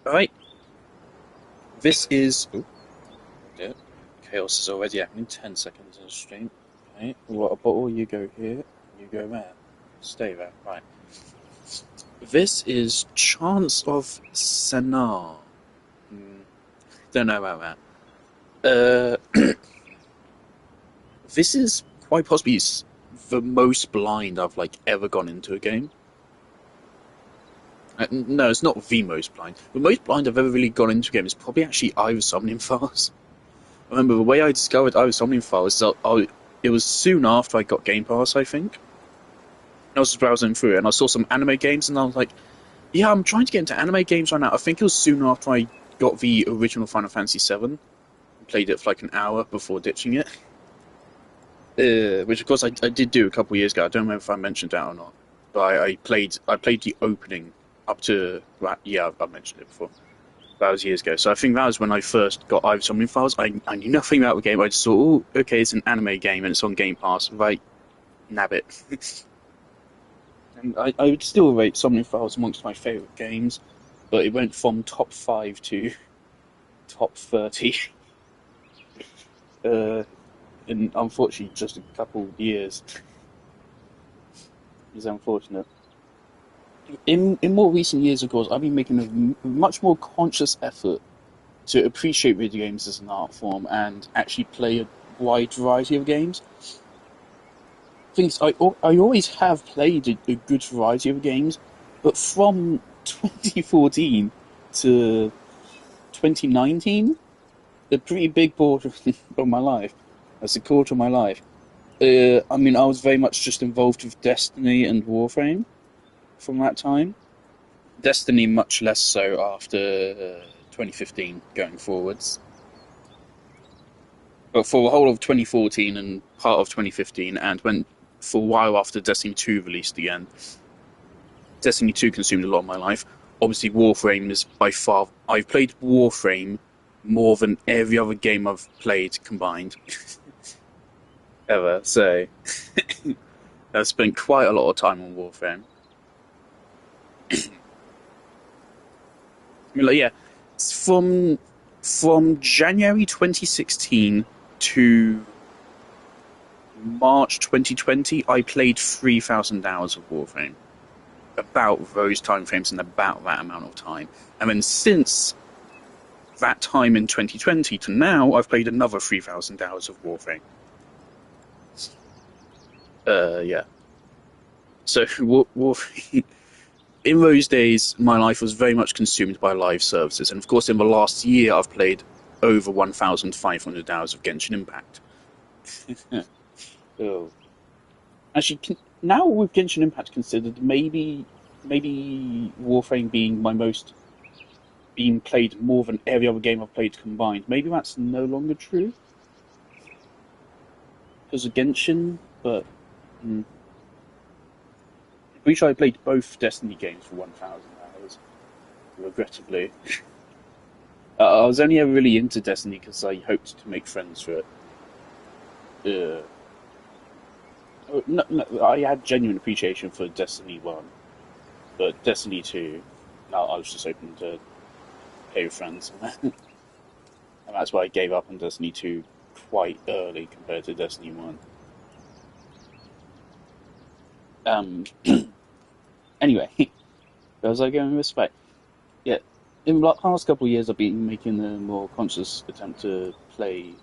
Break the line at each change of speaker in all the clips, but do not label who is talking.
Alright, this is... Oh, dear. Chaos is already happening 10 seconds in the stream. Okay, water bottle, you go here, you go there. Stay there, right. This is Chants of Sennaar. Don't know about that. This is quite possibly the most blind I've, ever gone into a game. No, it's not the most blind. The most blind I've ever really gone into a game is probably actually I Was Summoning Files. I remember the way I discovered I Was Summoning Files is it was soon after I got Game Pass, I think. I was just browsing through it and I saw some anime games and I was like, yeah, I'm trying to get into anime games right now. I think it was soon after I got the original Final Fantasy VII. Played it for like an hour before ditching it. Which of course I did do a couple of years ago. I don't know if I mentioned that or not. But I played the opening up to yeah, I mentioned it before. That was years ago. So I think that was when I first got I've Summoning Files. I knew nothing about the game. I just thought, oh, okay, it's an anime game and it's on Game Pass. Right, nab it. And I would still rate Summoning Files amongst my favourite games, but it went from top 5 to top 30 in unfortunately just a couple of years. It's unfortunate. In more recent years, of course, I've been making a much more conscious effort to appreciate video games as an art form and actually play a wide variety of games. I always have played a good variety of games, but from 2014 to 2019, a pretty big portion of my life, that's a quarter of my life. I mean, I was very much just involved with Destiny and Warframe from that time. Destiny much less so after 2015 going forwards. But for the whole of 2014 and part of 2015, and when for a while after Destiny 2 released again, Destiny 2 consumed a lot of my life. Obviously, Warframe is by far. I've played Warframe more than every other game I've played combined ever. So I've spent quite a lot of time on Warframe. I mean, yeah, it's from January 2016 to March 2020, I played 3,000 hours of Warframe. About those time frames and about that amount of time. And then since that time in 2020 to now, I've played another 3,000 hours of Warframe. Yeah. So, Warframe. In those days, my life was very much consumed by live services. And of course, in the last year, I've played over 1,500 hours of Genshin Impact. Oh. Actually, now with Genshin Impact considered, maybe Warframe being my most being played more than every other game I've played combined. Maybe that's no longer true because of Genshin, but I'm pretty sure I played both Destiny games for 1,000 hours. Regrettably, I was only ever really into Destiny because I hoped to make friends for it. No, no, I had genuine appreciation for Destiny 1, but Destiny 2, no, I was just hoping to play with friends. And that's why I gave up on Destiny 2 quite early compared to Destiny 1. Um, anyway, where was I going with this? Right. Yeah, in the past couple of years, I've been making a more conscious attempt to play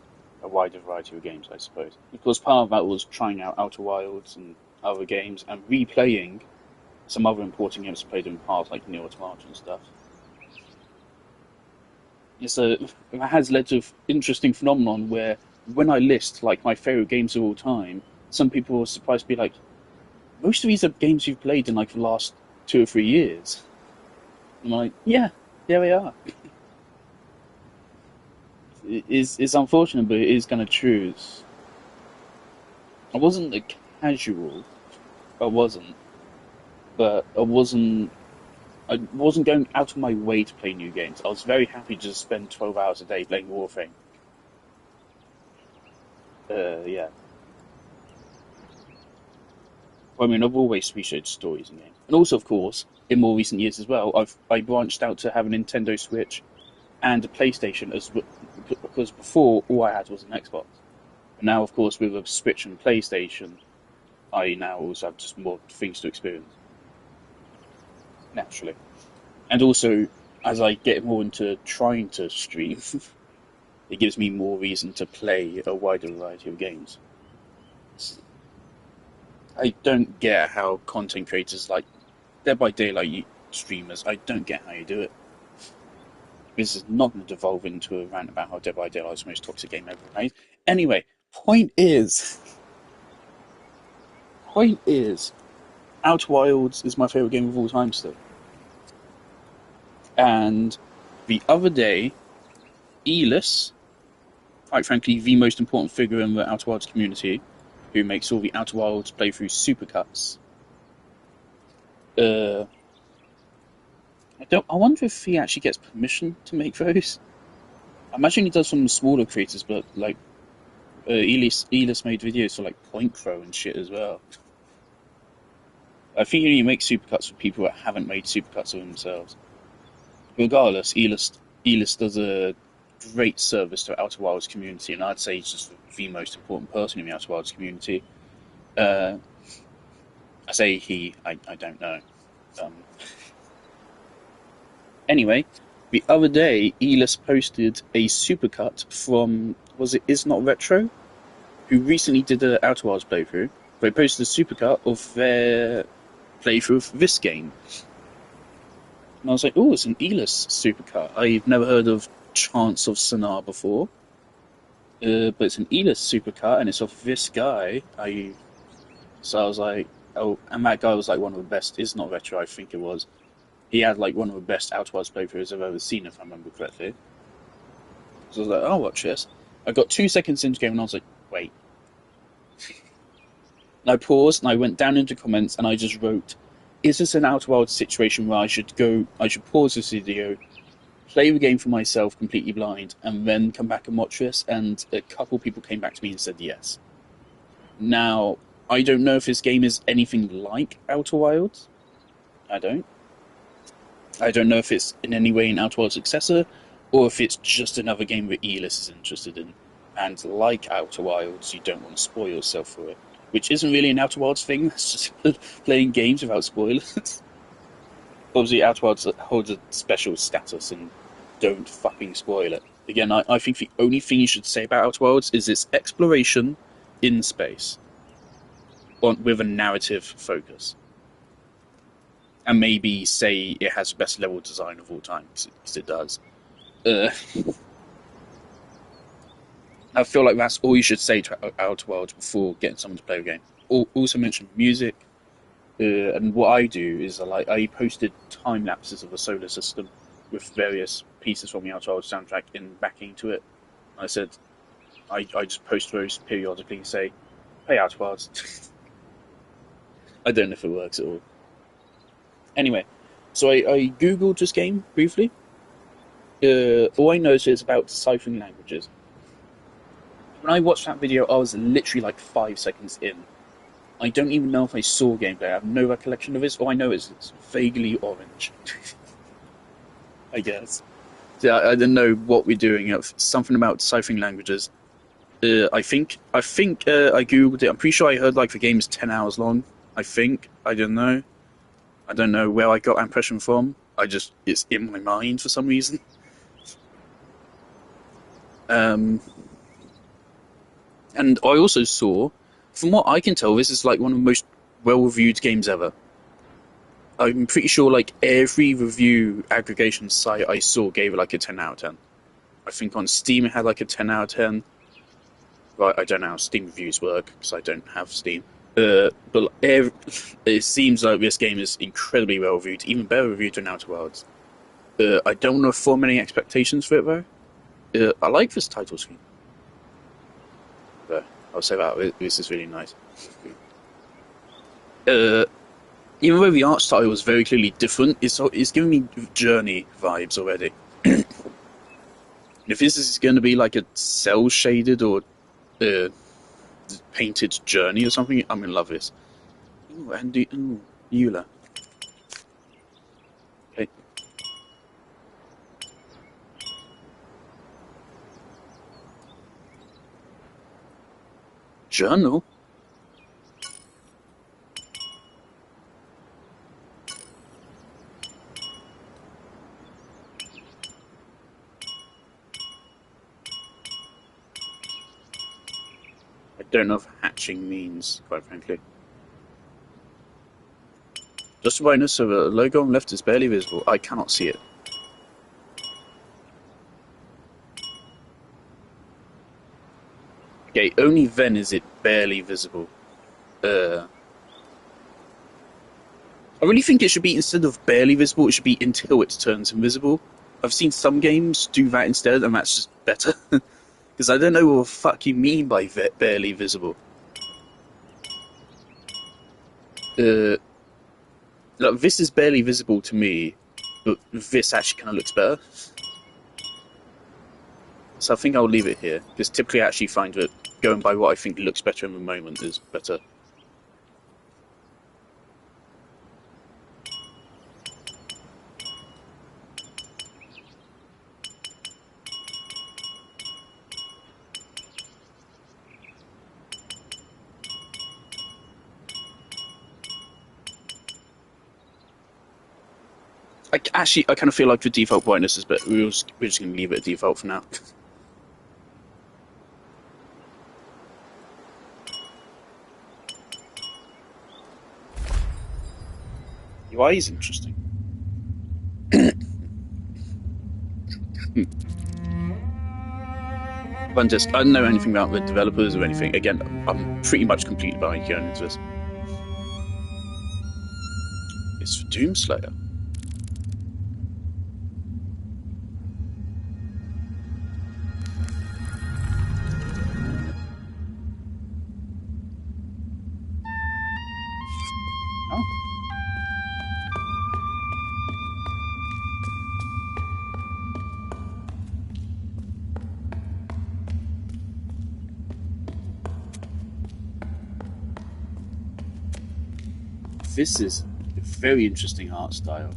a wider variety of games, I suppose. Because part of that was trying out Outer Wilds and other games and replaying some other important games I played in the past, like Neo Automata and stuff. So that has led to an interesting phenomenon where when I list like my favorite games of all time, some people are surprised to be like, most of these are games you've played in like the last 2 or 3 years. I'm like, yeah, there they are. It's unfortunate, but it is kind of true. I wasn't a casual. I wasn't, but I wasn't going out of my way to play new games. I was very happy to just spend 12 hours a day playing Warframe. Yeah. I mean, I've always appreciated stories in games, and also, of course, in more recent years as well, I branched out to have a Nintendo Switch and a PlayStation, because before all I had was an Xbox. But now, of course, with a Switch and PlayStation, I now also have just more things to experience, naturally. And also, as I get more into trying to stream, it gives me more reason to play a wider variety of games. I don't get how content creators like Dead by Daylight streamers, I don't get how you do it. This is not going to devolve into a rant about how Dead by Daylight is the most toxic game ever made. Anyway, point is, Outer Wilds is my favourite game of all time still. And the other day, Elis, quite frankly, the most important figure in the Outer Wilds community, who makes all the Outer Wilds playthrough supercuts. I wonder if he actually gets permission to make those. I imagine he does from the smaller creators, but like Elis made videos for like Point Crow and shit as well. I think he only makes supercuts for people that haven't made supercuts of themselves. Regardless, Elis does a great service to the Outer Wilds community, and I'd say he's just the most important person in the Outer Wilds community. I say he, I don't know. Anyway, the other day, Elis posted a supercut from, was it Is Not Retro? Who recently did an Outer Wilds playthrough. They posted a supercut of their playthrough of this game. And I was like, oh, it's an Elis supercut. I've never heard of Chants of Sennaar before. But it's an Elis supercut, and it's of this guy. So I was like, oh, and that guy was like one of the best, Is Not Retro, I think it was. He had like one of the best Outer Wilds playthroughs I've ever seen, if I remember correctly. So I was like, I'll watch this. I got 2 seconds into the game and I was like, wait. And I paused and I went down into comments and I just wrote, is this an Outer Wilds situation where I should pause this video, play the game for myself completely blind, and then come back and watch this? And a couple people came back to me and said yes. Now, I don't know if this game is anything like Outer Wilds. I don't know if it's in any way an Outer Wilds successor, or if it's just another game that Elis is interested in. And like Outer Wilds, you don't want to spoil yourself for it. Which isn't really an Outer Wilds thing, that's just playing games without spoilers. Obviously, Outer Wilds holds a special status, and don't fucking spoil it. Again, I think the only thing you should say about Outer Wilds is its exploration in space, with a narrative focus. And maybe say it has the best level design of all time, because it does. I feel like that's all you should say to Outer Wilds before getting someone to play the game. Also mention music, and what I do is I posted time lapses of the solar system with various pieces from the Outer Wilds soundtrack in backing to it. I said I just post those periodically and say, "Hey Outer Wilds." I don't know if it works at all. Anyway, so I googled this game briefly. All I know is it's about deciphering languages. When I watched that video, I was literally like 5 seconds in. I don't even know if I saw gameplay. I have no recollection of this. All I know is it's vaguely orange. I guess. So I don't know what we're doing. Something about deciphering languages. I think I googled it. I'm pretty sure I heard like the game is 10 hours long. I think. I don't know. I don't know where I got that impression from. It's in my mind for some reason. And I also saw, from what I can tell, this is like one of the most well-reviewed games ever. I'm pretty sure like every review aggregation site I saw gave it like a 10 out of 10. I think on Steam it had like a 10 out of 10. Right, I don't know how Steam reviews work, because I don't have Steam. But it seems like this game is incredibly well-reviewed, even better reviewed than Outer Wilds. I don't want to form any expectations for it, though. I like this title screen. But I'll say that, this is really nice. Even though the art style was very clearly different, it's giving me Journey vibes already. If this is going to be like a cel-shaded or painted Journey or something, I'm going to love this. Ooh, Andy, Eula. journal? I don't know if hatching means, quite frankly. Just the brightness of a logo on left is barely visible. I cannot see it. Okay, only then is it barely visible. I really think it should be, instead of barely visible, it should be until it turns invisible. I've seen some games do that instead, and that's just better. Because I don't know what the fuck you mean by barely visible. Like, this is barely visible to me, but this actually kind of looks better. So I think I'll leave it here, because typically I actually find that going by what I think looks better in the moment is better. I kind of feel like the default brightness is better. We're just going to leave it at default for now. UI is interesting. I don't know anything about the developers or anything. Again, I'm pretty much completely behind going into this. It's for Doomslayer. Oh. This is a very interesting art style.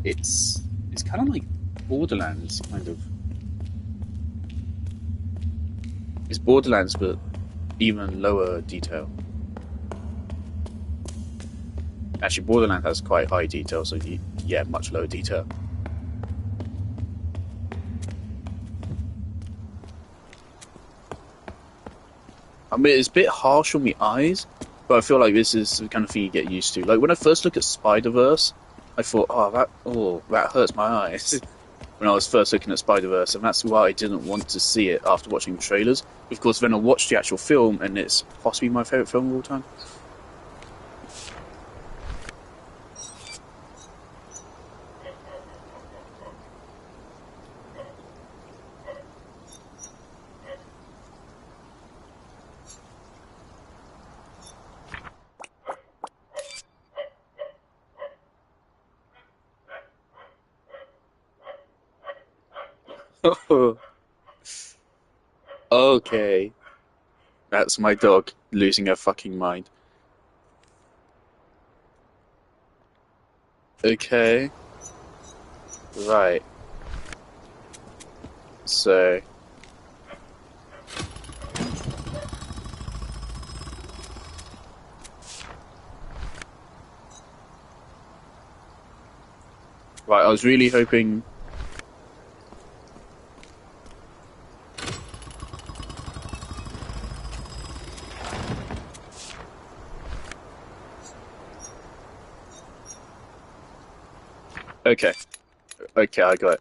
It's kind of like Borderlands, kind of. It's Borderlands, but even lower detail. Actually, Borderlands has quite high detail, so yeah, much lower detail. I mean, it's a bit harsh on the eyes, but I feel like this is the kind of thing you get used to. Like, when I first looked at Spider-Verse, I thought, that hurts my eyes. When I was first looking at Spider-Verse, and that's why I didn't want to see it after watching the trailers. Of course, then I watched the actual film, and it's possibly my favourite film of all time. Okay. That's my dog losing her fucking mind. Okay. Right. So... Right, I was really hoping... Okay. Okay, I got it.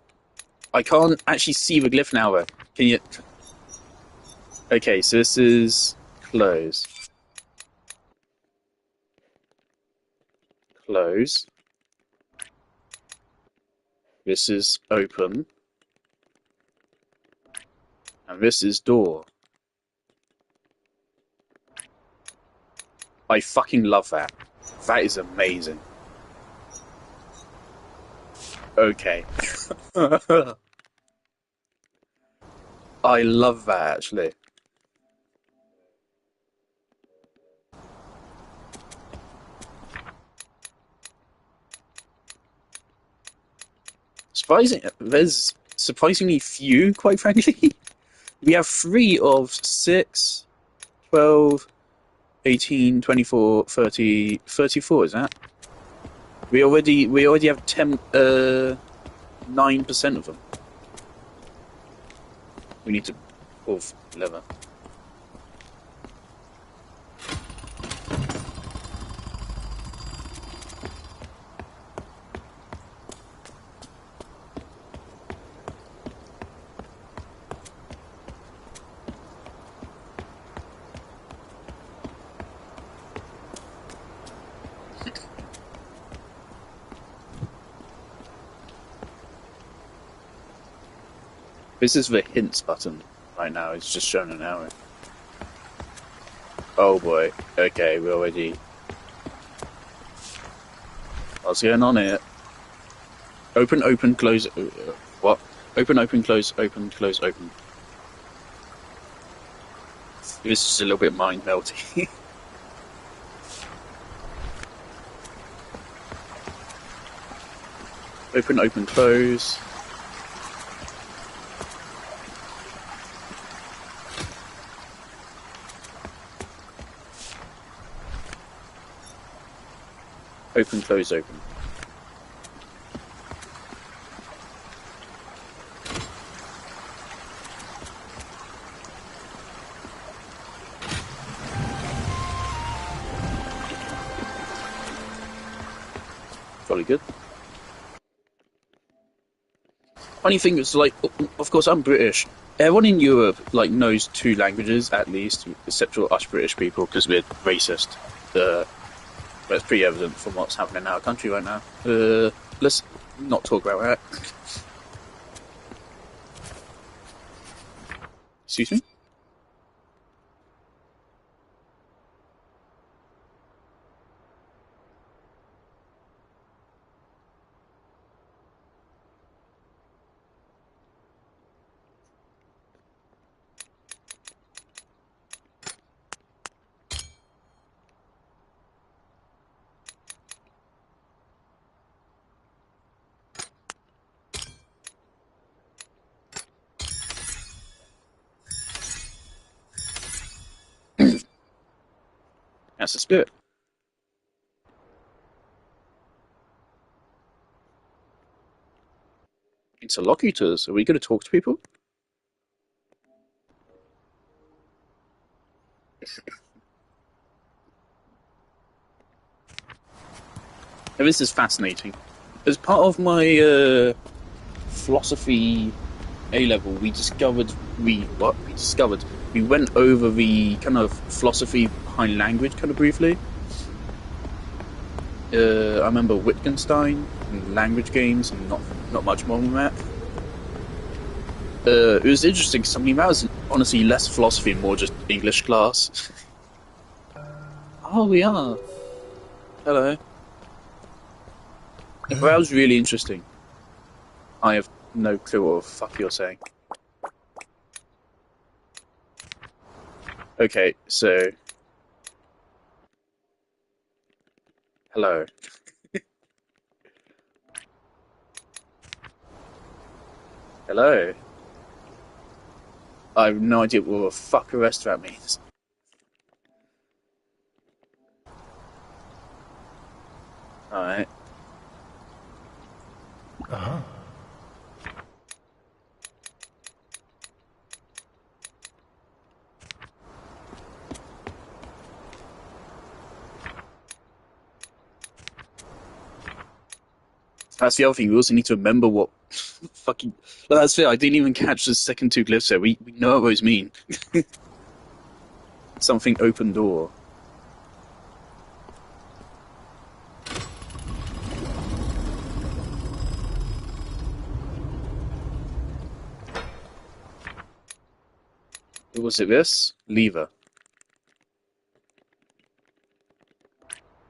I can't actually see the glyph now, though. Can you... Okay, so this is... Close. Close. This is open. And this is door. I fucking love that. That is amazing. Okay. I love that, actually. There's surprisingly few, quite frankly. We have 3 of 6. 12, 18, 24, 30, 34, is that? We already have 9% of them. We need to pull lever. This is the hints button right now. It's just showing an arrow. Oh boy. Okay, we're already... What's going on here? Open, open, close... what? Open, open, close, open, close, open. This is a little bit mind-melty. Open, open, close. Open, close, open. Probably good. Funny thing is, like, of course I'm British. Everyone in Europe, like, knows 2 languages at least, except for us British people, because we're racist. But it's pretty evident from what's happening in our country right now. Let's not talk about that. Excuse me? That's the spirit. Interlocutors. Are we going to talk to people? Now, this is fascinating. As part of my philosophy A-level, we went over the kind of philosophy behind language kind of briefly. I remember Wittgenstein and language games, and not much more than that. It was interesting because, I mean, that was honestly less philosophy and more just English class. Oh, we are. Hello. That was really interesting. I have no clue what the fuck you're saying. Okay, so... Hello. Hello. I have no idea what the fuck the rest of that means. Alright.
Uh-huh.
That's the other thing, we also need to remember what fucking... Well, that's fair, I didn't even catch the second 2 glyphs there. We know what those mean. Something open door. Was it this? Lever.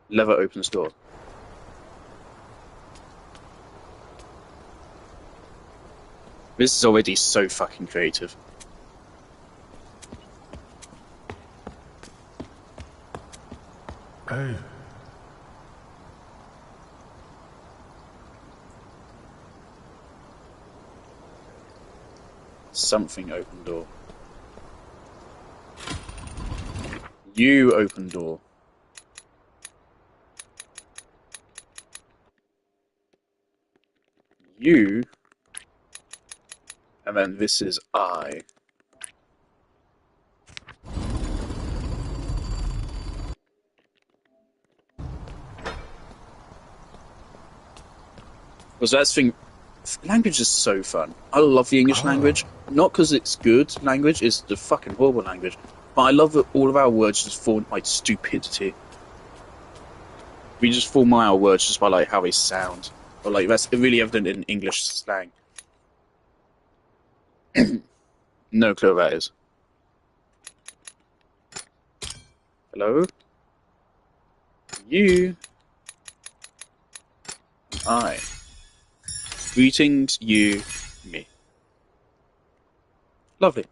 Lever opens door. This is already so fucking creative.
Oh.
Something open door. You open door. You. And then this is I. Because that's the thing. Language is so fun. I love the English language. Not because it's good language, it's the fucking horrible language. But I love that all of our words just form by stupidity. We just form our words just by like how they sound. Or like that's really evident in English slang. No clue what that is. Hello? You. I. Greetings, you, me. Lovely.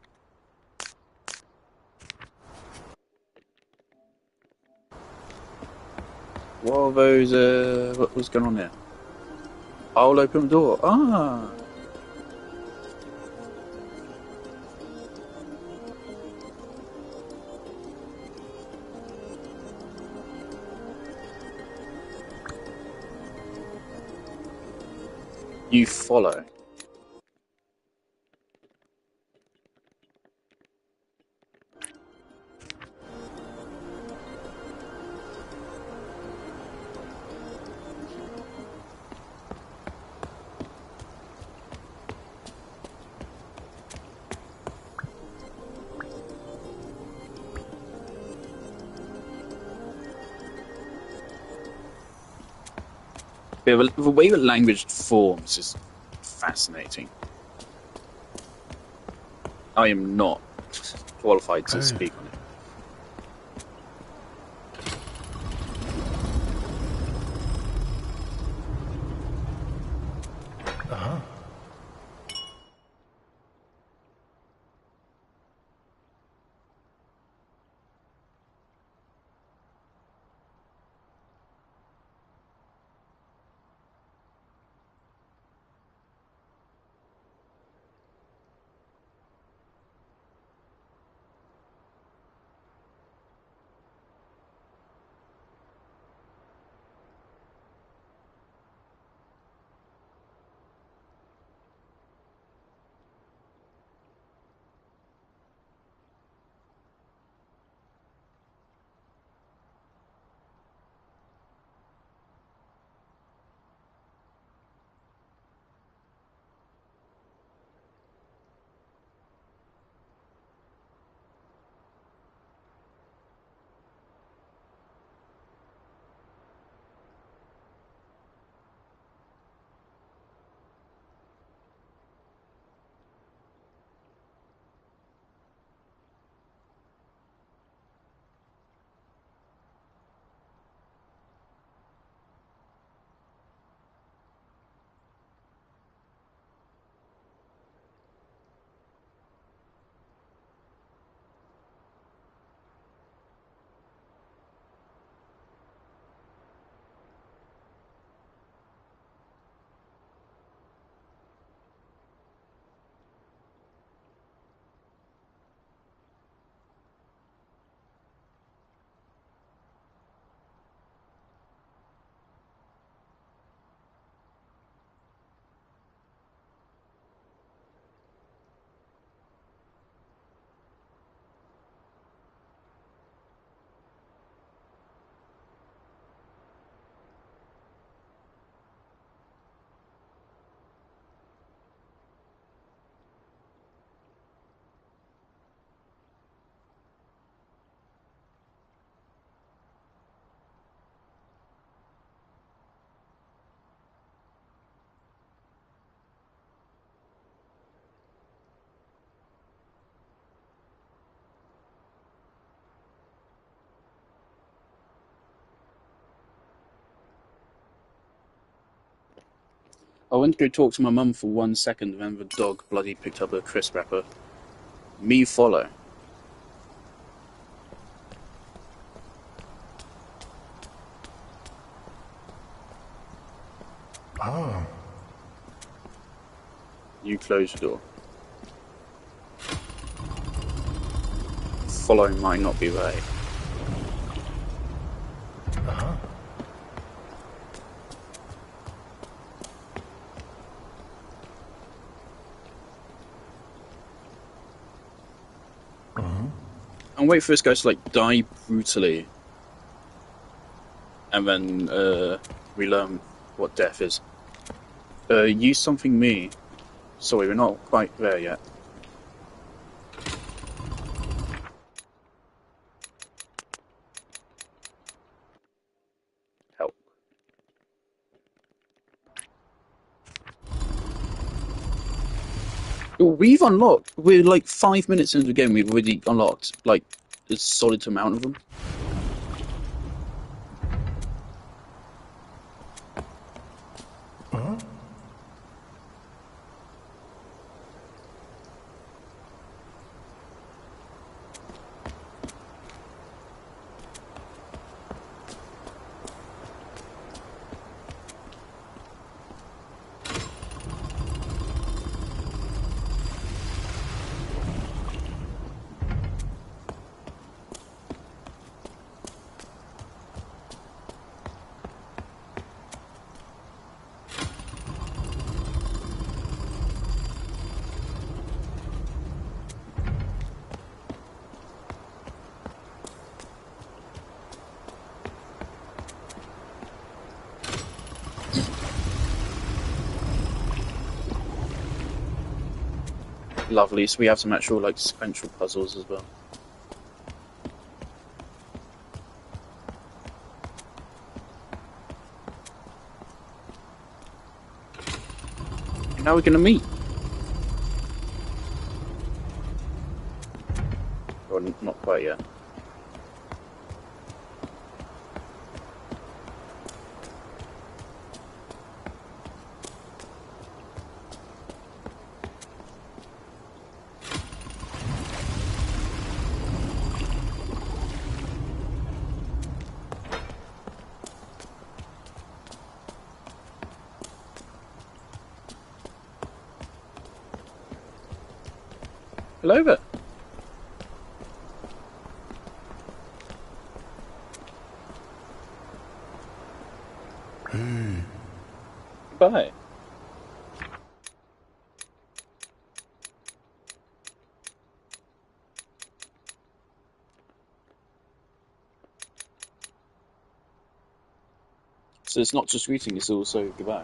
What are those, what was going on there? I'll open the door. Ah. You follow. Yeah, the way that language forms is fascinating. I am not qualified to speak on it. I went to go talk to my mum for 1 second, and then the dog bloody picked up a crisp wrapper. Me follow.
Ah.
You close the door. Follow might not be right. And wait for this guy to like die brutally, and then we learn what death is. Use something me. Sorry, we're not quite there yet. Help. We've unlocked. We're like 5 minutes into the game. We've already unlocked like a solid amount of them. Lovely. So we have some actual like sequential puzzles as well. Now we're gonna meet. Or not quite yet. Hello there. Goodbye. So it's not just greeting, it's also goodbye.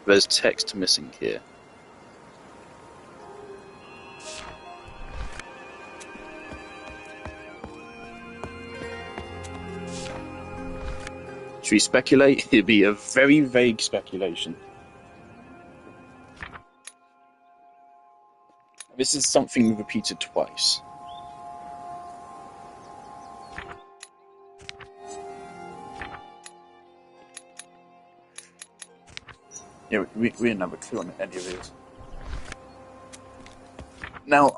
There's text missing here. Should we speculate? It'd be a very vague speculation. This is something repeated twice. Yeah, we didn't have a clue on any of these. Now,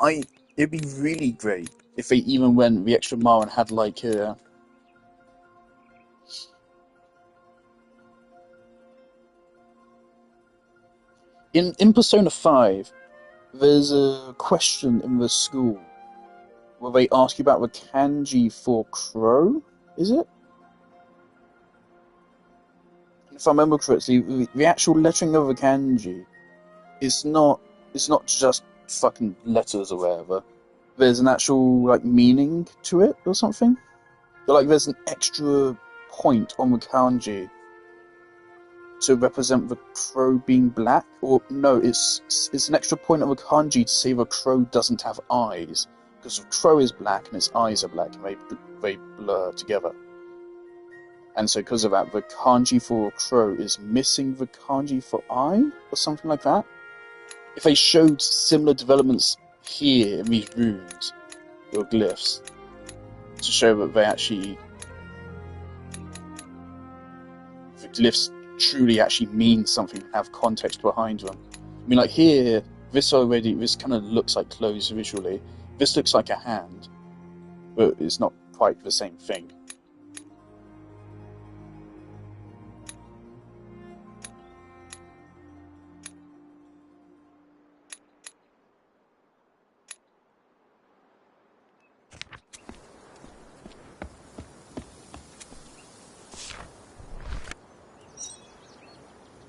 it'd be really great if they even went the extra mile and had like a... In Persona 5, there's a question in the school where they ask you about the kanji for crow, is it? If I remember correctly, the actual lettering of the kanji is not just fucking letters or whatever. There's an actual like meaning to it or something. Like there's an extra point on the kanji to represent the crow being black, or no, it's an extra point on the kanji to say the crow doesn't have eyes, because the crow is black and its eyes are black, and they blur together. And so because of that, the kanji for crow is missing the kanji for eye, or something like that. If they showed similar developments here in these runes or glyphs, to show that they actually, the glyphs truly actually mean something, have context behind them. I mean, like here, this kind of looks like clothes visually. This looks like a hand, but it's not quite the same thing.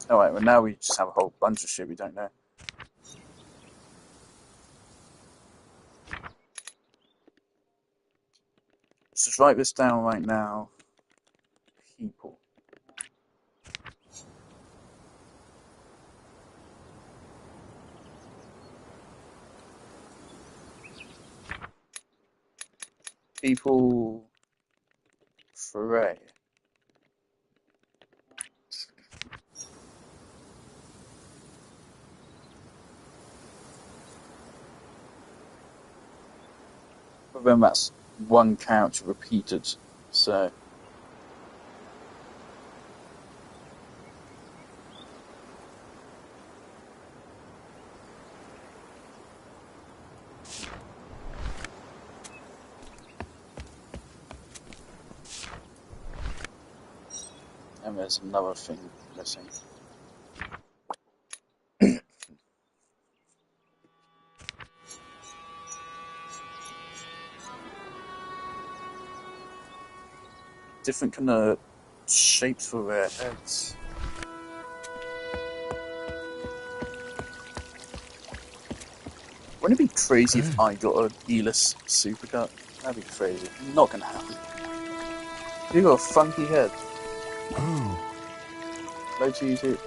Alright, well now we just have a whole bunch of shit we don't know. Let's just write this down right now. People. People Foray. But then that's one character repeated, so... And there's another thing missing. Different kind of shapes for their heads. Wouldn't it be crazy if I got a E-list supercut? That'd be crazy. Not gonna happen. You got a funky head.
Oh.
Hello to you too.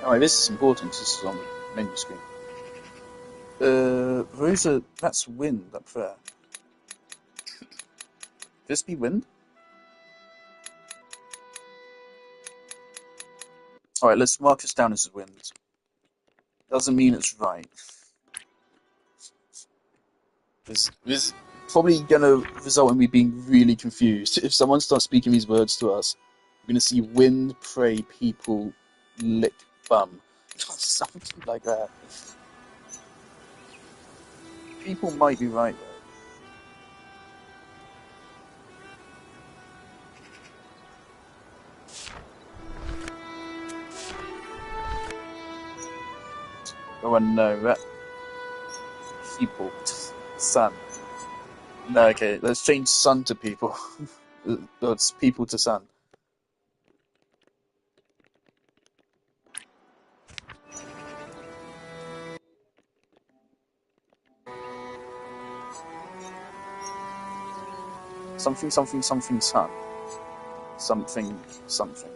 Alright, this is important. This is on the menu screen. That's wind up there. This be wind? Alright, let's mark this down as wind. Doesn't mean it's right. This is probably gonna result in me being really confused. If someone starts speaking these words to us, we're gonna see wind, pray, people, lick, bum. Something like that. People might be right though. Oh, no, that... People. Sun. No, okay, let's change sun to people. It's people to sun. Something, something, something, sun. Something, something.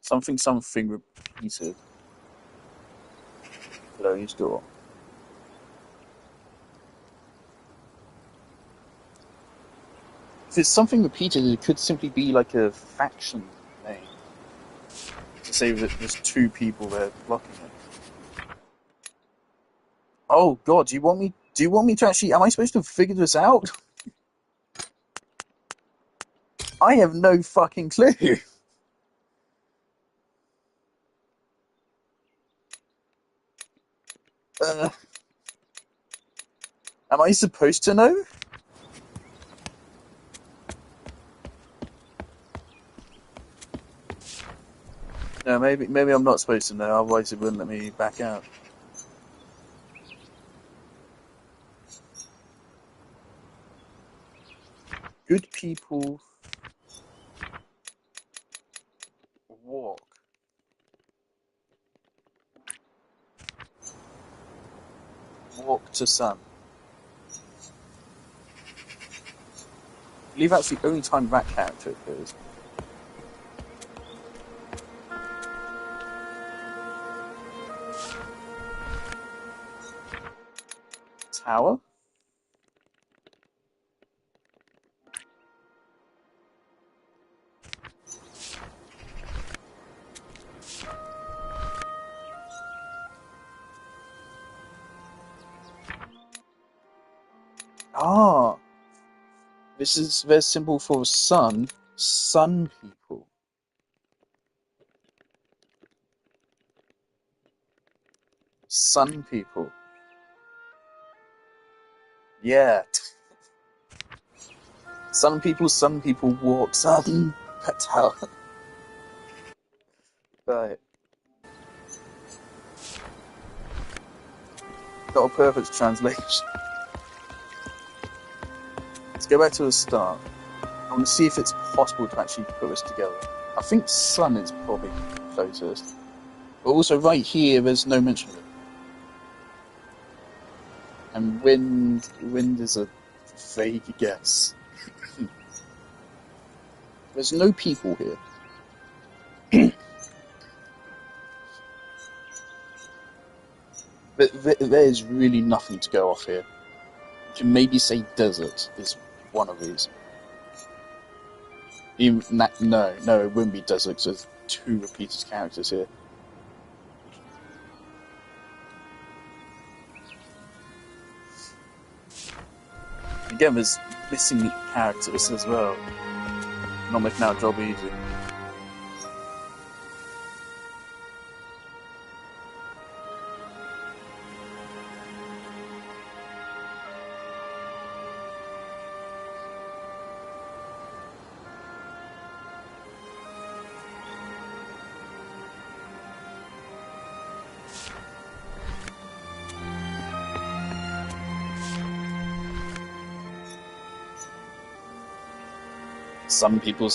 Something, something repeated. Closed door. If it's something repeated, it could simply be like a faction name. To say that there's two people there blocking it. Oh god, do you want me to actually... Am I supposed to figure this out? I have no fucking clue. Am I supposed to know? No, maybe I'm not supposed to know, otherwise it wouldn't let me back out. Good people walk. Walk to sun. I believe that's the only time that character appears. Tower? Ah, this is their symbol for sun. Sun people. Sun people. Yeah. Sun people walk. Sun. That's how. Right. Not a perfect translation. Let's go back to the start. I want to see if it's possible to actually put this together. I think sun is probably closest. But also right here, there's no mention of it. And wind is a vague guess. There's no people here. There's really nothing to go off here. You can maybe say desert is one of these. No, it wouldn't be desert because there's two repeated characters here. Again, there's missing characters as well. Not making our job easy. Some people. I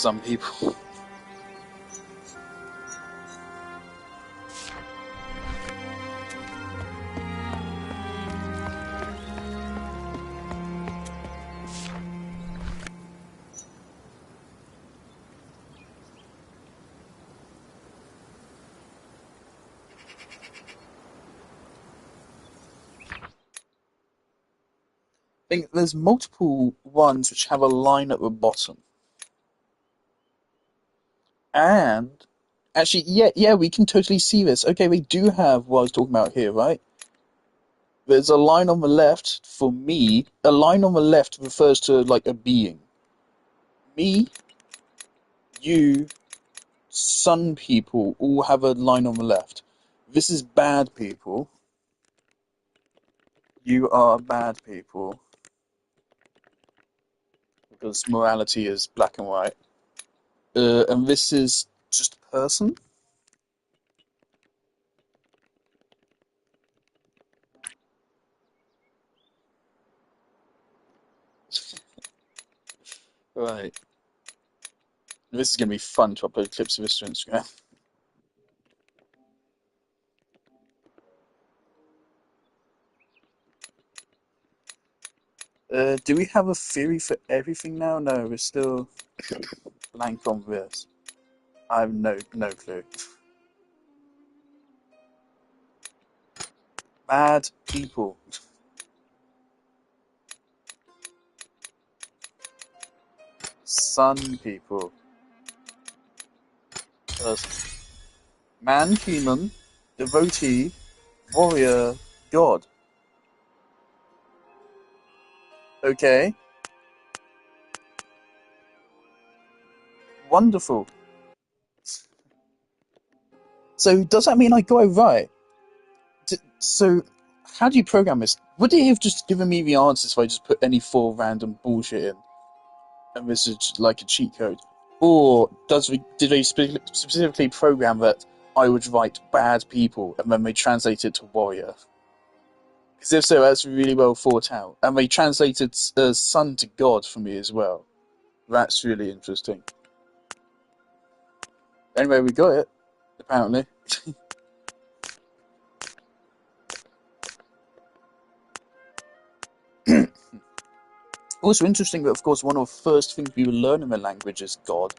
think there's multiple ones which have a line at the bottom. And actually, yeah, we can totally see this. Okay, we do have what I was talking about here, right? There's a line on the left for me. A line on the left refers to like a being. Me, you, sun people all have a line on the left. This is bad people. You are bad people. Because morality is black and white. And this is just a person. Right. This is going to be fun to upload clips of this to Instagram. Do we have a theory for everything now? No, we're still blank on this. I have no clue. Bad people. Sun people. Person. Man, human, devotee, warrior, god. Okay. Wonderful. So does that mean I got it right? So how do you program this? Would it have just given me the answers if I just put any four random bullshit in? And this is like a cheat code? Or did they specifically program that I would write bad people and then they translate it to warrior? Because if so, that's really well thought out. And they translated sun to god for me as well. That's really interesting. Anyway, we got it, apparently. Also interesting that, of course, one of the first things we will learn in the language is God.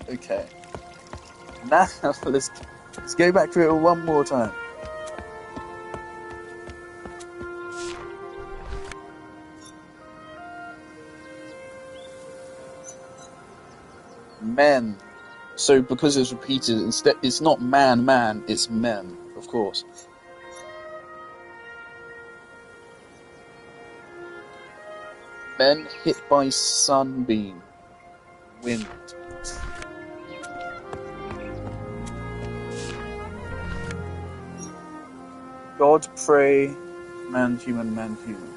Okay. Now, let's go back through it one more time. Men. So because it's repeated, instead it's not man, man, it's men, of course. Men hit by sunbeam. Wind. God, pray, man, human, man, human.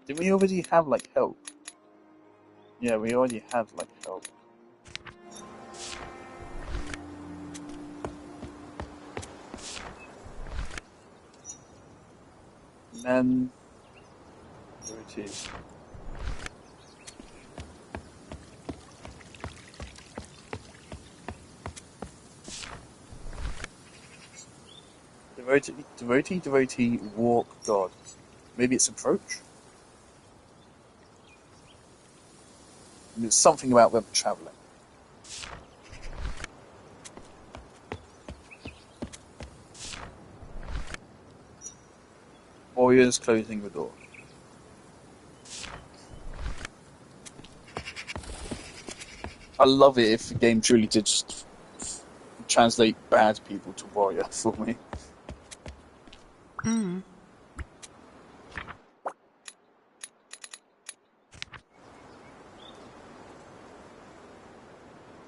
Did we already have, like, help? Yeah, we already had, like, help. Men, devotees. Devotee, walk, God. Maybe it's approach? There's something about them travelling. Warriors closing the door. I love it if the game truly did just translate bad people to warrior for me.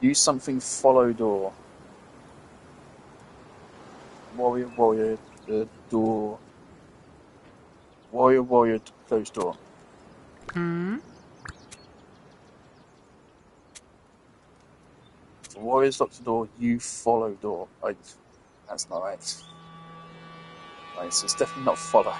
Use something, follow door. Warrior, door. Warrior, close door. The warriors lock the door, you follow door. That's not right. Right, so it's definitely not follow.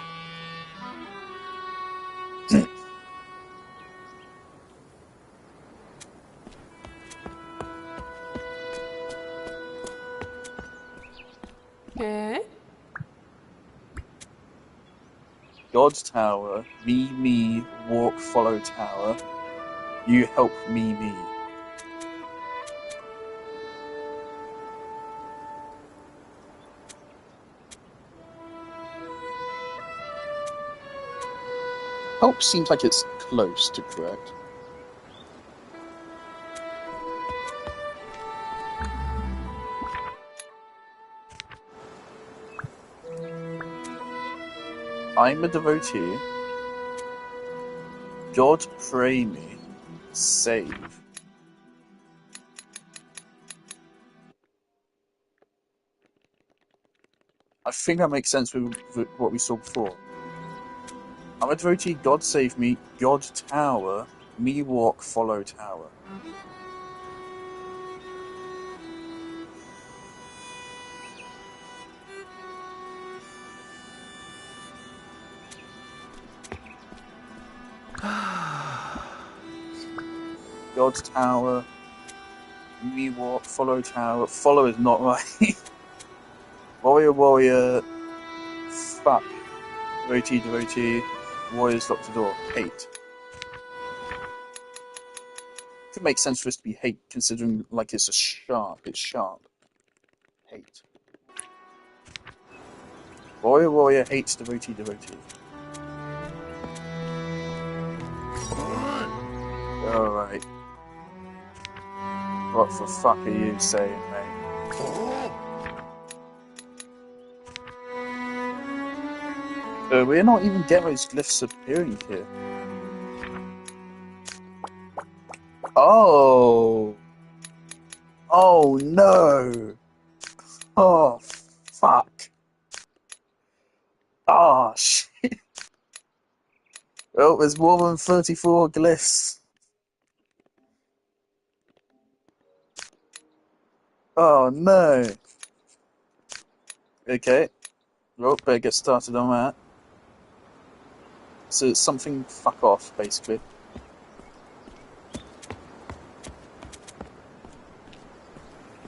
Okay.
God's tower, me, walk, follow tower. You help me. Help seems like it's close to correct. I'm a devotee. God, pray me. Save. I think that makes sense with what we saw before. I'm a devotee, God save me, God tower, me walk, follow tower. God's tower, me walk, follow tower. Follow is not right. Warrior, fuck. Devotee, warriors lock the door. Hate. Could make sense for this to be hate, considering like it's sharp. Hate. Warrior hates devotee. Alright. What the fuck are you saying, mate? We're not even getting those glyphs appearing here. Oh! Oh no! Oh, fuck. Oh, shit. Oh, there's more than 34 glyphs. Oh no. Okay. Well, better get started on that. So it's something fuck off, basically.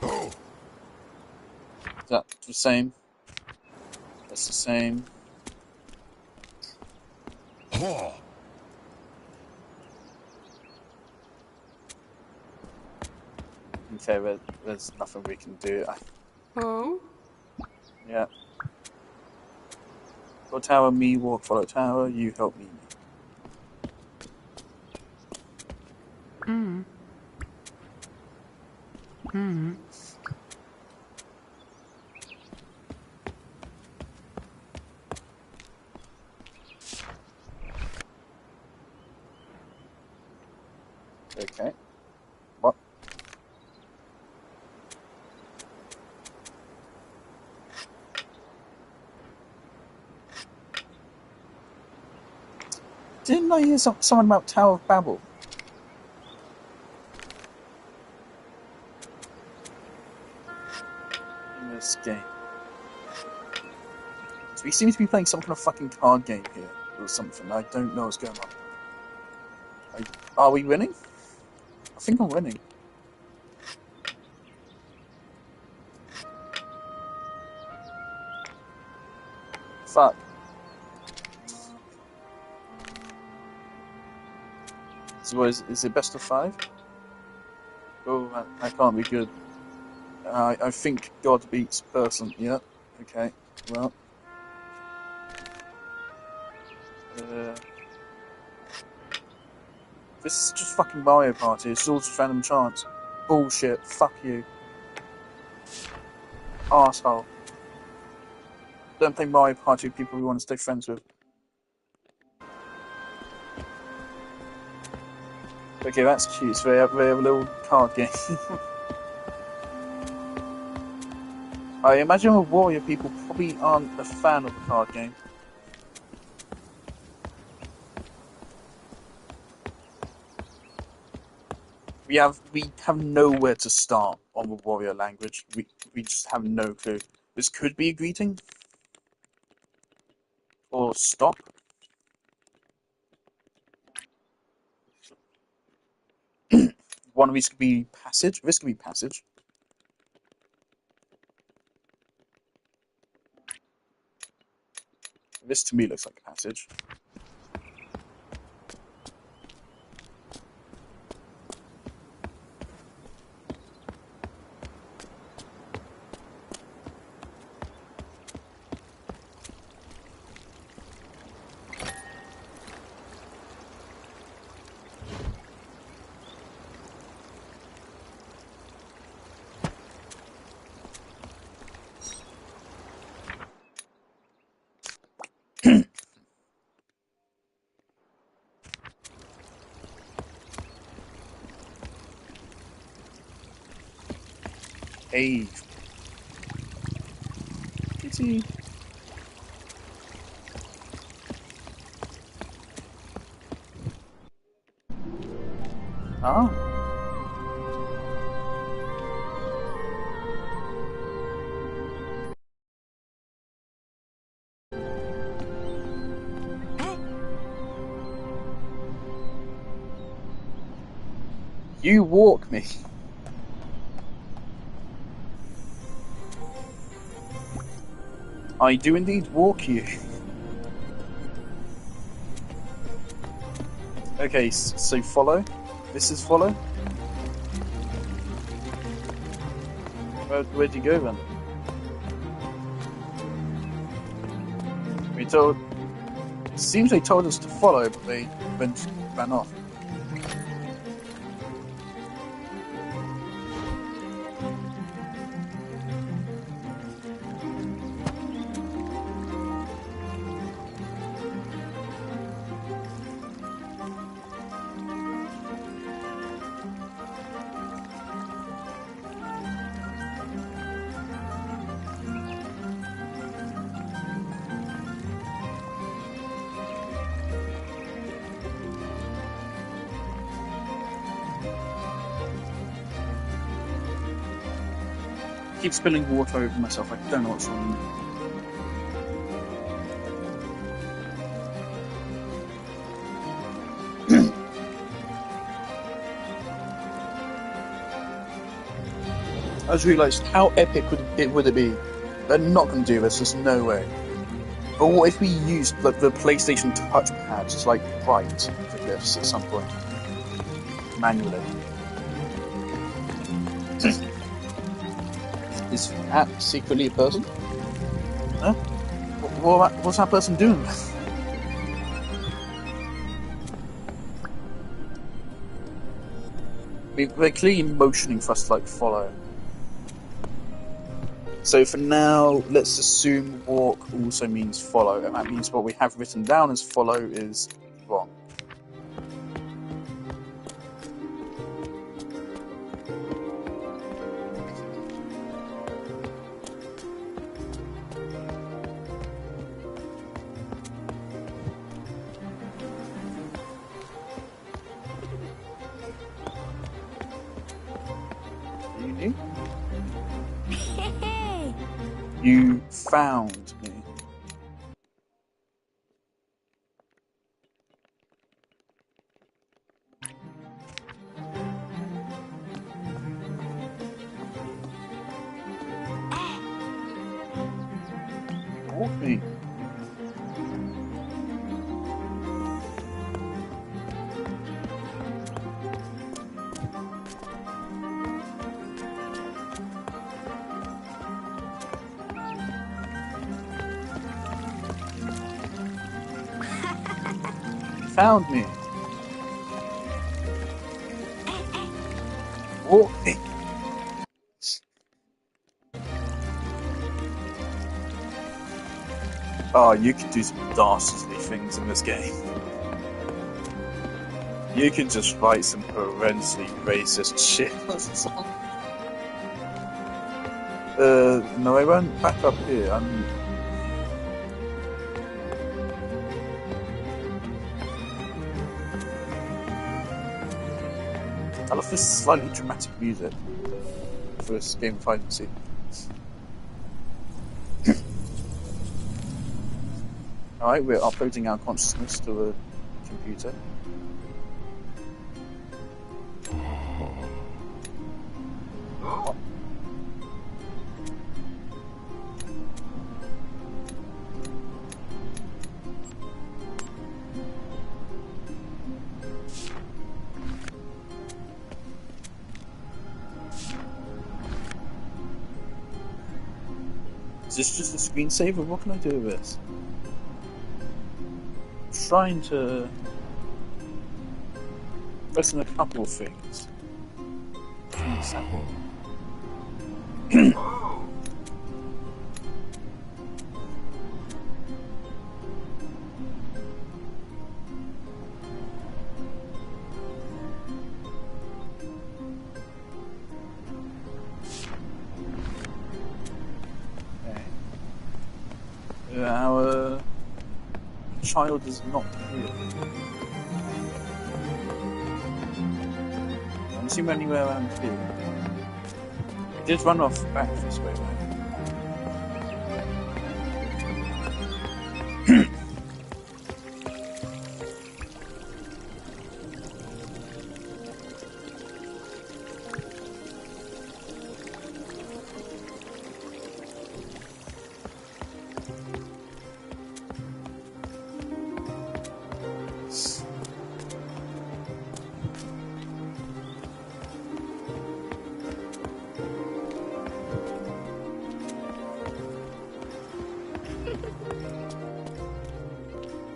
Is that the same? That's the same. Okay, there's nothing we can do. Yeah. Go tower, me walk, follow tower, you help me. Okay. What? Didn't I hear someone about Tower of Babel? In this game. So we seem to be playing some kind of fucking card game here, or something. I don't know what's going on. Are we winning? I think I'm winning. Fuck. So is it best of 5? Oh, that can't be good. I think God beats person. Yeah. Okay. Well. This is just fucking Mario Party. It's all just random chance. Bullshit. Fuck you. Arsehole. Don't play Mario Party with people we want to stay friends with. Okay, that's cute. So they have a little card game. I imagine with Warrior people probably aren't a fan of the card game. We have nowhere to start on the Warrior language. We just have no clue. This could be a greeting. Or stop. One of these could be passage. This could be passage. This to me looks like a passage. Hey. Kitty. Ah. You walk me. I do indeed walk you. Okay, so follow. This is follow. Where'd you go then? We told. It seems they told us to follow, but they ran off. keep spilling water over myself. I don't know what's wrong. I just realised how epic would it be? They're not going to do this. There's no way. But what if we used the PlayStation touchpad just like right for this at some point, manually? Is that secretly a person? Huh? What's that person doing? They're clearly motioning for us to like follow. So for now, let's assume walk also means follow, and that means what we have written down as follow is wrong. You found me. Walk me. Found me. Walk me. Oh, you can do some dastardly things in this game. You can just write some horrendously racist shit on the song. No, I went back up here. I love this slightly dramatic music for this game of hide and seek. Alright, we're uploading our consciousness to a computer. What? Is this just a screensaver? What can I do with this? I'm trying to press in a couple of things. Our child is not here. I don't see him anywhere around here. He did run off back this way, right?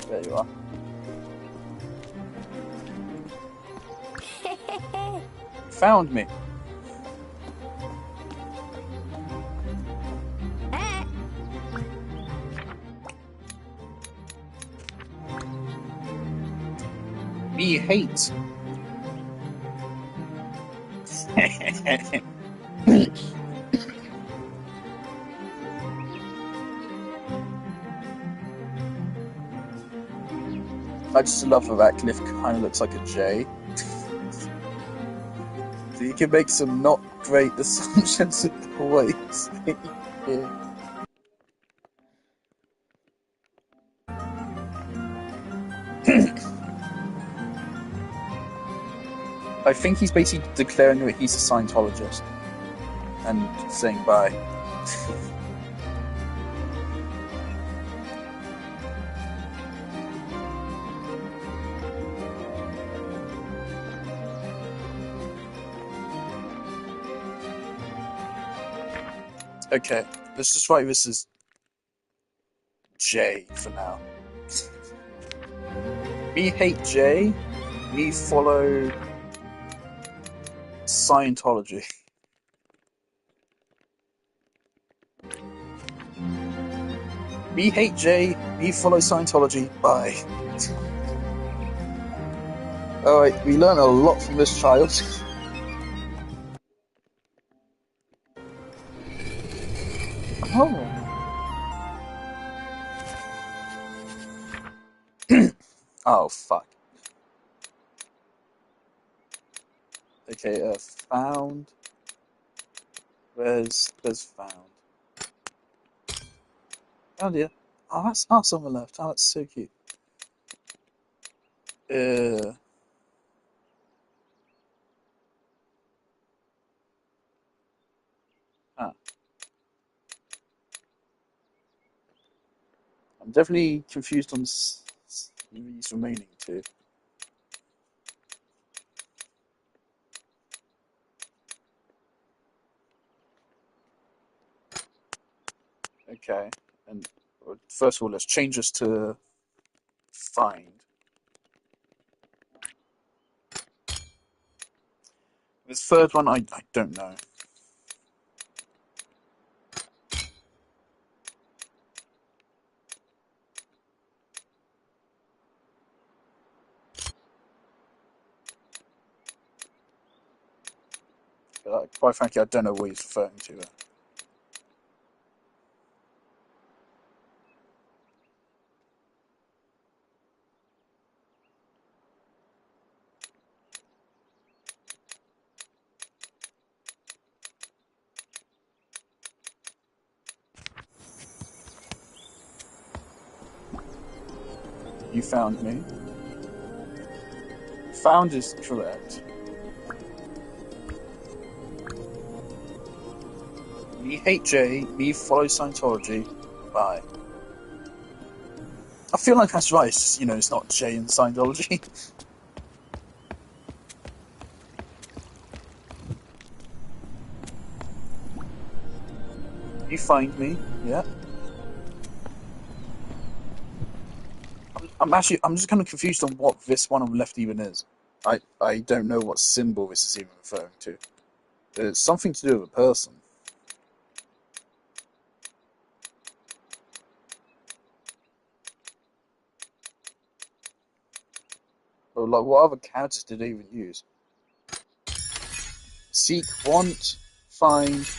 There you are. Found me. Me hate. I just love that cliff kind of looks like a J. So you can make some not great assumptions of always here. I think he's basically declaring that he's a Scientologist and saying bye. Okay, let's just write this as J for now. Me hate J, me follow Scientology. Me hate J, me follow Scientology, bye. Alright, we learn a lot from this child. Oh. Oh, fuck. Okay, found. Where's found? Oh dear. Oh, that's us on the left. Oh, that's so cute. Ah. I'm definitely confused on these remaining two. Okay, and first of all, let's change this to find. This third one, I don't know. Quite frankly, I don't know what he's referring to. You found me. Found is correct. Me hate J, me follow Scientology. Bye. I feel like that's right. It's just, it's not J in Scientology. You find me, yeah. I'm just kind of confused on what this one on the left even is. I don't know what symbol this is even referring to. It's something to do with a person. Or like, what other characters did they even use? Seek, want, find,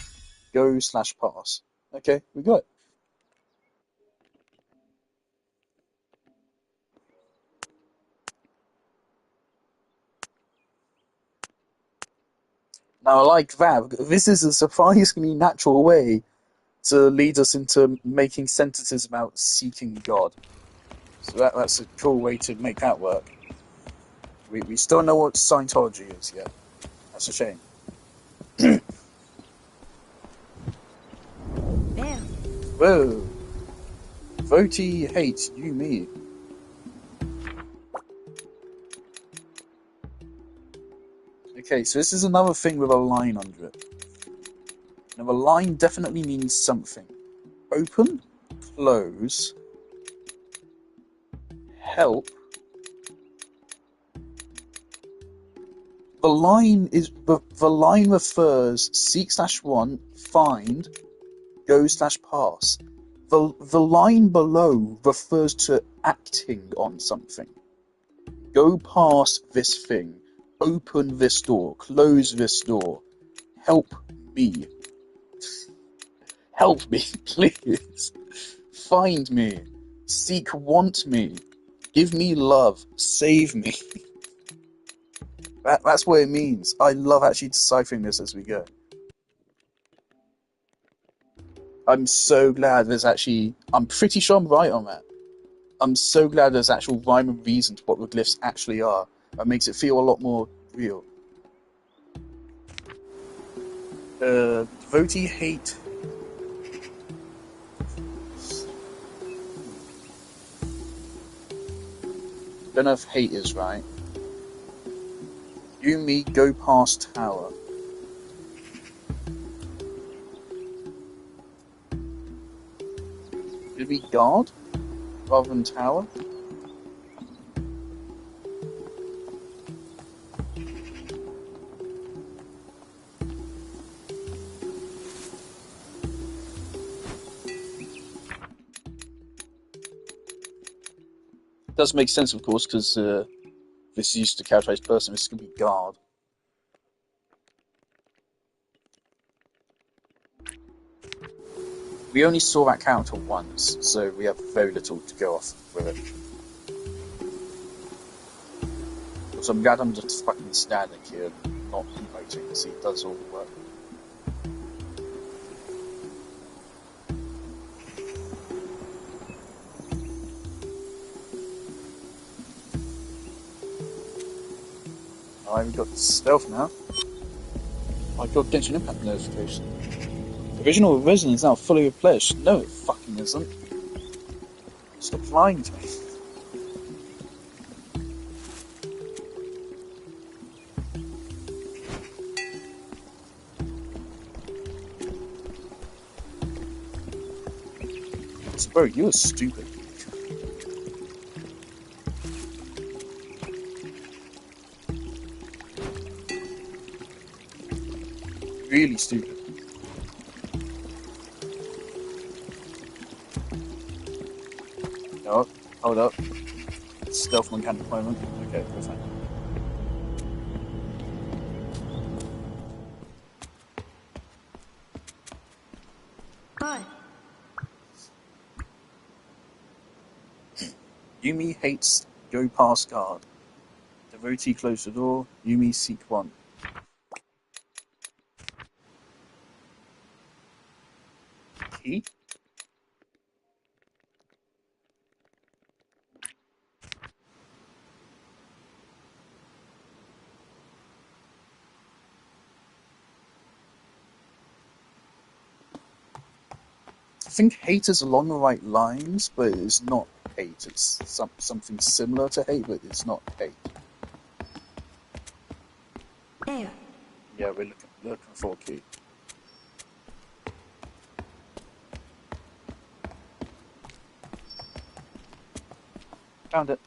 go / pass. Okay, we got it. Now, I like that. This is a surprisingly natural way to lead us into making sentences about seeking God. So that's a cool way to make that work. We still don't know what Scientology is yet. That's a shame.
There.
Whoa. Votey hates you, me. Okay, so this is another thing with a line under it. Now, a line definitely means something. Open, close, help. The line refers seek / want, find, go / pass. The line below refers to acting on something. Go past this thing. Open this door. Close this door. Help me. Help me, please. Find me. Seek, want me. Give me love. Save me. That's what it means. I love actually deciphering this as we go. I'm so glad there's actually. I'm pretty sure I'm right on that. I'm so glad there's actual rhyme and reason to what the glyphs actually are. That makes it feel a lot more real. Devotee hate. Don't know if hate is right. You, me, go past tower. Should it be guard rather than tower? It does make sense, of course, because this is used to characterize person. This could be guard. We only saw that character once, so we have very little to go off with it. So I'm glad I'm just fucking standing here, not emoting, see it does all the work. Alright, we've got stealth now. I got Genshin Impact notification. The original resin is now fully replenished. No, it fucking isn't. Stop lying to me. So, bro, you are stupid. Really stupid. No, hold up. Stealth mechanic moment. Okay, we're fine.
Hi.
Yumi hates go past guard. Devotee close the door. Yumi seek one. Key? I think hate is along the right lines, but it's not hate. It's something similar to hate, but it's not hate.
There.
Yeah, we're looking for a key. Found it.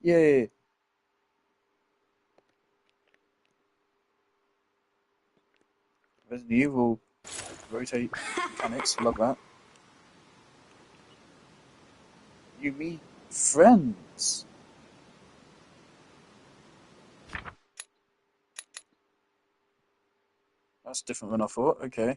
Yay! Resident Evil rotate mechanics. Love that. You meet friends. That's different than I thought. Okay.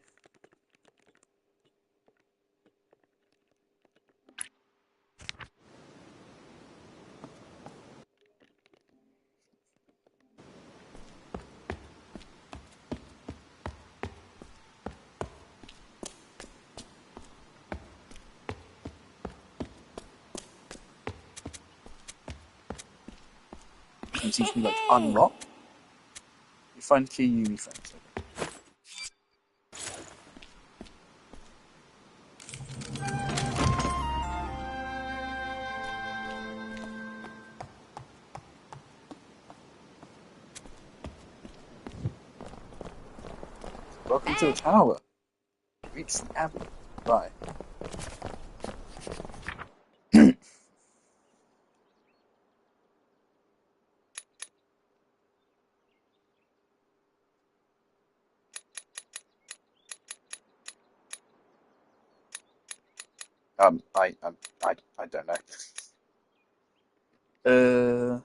Can you teach me like unlock? You find key, you meet friends. Okay. Welcome to the tower. Reach the avenue. Bye. I don't know.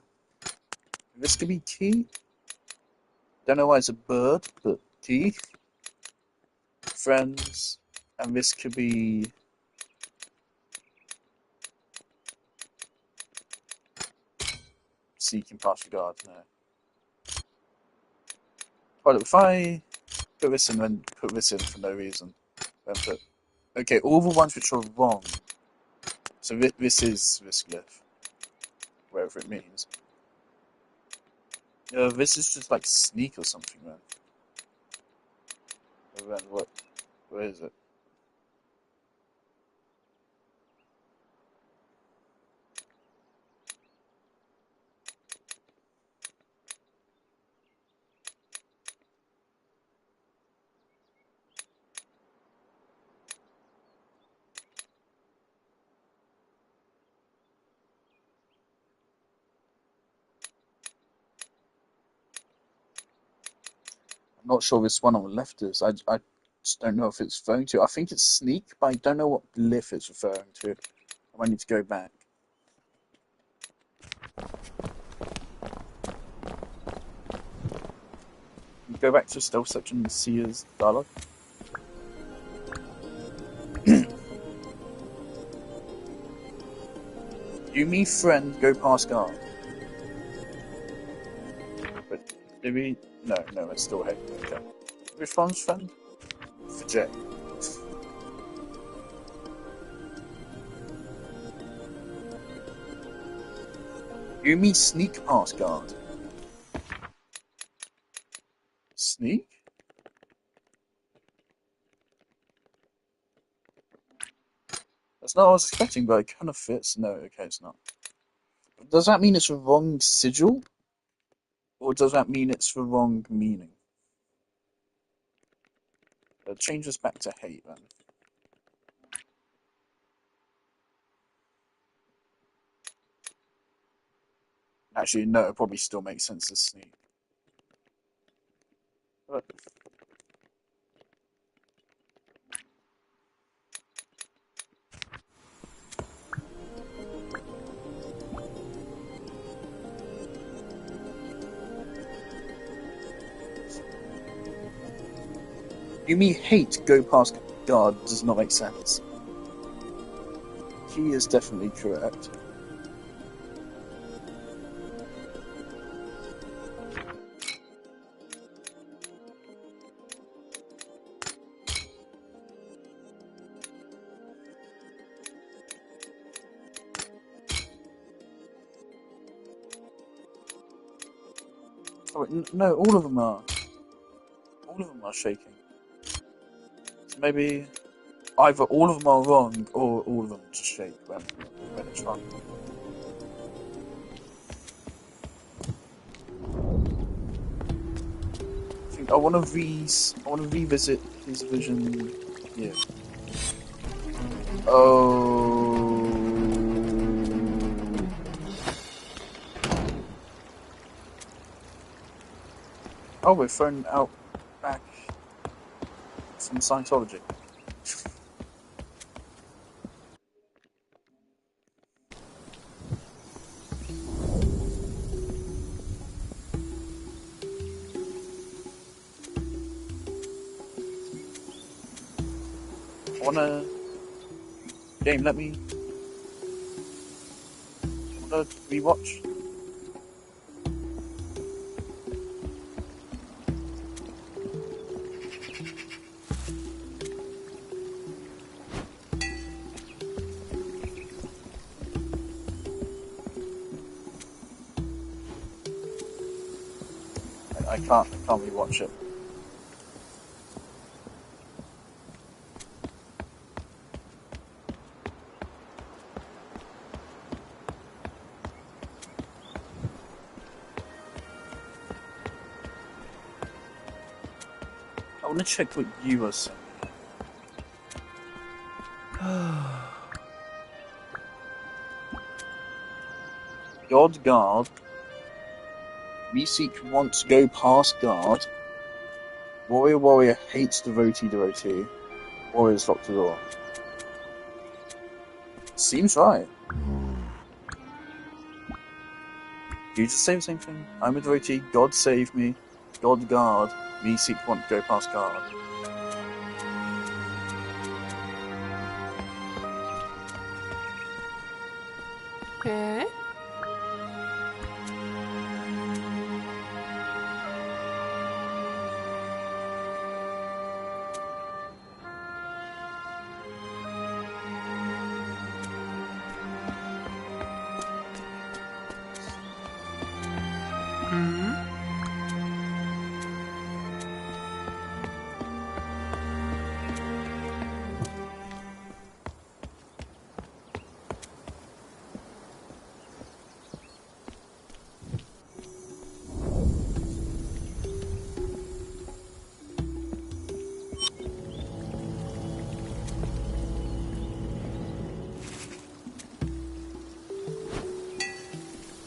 This could be key. Don't know why it's a bird, but key. Friends, and this could be. Seeking past the guard. No. But if I put this in and put this in for no reason, then put... Okay, all the ones which are wrong. So this is this glyph, whatever it means. This is just like sneak or something, man. Or then what? Where is it? I'm not sure this one on the left is. I just don't know if it's referring to. I think it's sneak, but I don't know what glyph it's referring to. I might need to go back. Go back to stealth section and see his dialogue. You, me, friend, go past guard. But maybe no, it's still hate. Okay. Which one's friend? For J. You, me, sneak past guard. Sneak? That's not what I was expecting, but it kind of fits. No, okay, it's not. Does that mean it's the wrong sigil? Or does that mean it's the wrong meaning? Change this back to hate then. Actually, no, it probably still makes sense as sneak. But you mean hate go past guard does not make sense. He is definitely correct. Oh, no, all of them are. All of them are shaking. So maybe either all of them are wrong or all of them just shake when it's wrong. I think I want to revisit his vision here. Oh. Oh, we're thrown out back from Scientology. I wanna... Game, let me... I wanna rewatch. I can't rewatch it. I want to check what you are saying. God guard. Meeseek wants go past guard. Warrior hates devotee. Warriors lock the door. Seems right. You just say the same thing. I'm a devotee. God save me. God guard. Meeseek want go past guard.
Eh?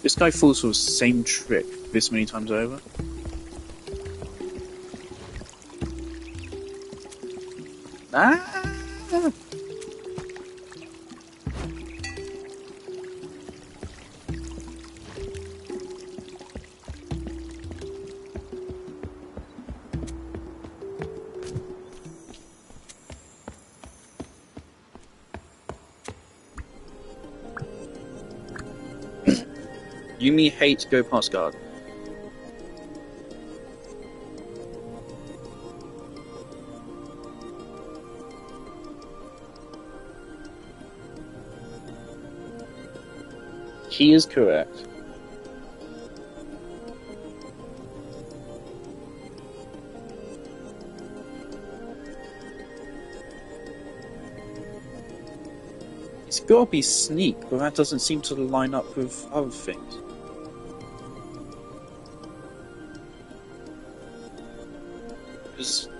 This guy falls for the same trick this many times over. Ah! Yumi hates go past guard. He is correct. It's gotta be sneak, but that doesn't seem to line up with other things.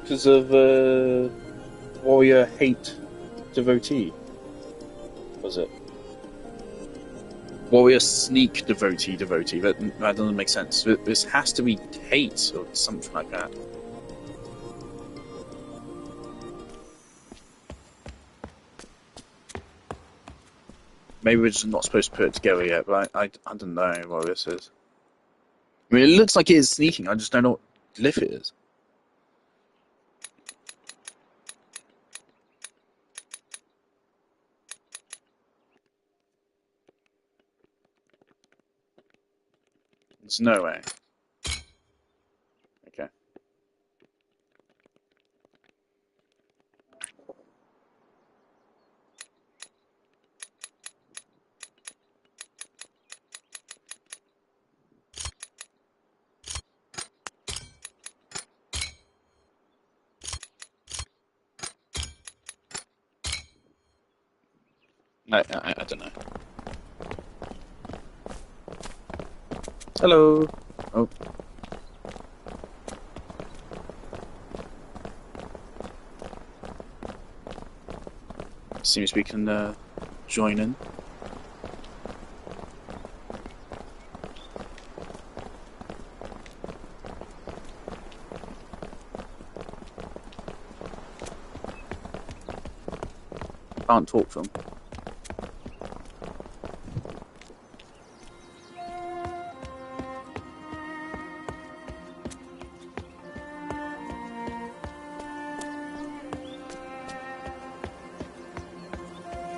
Because of warrior hate devotee, was it? Warrior sneak devotee. That doesn't make sense. This has to be hate or something like that. Maybe we're just not supposed to put it together yet, but I don't know what this is. I mean, it looks like it is sneaking. I just don't know what glyph it is. There's no way. Okay. I don't know. Hello. Oh. Seems we can join in. Can't talk to him.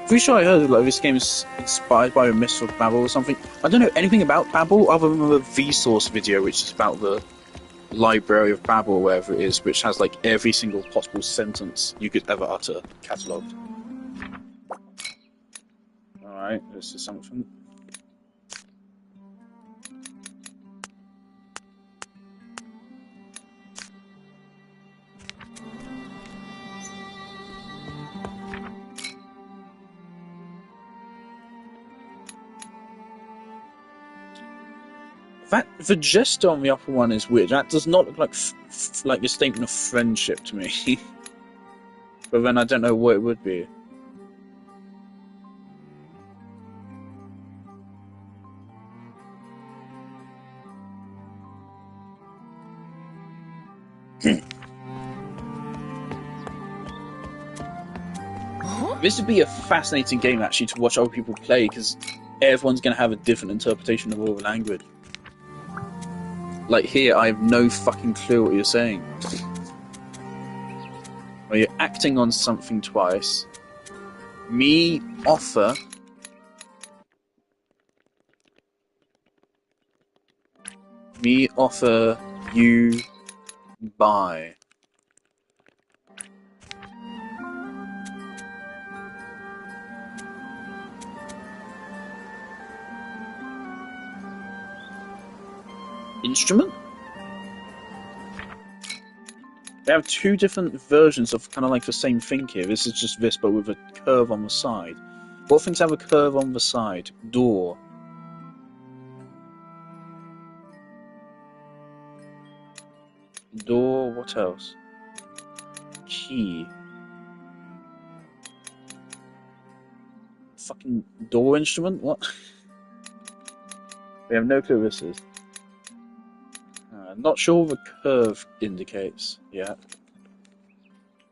Pretty sure I heard like this game is inspired by a Mist of Babel or something. I don't know anything about Babel other than the Vsauce video, which is about the Library of Babel or whatever it is, which has like every single possible sentence you could ever utter catalogued. Alright, this is something. The gesture on the upper one is weird. That does not look like like a statement of friendship to me. But then I don't know what it would be. This would be a fascinating game actually to watch other people play because everyone's going to have a different interpretation of all the language. Like here, I have no fucking clue what you're saying. Well, you're acting on something twice. Me offer. Me offer you buy. Instrument? They have two different versions of kind of like the same thing here. This is just this, but with a curve on the side. What things have a curve on the side? Door. Door, what else? Key. Fucking door instrument? What? We have no clue what this is. Not sure what the curve indicates yet.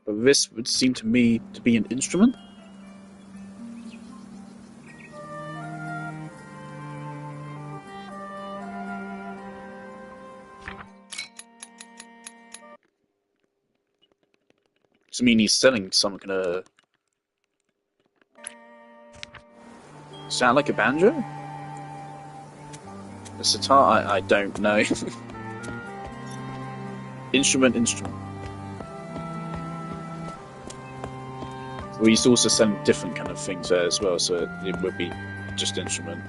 But this would seem to me to be an instrument. Does it mean he's selling some kind of... Sound like a banjo? A sitar? I don't know. Instrument. We used to also sell different kind of things there as well, so it would be just instrument.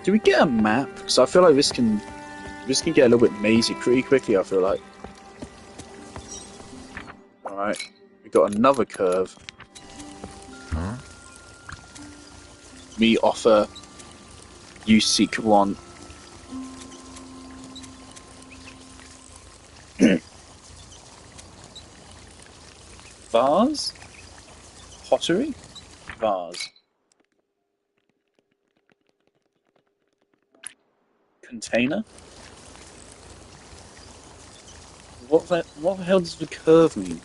Do we get a map? Because I feel like this can get a little bit mazy pretty quickly, I feel like. Alright, we got another curve. We offer, you seek one. Vase? Pottery? Vase. Container? What the hell does the curve mean?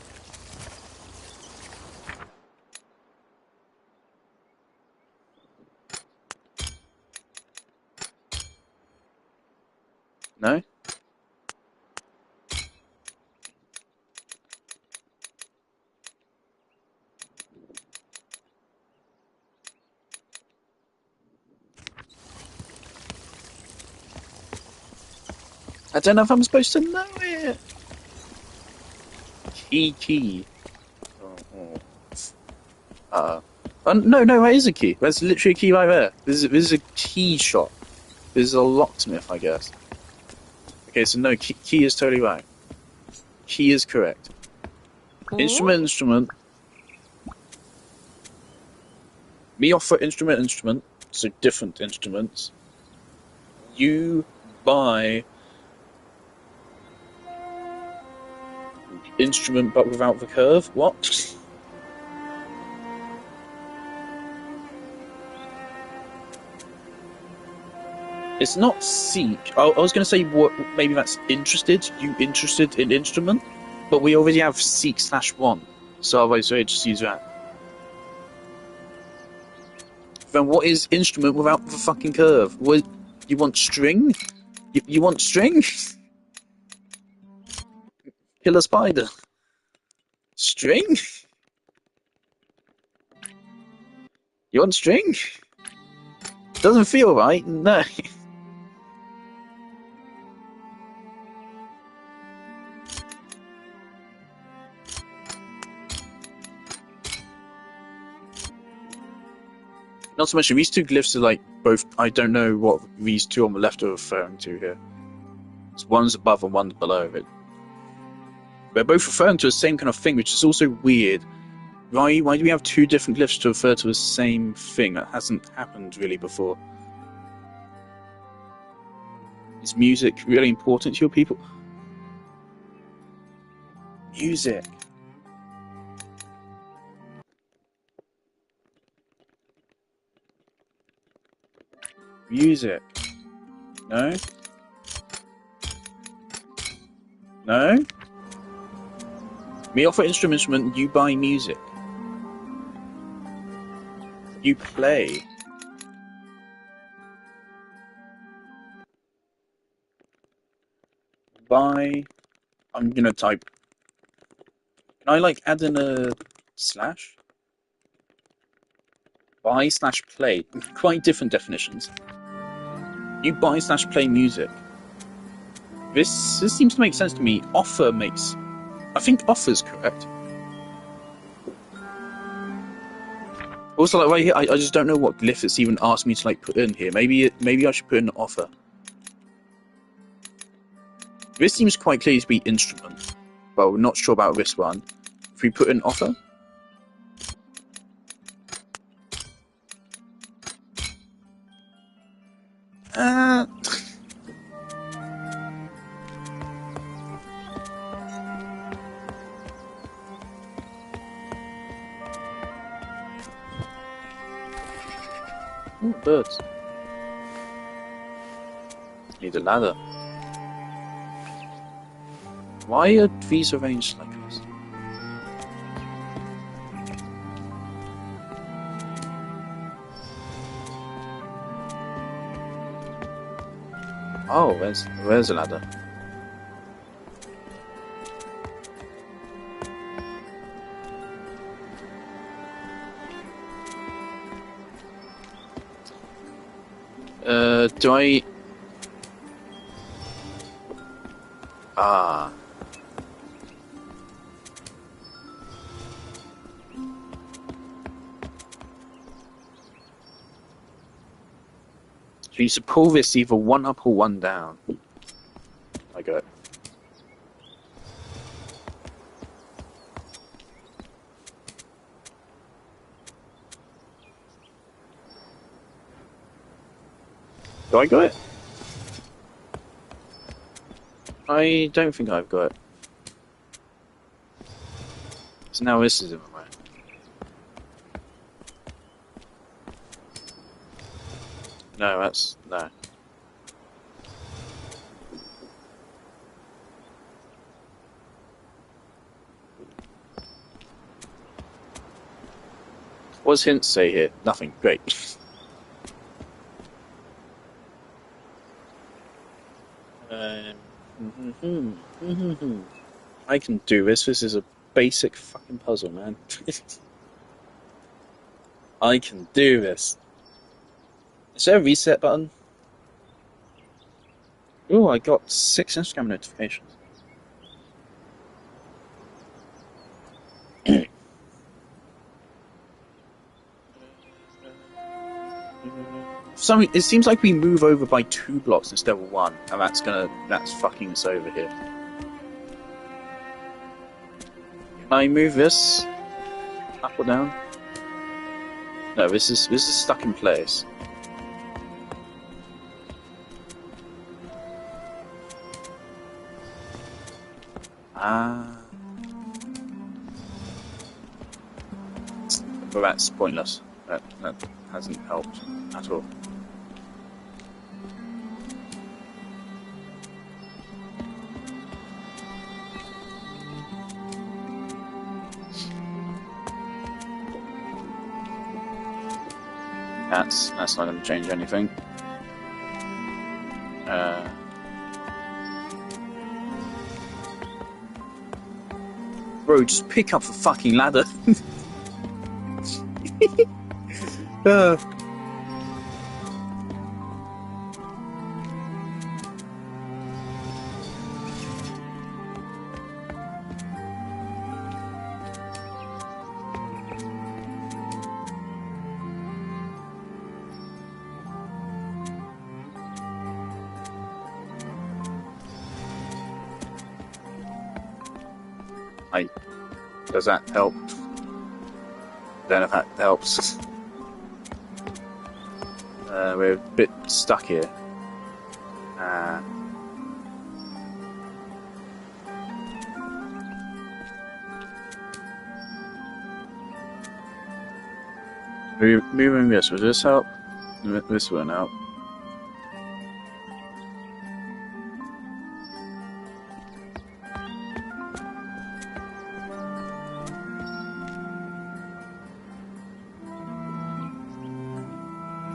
No? I don't know if I'm supposed to know it. Key. No, that is a key. That's literally a key right there. This is a key shop. This is a locksmith, I guess. Okay, so no, key is totally right. Key is correct. Instrument. We offer instrument, so different instruments. You buy instrument but without the curve? What? It's not seek. I was going to say what. Maybe that's interested. You interested in instrument? But we already have seek/1. So I just use that. Then what is instrument without the fucking curve? What, you want string? You want string? Killer spider. String? You want string? Doesn't feel right, no. Not to mention, these two glyphs are like both. I don't know what these two on the left are referring to here. So one's above and one's below it. They're both referring to the same kind of thing, which is also weird. Why do we have two different glyphs to refer to the same thing? That hasn't happened really before. Is music really important to your people? Music. Music. No? No? We offer instrument, you buy music. You play. Buy. I'm gonna type. Can I like add in a slash? Buy/play. Quite different definitions. You buy/play music. This seems to make sense to me. Offer makes. I think offer's correct. Also, like right here, I just don't know what glyph it's even asked me to like put in here. Maybe I should put in offer. This seems quite clear to be instrument, but we're not sure about this one. If we put in offer. Ooh, birds. Need a ladder. Why are these arranged like this? Oh, where's the ladder? Do I... Ah. So you should pull this either one up or one down. I got it. Do I got it? I don't think I've got it. So now this is in my way. No, that's... no. What does hints say here? Nothing. Great. I can do this. This is a basic fucking puzzle, man. I can do this. Is there a reset button? Oh, I got 6 Instagram notifications. It seems like we move over by 2 blocks instead of 1, and that's fucking us over here. Can I move this up or down? No, this is stuck in place. But that's pointless. That hasn't helped at all. That's not going to change anything. Bro, just pick up the fucking ladder. Does that help? Don't know if that helps. We're a bit stuck here. Moving this, will this help? This won't help.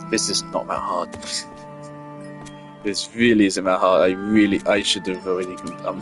This is not that hard. This really isn't that hard. I should have already come.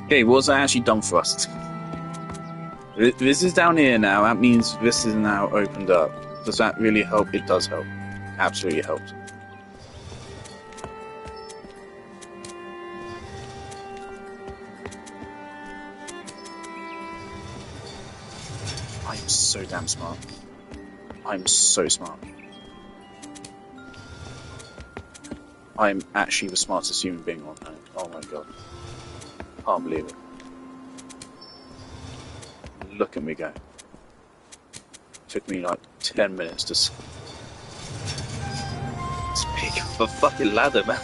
Okay, what's that actually done for us? This is down here now. That means this is now opened up. Does that really help? It does help. Absolutely helps. I'm so damn smart. I'm so smart. I'm actually the smartest human being on Earth. Oh my god. Can't believe it. Look at me go. Took me like 10 minutes to pick up a fucking ladder, man.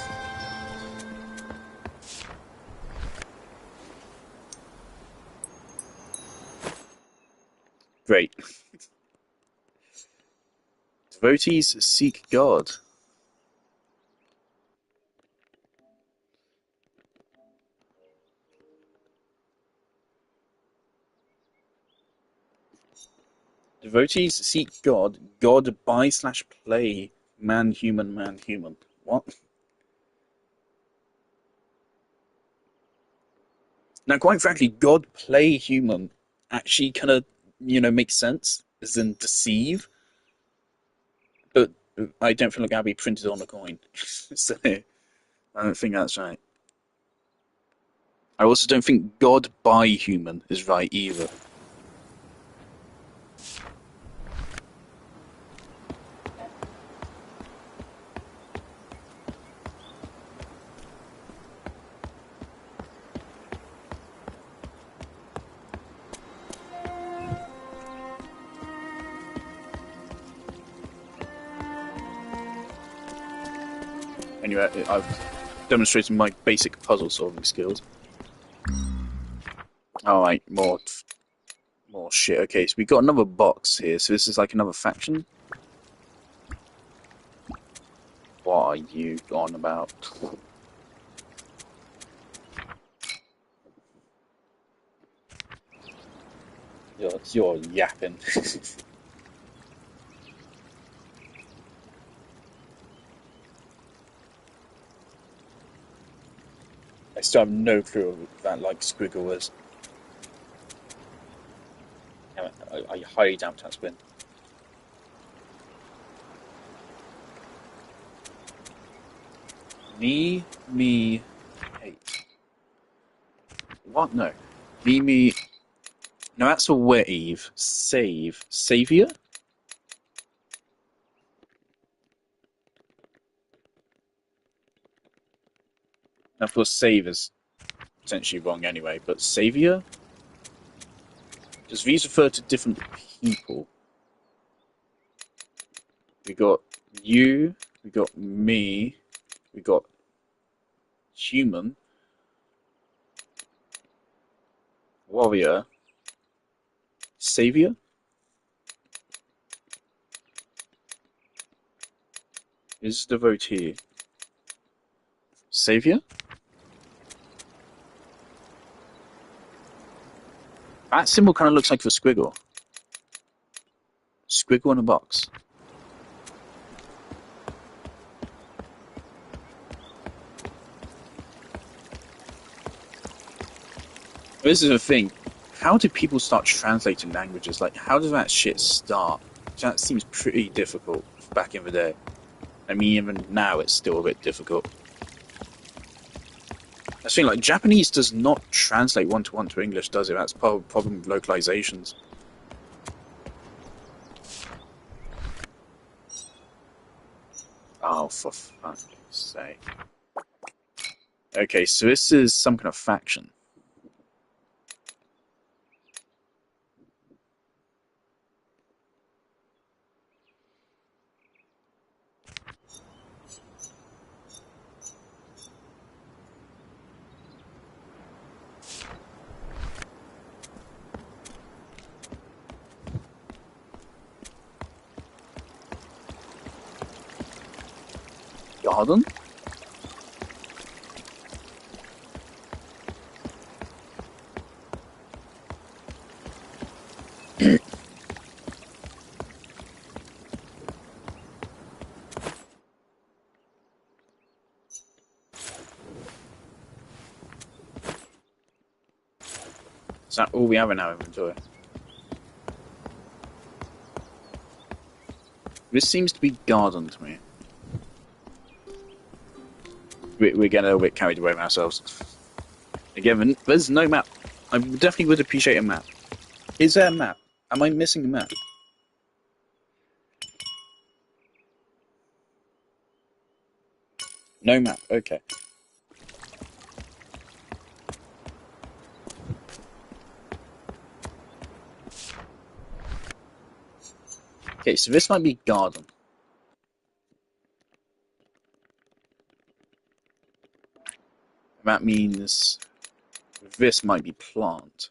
Great. Devotees seek God. Devotees seek God. God buy/play. Man, human, man, human. What? Now, quite frankly, God play human actually kind of, makes sense, as in deceive, but I don't feel like that'd be printed on a coin. So, I don't think that's right. I also don't think God by human is right either. Anyway, I've demonstrated my basic puzzle solving skills. Alright, more shit. Okay, so we got another box here, so this is like another faction? What are you on about? You're yapping. I still have no clue what that like squiggle is. I highly doubt that's been. Me, hate. What? No. Me. No, that's a wave. Savior? Now, of course, save is potentially wrong anyway, but savior? Does these refer to different people? We got you, we got me, we got human, warrior, savior? Is devotee. Savior? That symbol kind of looks like the squiggle. Squiggle in a box. This is the thing. How do people start translating languages? Like, how does that shit start? That seems pretty difficult back in the day. I mean, even now it's still a bit difficult. I think, like, Japanese does not translate one-to-one to English, does it? That's part of the problem with localizations. Oh, for fuck's sake. Okay, so this is some kind of faction. Garden? Is that all we have in our inventory? This seems to be garden to me. We're getting a little bit carried away with ourselves. Again, there's no map. I definitely would appreciate a map. Is there a map? Am I missing a map? No map, okay. Okay, so this might be garden. That means this might be plant.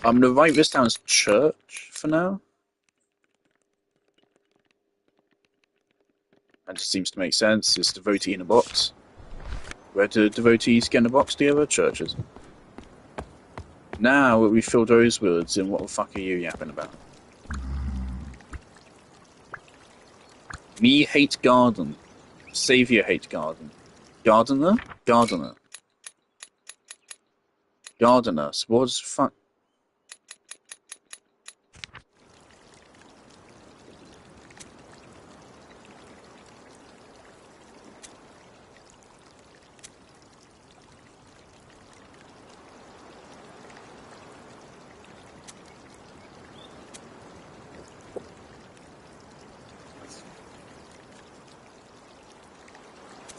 I'm gonna write this down as church for now. That just seems to make sense. It's devotee in a box. Where do devotees get in a box together? Churches. Now we filled those words in, what the fuck are you yapping about? Me hate garden. Saviour hate garden. Gardener? Gardener. Gardeners. What the fuck?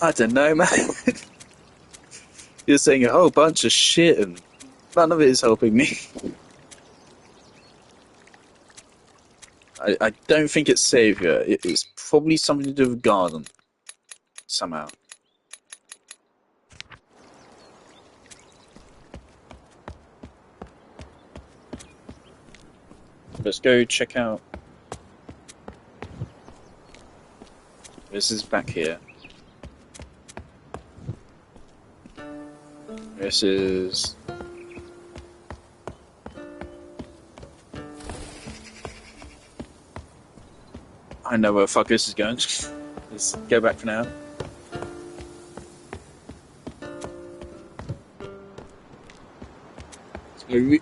I don't know, man. You're saying a whole bunch of shit and none of it is helping me. I don't think it's saviour. It's probably something to do with garden. Somehow. Let's go check out. This is back here. This is... I know where the fuck this is going. Let's go back for now.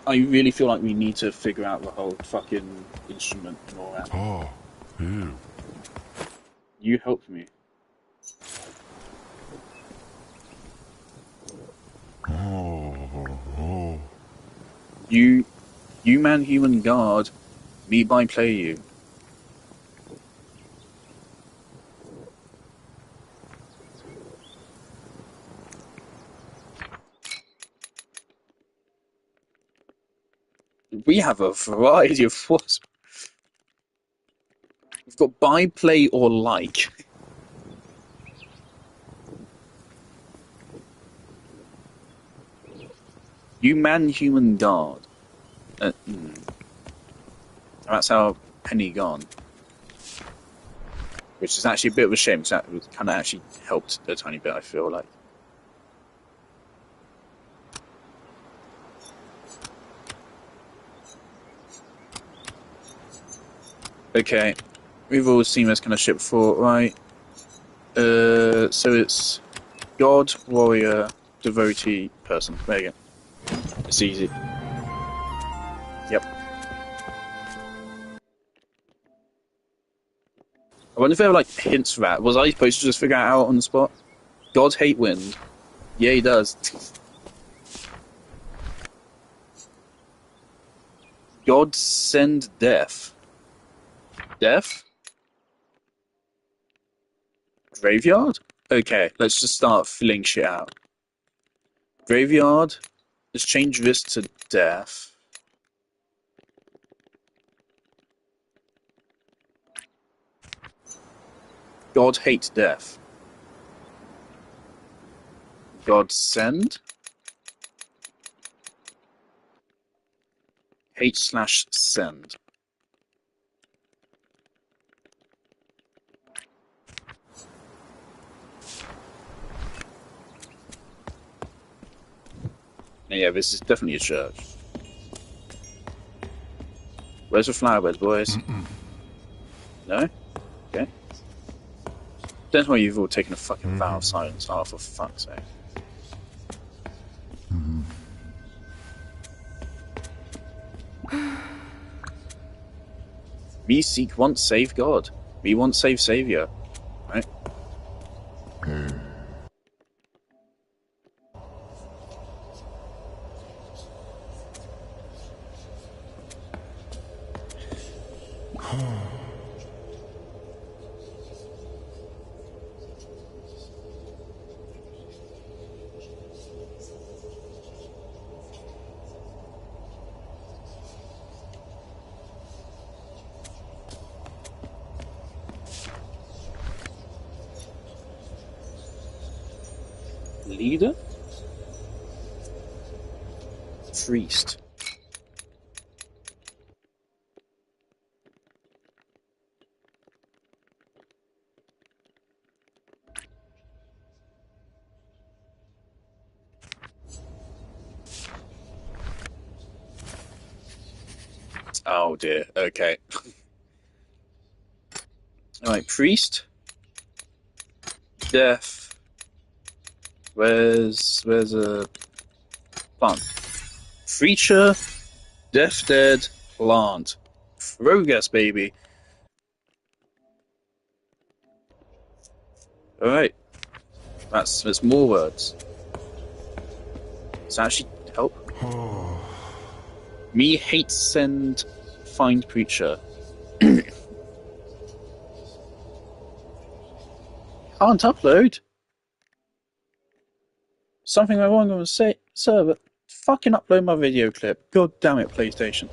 I really feel like we need to figure out the whole fucking instrument and all that.
Oh, yeah.
You helped me.
Oh.
You man, human guard, me by play you. We have a variety of force. We've got by, play, or like. You man, human guard. That's our penny gone. Which is actually a bit of a shame, because that kind of actually helped a tiny bit, I feel like. Okay, we've all seen this kind of shit before, right? So it's God, warrior, devotee, person. There you go. It's easy. Yep. I wonder if there were like hints for that. Was I supposed to just figure it out on the spot? God hate wind. Yeah, he does. God send death. Death? Graveyard? Okay, let's just start filling shit out. Graveyard. Let's change this to death. God hate death. God send. Hate/send. Yeah, this is definitely a church. Where's the flowerbeds, boys? No? Okay. Don't know why you've all taken a fucking vow of silence. Oh, for fuck's sake. Me seek once save God. Me once save Saviour. Right? Leader? Priest. Oh dear, okay. Alright, priest. Death. Where's a plant? Preacher. Deaf dead. Plant. Progress, baby. Alright. That's more words. Does that actually help? Me hate send find preacher. Can't upload. Something I wrong on the server. Fucking upload my video clip. God damn it, PlayStation.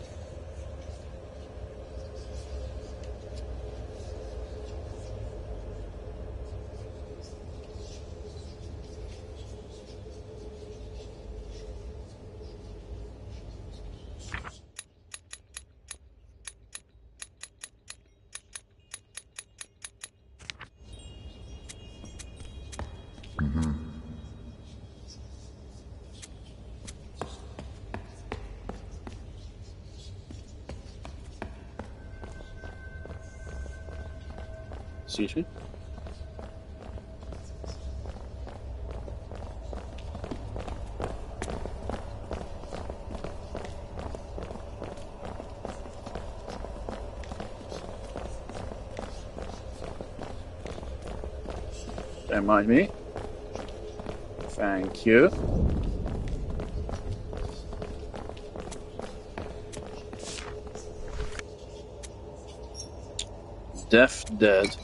Excuse me? Don't mind me. Thank you. Deaf dead.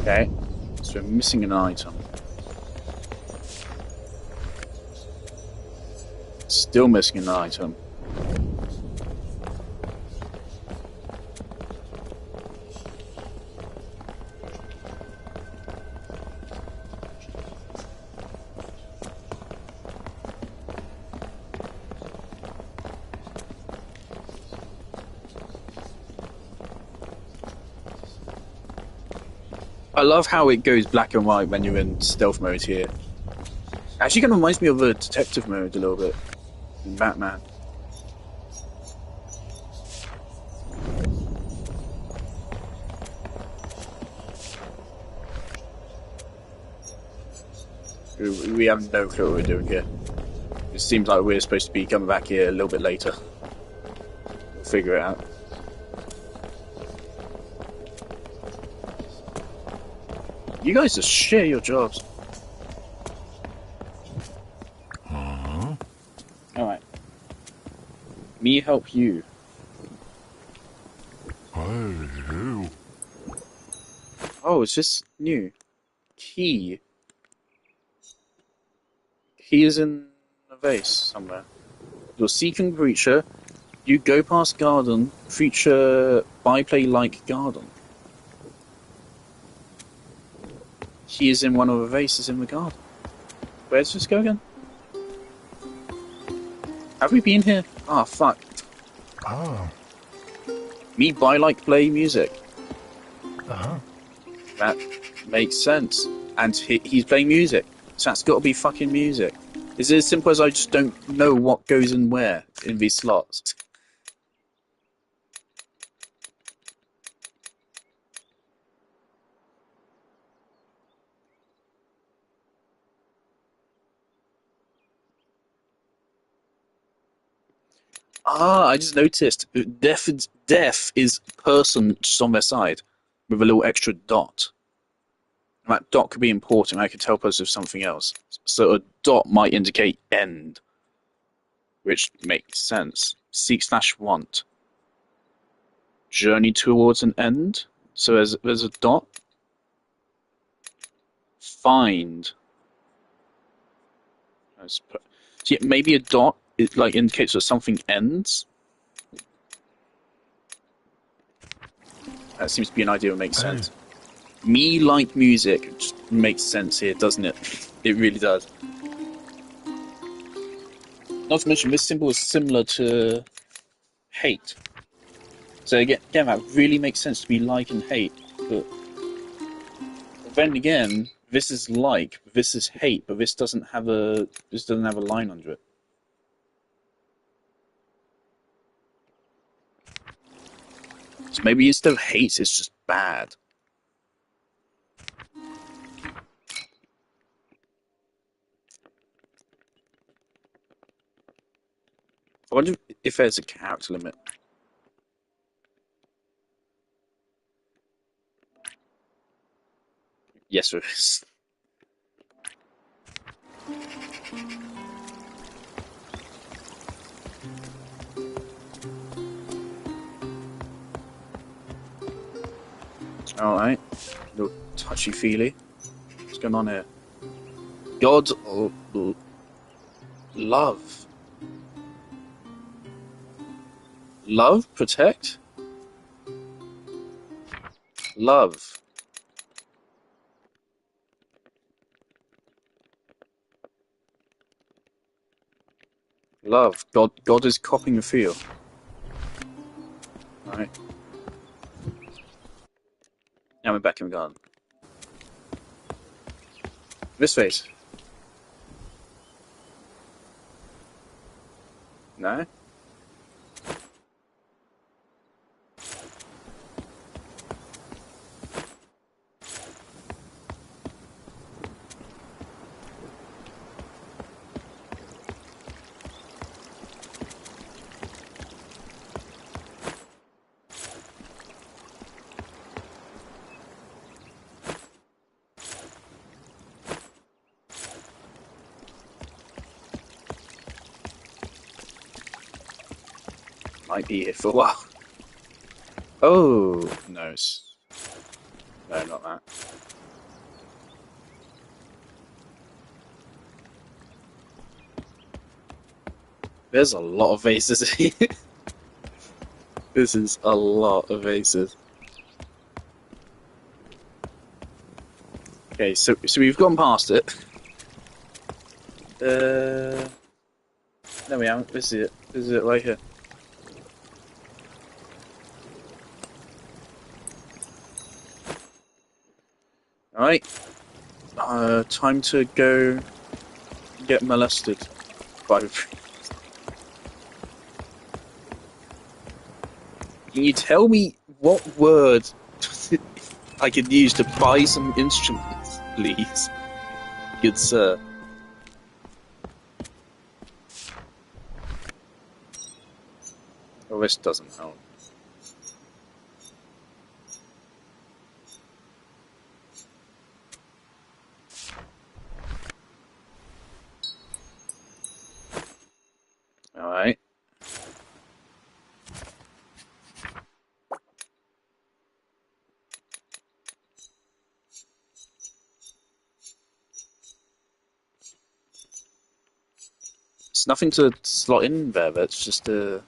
Okay, so we're missing an item. Still missing an item. I love how it goes black and white when you're in stealth mode here. Actually, kind of reminds me of a detective mode a little bit in Batman. We have no clue what we're doing here. It seems like we're supposed to be coming back here a little bit later. We'll figure it out. You guys just share your jobs. Alright. Me help you. Oh, it's just new. Key. Key is in a vase somewhere. You're seeking creature. You go past garden. Creature byplay like garden. Key is in one of the vases in the garden. Where's this go again? Have we been here? Ah, fuck.
Oh.
Me buy like play music.
Uh-huh.
That makes sense. And he's playing music. So that's got to be fucking music. Is it as simple as I just don't know what goes in where in these slots? Ah, I just noticed. Deaf is person just on their side with a little extra dot. And that dot could be important. That could help us with something else. So a dot might indicate end. which makes sense. Seek/want. Journey towards an end. So there's a dot. Find. So yeah, maybe a dot like indicates that something ends. That seems to be an idea that makes
Oh.
sense. Me like music just makes sense here, doesn't it? It really does. Not to mention, this symbol is similar to hate. So again, that really makes sense to be like and hate. But then again, this is like, this is hate, but this doesn't have a line under it. So maybe instead of hate, it's just bad. I wonder if there's a character limit. Yes, there is. Alright. Little touchy-feely. What's going on here? God love. Love? Protect? Love. Love. God is copying the feel. Alright. Now we're back in the garden. This face. No? Might be here for a while. Oh, no. No, not that. There's a lot of vases here. This is a lot of vases. Okay, so we've gone past it. No, we haven't. This is it. This is it right here. Alright. Time to go get molested by the priest. Can you tell me what word I could use to buy some instruments, please? Good sir. Oh, this doesn't help. Alright. It's nothing to slot in there, but it's just a...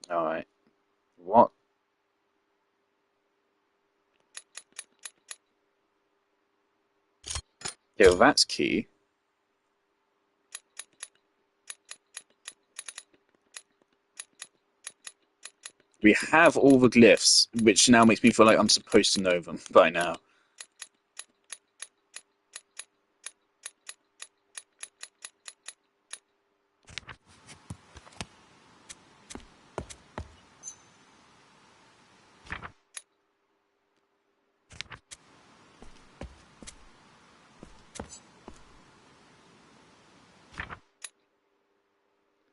Alright. What? Okay, well that's key. We have all the glyphs, which now makes me feel like I'm supposed to know them by now.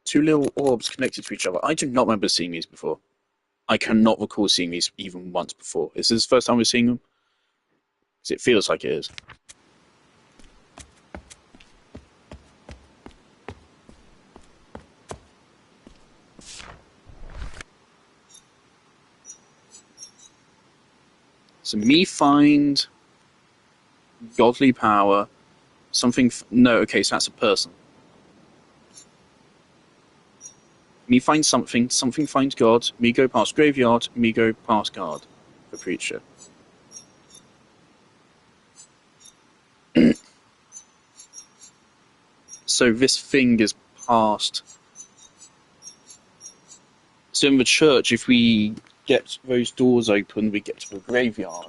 Two little orbs connected to each other. I do not remember seeing these before. I cannot recall seeing these even once before. Is this the first time we're seeing them? Because it feels like it is. So me find godly power, something... No, okay, so that's a person. Me find something, something finds God, me go past graveyard, me go past guard for preacher. So this thing is past. So in the church, if we get those doors open, we get to the graveyard.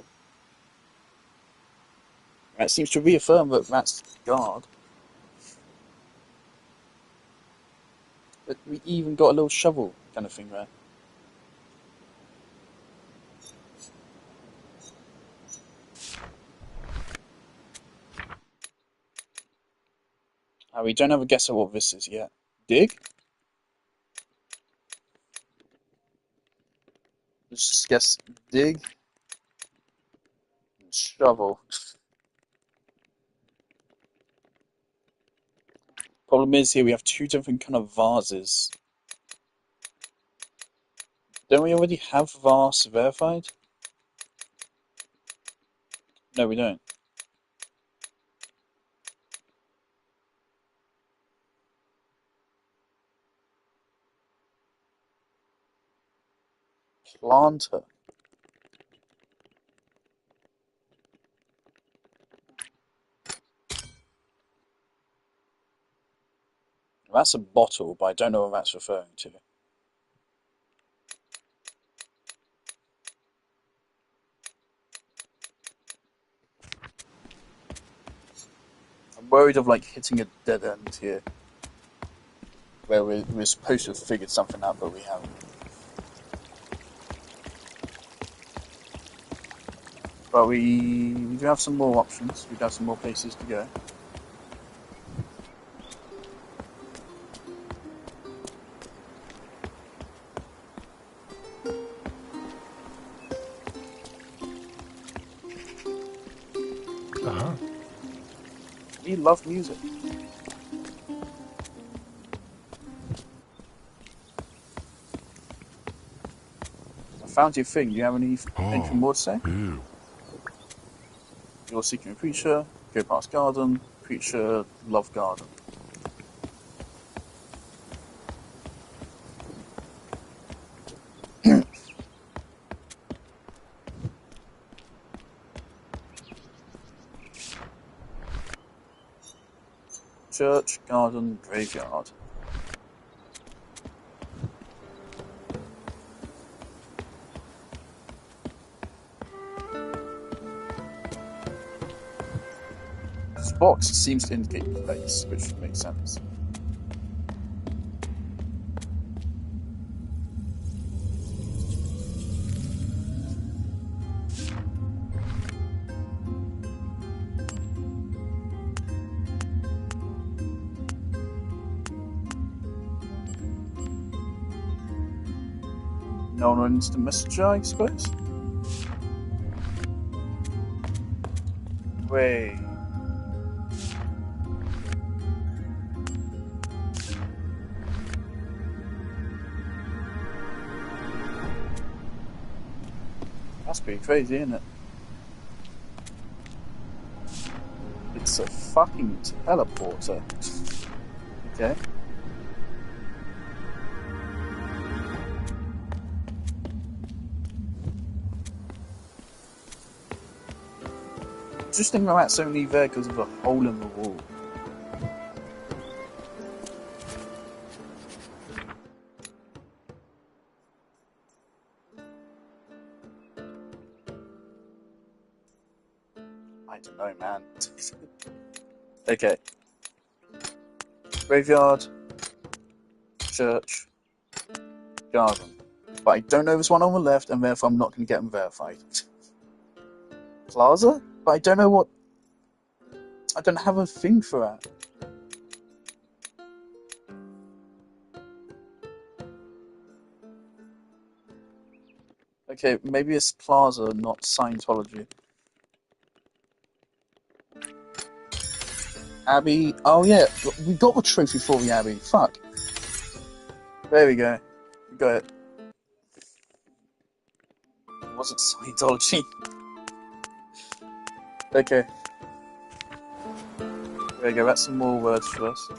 That seems to reaffirm that that's God. But we even got a little shovel kind of thing there. We don't have a guess at what this is yet. Dig? Let's just guess dig and shovel. Problem is here we have two different kind of vases. Don't we already have vase verified? No, we don't. Planter. That's a bottle, but I don't know what that's referring to. I'm worried of like hitting a dead end here. Where we're supposed to have figured something out, but we haven't. But we do have some more options. We do have some more places to go.
Uh-huh.
We love music. I found your thing. Do you have anything more to say?
Ew.
You're seeking a preacher. Go past garden. Preacher, love garden. Church, garden, graveyard. This box seems to indicate place, which makes sense. No one on instant messenger, I suppose? Wait. That's pretty crazy, isn't it? It's a fucking teleporter. Okay. Just think that's only there because of a hole in the wall. I don't know, man. Okay. Graveyard, church, garden. But I don't know this one on the left, and therefore I'm not going to get them verified. Plaza? But I don't know what... I don't have a thing for that. Okay, maybe it's Plaza, not Scientology. Abbey. Oh yeah, we got the trophy for the Abbey. Fuck. There we go. We got it. It wasn't Scientology. Okay. There you go, that's some more words for us.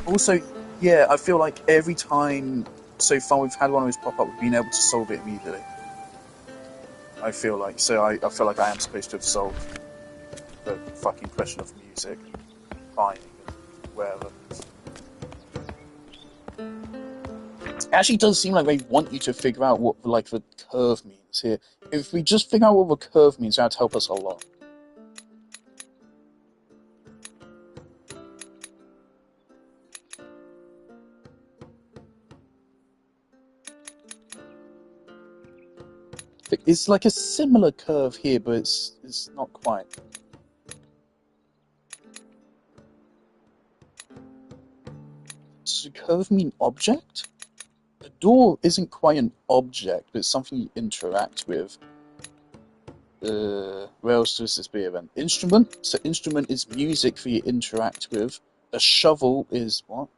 Also, yeah, I feel like every time so far we've had one of those pop up, we've been able to solve it immediately. I feel like. So I feel like I am supposed to have solved the fucking question of music, buying, and wherever. It actually does seem like they want you to figure out what like the curve means here. If we just figure out what the curve means, that'd help us a lot. It's like a similar curve here, but it's not quite. Does the curve mean object? A door isn't quite an object, but it's something you interact with. Where else does this be then? Instrument? So instrument is music that you interact with. A shovel is what?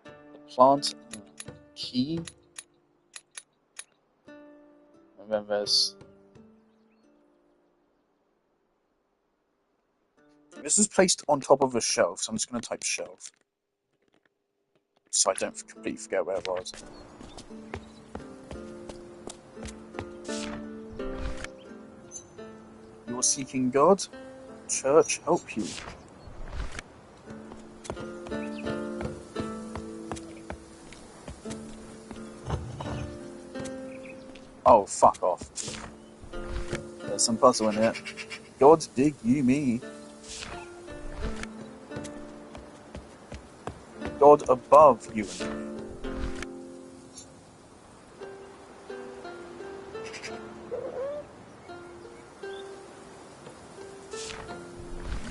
A plant? Key? And then there's... This is placed on top of a shelf, so I'm just going to type shelf. So I don't completely forget where it was. You're seeking God? Church, help you. Oh, fuck off. There's some puzzle in here. God dig you me. God above you and me.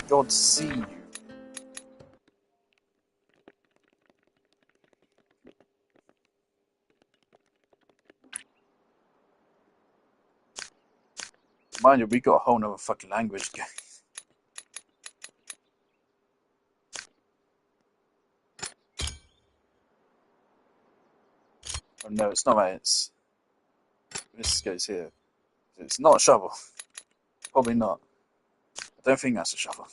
God see you. Mind you, we got a whole nother fucking language game. Oh no, it's not that, it's... This goes here. It's not a shovel. Probably not. I don't think that's a shovel.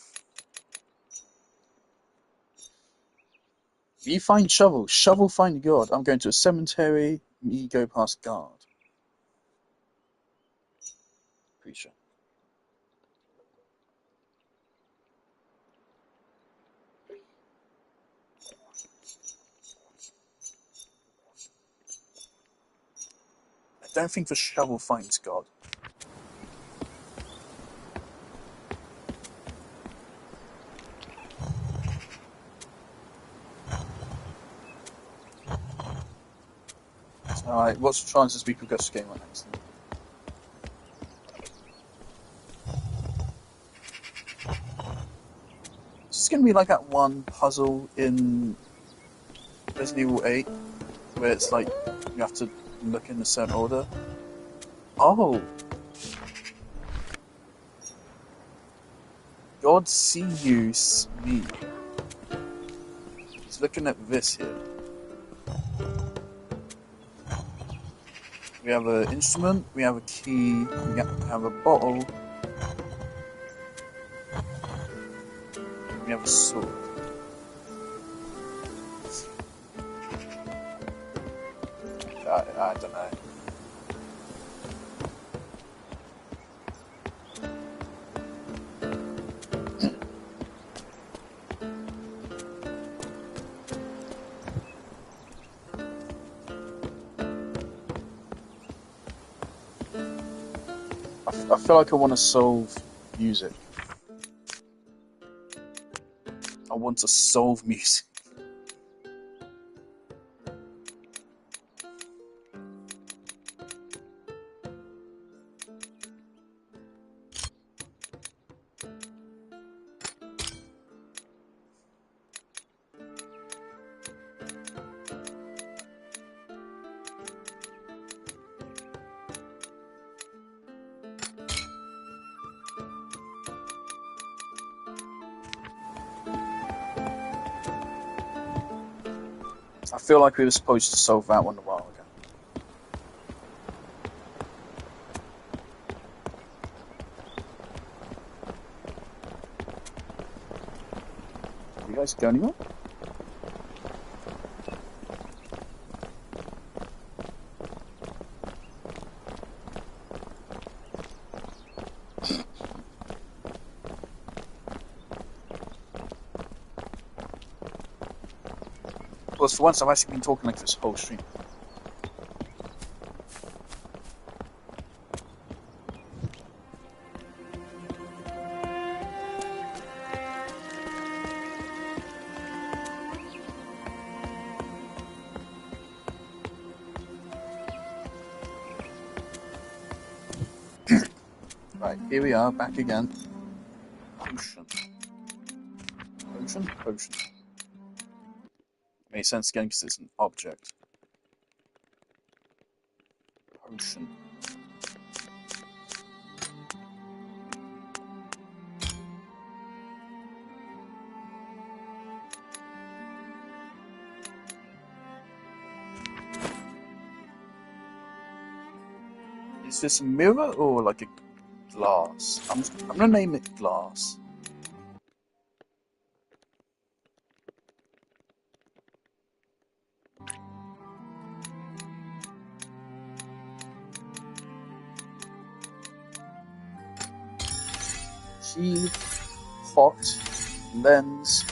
You find shovel. Shovel find God. I'm going to a cemetery. Me go past guard. Pretty sure. I don't think the shovel finds God. Alright, what's the chances we progress the game on next? This is going to be like that one puzzle in Resident Evil 8 where it's like you have to look in a certain order. Oh! God see you, me. He's looking at this here. We have an instrument, we have a key, we have a bottle, we have a sword. I don't know. I feel like I want to solve music. I want to solve music. I feel like we were supposed to solve that one a while ago. guys go anywhere? Well, for once, I've actually been talking like this whole stream. Right, here we are, back again. Ocean. Ocean? Ocean. Makes sense again because it's an object. Ocean. Is this a mirror or like a glass? I'm gonna name it glass. Key, pot, lens,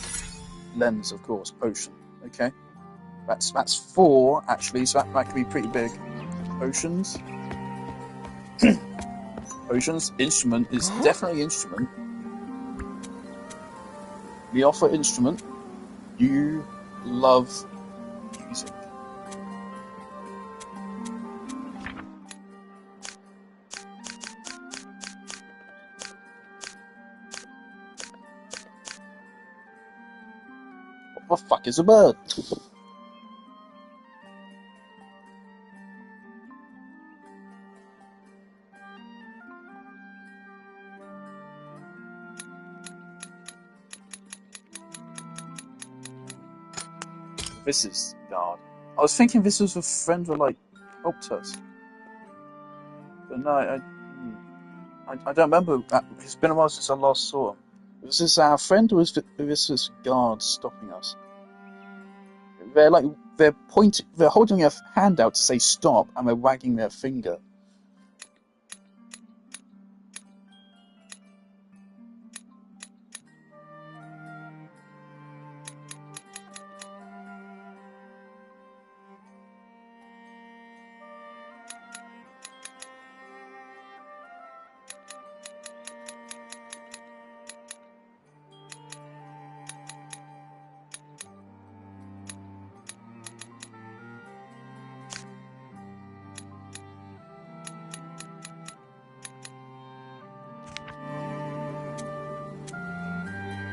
lens of course, ocean. Okay, that's 4 actually, so that could be pretty big. Oceans. Oceans. Instrument is definitely instrument. We offer instrument. You love music. What the fuck is a bird? This is God. I was thinking this was a friend that like helped us, but no, I don't remember. It's been a while since I last saw him. Was this our friend or was this guards stopping us? They're pointing, they're holding a hand out to say stop, and they're wagging their finger.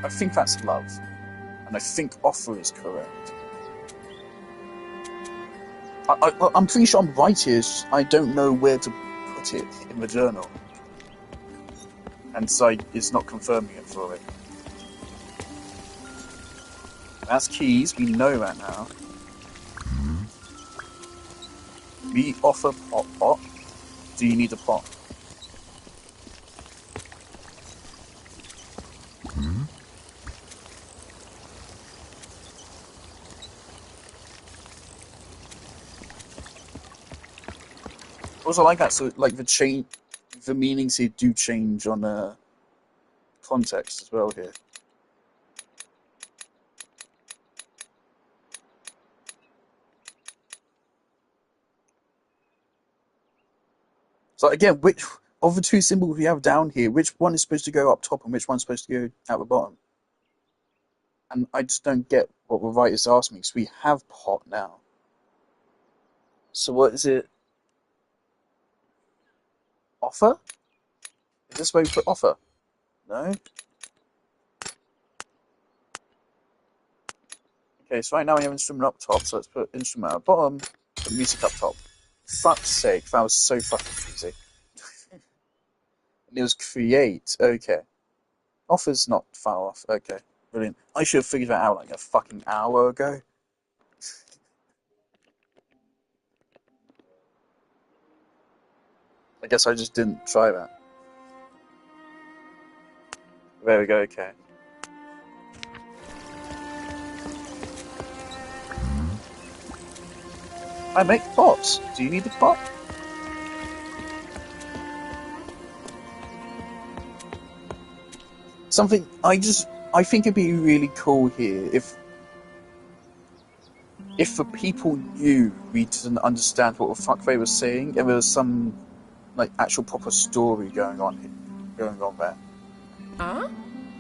I think that's love, and I think offer is correct. I'm pretty sure I'm right here. I don't know where to put it in the journal, and so it's not confirming it for it. That's keys. We know that now. We offer pot. Do you need a pot? Also, like that. So, like the meanings here do change on context as well here. So again, which of the 2 symbols we have down here, which one is supposed to go up top and which one's supposed to go out the bottom? And I just don't get what the writer's asking me, because we have pot now. So what is it? Offer? Is this where we put offer? No? Okay, so right now we have instrument up top, so let's put instrument at bottom, put music up top. Fuck's sake, that was so fucking easy. And it was create, okay. Offer's not far off, okay. Brilliant. I should have figured that out like a fucking hour ago. I guess I just didn't try that. There we go, okay. I make pots. Do you need a pot? Something I think it'd be really cool here if the people knew we didn't understand what the fuck they were saying and there was some like actual proper story going on there.
Huh?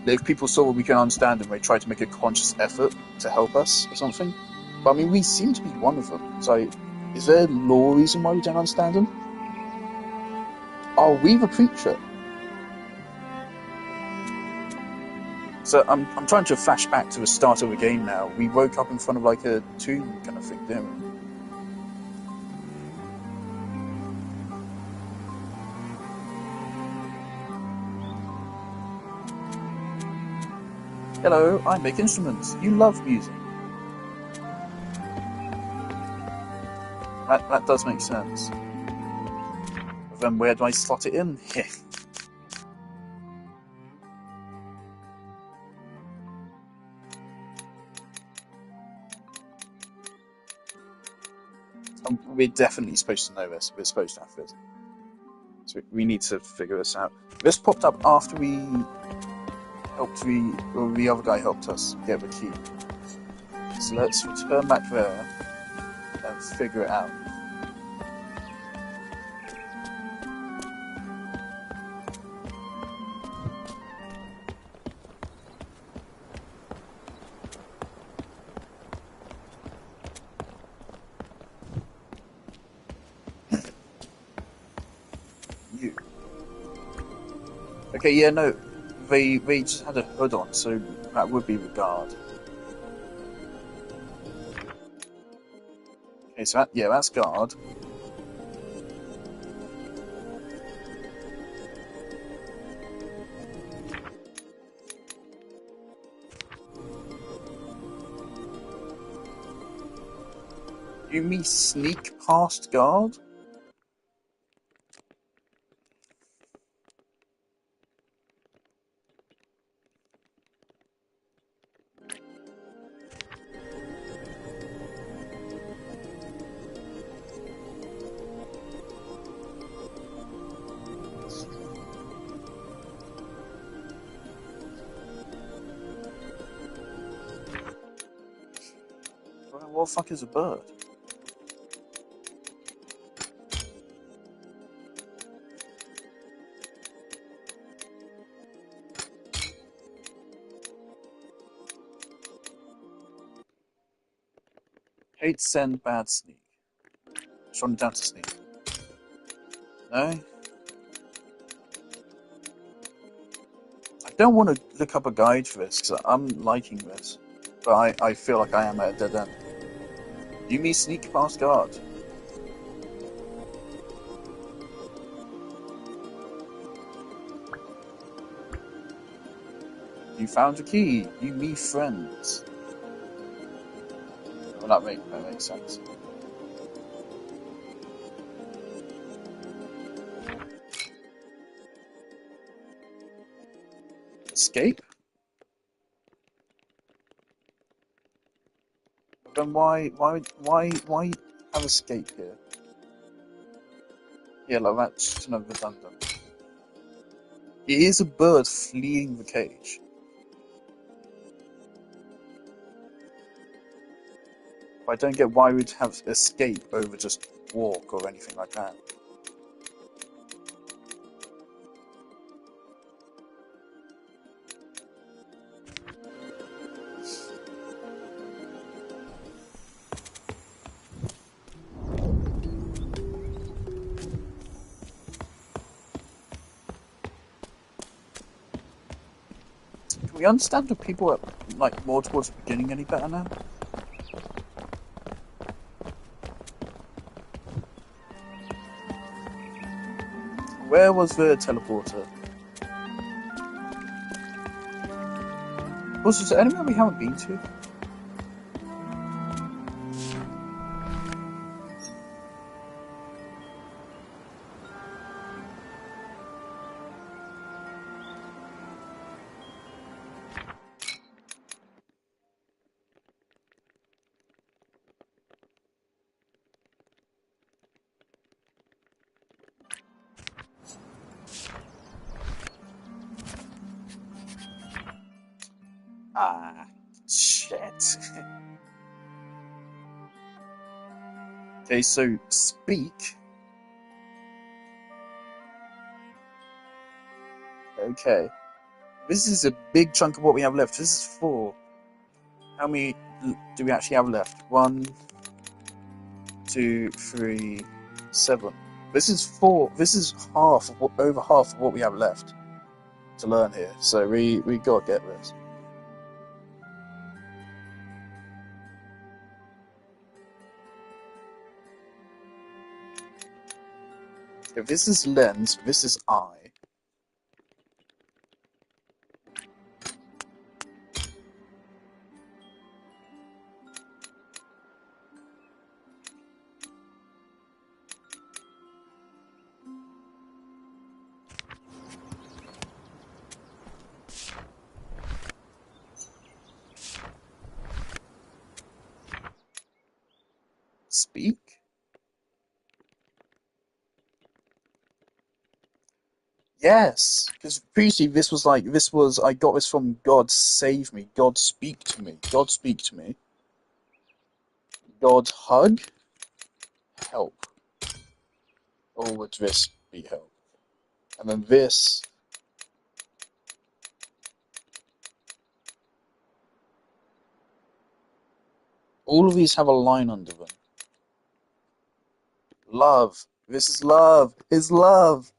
If people saw we can understand them, they try to make a conscious effort to help us or something. But I mean, we seem to be one of them. So, is there a law reason why we don't understand them? Are we the preacher? So I'm trying to flash back to the start of the game now. We woke up in front of like a tomb kind of thing, didn't we? Hello, I make instruments. You love music. That does make sense. But then where do I slot it in? We're definitely supposed to know this. We're supposed to have this. So we need to figure this out. This popped up after the other guy helped us get the key. So let's return back there and figure it out. You. Okay, yeah, no. They just had a hood on, so that would be the guard. Okay, so that's guard. You mean sneak past guard? What the fuck is a bird? Hate send bad sneak. Shot him down to sneak. No? I don't want to look up a guide for this because I'm liking this. But I feel like I am at a dead end. You mean sneak past guard? You found a key. You me friends. Well, that makes sense. Escape? But then why have escape here? Yeah, like that's kind of redundant. It is a bird fleeing the cage. But I don't get why we'd have escape over just walk or anything like that. Can we understand the people at like more towards the beginning any better now? Where was the teleporter? Also, is there anywhere we haven't been to? Ah, shit. Okay, so speak. Okay. This is a big chunk of what we have left. This is 4. How many do we actually have left? 1, 2, 3, 7. This is 4. This is over half of what we have left to learn here. So we gotta get this. If this is lens, this is eye. Speak? Yes, because previously I got this from God save me, God speak to me, God speak to me, God hug, help, or would this be help? And then this, all of these have a line under them. Love, this is love, it's love,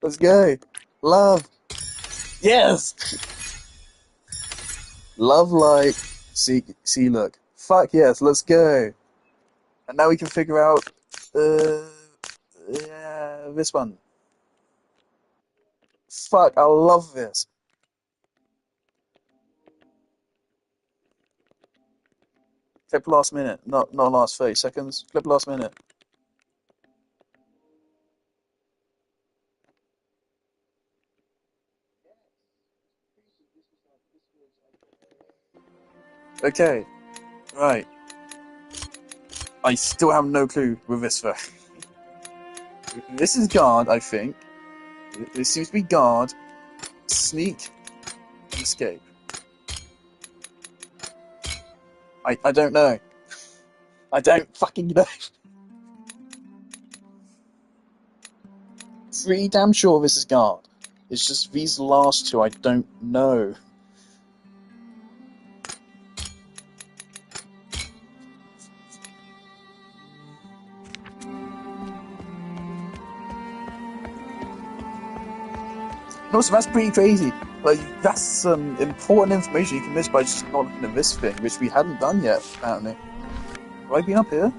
let's go, love, yes, love light, see look, fuck yes, let's go, and now we can figure out, yeah, this one. Fuck, I love this. Clip last minute, not last 30 seconds. Clip last minute. Okay, right. I still have no clue with this though. This is guard, I think. This seems to be guard, sneak, and escape. I don't know. I don't fucking know. Pretty damn sure this is guard. It's just these last two I don't know. And also, that's pretty crazy. Like, that's some important information you can miss by just not looking at this thing, which we hadn't done yet, apparently. Have I been up here?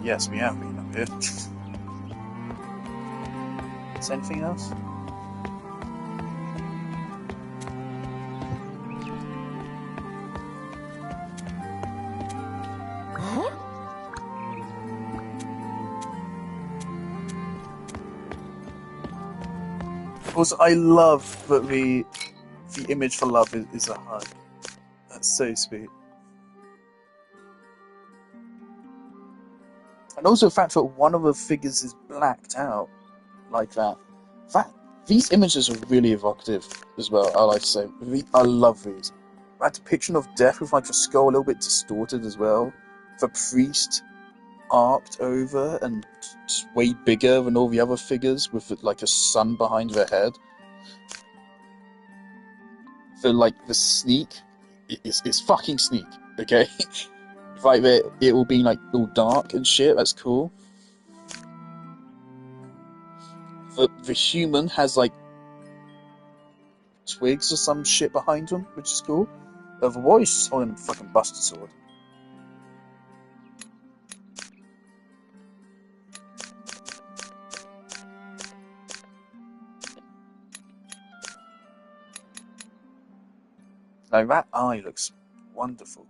Yes, we have been up here. Is there anything else? Also, I love that the image for love is a hug. That's so sweet. And also the fact that one of the figures is blacked out like that. These images are really evocative as well, I like to say. I love these. That depiction of death with like the skull a little bit distorted as well. The priest arced over and just way bigger than all the other figures with like a sun behind their head. The sneak it's fucking sneak, okay? Right there, it will be like all dark and shit, that's cool. The human has like twigs or some shit behind them, which is cool. The warrior's just holding a fucking buster sword. Like that eye looks wonderful.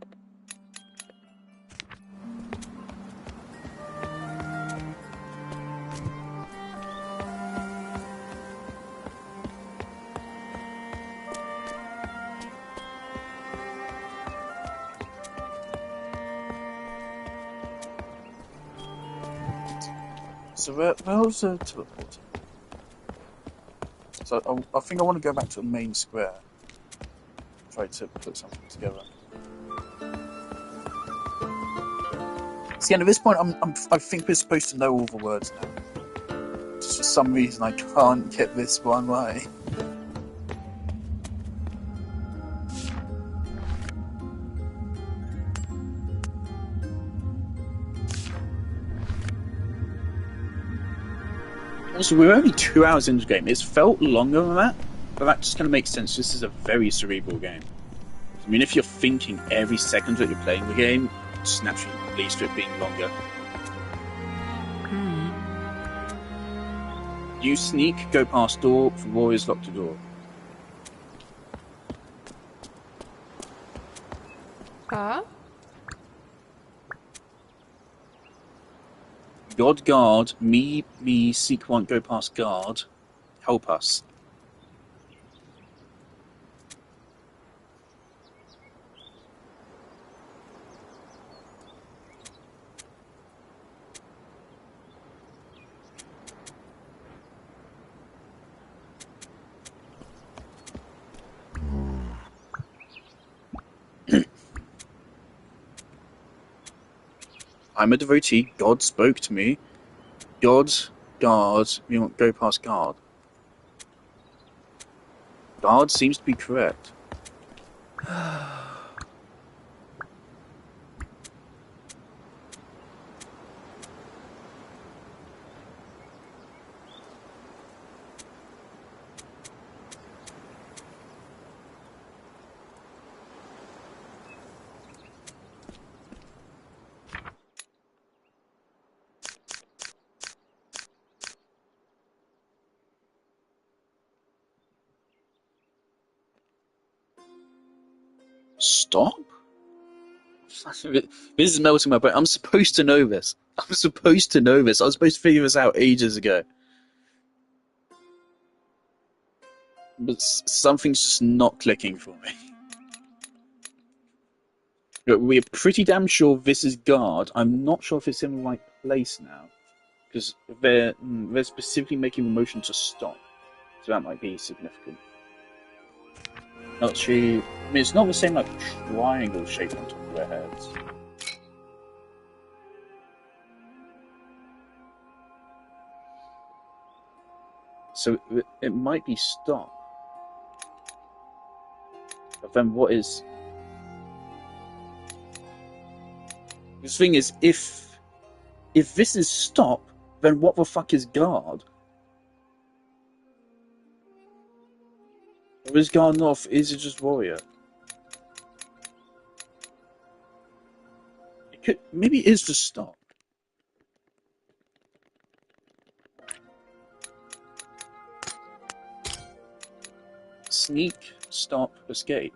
So where was the teleporter? So I think I want to go back to the main square. Try to put something together. See, and at this point, I think we're supposed to know all the words now. Just for some reason, I can't get this one right. Also, we're only 2 hours into the game. It's felt longer than that, but that just kind of makes sense. This is a very cerebral game. I mean, if you're thinking every second that you're playing the game, it just naturally leads to it being longer. You sneak, go past door, the warriors lock the door. God guard, me, seek one, go past guard, help us. I'm a devotee, God spoke to me. God, guard, you won't go past guard. Guard seems to be correct. Stop? This is melting my brain. I'm supposed to know this. I'm supposed to know this. I was supposed to figure this out ages ago. But something's just not clicking for me. Look, we're pretty damn sure this is guard. I'm not sure if it's in the right place now. Because they're specifically making the motion to stop. So that might be significant. Actually, I mean, it's not the same like triangle shape on top of their heads. So it might be stop. But then what is... The thing is, if this is stop, then what the fuck is guard? Or is guard not? Is it just warrior? Maybe it is just stop. Sneak, stop, escape.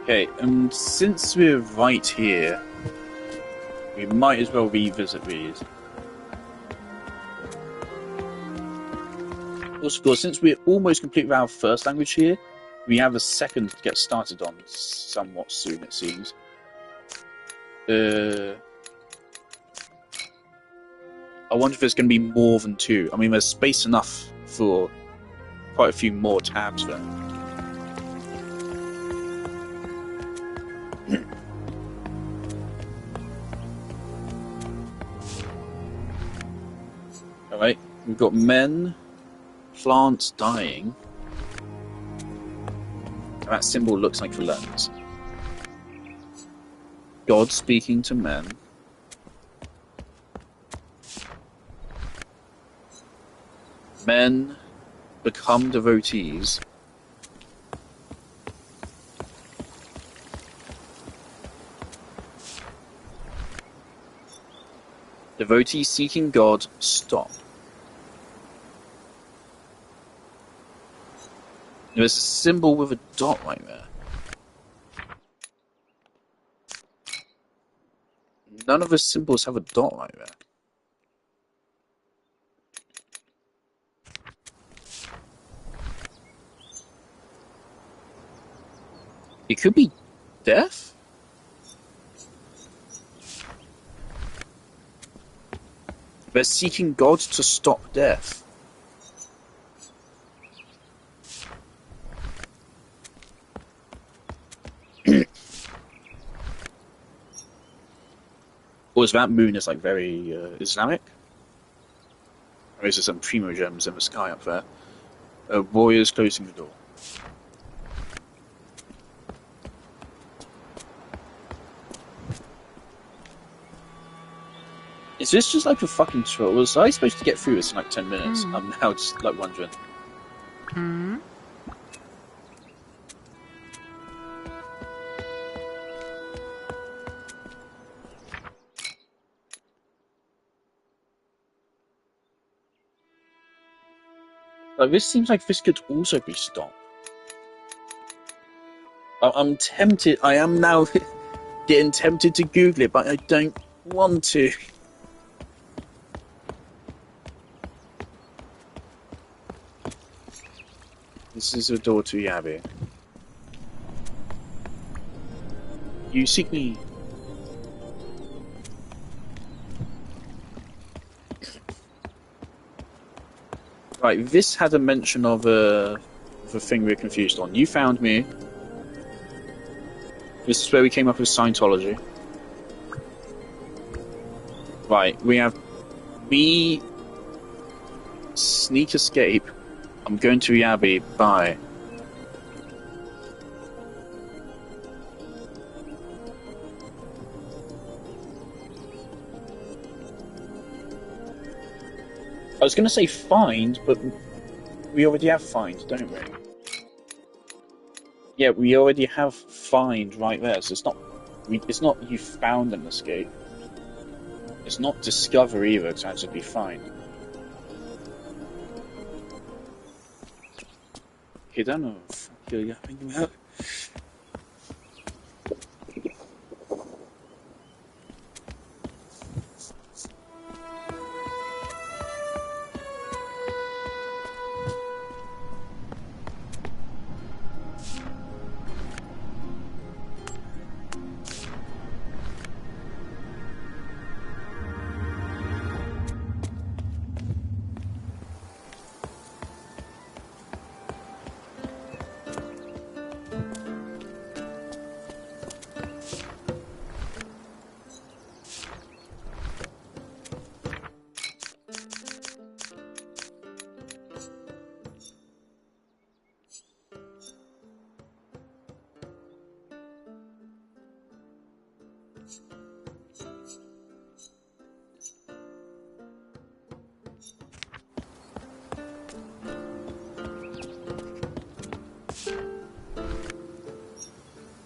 Okay, and since we're right here, we might as well revisit these. Also, of course, since we're almost complete with our first language here, we have a second to get started on somewhat soon, it seems. I wonder if there's going to be more than 2. I mean, there's space enough for quite a few more tabs there. Alright, we've got men, plants dying. And that symbol looks like the lens. God speaking to men. Men become devotees. Devotee seeking God, stop. There's a symbol with a dot right there. None of the symbols have a dot right there. It could be death? They're seeking God to stop death. Or is that moon is like very Islamic? Or is there some primo gems in the sky up there? Warriors closing the door. Is this just like a fucking troll? Was I supposed to get through this in like 10 minutes? I'm now just like wondering. Like, this seems like this could also be stopped. I'm tempted. I am now getting tempted to Google it, but I don't want to. This is a door to the Abbey. You seek me. Right, this had a mention of a thing we're confused on. You found me. This is where we came up with Scientology. Right, we have me sneak escape. I'm going to the Abbey. Bye. I was going to say find, but we already have find, don't we? Yeah, we already have find right there, so it's not. It's not you found an escape. It's not discover either. It's actually find. I don't know. Fuck you yapping about.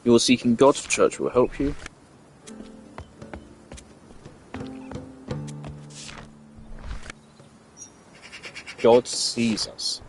You're seeking God for church will help you. God sees us.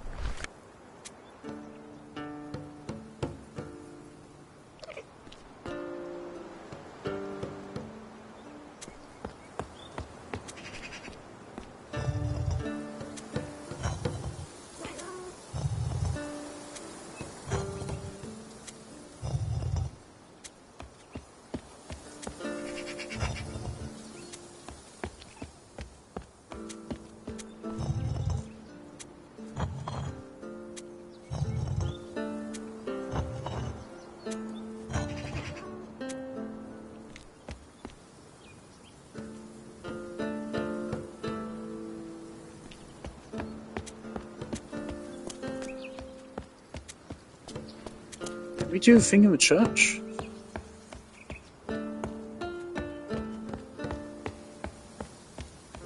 Did we do a thing in the church?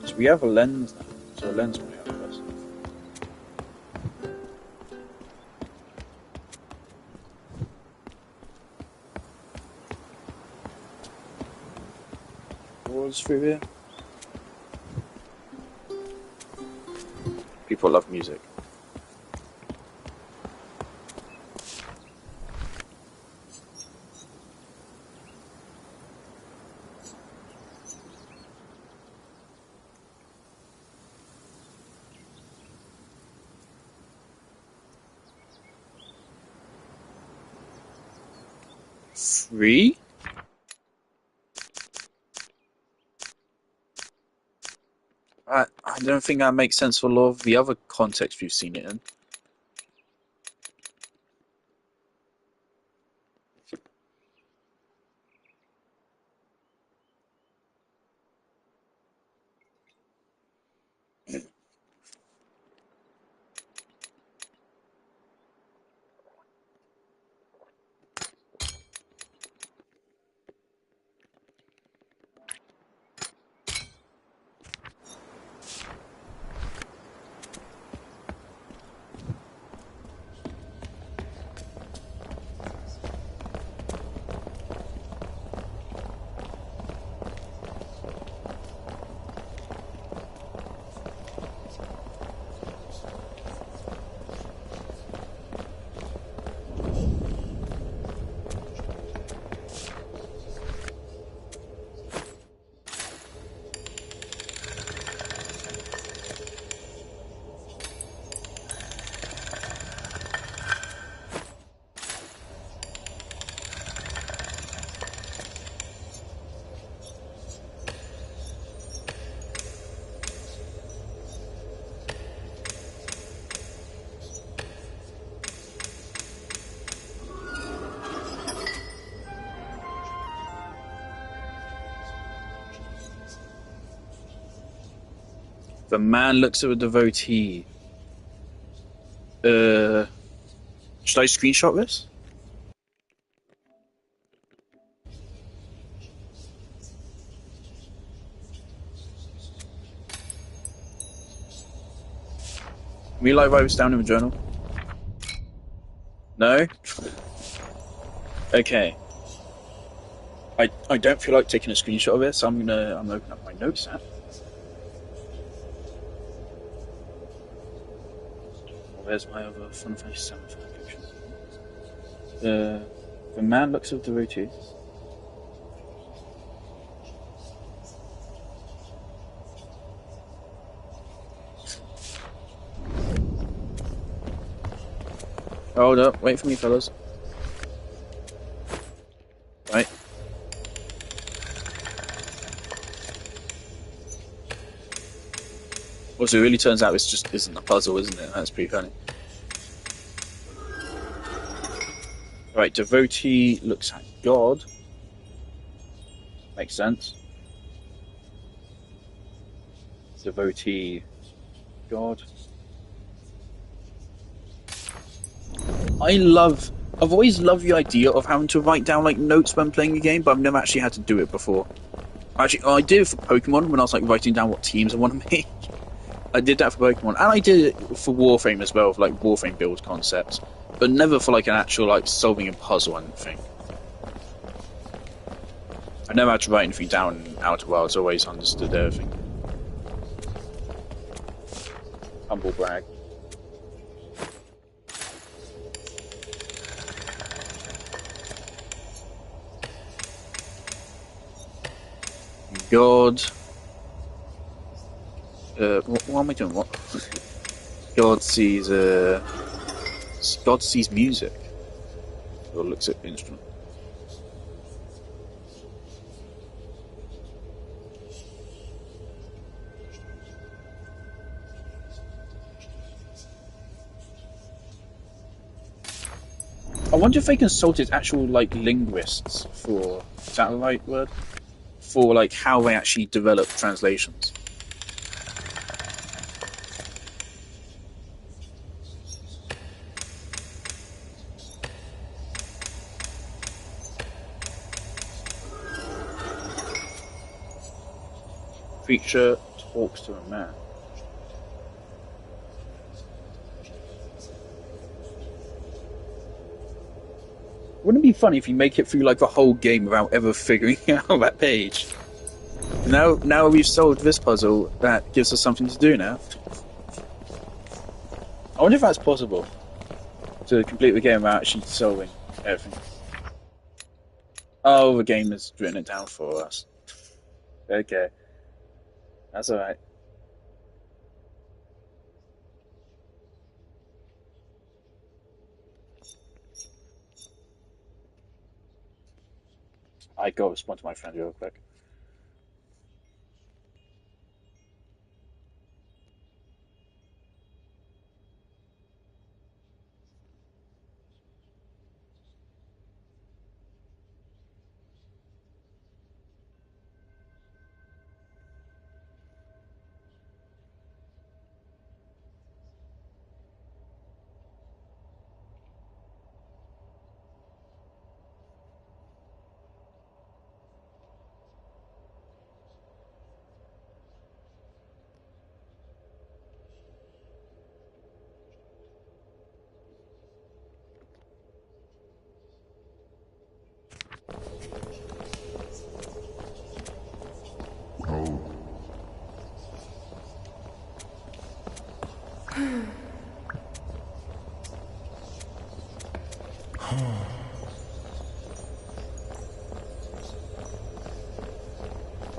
So we have a lens now. So a lens might help us. What's through here? People love music. 3? I don't think that makes sense for a lot of the other contexts we've seen it in. The man looks at a devotee. Should I screenshot this? Can we like write this down in the journal? No? Okay. I don't feel like taking a screenshot of this, so I'm gonna open up my notes app. Where's my other Fun Face 7 picture? The man looks at the devotee. Hold up, wait for me, fellas. Right. Also, it really turns out this just isn't a puzzle, isn't it? That's pretty funny. Right, devotee looks at God. Makes sense. Devotee, God. I've always loved the idea of having to write down like notes when playing a game, but I've never actually had to do it before. Actually, I did it for Pokemon when I was like writing down what teams I want to make. I did that for Pokemon, and I did it for Warframe as well, for like Warframe build concepts, but never for like an actual like solving a puzzle or anything. I never had to write anything down in Outer Wilds. Always understood everything. Humble brag. God. What am I doing? What? God sees. God sees music. Or looks at the instrument. I wonder if they consulted actual like linguists for, is that the right word? For like how they actually develop translations. Creature talks to a man. Wouldn't it be funny if you make it through like the whole game without ever figuring out that page? Now we've solved this puzzle, that gives us something to do now. I wonder if that's possible to complete the game without actually solving everything. Oh, the game has written it down for us. Okay, that's alright. I go respond to my friend real quick.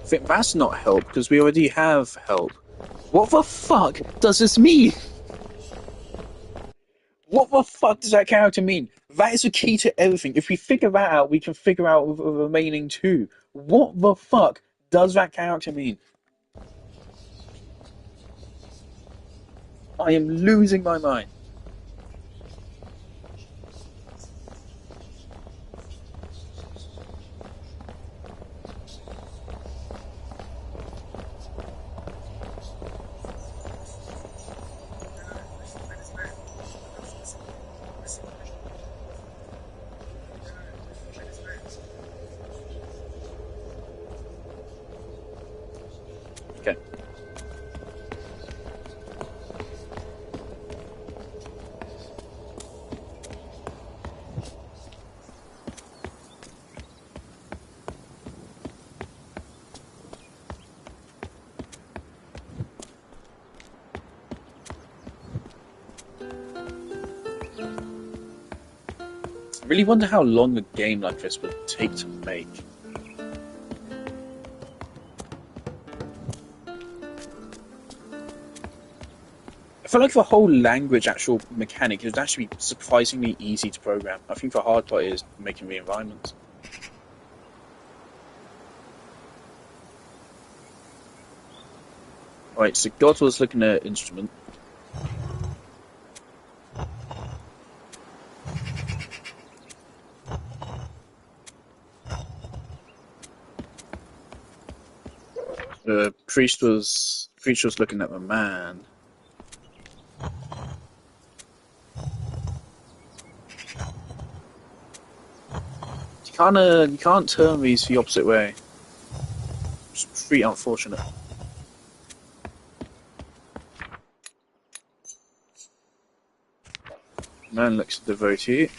I think that's not help because we already have help. What the fuck does this mean? What the fuck does that character mean? That is the key to everything. If we figure that out, we can figure out the remaining two. What the fuck does that character mean? I am losing my mind. Okay. I really wonder how long a game like this would take to make. I feel like the whole language actual mechanic is actually surprisingly easy to program. I think the hard part is making the environments. Alright, so God was looking at instrument. The priest was looking at the man. You can't turn these the opposite way. It's pretty unfortunate. Man looks at the devotee.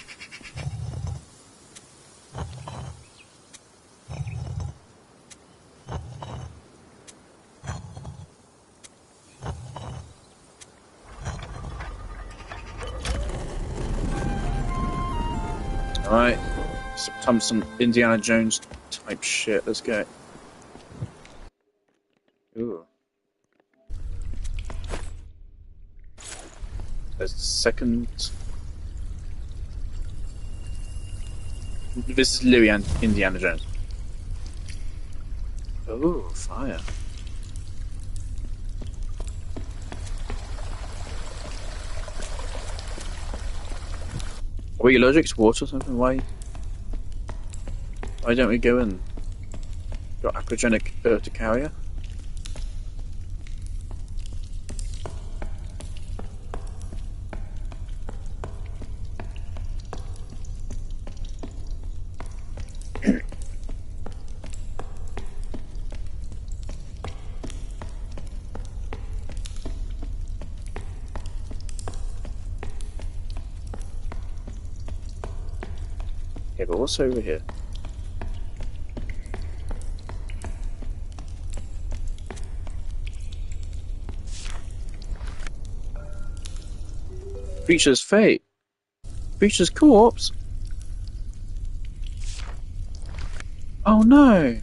Alright. Some Indiana Jones type shit. Let's go. Ooh. There's the second. This is Louis and Indiana Jones. Oh, fire. Are we allergic to water or something? Why don't we go in? Got aquagenic urticaria? Okay, but what's over here? Creature's fate. Creature's corpse. Oh no.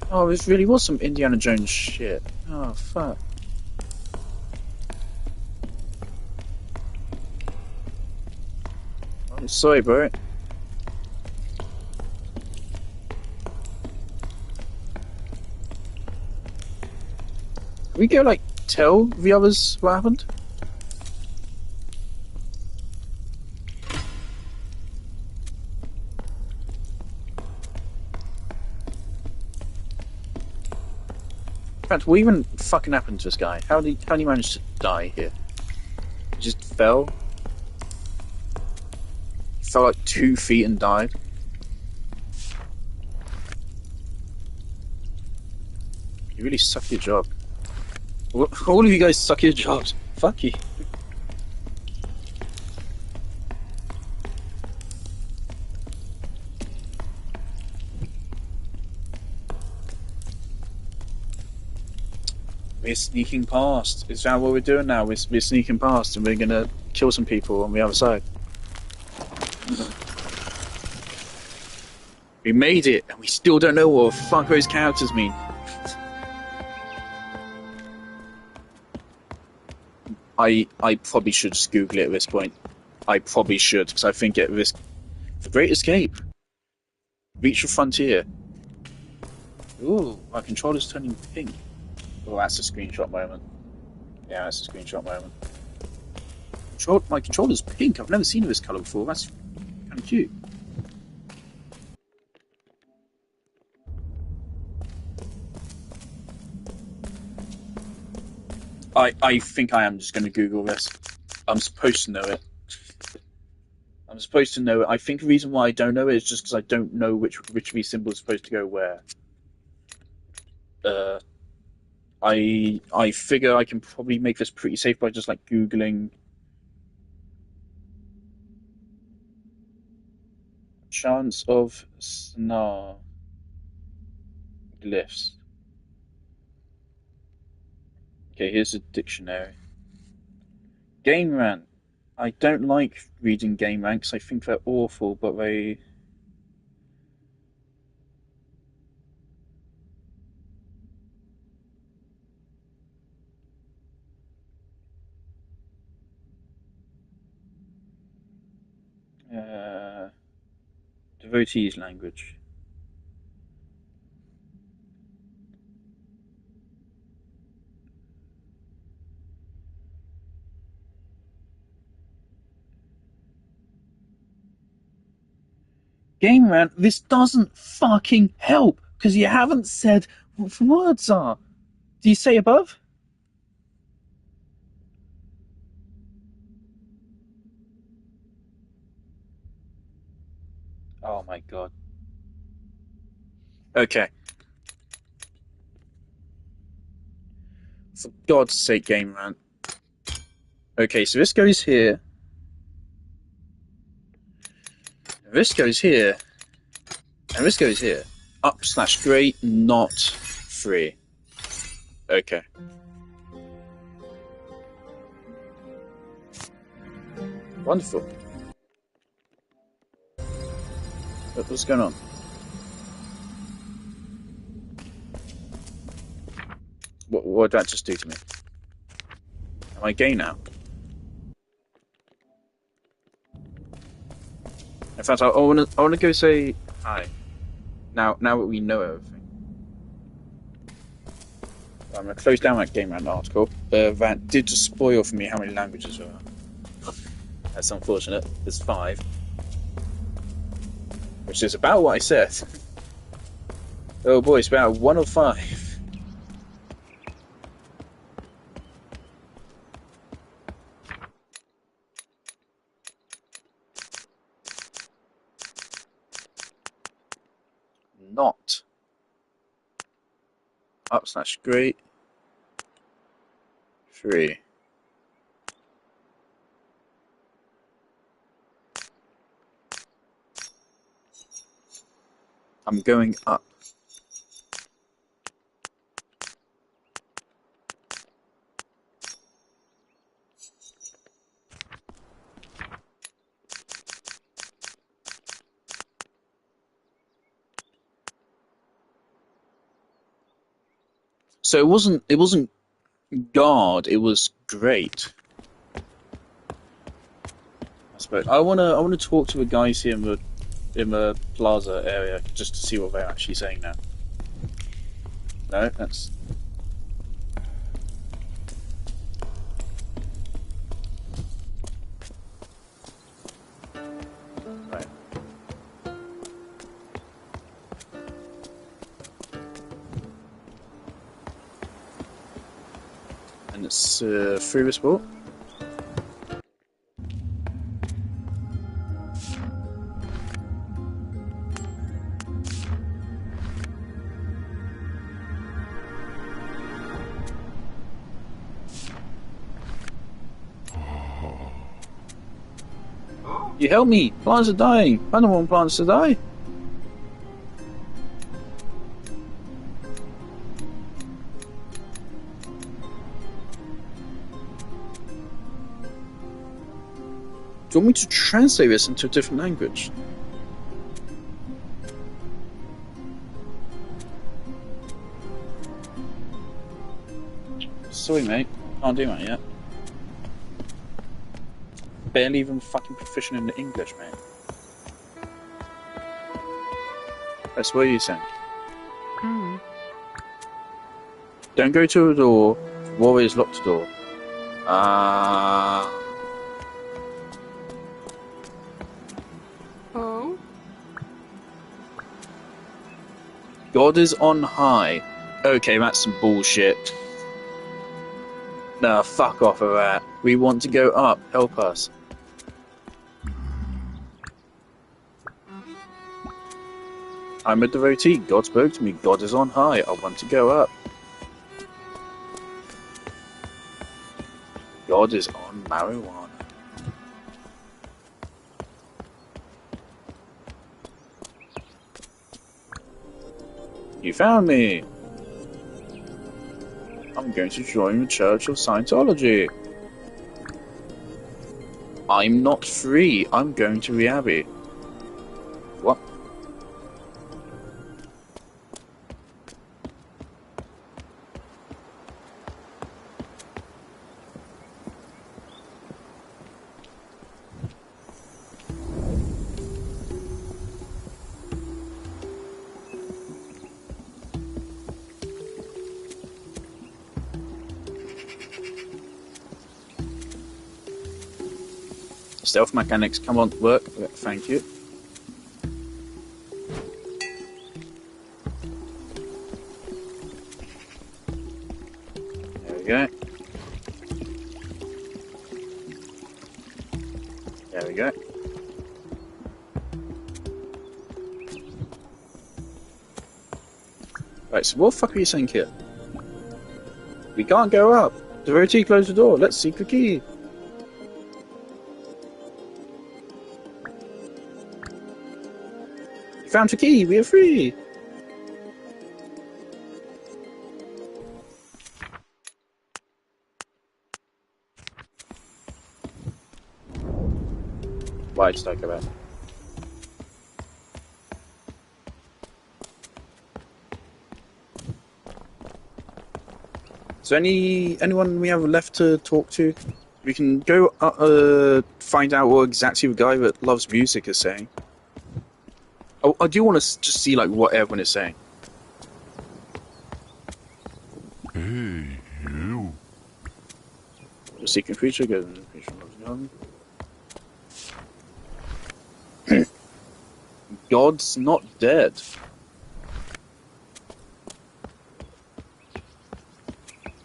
Oh, this really was some Indiana Jones shit. Oh fuck. Sorry, bro. Can we go, like, tell the others what happened? In fact, what even fucking happened to this guy? How did he manage to die here? He just fell? He fell like 2 feet and died? You really suck your job. All of you guys suck your jobs. Fuck you. We're sneaking past. Is that what we're doing now? We're sneaking past and we're gonna kill some people on the other side. We made it and we still don't know what the fuck those characters mean. I probably should just Google it at this point. I probably should, because I think at this... The Great Escape. Reach the frontier. Ooh, my controller's turning pink. Oh, that's a screenshot moment. Yeah, that's a screenshot moment. My controller's pink. I've never seen this colour before. That's kind of cute. I think I am just going to Google this. I'm supposed to know it. I'm supposed to know it. I think the reason why I don't know it is just because I don't know which of these symbols is supposed to go where. I figure I can probably make this pretty safe by just like Googling Chants of Sennaar glyphs. Okay, here's a dictionary. Game rant. I don't like reading game ranks. I think they're awful, but they... devotees language. Game rant, this doesn't fucking help because you haven't said what the words are. Do you say above? Oh my god. Okay. For God's sake, game rant. Okay, so this goes here. This goes here. And this goes here. Up / great, not free. Okay. Wonderful. What's going on? What did that just do to me? Am I gay now? In fact, I wanna go say hi. Now that we know everything. I'm gonna close down that Game Rant article. That did just spoil for me how many languages there are. That's unfortunate. There's 5. Which is about what I said. Oh boy, it's about 1 of 5. Not up / great free. I'm going up. So it wasn't God, it was great. But I wanna talk to the guys here in the plaza area just to see what they're actually saying now. No, that's right. And it's through the sport. You help me! Plants are dying! I don't want plants to die! Do you want me to translate this into a different language? Sorry, mate. Can't do that yet. Barely even fucking proficient in the English, mate. That's what you saying. Don't go to the door. Warriors locked the door.
Oh?
God is on high. Okay, that's some bullshit. Nah, fuck off of that. We want to go up. Help us. I'm a devotee. God spoke to me. God is on high. I want to go up. God is on marijuana. You found me. I'm going to join the Church of Scientology. I'm not free. I'm going to the Abbey. What? Stealth mechanics, come on, work. Thank you. There we go. There we go. Right, so what the fuck are you saying here? We can't go up. The devotee closed the door. Let's seek the key. Found the key, we are free! Why did I go out? Is there anyone we have left to talk to? We can go find out what exactly the guy that loves music is saying. Oh, I do want to just see like what everyone is saying.
Hey, you.
The secret creature goes in the creature loves God. God's not dead.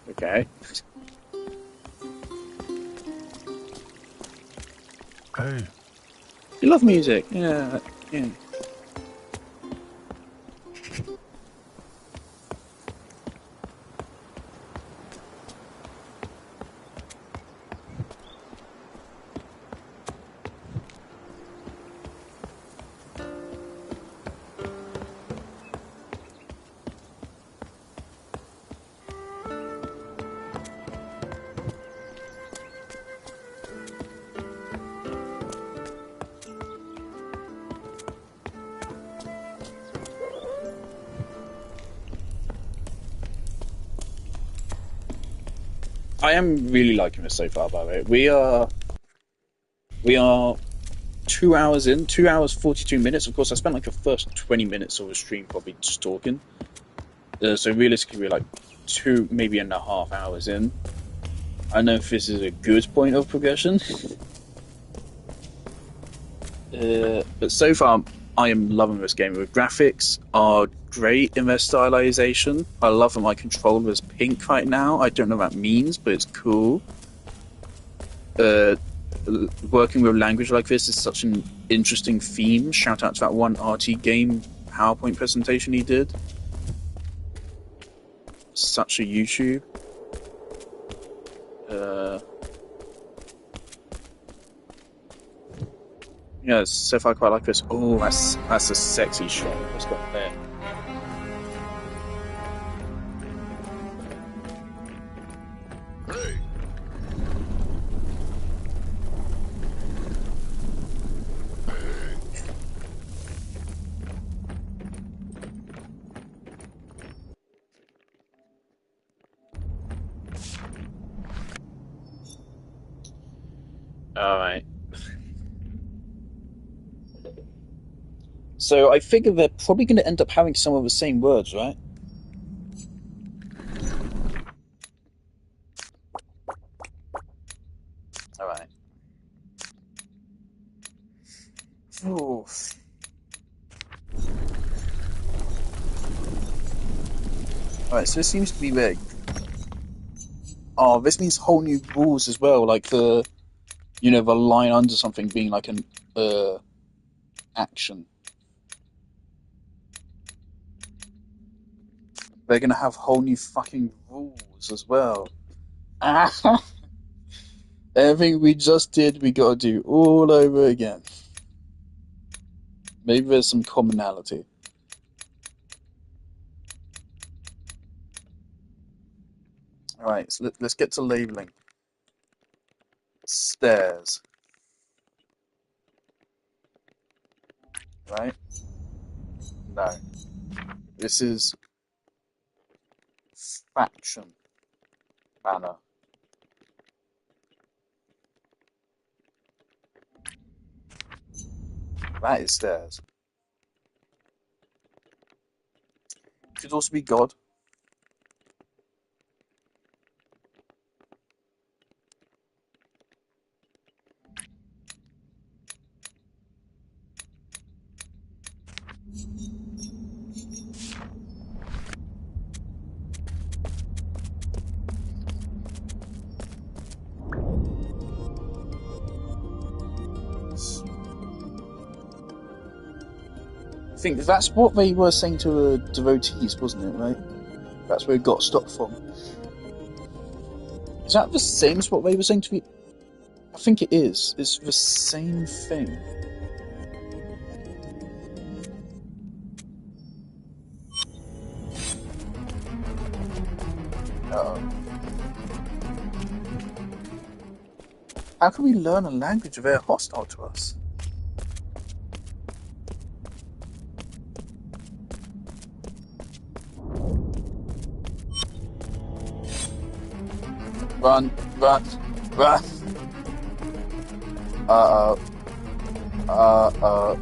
Okay.
Hey.
You love music, yeah. I am really liking this so far, by the way. We are 2 hours in, 2 hours 42 minutes. Of course, I spent like the first 20 minutes of the stream probably just talking. So realistically, we're like 2, maybe and a half hours in. I don't know if this is a good point of progression. But so far, I am loving this game. The graphics are great in their stylization. I love that my controller is pink right now. I don't know what that means, but it's cool. Working with language like this is such an interesting theme. Shout out to that one RT game PowerPoint presentation he did. Such a YouTube. Yeah, so far I quite like this. Oh, that's a sexy shot. What's got there?
Hey.
Alright. So I figure they're probably going to end up having some of the same words, right? Alright. Alright, so this seems to be big. Oh, this means whole new rules as well, like the line under something being like an action. They're gonna have whole new fucking rules as well. Everything we just did, we gotta do all over again. Maybe there's some commonality. Alright, so let's get to labeling. Stairs. Right? No. This is faction banner. That is stairs. Could also be God. I think that's what they were saying to the devotees, wasn't it, right? That's where it got stopped from. Is that the same as what they were saying to me? I think it is. It's the same thing. Uh-oh. How can we learn a language if they're hostile to us? Run, run, run! Uh-oh. Uh-oh.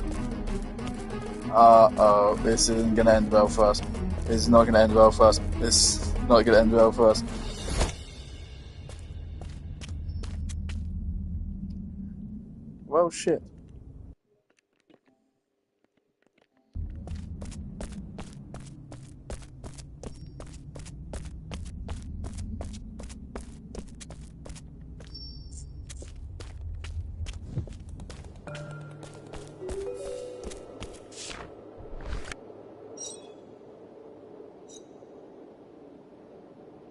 Uh-oh. This isn't gonna end well for us. This is not gonna end well for us. This is not gonna end well for us. Well, shit.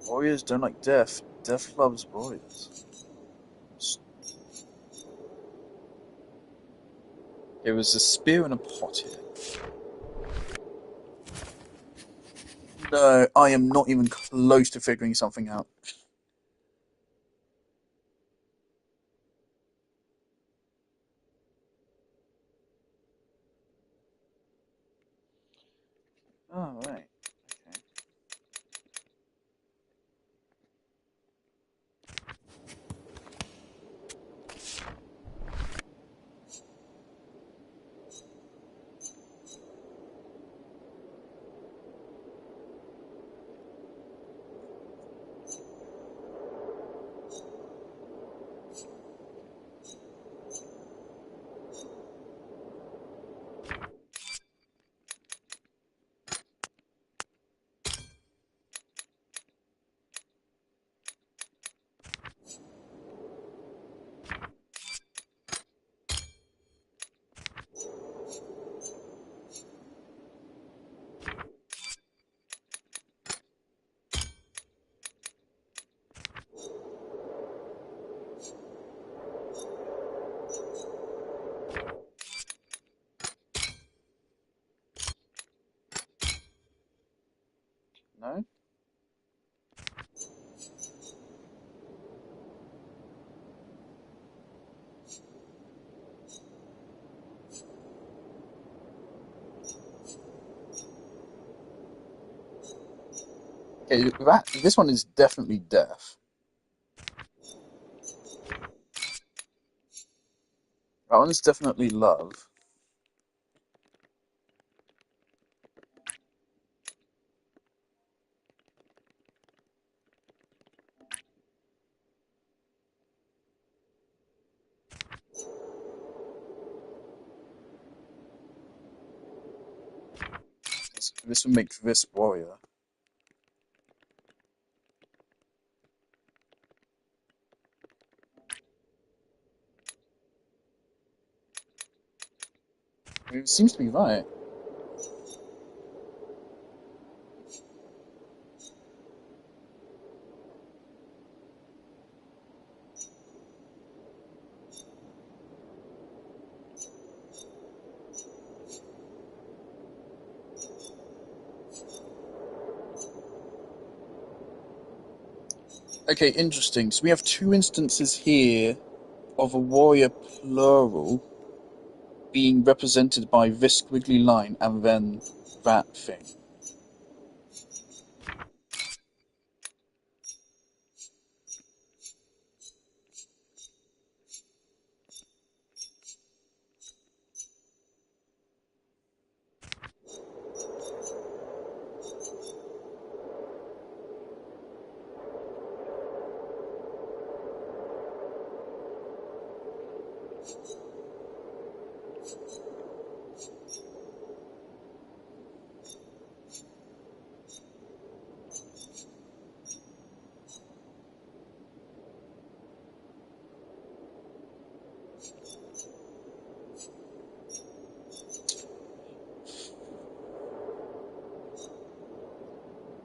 Warriors don't like death. Death loves warriors. It was a spear and a pot here. No, I am not even close to figuring something out. Oh, right. Okay. Okay, this one is definitely death. That one's definitely love. This would make this warrior. It seems to be right. Okay, interesting. So we have two instances here of a warrior plural being represented by this squiggly line and then that thing.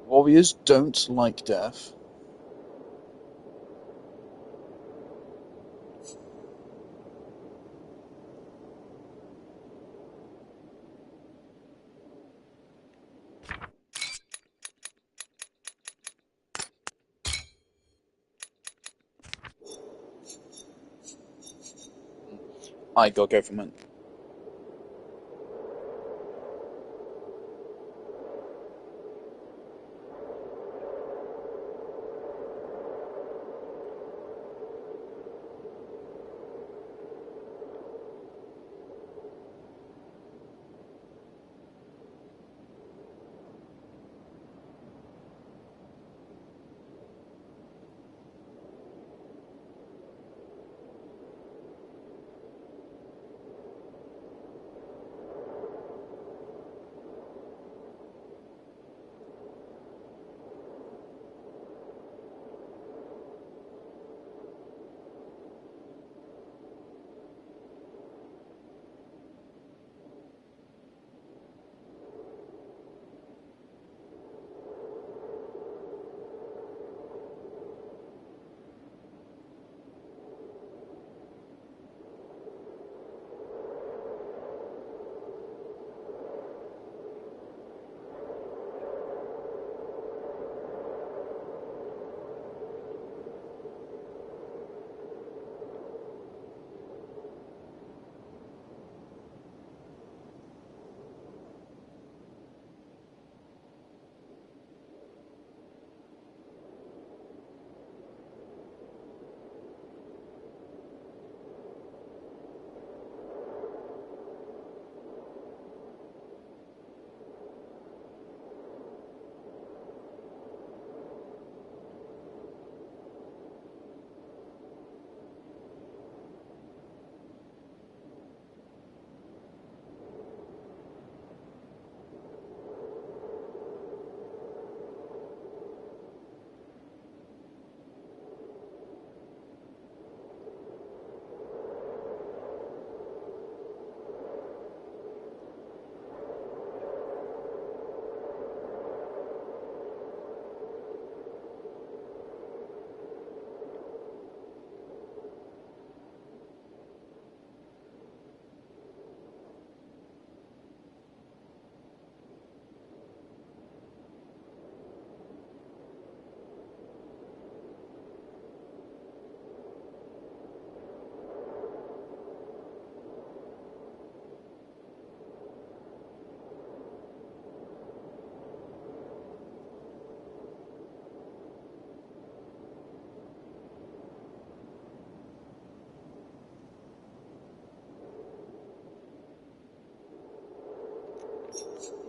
Warriors don't like death. I gotta go for mine.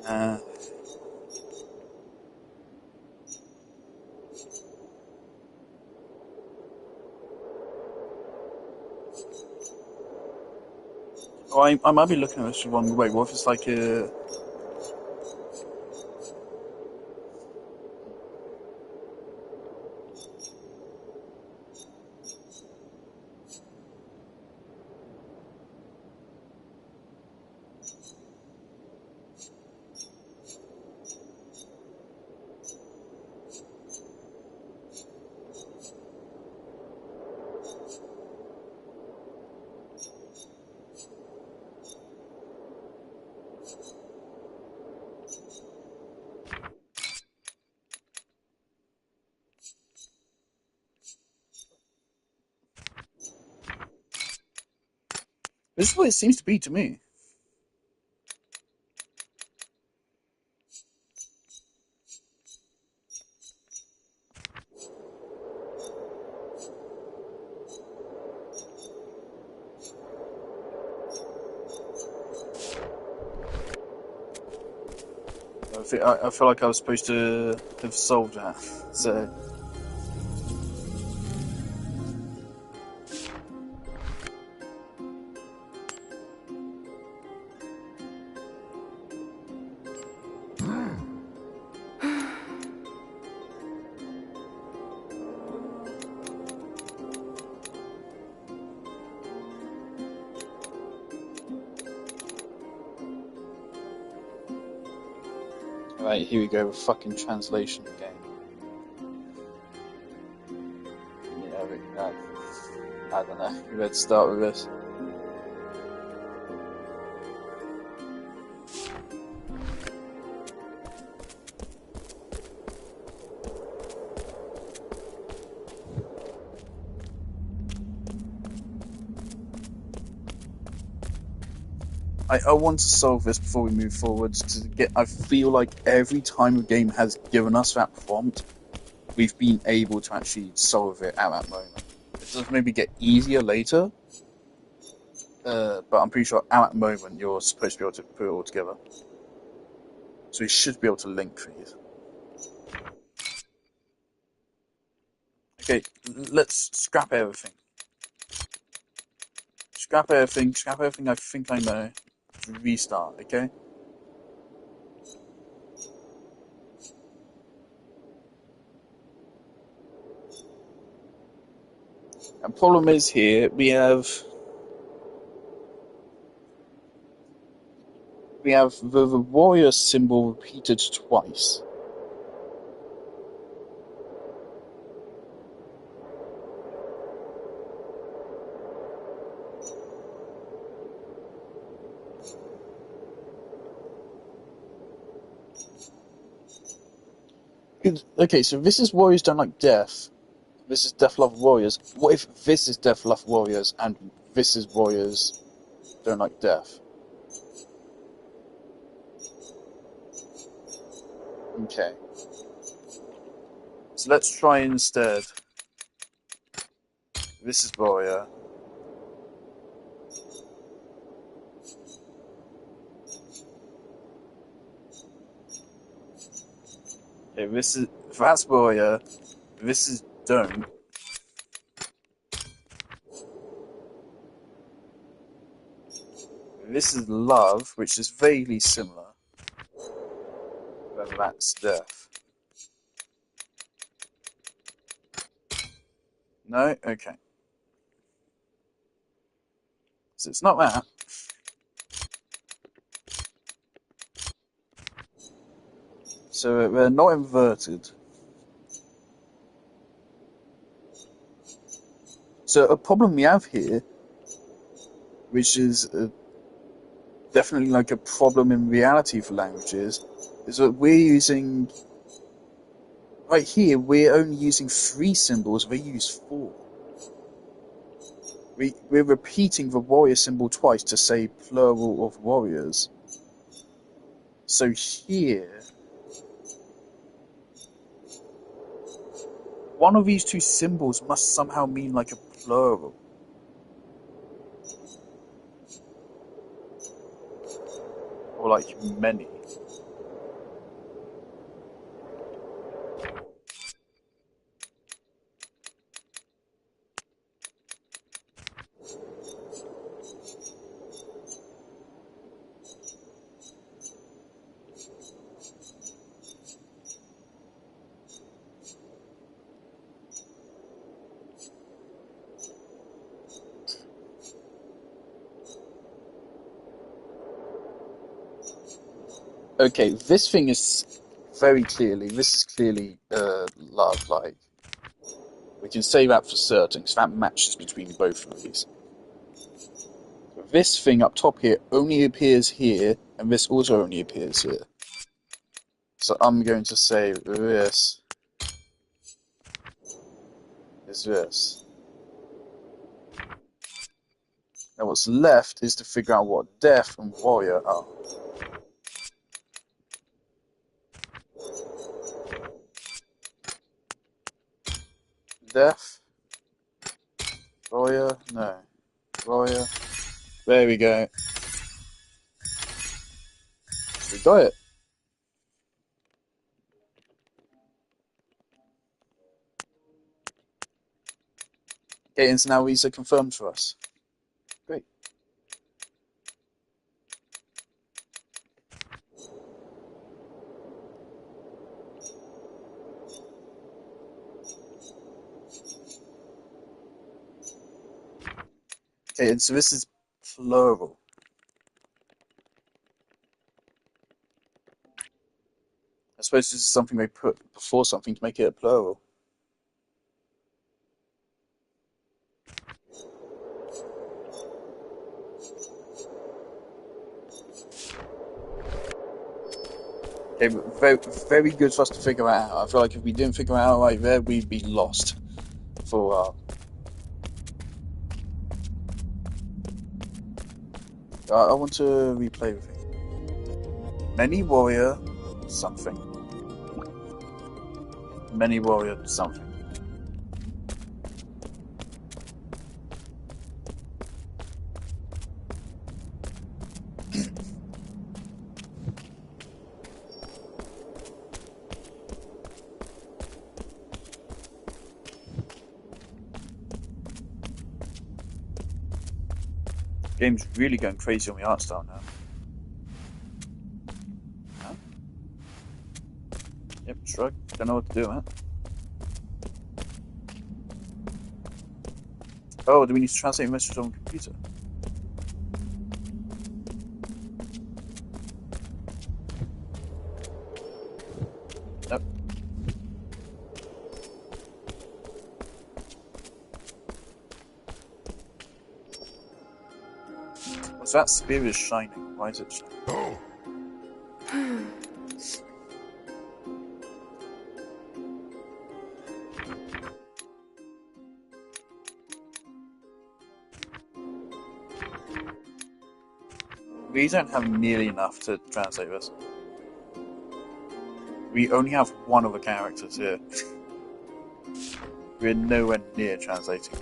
Uh, oh, I might be looking at this the wrong way. What if it's like a... This is what it seems to be to me. I feel like I was supposed to have solved that. So, right, here we go. Fucking translation again. Yeah, I don't know. We better start with this. I want to solve this before we move forward. I feel like every time a game has given us that prompt, we've been able to actually solve it at that moment. It does maybe get easier later, but I'm pretty sure at that moment you're supposed to be able to put it all together. So you should be able to link these. Okay, let's scrap everything. Scrap everything I think I know. Restart, okay? And problem is here, we have the warrior symbol repeated twice. Okay, so this is warriors don't like death. This is death love warriors. What if this is death love warriors and this is warriors don't like death? Okay. So let's try instead. This is warrior. Okay, that's warrior. This is don't. This is love, which is vaguely similar. But that's death. No? Okay. So it's not that. So they're not inverted. So a problem we have here, which is definitely like a problem in reality for languages, is that we're using... Right here, we're only using 3 symbols, they use 4. We're repeating the warrior symbol twice to say plural of warriors. So here, one of these 2 symbols must somehow mean like a plural. Or like many. Okay, this thing is very clearly. This is clearly love. Like we can say that for certain, because that matches between both of these. This thing up top here only appears here, and this also only appears here. So I'm going to say this is this. Now what's left is to figure out what death and warrior are. Death, warrior, no, warrior. There we go. We got it. Okay, and so now these are confirmed for us. Great. Okay, and so this is plural. I suppose this is something they put before something to make it a plural. Okay, but very, very good for us to figure that out. I feel like if we didn't figure it out right there, we'd be lost for a while. I want to replay the thing. Many warrior something. Many warrior something. Game's really going crazy on the art style now. Huh? Yep, shrug. Don't know what to do, man. Oh, do we need to translate a message on the computer? Nope. What's that spear is shining? Why is it shining?
Oh,
We don't have nearly enough to translate this. We only have one of the characters here. We're nowhere near translating.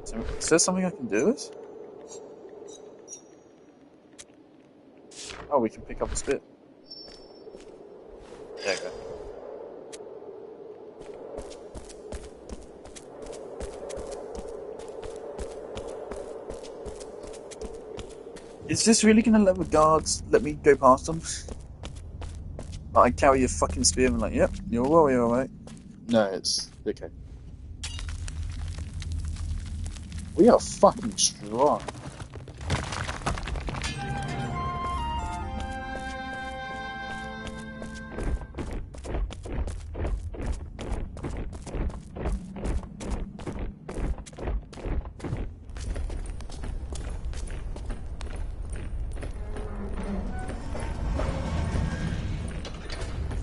So, is there something I can do with? Oh, we can pick up a spear. There you go. Is this really gonna let the guards let me go past them? Like, I carry a fucking spear and I'm like, yep, you're a warrior, alright. No, it's okay. We are fucking strong.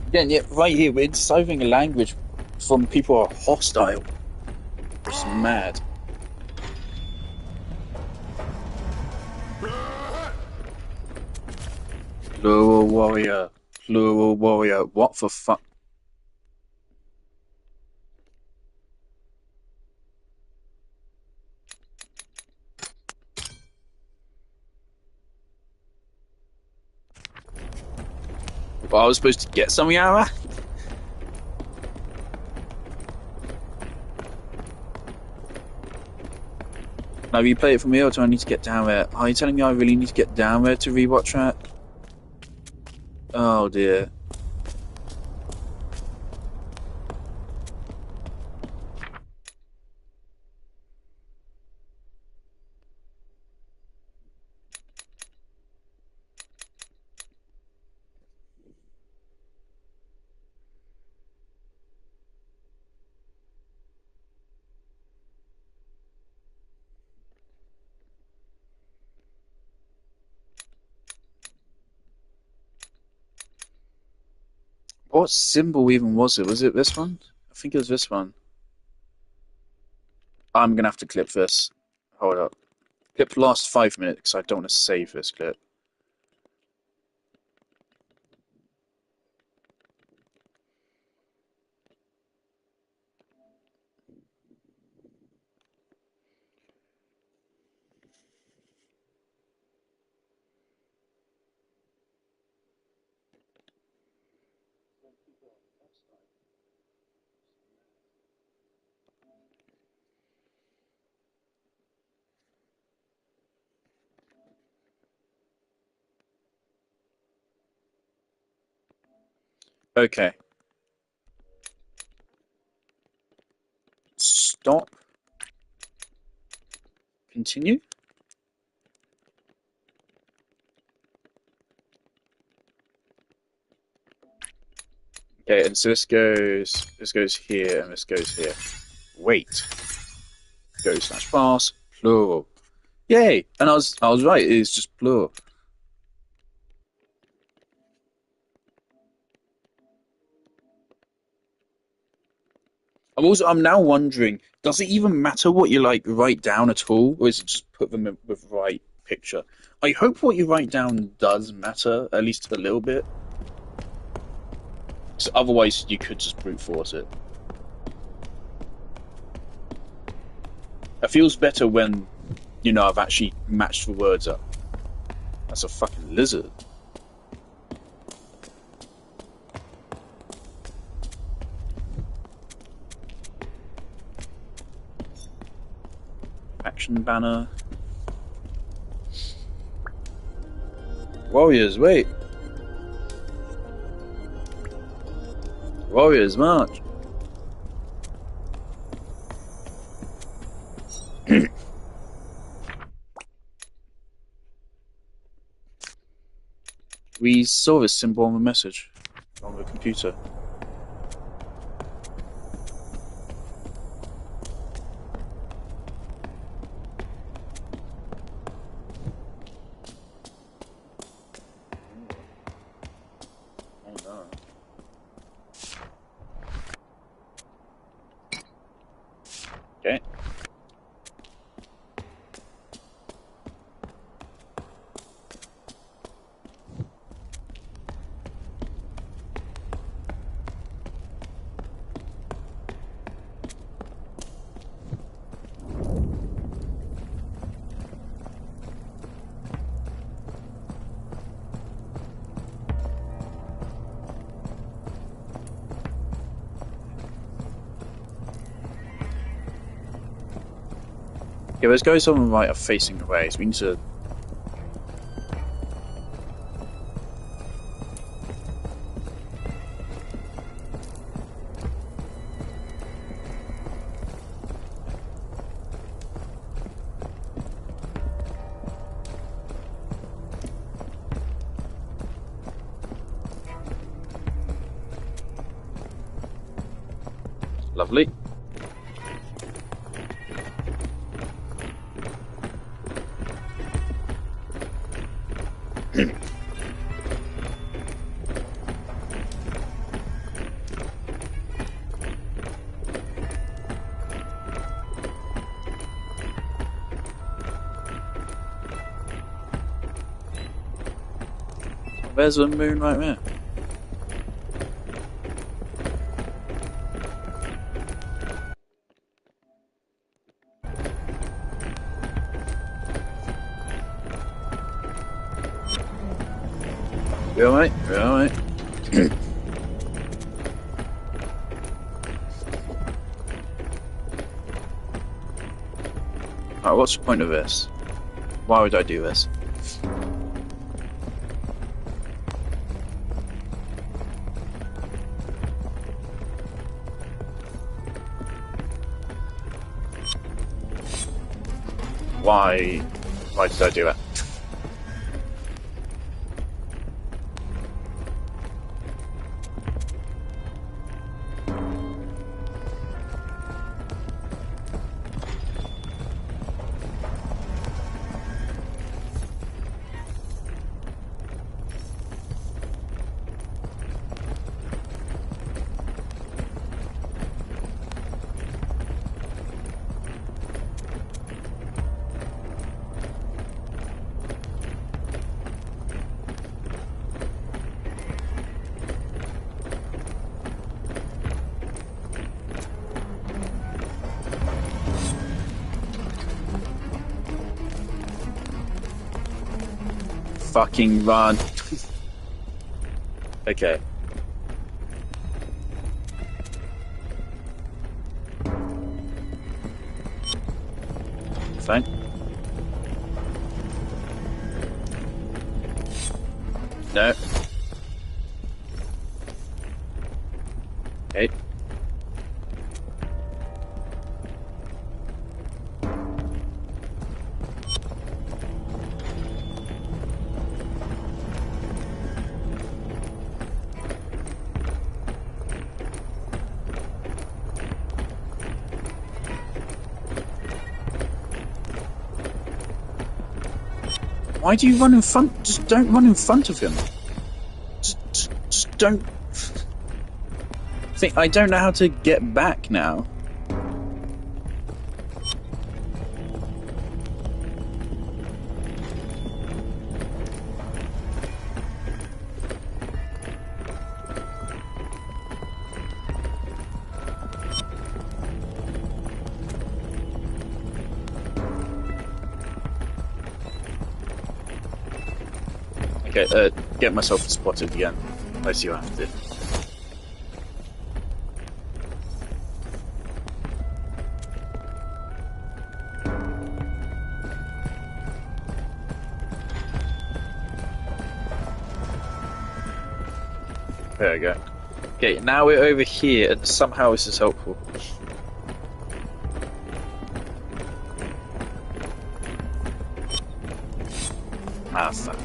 Again, yeah, right here, we're deciphering a language from people who are hostile. It's mad. Plural warrior. Plural warrior. What the fuck? Well, I was supposed to get something out of that? Now, you play it for me, or do I need to get down there? Are you telling me I really need to get down there to rewatch that? Oh dear. What symbol even was it? Was it this one? I think it was this one. I'm gonna have to clip this. Hold up. Clip the last 5 minutes because I don't want to save this clip. Okay. Stop. Continue. Okay, and so this goes here, and this goes here. Wait. Go slash pass. Plural. Yay! And I was right. It's just plural. I'm now wondering, does it even matter what you like write down at all, or is it just put them with the right picture? I hope what you write down does matter, at least a little bit. So otherwise, you could just brute force it. It feels better when, you know, I've actually matched the words up. That's a fucking lizard. Action banner. Warriors, wait. Warriors, march. We saw this symbol on the message on the computer. Oh no. Okay. Yeah, those guys on the right are facing away, so we need to... Lovely. There's the moon right there. You alright? You alright? Alright, what's the point of this? Why would I do this? Why did I do that? fucking run. Okay. Fine. No. Okay. Why do you run in front? Just don't run in front of him. Just don't. Think I don't know how to get back now. Okay, get myself spotted again. I see what I have to do. There we go. Okay, now we're over here, and somehow this is helpful. Ah, fuck.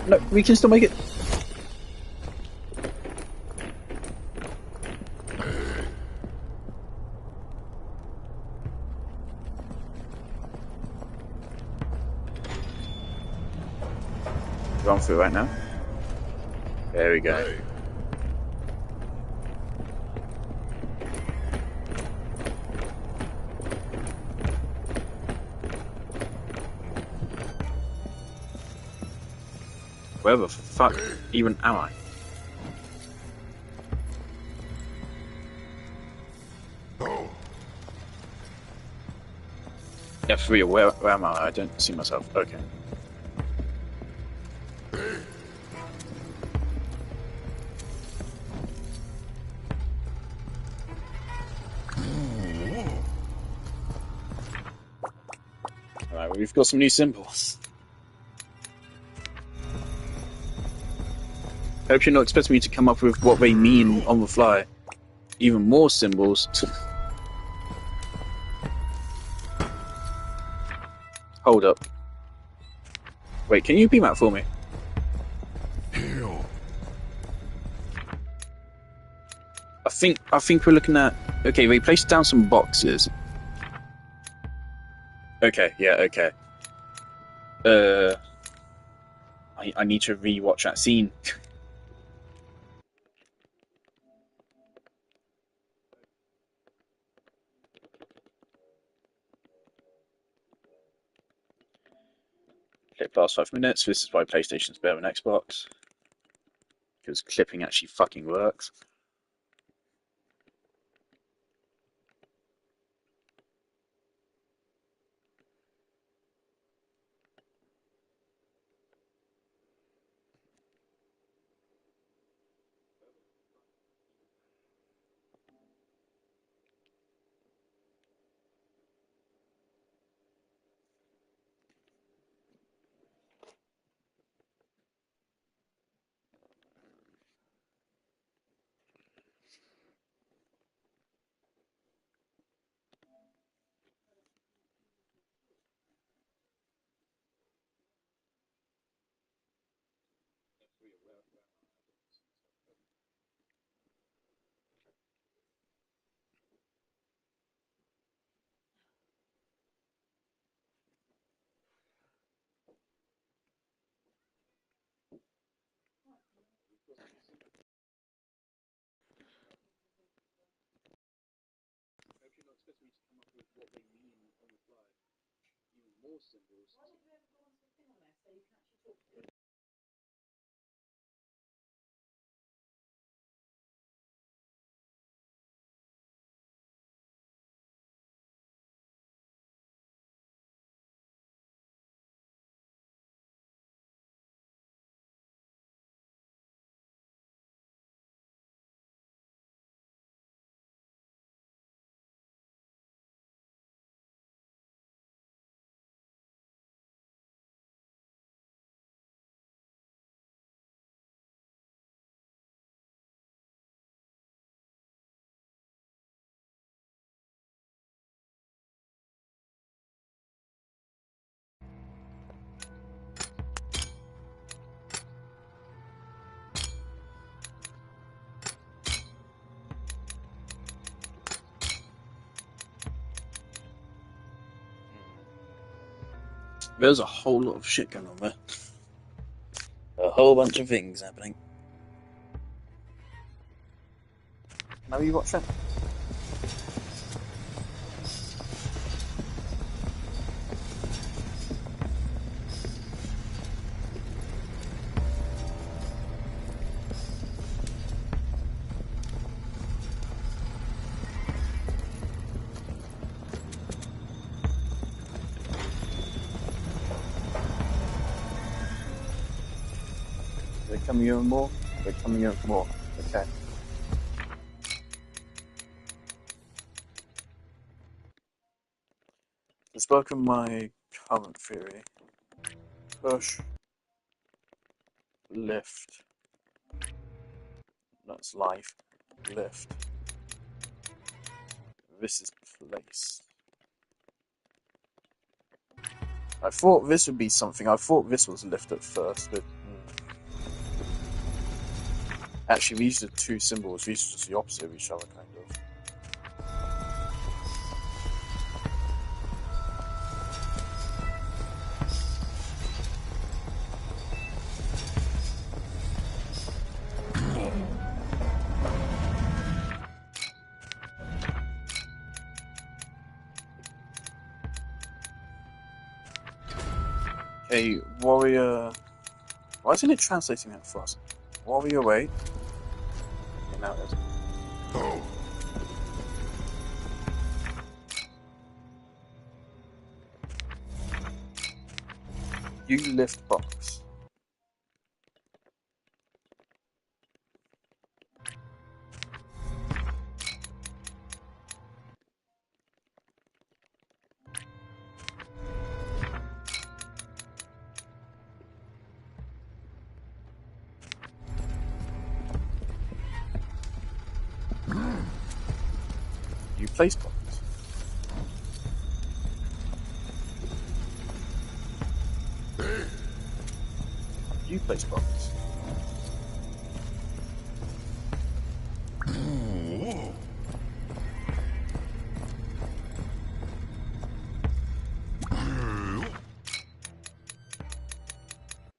No, we can still make it. Run through right now. There we go. Where the fuck even am I? F3, where am I? I don't see myself. Okay. Alright, we've got some new symbols. Hope you're not expecting me to come up with what they mean on the fly. Even more symbols. Hold up. Wait, can you beam that for me? I think we're looking at. Okay, they placed down some boxes. Okay, yeah, okay. I need to re-watch that scene. Clip last 5 minutes. This is why PlayStation's better than Xbox. Because clipping actually fucking works. There's a whole lot of shit going on there. A whole bunch of things happening. Now you watch it. They're coming in more. They're coming in more. Okay. Let's work on my current theory. Push. Lift. That's life. Lift. This is place. I thought this would be something. I thought this was lift at first, but actually these are two symbols. These are just the opposite of each other, kind of. Okay, warrior. Why isn't it translating that fast? Warrior, wait. Okay, now it is. You lift box. You place box. You place box.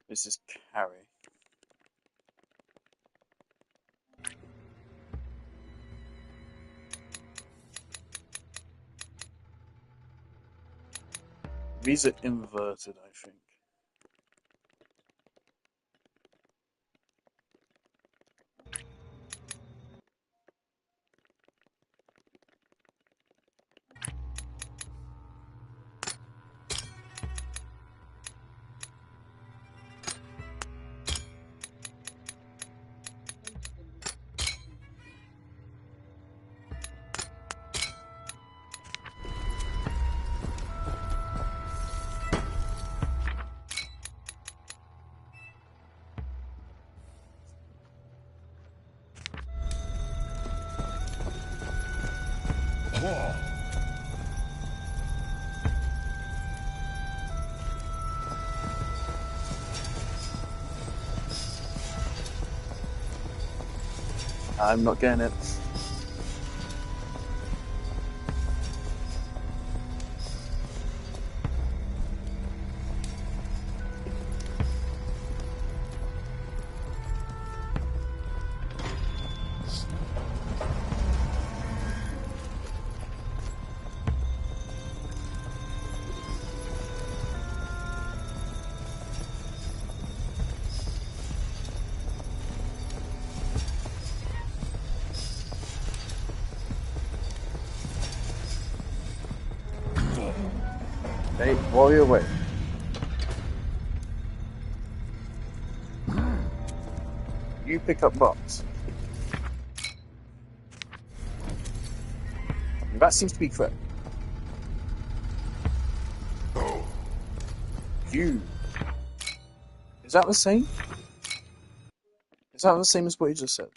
This is carry. These are inverted, I think. I'm not getting it. Hey, warrior away. You pick up box. That seems to be correct. You. Is that the same? Is that the same as what you just said?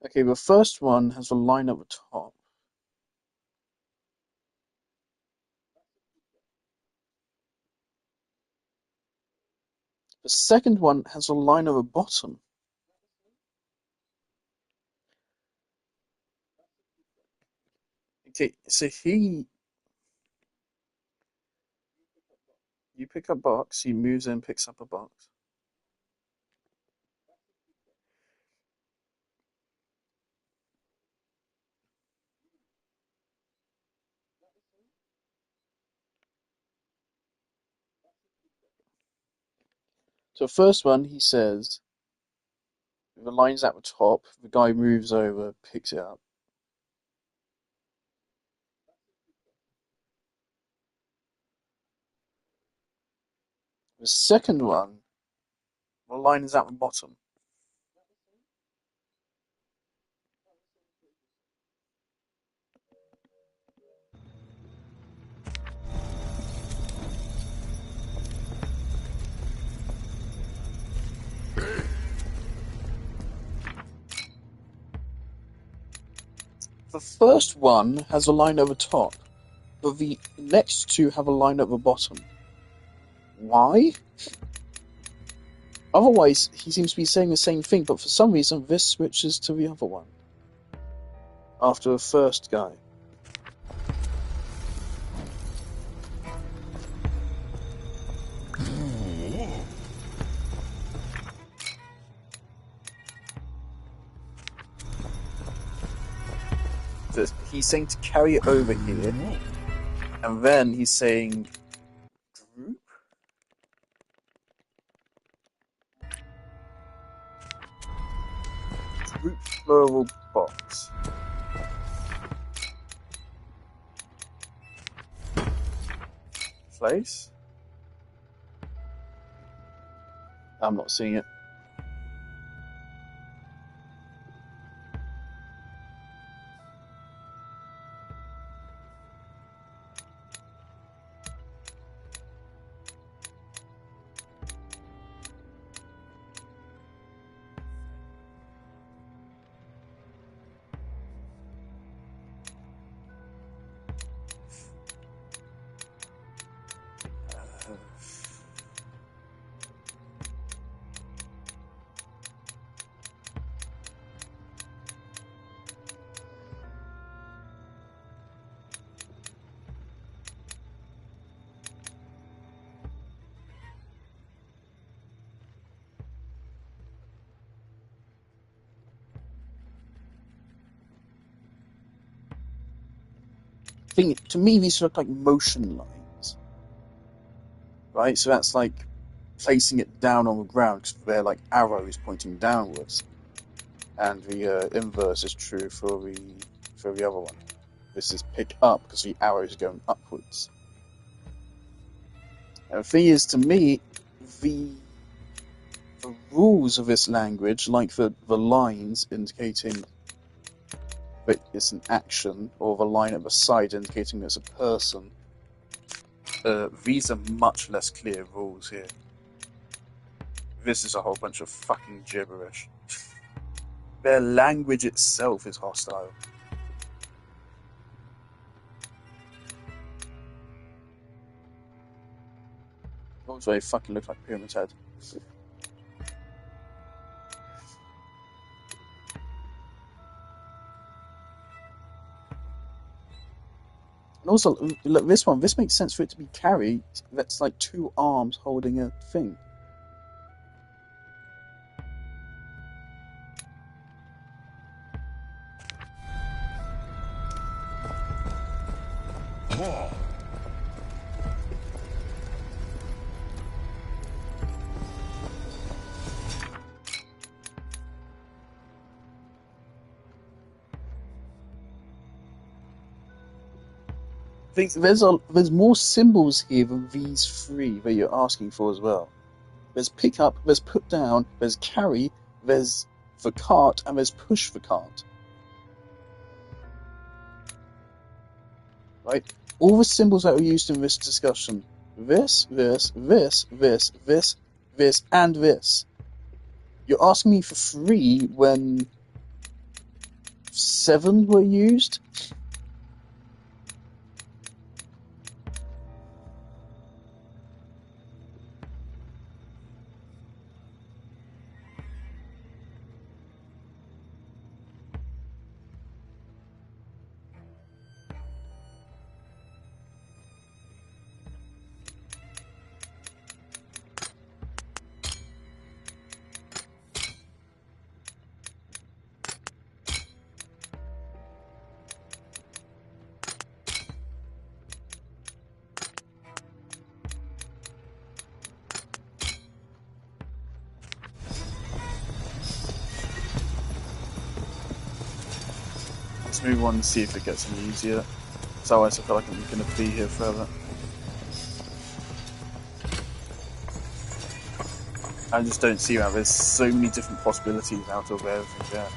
Okay, the first one has a line at the top. The second one has a line at the bottom. Okay, so you pick up box, he moves in, picks up a box. So first one, he says, the line's at the top, the guy moves over, picks it up. The second one, the line is at the bottom. The first one has a line at the top, but the next two have a line at the bottom. Why? Otherwise, he seems to be saying the same thing, but for some reason, this switches to the other one. After the first guy. So he's saying to carry it over here, and then he's saying group? Group plural box. Place? I'm not seeing it. To me, these look like motion lines, right? So that's like placing it down on the ground because they're like arrows pointing downwards, and the inverse is true for the other one. This is pick up because the arrow is going upwards. And the thing is, to me, the rules of this language, like the lines indicating that it's an action, or the line at the side indicating there's a person, these are much less clear rules here. This is a whole bunch of fucking gibberish. Their language itself is hostile. Also, they fucking look like Pyramid's Head. And also, look, this one, this makes sense for it to be carried. That's like two arms holding a thing. There's more symbols here than these three that you're asking for as well. There's pick up, there's put down, there's carry, there's the cart, and there's push the cart. Right? All the symbols that were used in this discussion. This, and this. You're asking me for 3 when 7 were used? Let's move on and see if it gets any easier. So otherwise I feel like I'm going to be here forever. I just don't see how there's so many different possibilities out of everything there.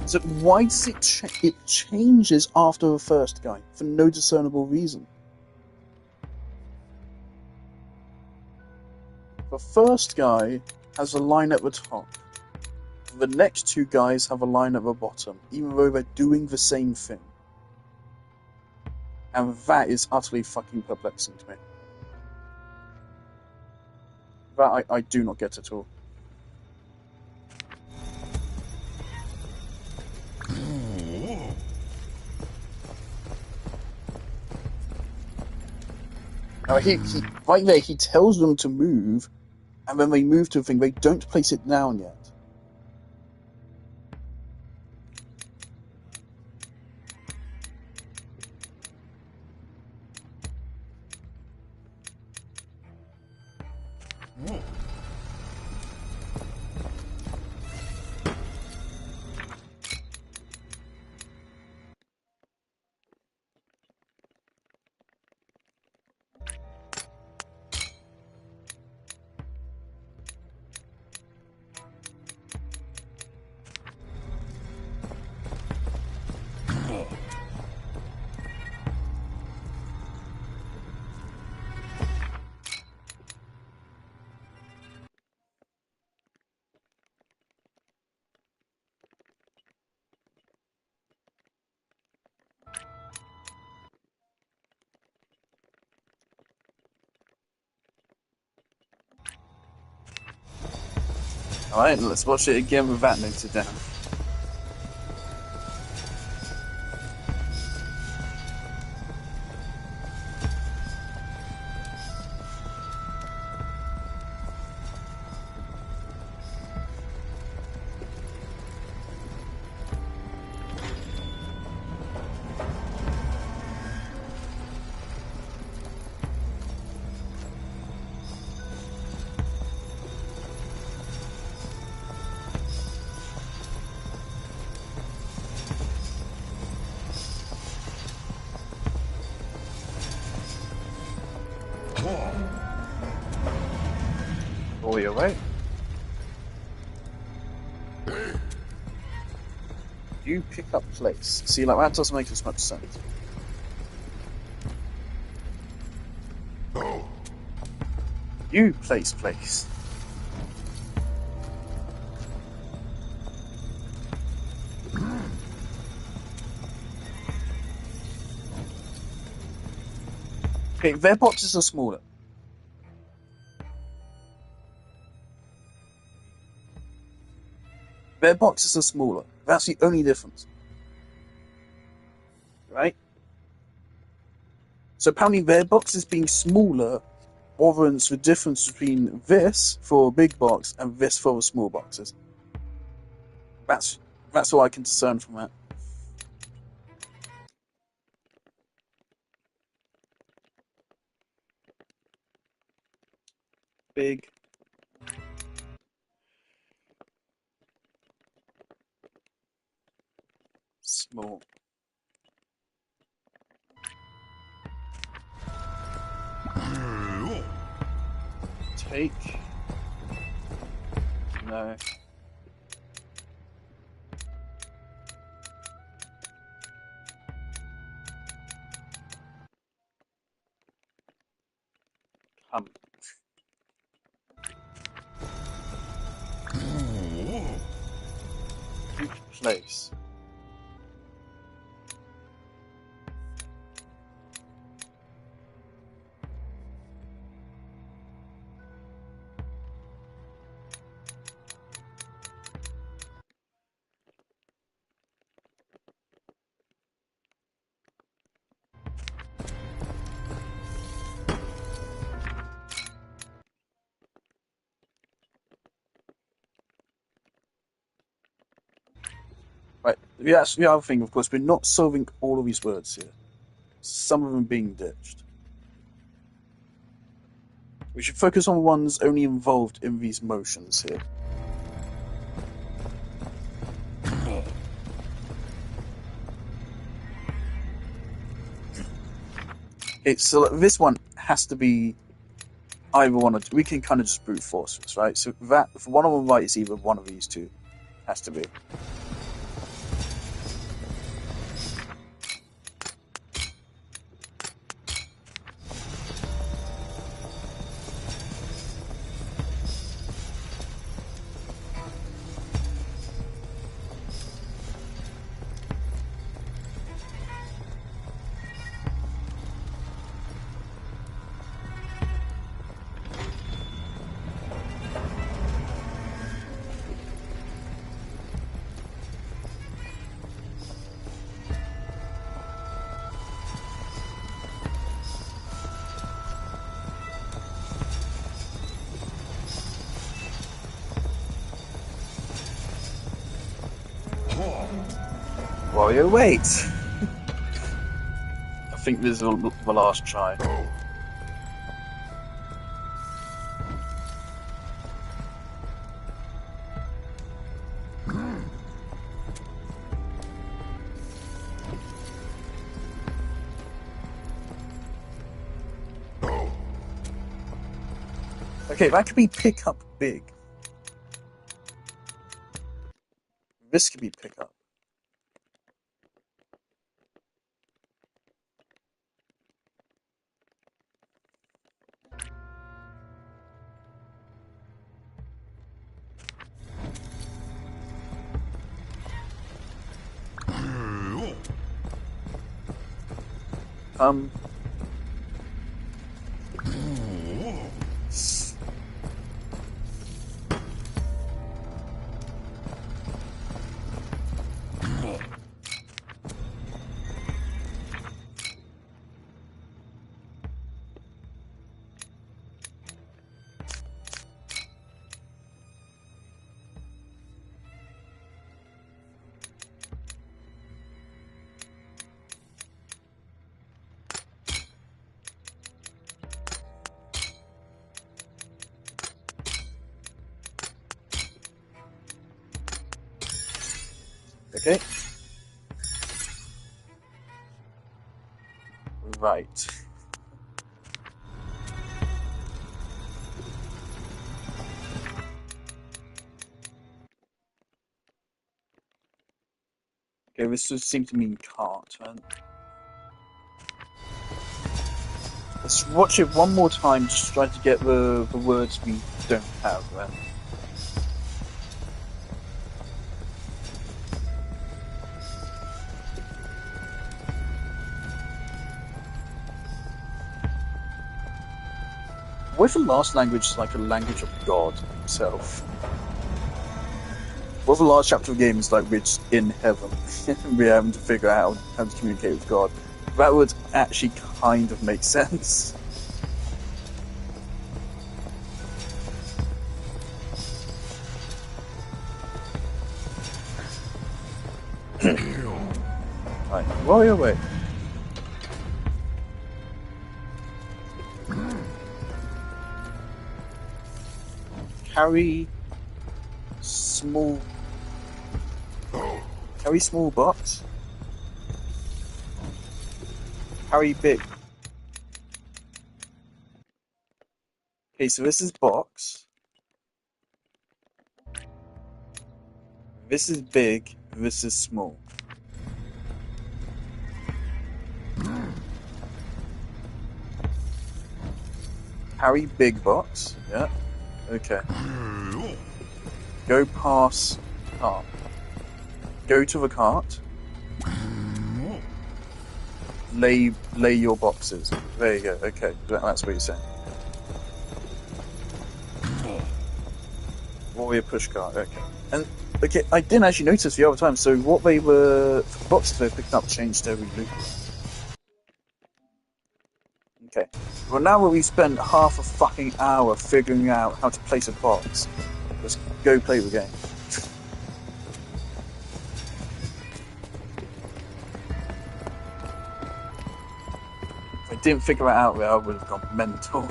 So why does it changes after the first guy for no discernible reason? The first guy has a line at the top. The next 2 guys have a line at the bottom, even though they're doing the same thing. And that is utterly fucking perplexing to me. That I do not get at all. Now, right there, he tells them to move, and when they move to a thing, they don't place it down yet. Alright, let's watch it again with that noted down. Oh, you're right. You pick up place. See, like, that doesn't make as much sense. You place. Okay, their boxes are smaller. Their boxes are smaller. That's the only difference. Right? So apparently their boxes being smaller warrants the difference between this for a big box and this for the small boxes. That's all I can discern from that. Big. Small. Take. No. Come. Place. Right. That's the other thing, of course. We're not solving all of these words here. Some of them being ditched. We should focus on ones only involved in these motions here. So this one has to be either one or two. We can kind of just brute force this, right? So that if one of them right, it's either one of these two. Has to be. Warrior, wait! I think this is the last try. Okay, that could be pick up big. This could be pick up. Um. Okay. Right. Okay, this would seem to mean cart, right? Let's watch it one more time, just try to get the words we don't have, right? What if the last language is like a language of God himself? What if the last chapter of the game is like we're just in heaven and we're having to figure out how to communicate with God? That would actually kind of make sense. Right, roll away. Carry small box. Carry big. Okay, so this is box. This is big. This is small. Carry big box. Yeah. Okay. Go past cart. Go to the cart. Lay your boxes. There you go. Okay, that's what you're saying. Warrior push cart. Okay. And okay, I didn't actually notice the other time. So what they were the boxes they were picking up changed every loop. Okay. Well, now that we've spent half a fucking hour figuring out how to place a box, let's go play the game. If I didn't figure it out, I would have gone mental.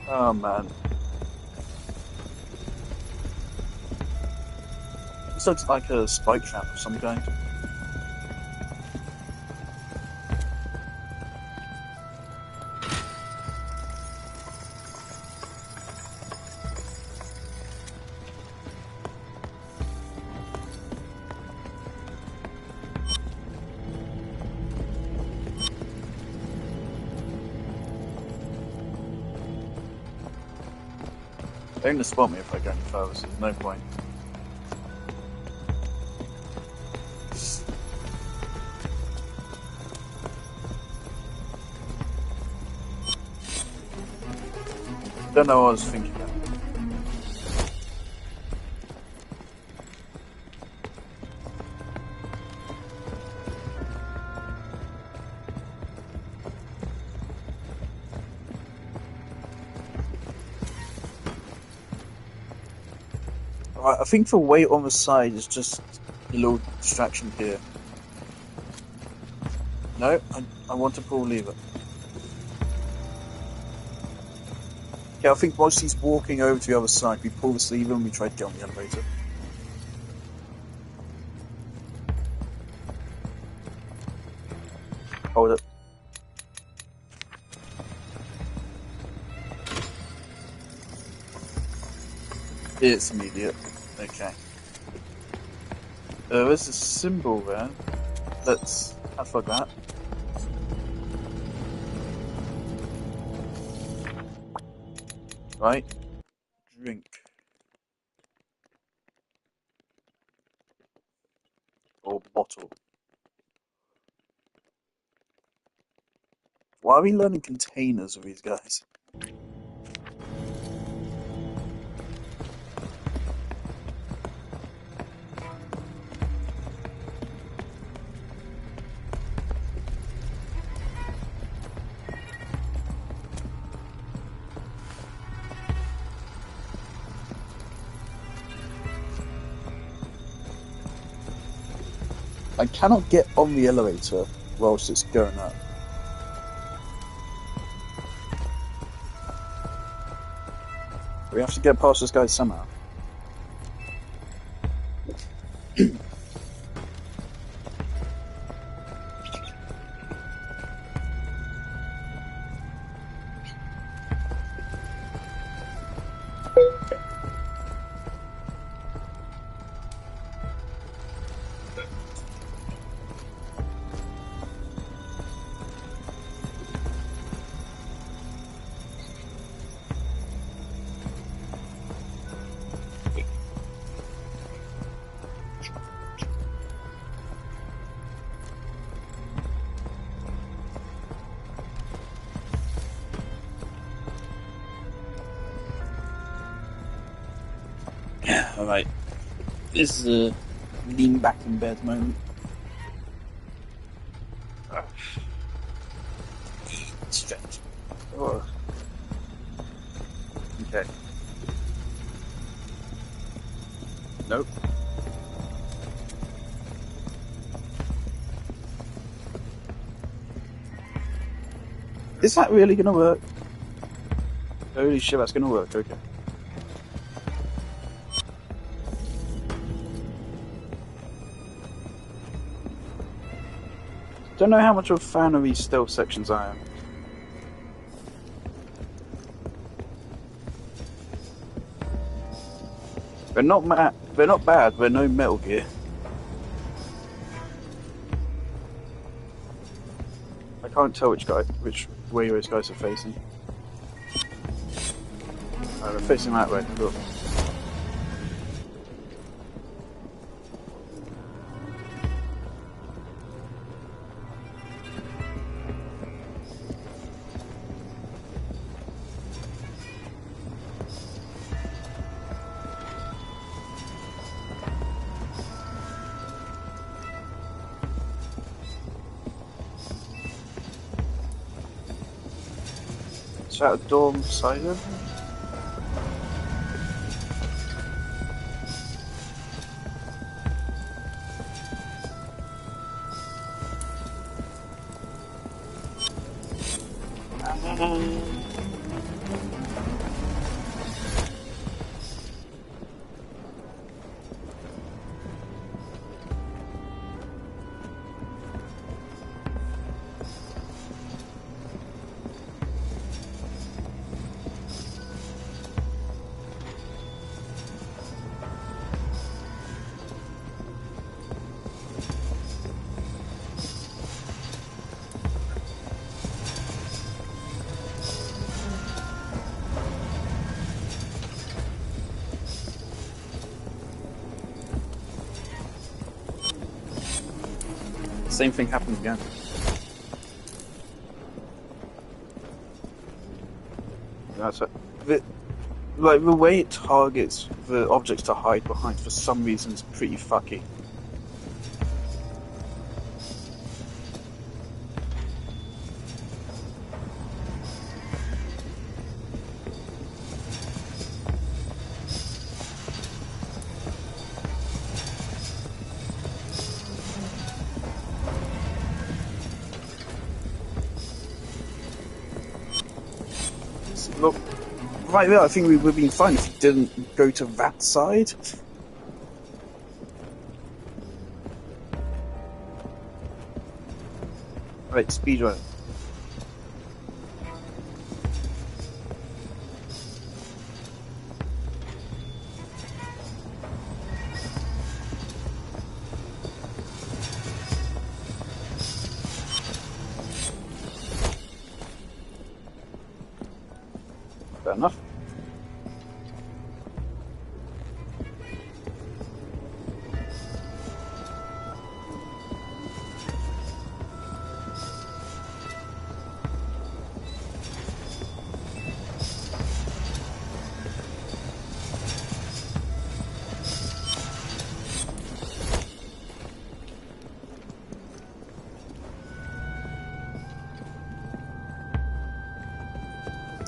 Oh man. This looks like a spike trap of some kind. They're going to spot me if I go any further, so there's no point. Don't know what I was thinking of. Right, I think the weight on the side is just a little distraction here. No, I want to pull lever. Okay, I think whilst he's walking over to the other side, we pull this lever and we try to get on the elevator. Hold it. It's immediate. Okay. There's a symbol there. Let's have like that. Right. Drink. Or bottle. Why are we learning containers with these guys? I cannot get on the elevator whilst it's going up. We have to get past this guy somehow. Alright. This is a lean back in bed moment. Stretch. Oh. Okay. Nope. Is that really gonna work? Holy shit, that's gonna work, okay. Don't know how much of a fan of these stealth sections I am. They're not bad, they're no Metal Gear. I can't tell which way those guys are facing. Oh, they're facing that way, cool. Is that a door beside him? Same thing happens again. That's it. Like the way it targets the objects to hide behind for some reason is pretty fucky. Look, right there, I think we would have been fine if we didn't go to that side. Right, speedrun. Fair enough.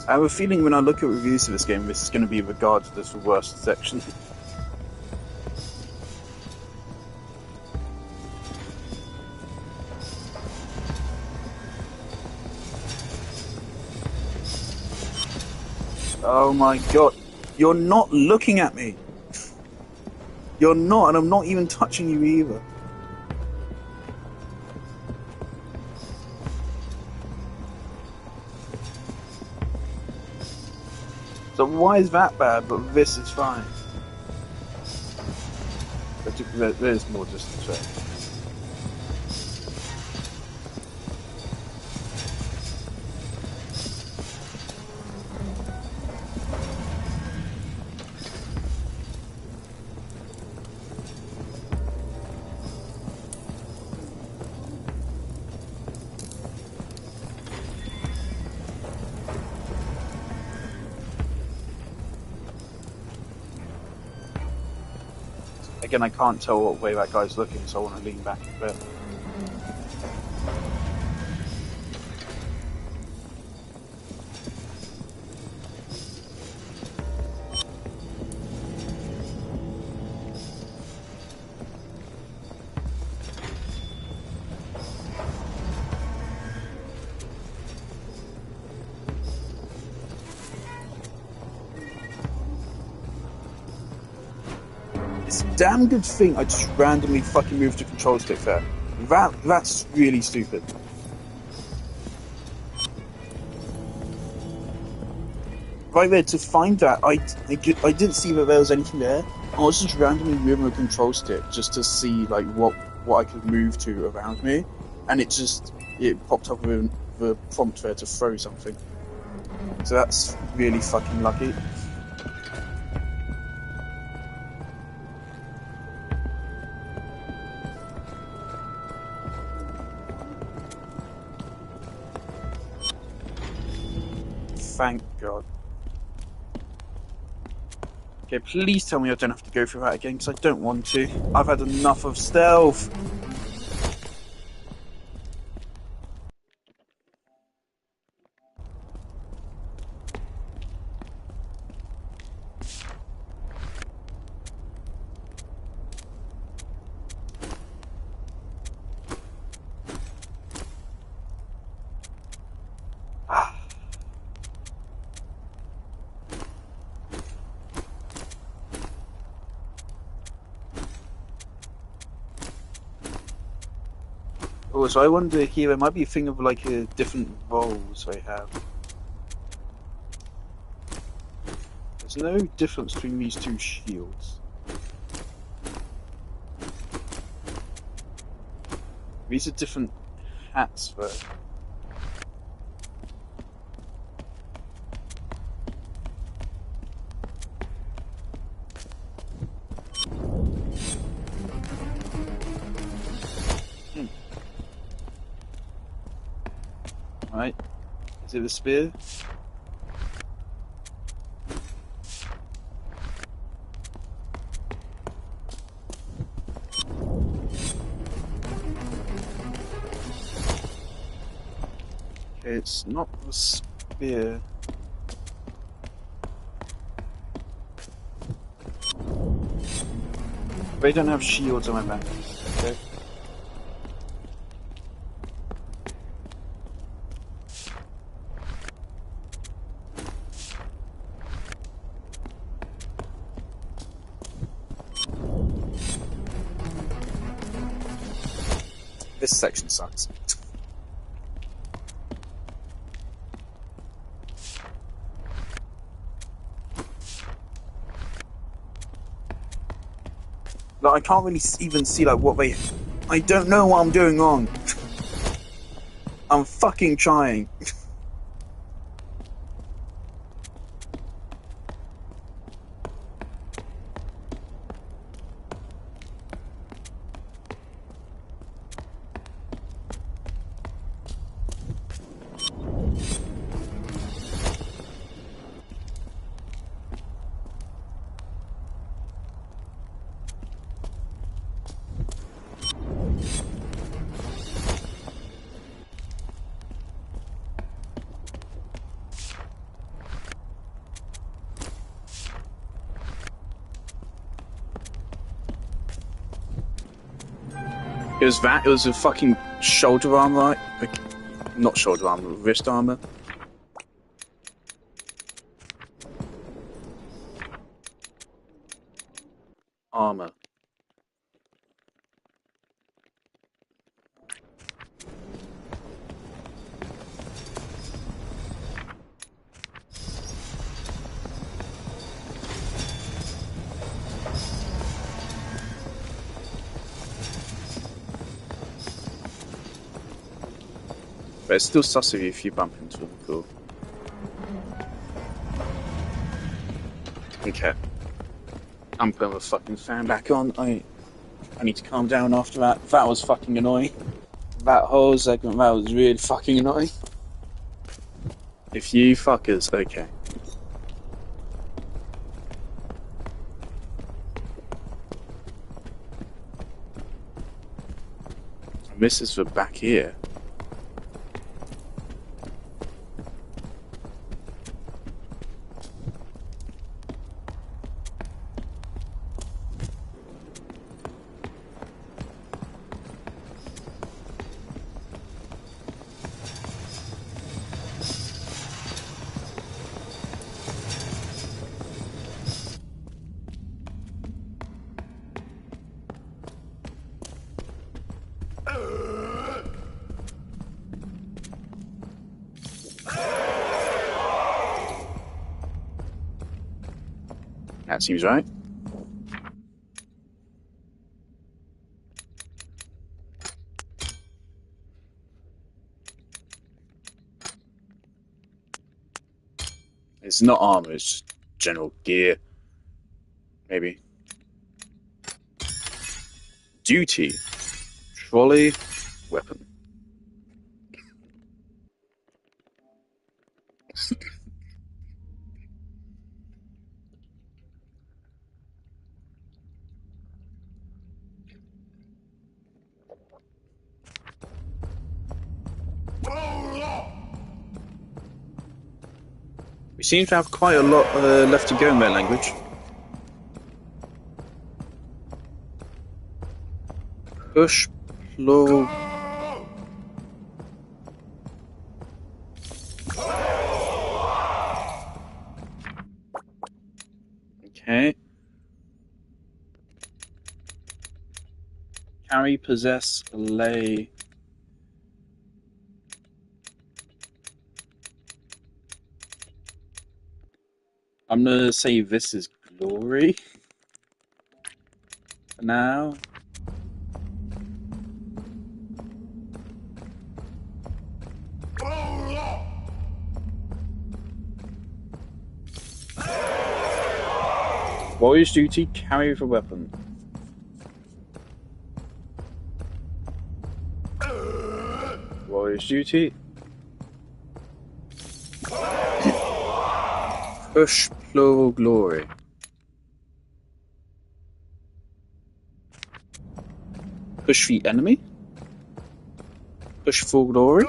I have a feeling when I look at reviews of this game, this is going to be regarded as the worst section. Oh my god. You're not looking at me! You're not, and I'm not even touching you either. So why is that bad, but this is fine? There's more distance there. Again, I can't tell what way that guy's looking, so I want to lean back a bit. It's a damn good thing I just randomly fucking moved the control stick there. That's really stupid. Right there, to find that, I didn't see that there was anything there. I was just randomly moving the control stick just to see like what I could move to around me, and it popped up with the prompt there to throw something. So that's really fucking lucky. Thank God. Okay, please tell me I don't have to go through that again, because I don't want to. I've had enough of stealth. Oh, so I wonder here, there might be a thing of like different roles they have. There's no difference between these two shields. These are different hats though. Right? Is it the spear? Okay, it's not the spear. They don't have shields on my back. Okay. This section sucks. Like, I can't really even see like what they. I don't know what I'm doing wrong. I'm fucking trying. It was that. It was a fucking shoulder armor, like, not shoulder armor, wrist armor. Armor. But it's still sus of you if you bump into them. Cool. Okay. I'm putting the fucking fan back on. I need to calm down after that. That was fucking annoying. That whole segment, that was really fucking annoying. If you fuckers, okay. This is for back here. That seems right. It's not armor, it's just general gear. Maybe. Duty. Trolley. Weapon. We seem to have quite a lot left to go in their language. Push, plural. Okay. Carry, possess, lay. I'm gonna say this is glory. For now. Warrior's duty, carry for weapon. Warrior's duty. Push, plural, glory. Push the enemy. Push for glory.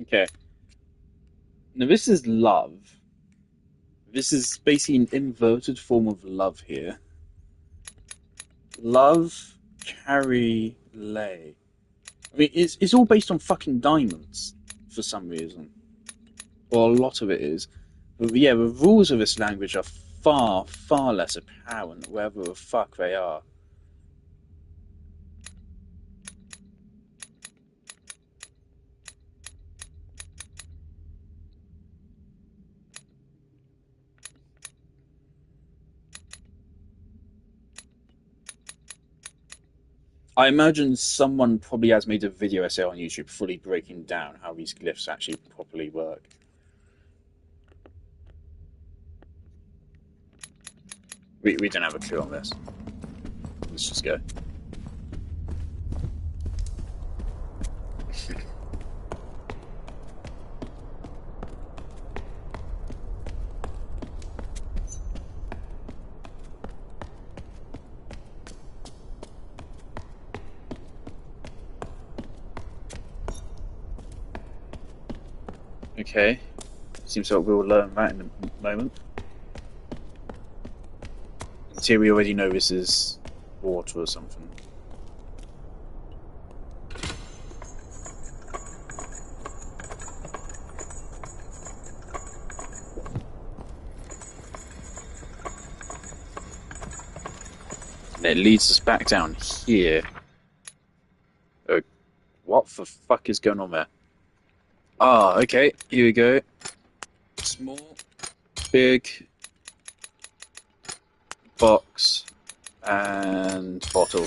Okay. Now this is love. This is basically an inverted form of love here. Love, carry, lay. I mean, it's all based on fucking diamonds for some reason. Well, a lot of it is. But yeah, the rules of this language are far, far less apparent wherever the fuck they are. I imagine someone probably has made a video essay on YouTube fully breaking down how these glyphs actually properly work. We don't have a clue on this. Let's just go. Okay. Seems like we'll learn that in a moment. Here we already know this is water or something. And it leads us back down here. Oh, what the fuck is going on there? Ah, okay, here we go. Small, big, box, and bottle.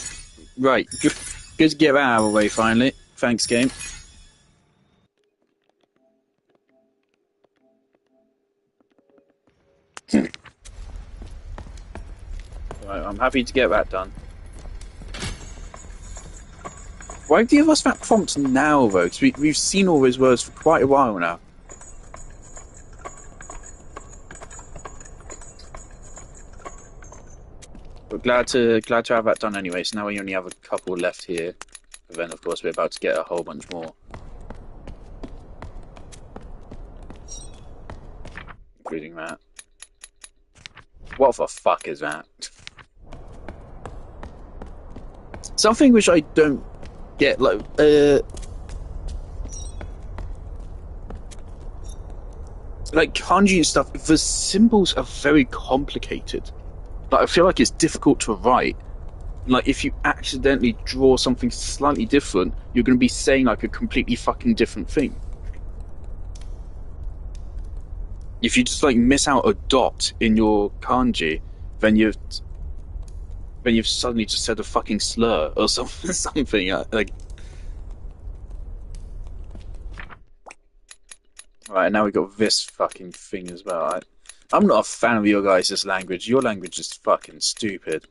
Right, good to get that out of the way finally. Thanks, game. Right, I'm happy to get that done. Why give us that prompt now, though? Because we've seen all those words for quite a while now. glad to have that done anyway. So now we only have a couple left here. And then, of course, we're about to get a whole bunch more. Including that. What the fuck is that? Something which I don't get, like, kanji and stuff, the symbols are very complicated. Like, I feel like it's difficult to write. Like, if you accidentally draw something slightly different, you're going to be saying, like, a completely fucking different thing. If you just, like, miss out a dot in your kanji, then you've suddenly just said a fucking slur or something. Like... Right, now we got this fucking thing as well. I'm not a fan of your guys' language. Your language is fucking stupid.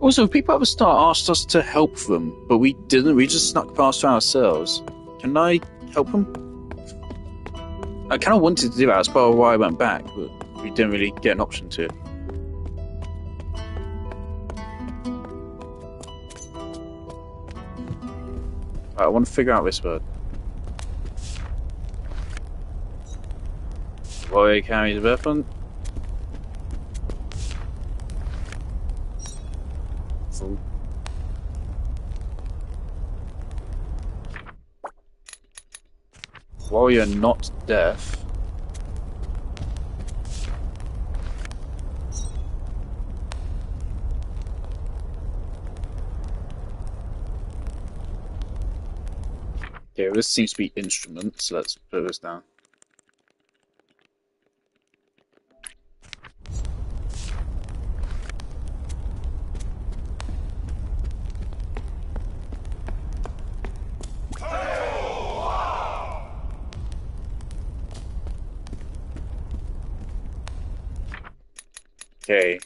Also, people at the start asked us to help them, but we didn't. We just snuck past ourselves. Can I help them? I kind of wanted to do that. That's part of why I went back, but we didn't really get an option to. Right, I want to figure out this word. Warrior carries a weapon. Warrior not deaf. Okay, this seems to be instrument, so let's put this down. Okay,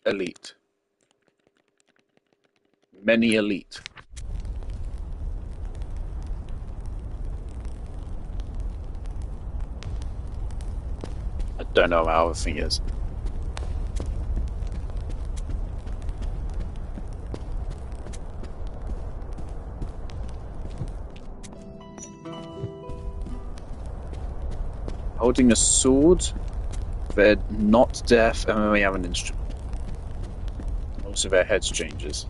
elite. Many elite. I don't know how the thing is. Holding a sword. They're not deaf, and then we have an instrument. Also, their heads changes.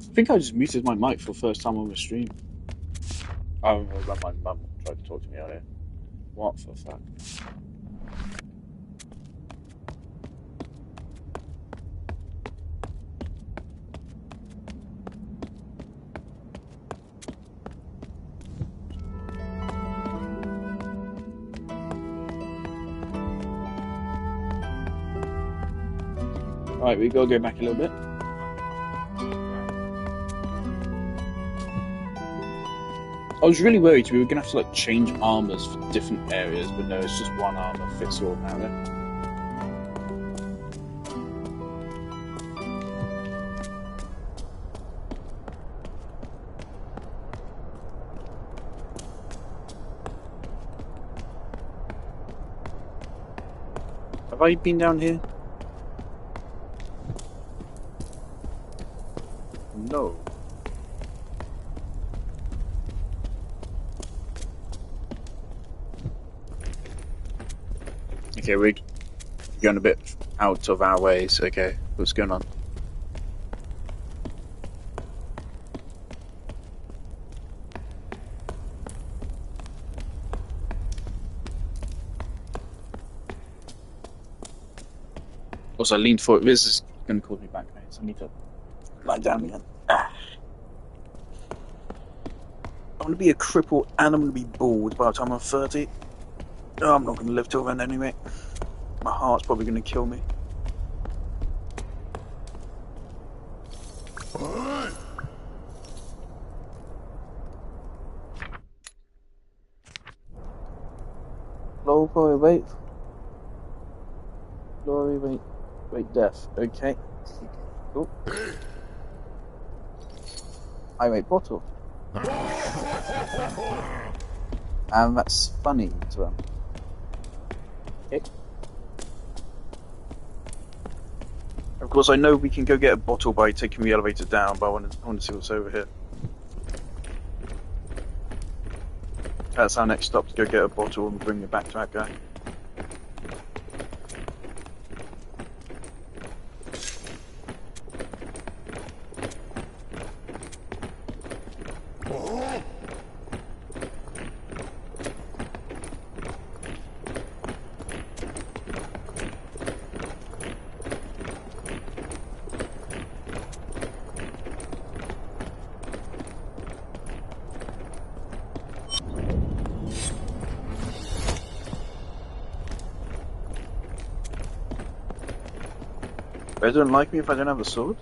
I think I just muted my mic for the first time on the stream. I remember when my mum tried to talk to me earlier. What the fuck? Alright, we gotta go back a little bit. I was really worried we were gonna have to like change armors for different areas, but no, it's just one armor fits all apparently. Have I been down here? No. Okay, we're going a bit out of our ways. Okay, what's going on? Also, I leaned forward. This is going to call me back, mate. So I need to lie down again. I'm going to be a cripple and I'm going to be bald by the time I'm 30. Oh, I'm not going to live till then anyway. My heart's probably going to kill me. Low glory, wait, death. Okay. Cool. I wait, bottle. And that's funny to them. Okay. Of course, I know we can go get a bottle by taking the elevator down, but I want to see what's over here. That's our next stop, to go get a bottle and bring it back to that guy. They don't like me if I don't have a sword?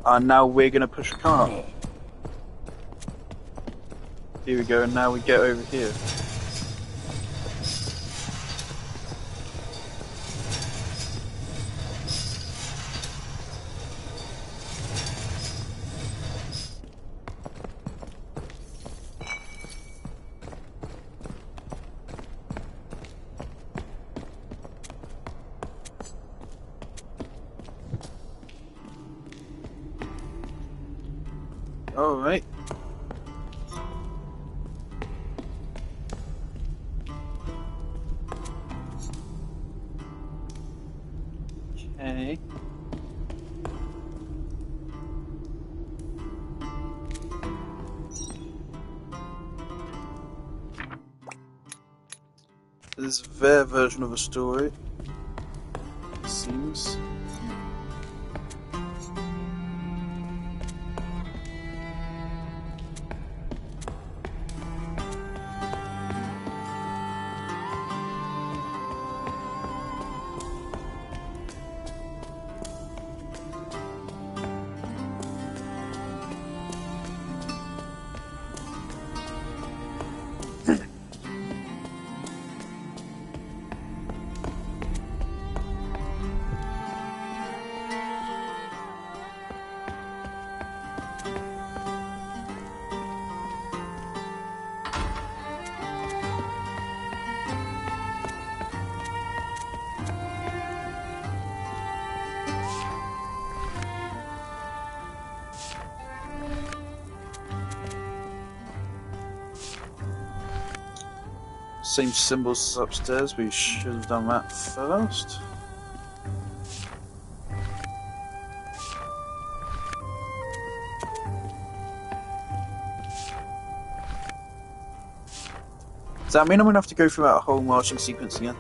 And now we're going to push a cart. Here we go, and now we get over here. Alright. Okay. This is their version of a story, it seems. Same symbols as upstairs. We should have done that first. Does that mean I'm going to have to go through that whole marching sequence again?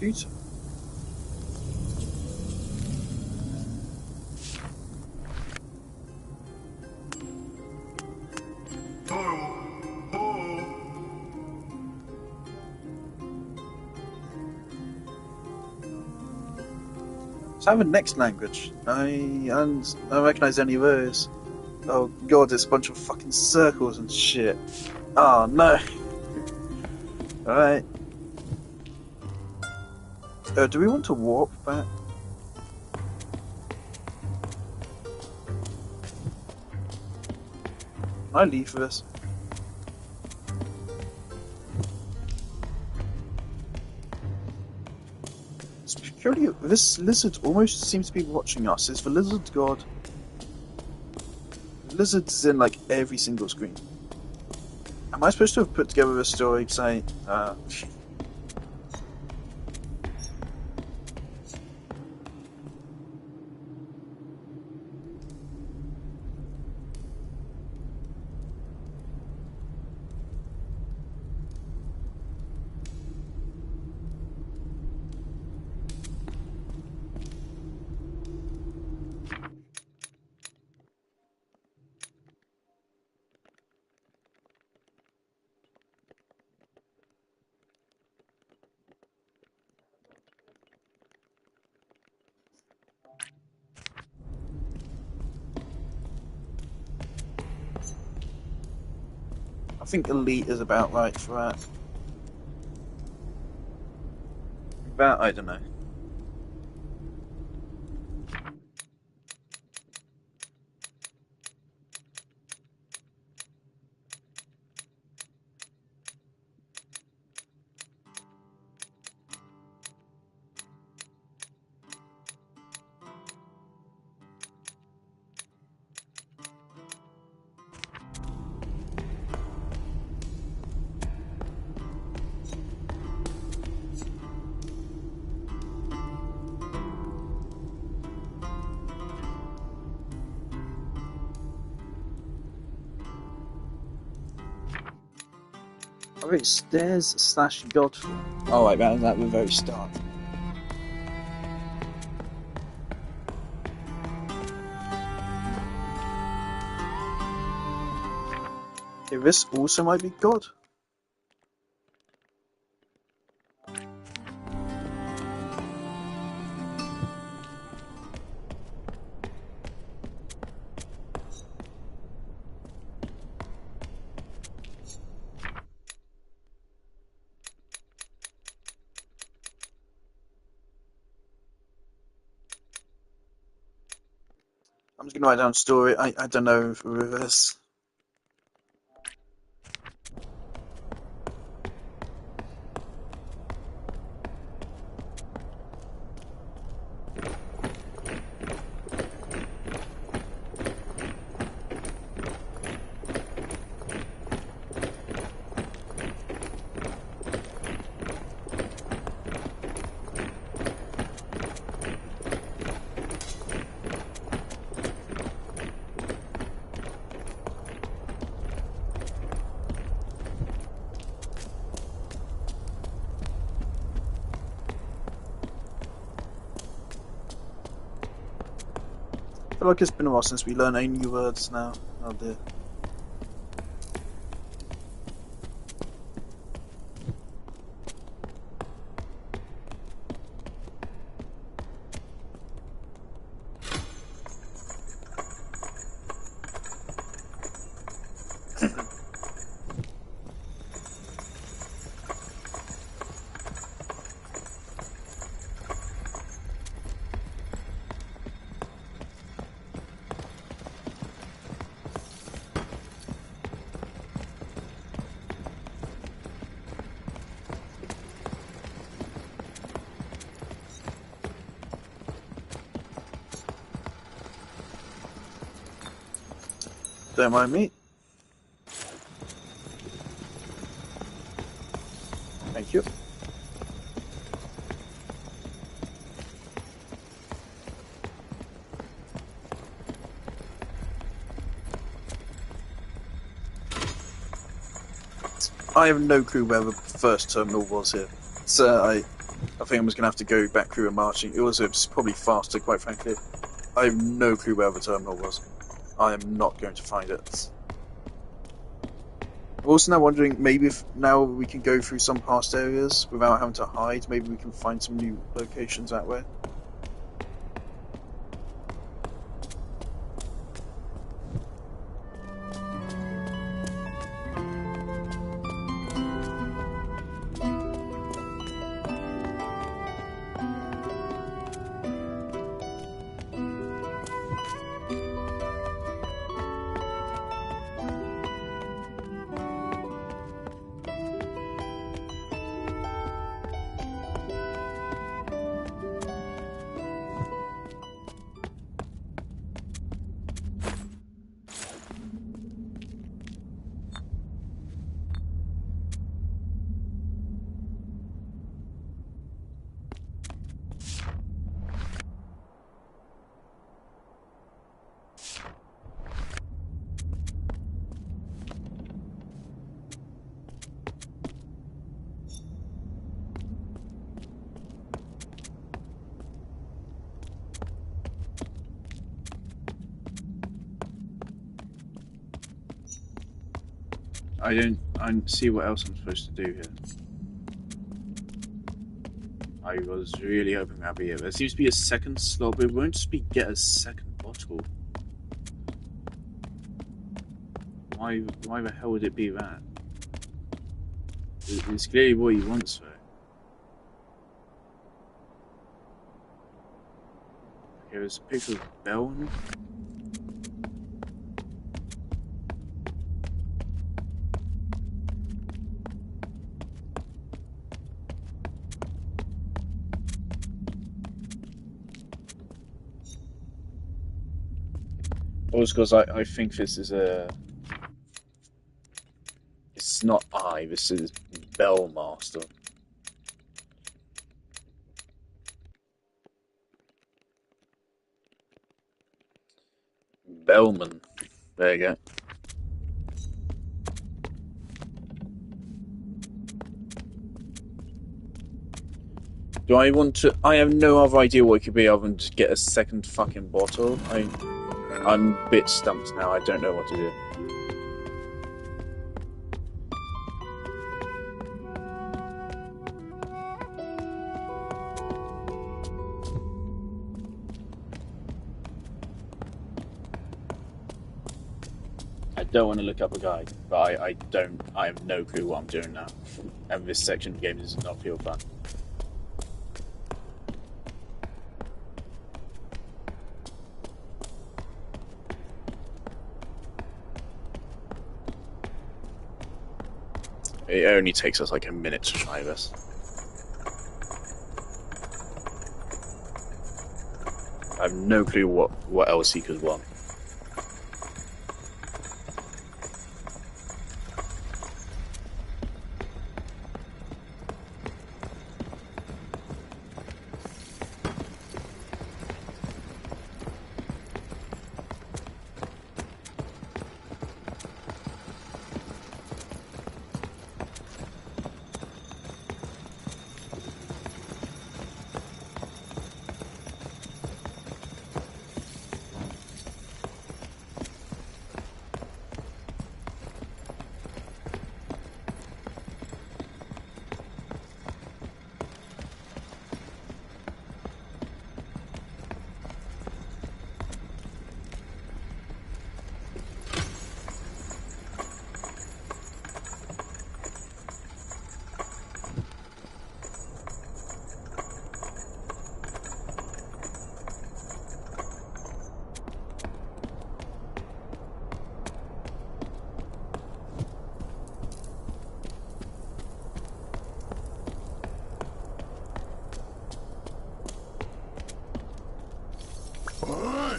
Cute. So I have a next language. I don't recognize any words. Oh god, it's a bunch of fucking circles and shit. Oh no. Alright. Do we want to warp back? Can I leave for this? Security, this lizard almost seems to be watching us. Is the lizard god? The lizard's in like every single screen. Am I supposed to have put together a story saying, I think elite is about right for that. That, I don't know. I wrote stairs/Godfrey. Oh, right, that was at the very start. Okay, this also might be God. I'm just gonna write down story. I don't know if reverse.
feel like it's been a while since we learned any new words now. Oh dear. Don't mind me. Thank you. I have no clue where the first terminal was here. So I think I'm just going to have to go back through and marching. It was probably faster, quite frankly. I have no clue where the terminal was. I am not going to find it. I'm also now wondering, maybe if now we can go through some past areas without having to hide, maybe we can find some new locations that way.
I don't see what else I'm supposed to do here. I was really hoping that'd be it. There seems to be a second slot, but it won't just be get a second bottle. Why the hell would it be that? It's clearly what he wants, though. Okay, there's a picture of Bellman. Also, because I think this is a... It's not this is Bellmaster. Bellman. There you go. Do I want to... I have no other idea what it could be other than just get a second fucking bottle. I'm a bit stumped now. I don't know what to do. I don't want to look up a guide, but I have no clue what I'm doing now. And this section of the game does not feel fun. It only takes us like a minute to try this. I have no clue what else he could want.
Hey!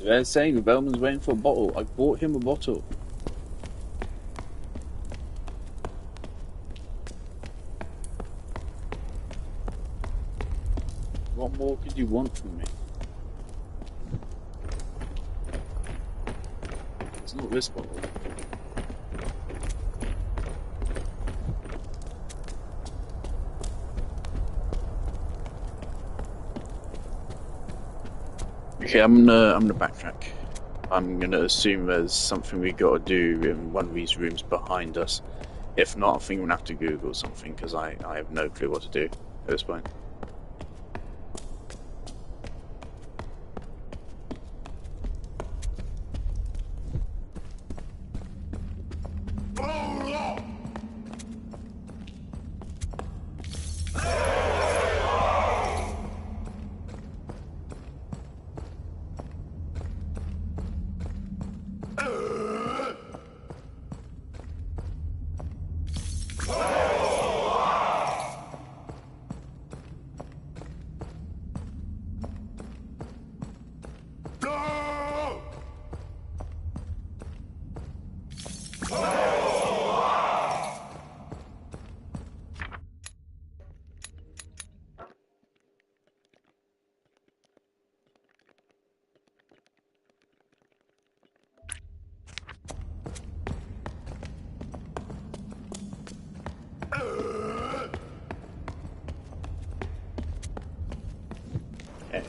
They're saying the bellman's waiting for a bottle. I bought him a bottle. What more could you want from me? It's not this bottle. Okay, I'm gonna backtrack. I'm gonna assume there's something we gotta do in one of these rooms behind us. If not, I think we're gonna have to Google something because I have no clue what to do at this point. Okay.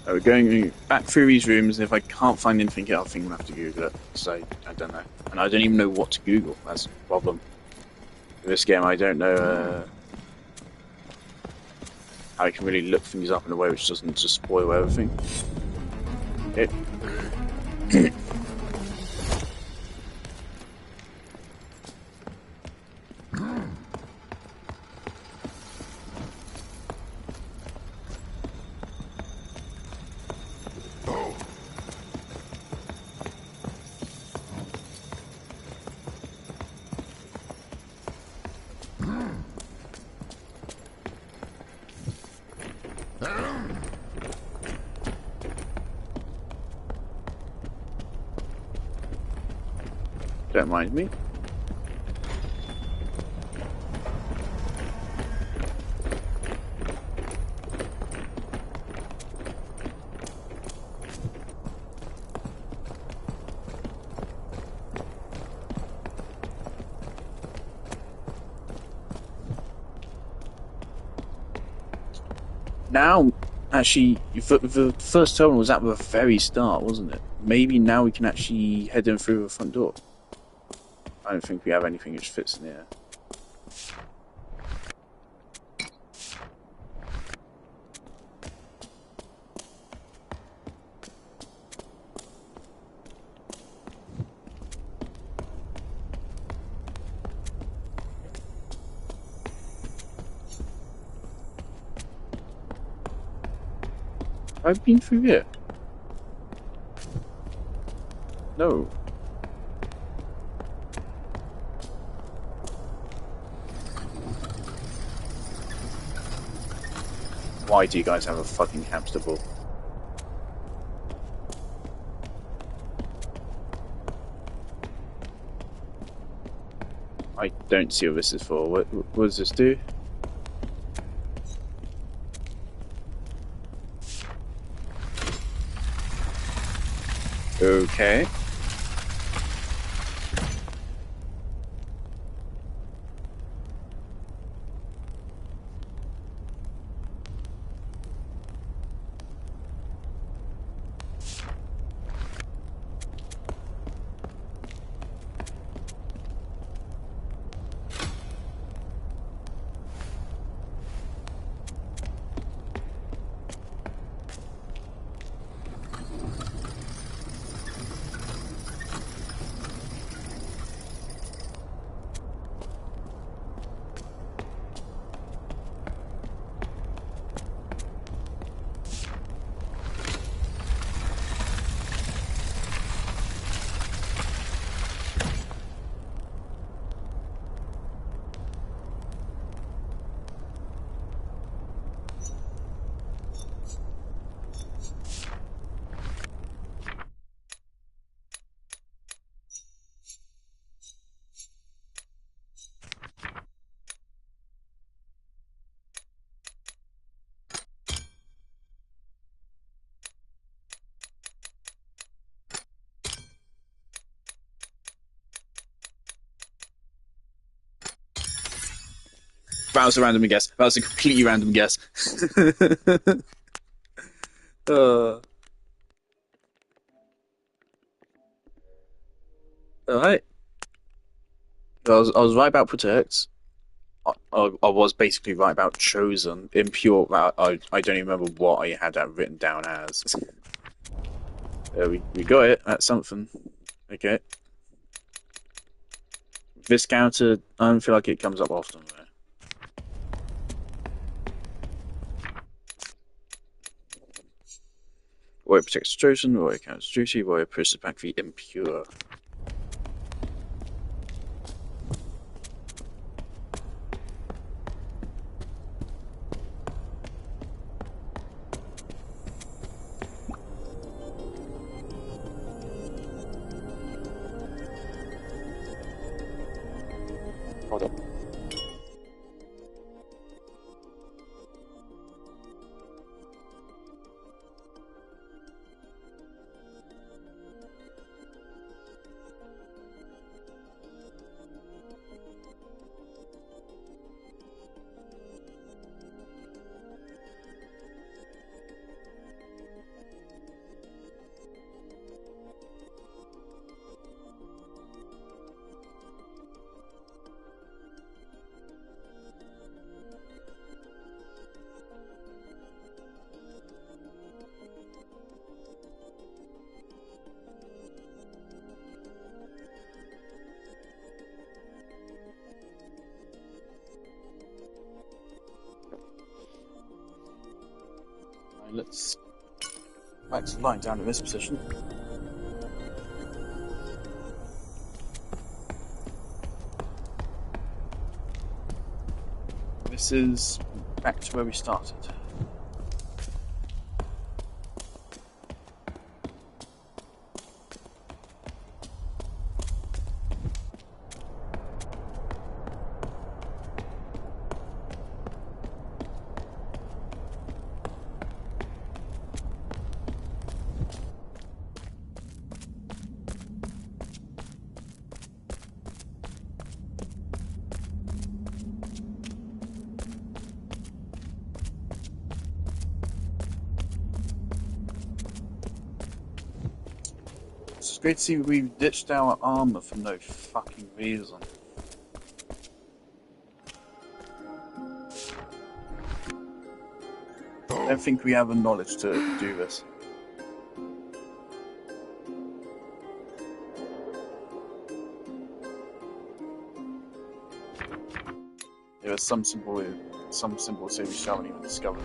Well, we're going back through these rooms, and if I can't find anything else, I think I'm gonna have to Google it. So I don't know, and I don't even know what to Google. That's the problem. With this game, I don't know how I can really look things up in a way which doesn't just spoil everything. It. Don't mind me. Now, actually, the first terminal was at the very start, wasn't it? Maybe now we can actually head in through the front door. I don't think we have anything which fits in here. I've been through here. No. Why do you guys have a fucking hamster ball? I don't see what this is for. What does this do? Okay. That was a random guess. That was a completely random guess. uh, Alright. I was right about protect. I was basically right about chosen. Impure. I don't even remember what I had that written down as. We got it. That's something. Okay. Viscounter. I don't feel like it comes up often. Though. Warrior protects chosen. Warrior counts juicy. Warrior pushes back the impure. Hold up. Let's Max lying down in this position. This is back to where we started. It's great to see we've ditched our armor for no fucking reason. I don't think we have the knowledge to do this. There was some symbol say we haven't even discovered.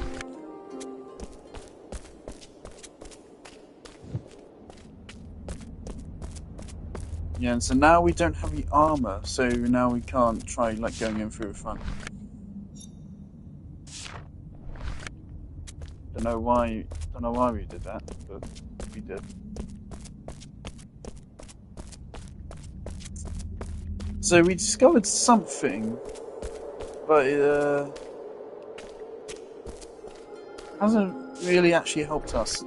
Yeah, and so now we don't have the armor, so now we can't try like going in through the front. Don't know why we did that, but we did. So we discovered something, but it hasn't really actually helped us.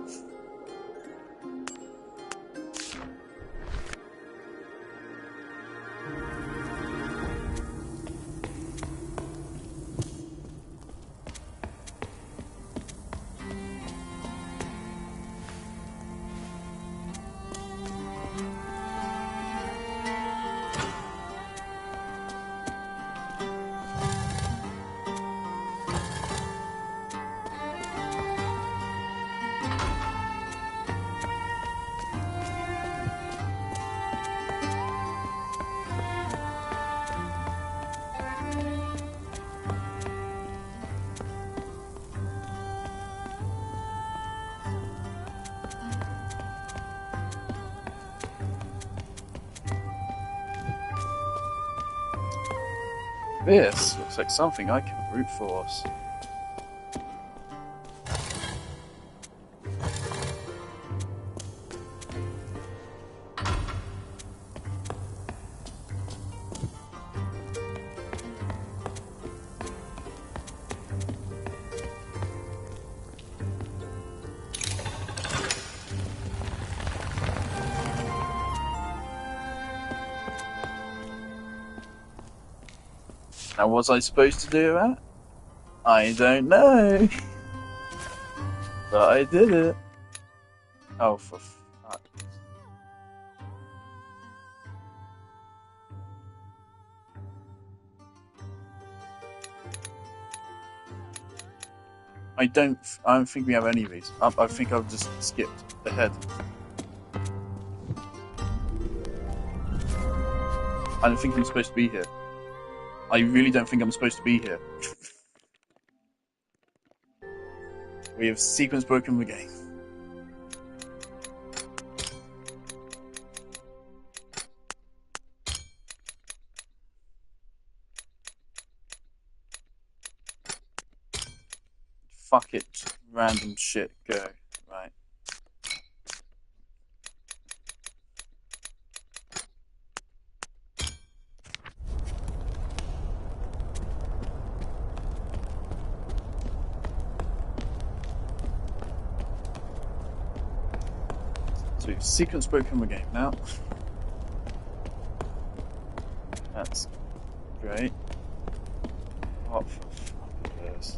This looks like something I can brute force. Now, was I supposed to do that? I don't know. But I did it. Oh, for fuck. I don't think we have any of these. I think I've just skipped ahead. I don't think I'm supposed to be here. I really don't think I'm supposed to be here. We have sequence broken the game. Fuck it. Just random shit. Go. Right. So sequence broken the game now. That's great. What for fuck is this?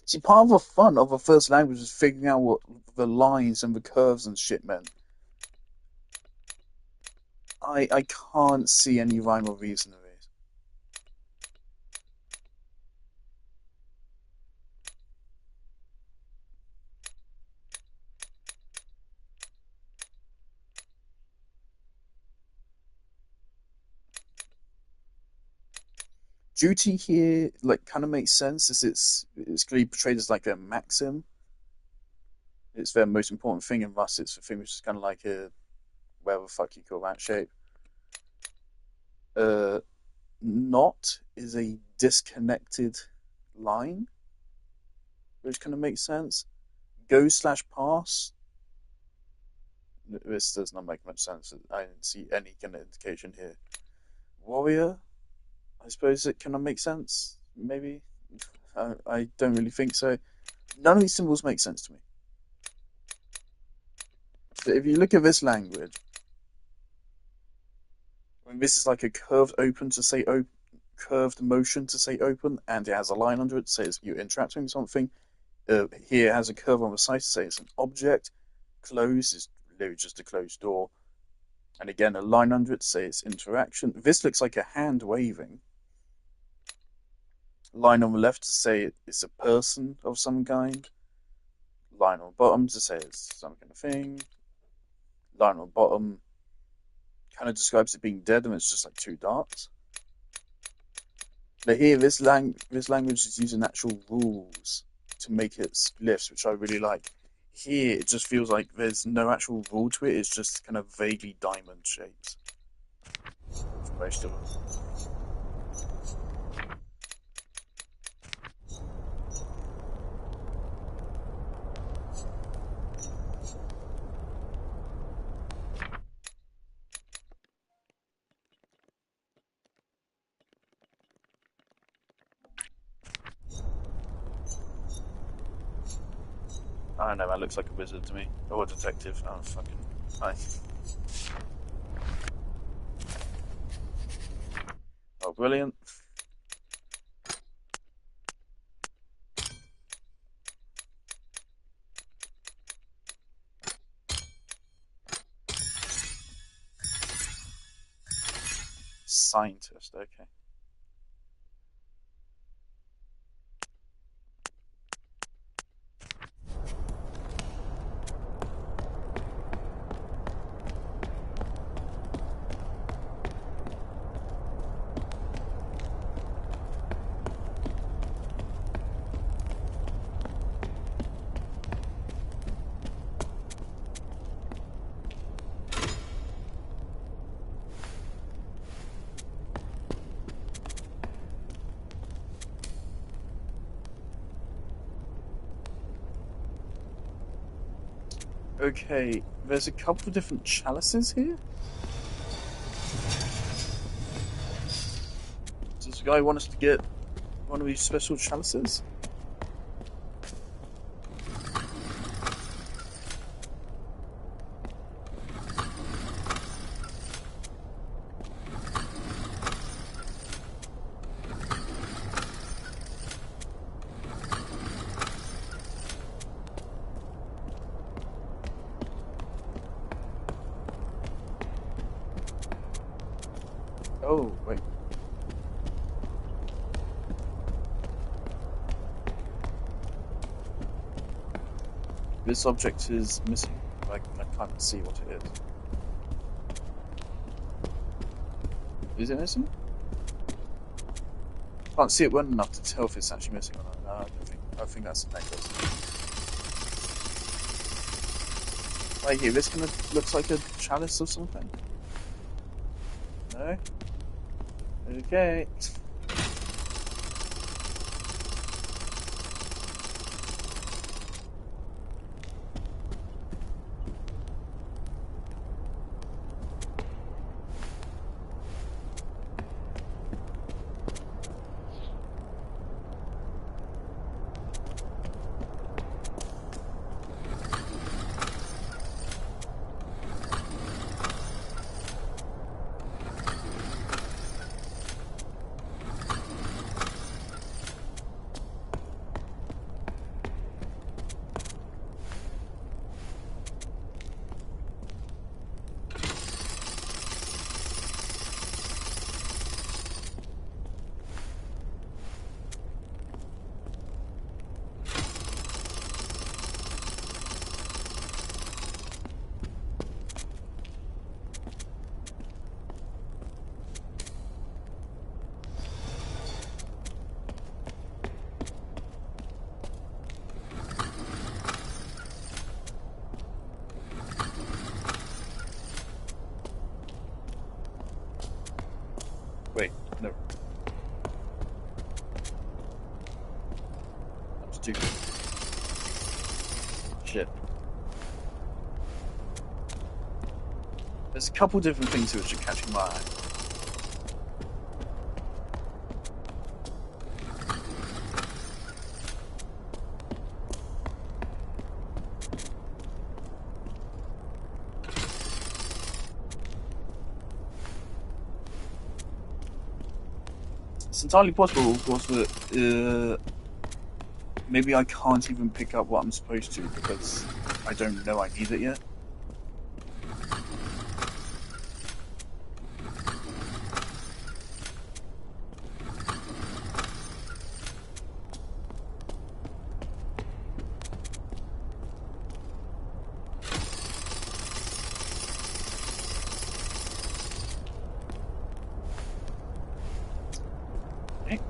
See, part of the fun of the first language is figuring out what the lines and the curves and shit meant. I can't see any rhyme or reason of it. Duty here, like, kind of makes sense as it's clearly portrayed as like a maxim. It's their most important thing, and thus it's the thing which is kind of like a whatever the fuck you call that shape. Not is a disconnected line, which kind of makes sense. Go/pass. This does not make much sense. I didn't see any kind of indication here. Warrior, I suppose it kind of makes sense. Maybe. I don't really think so. None of these symbols make sense to me. But if you look at this language, I mean, this is like a curved open to say open, curved motion to say open, and it has a line under it that says you're interacting with something. Here it has a curve on the side to say it's an object. Close is literally just a closed door. And again, a line under it to say it's interaction. This looks like a hand waving. Line on the left to say it's a person of some kind. Line on the bottom to say it's some kind of thing. Line on the bottom kind of describes it being dead, and it's just like two darts. But here, this language is using actual rules to make its glyphs, which I really like. Here, it just feels like there's no actual rule to it. It's just kind of vaguely diamond shapes for most of them. I don't know, that looks like a wizard to me. Or a detective. Oh, fucking... Nice. Oh, brilliant. Scientist, okay. Okay, there's a couple of different chalices here. Does the guy want us to get one of these special chalices? Oh, wait. This object is missing. I can't see what it is. Is it missing? Can't see it well enough to tell if it's actually missing or not. No, I think that's a necklace. Right here, this kind of looks like a chalice or something. No? Okay. Wait, no. I'm stupid. Shit. There's a couple different things which are catching my eye. It's entirely possible, of course, that maybe I can't even pick up what I'm supposed to because I don't know I need it yet. Okay.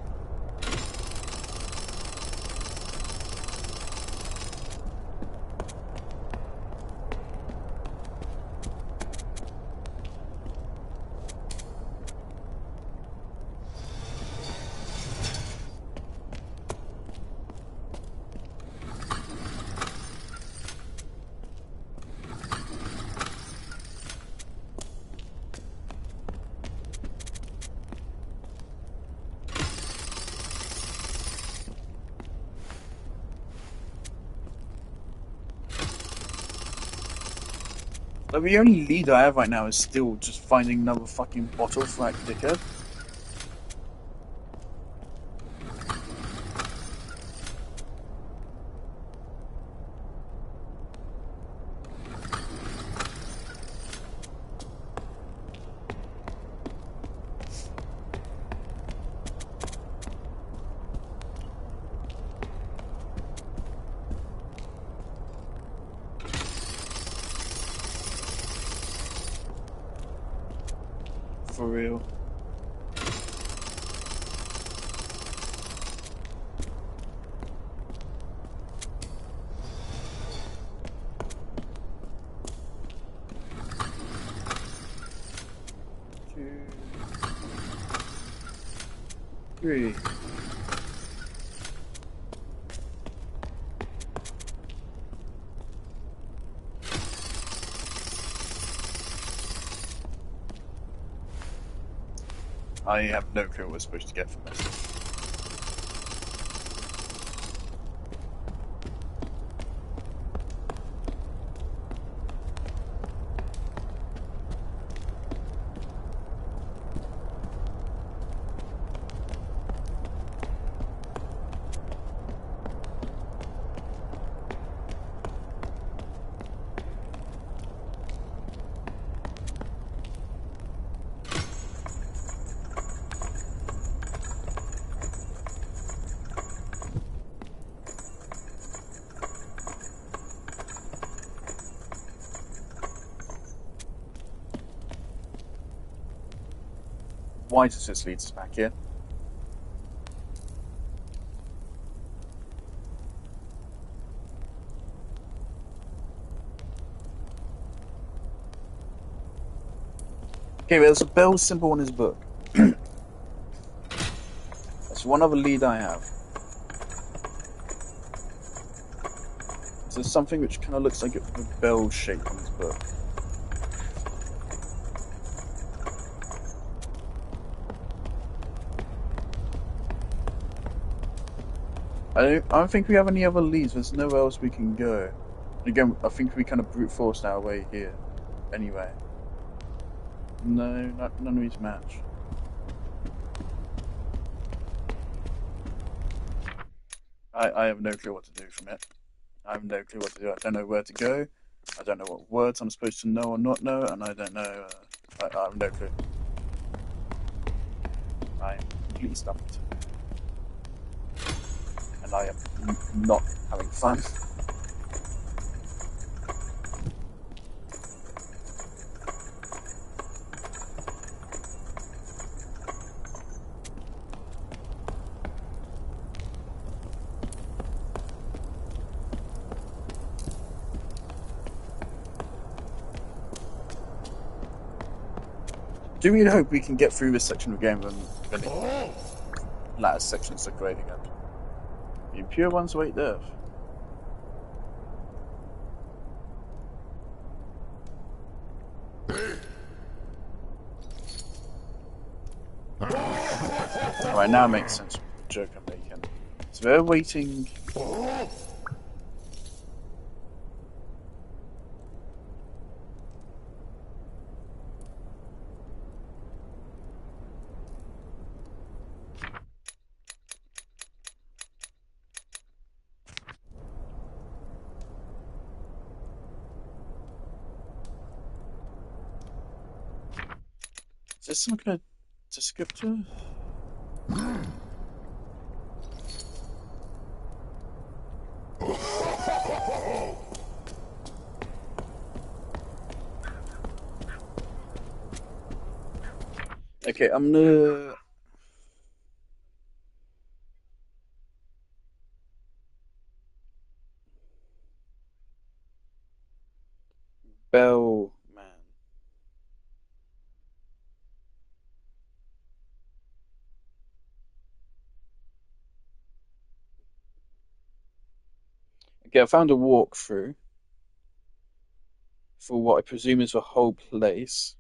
Like, the only lead I have right now is still just finding another fucking bottle for that dickhead. For real. Two, three. I have no clue what we're supposed to get from this. Why does this lead us back here? Okay, there's a bell symbol on his book. That's one other lead I have. So there's something which kind of looks like a bell shape on his book. I don't think we have any other leads. There's nowhere else we can go. Again, I think we kind of brute forced our way here. Anyway. No, none of these match. I have no clue what to do from it. I have no clue what to do. I don't know where to go. I don't know what words I'm supposed to know or not know, and I don't know. I have no clue. I'm completely stumped. And I am not having fun. Do we hope we can get through this section of the game when the latter sections are great again? The impure ones await death. Alright, now it makes sense with the joke I'm making. So they're waiting. Is this some kind of descriptor? Okay, I'm gonna. Bell man. Okay, I found a walkthrough for what I presume is the whole place.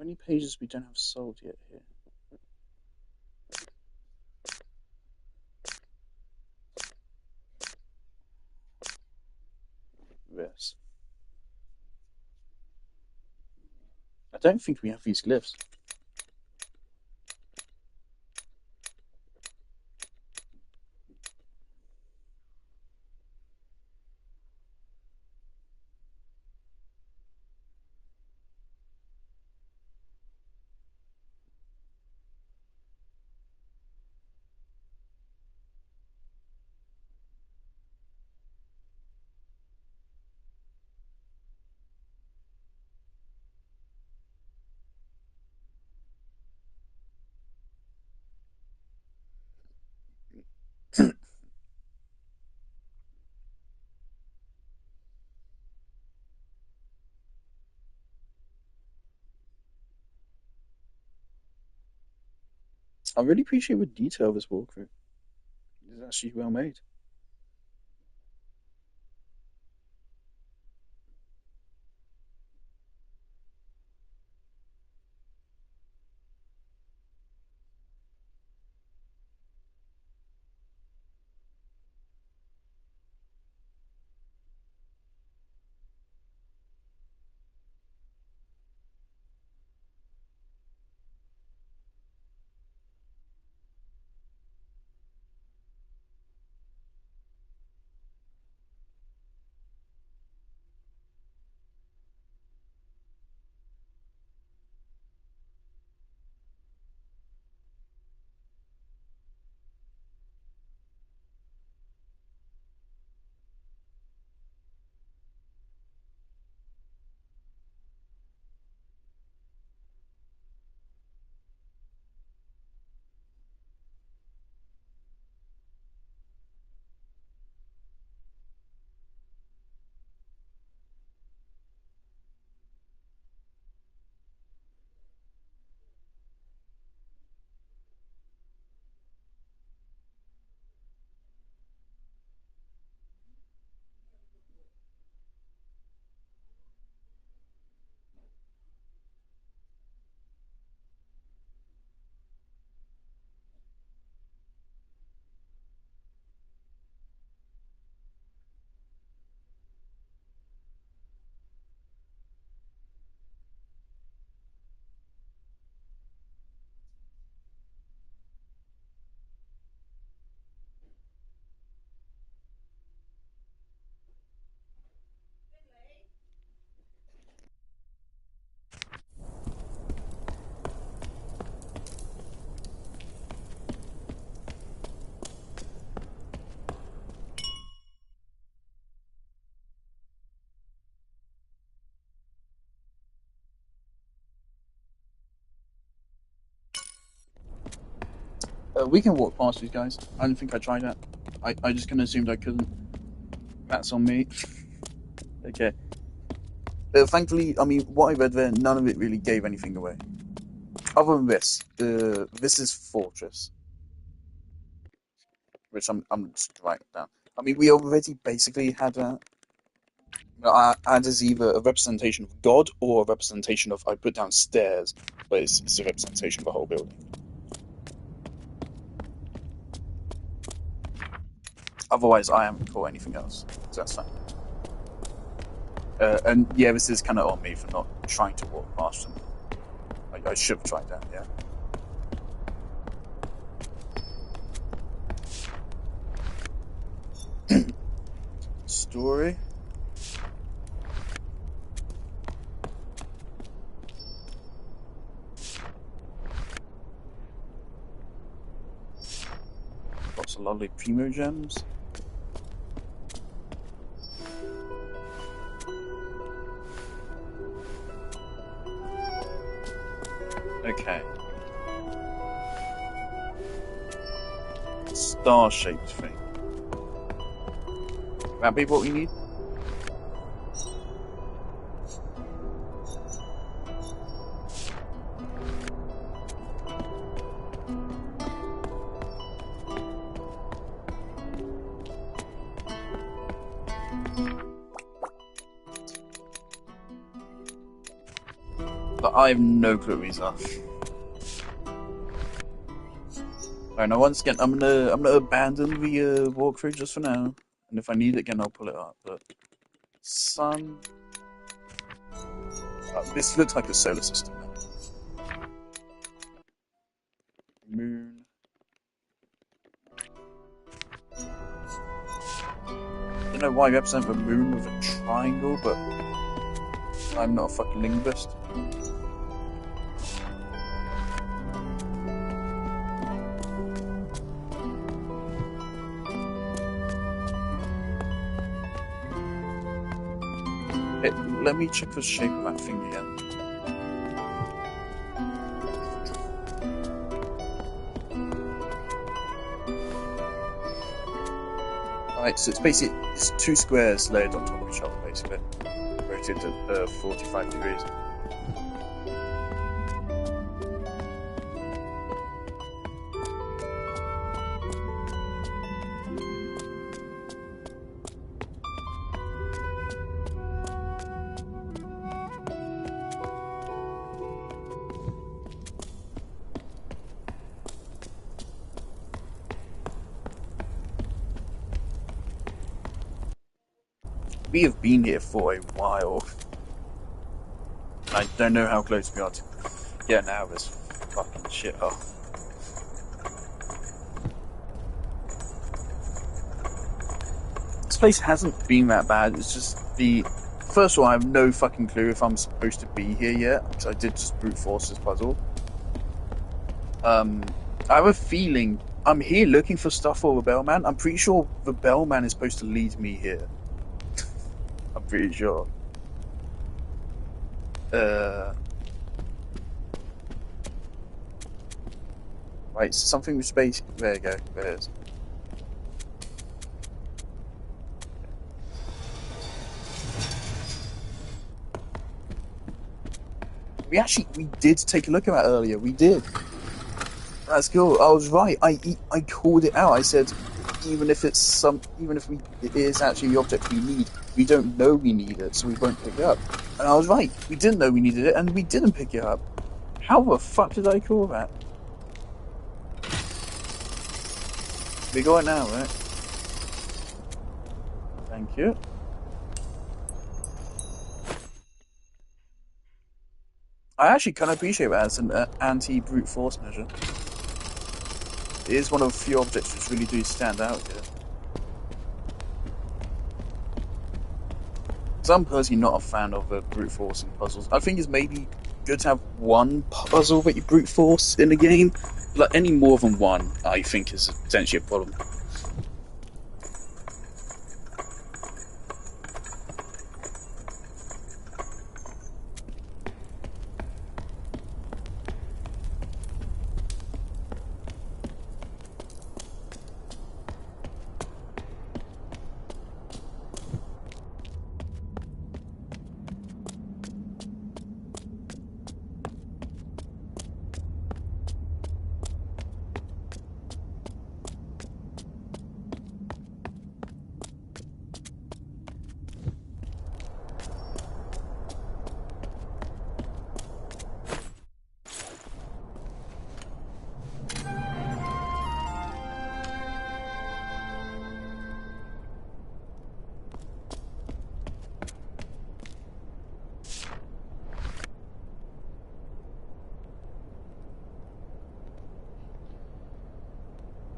any pages we don't have sold yet here? Yes. I don't think we have these glyphs. I really appreciate the detail of this walkthrough. It's actually well made. We can walk past these guys. I don't think I tried that. I just kind of assumed I couldn't. That's on me. Okay. Thankfully, I mean, what I read there, none of it really gave anything away. Other than this, this is Fortress, which I'm just writing down. I mean, we already basically had and is either a representation of God or a representation of, I put down stairs, but it's a representation of the whole building. Otherwise, I haven't caught anything else, so that's fine. And yeah, this is kind of on me for not trying to walk past them. I should have tried that, yeah. Story. Lots of lovely primo gems. Okay. Star-shaped thing. That be what we need?
I have no clue where these are. Alright, now once again, I'm gonna abandon the walkthrough just for now, and if I need it again, I'll pull it up. But sun, this looks like a solar system. Moon. I don't know why you represent the moon with a triangle, but I'm not a fucking linguist. Hey, let me check the shape of that thing again. Right, so it's basically two squares laid on top of each other, basically, rotated at 45 degrees. We have been here for a while. I don't know how close we are to getting out of this fucking shithole. This place hasn't been that bad. It's just the... First of all, I have no fucking clue if I'm supposed to be here yet, because I did just brute force this puzzle. I have a feeling I'm here looking for stuff for the bellman. I'm pretty sure the bellman is supposed to lead me here. I'm pretty sure. Right, so something with space. There you go. There it is. We did take a look at that earlier. We did. That's cool. I was right. I called it out. I said, even if it is actually the object we need, we don't know we need it, so we won't pick it up. And I was right. We didn't know we needed it, and we didn't pick it up. How the fuck did I call that? We got it now, right? Thank you. I actually kind of appreciate that as an anti-brute force measure. It is one of the few objects which really do stand out here. So I'm personally not a fan of brute forcing puzzles. I think it's maybe good to have one puzzle that you brute force in a game. Like, any more than one, I think, is potentially a problem.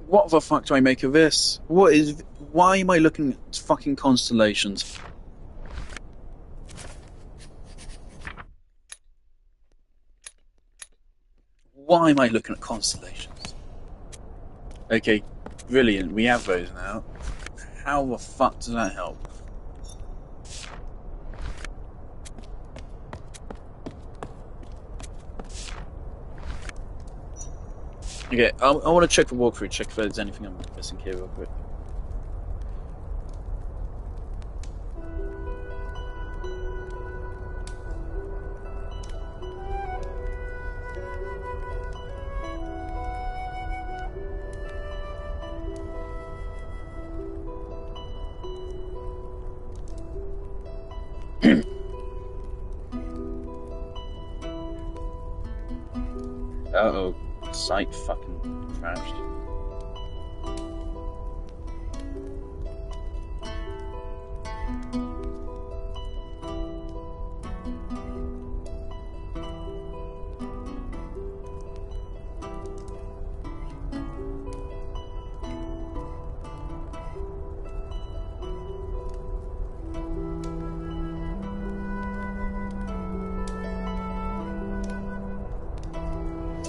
What the fuck do I make of this? Why am I looking at fucking constellations? Why am I looking at constellations? Okay, brilliant, we have those now. How the fuck does that help? Okay, I want to check the walkthrough, check if there's anything I'm missing here real quick.
Uh-oh, site fucking crashed.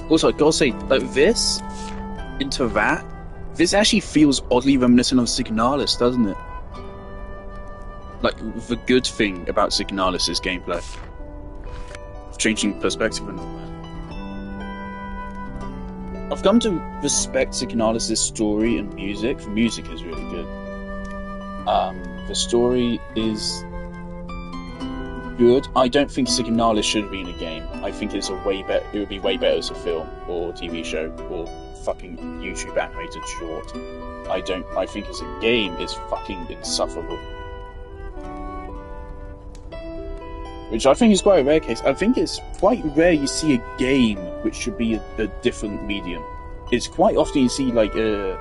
Also, I gotta say, like this, into that, this actually feels oddly reminiscent of Signalis, doesn't it? Like, the good thing about Signalis' gameplay. Changing perspective and all that. I've come to respect Signalis' story and music. The music is really good. The story is good. I don't think Signalis should be in a game. I think it's a way better. It would be way better as a film or TV show or fucking YouTube animated short. I think as a game, it's fucking insufferable. Which I think is quite a rare case. I think it's quite rare you see a game which should be a different medium. It's quite often you see like a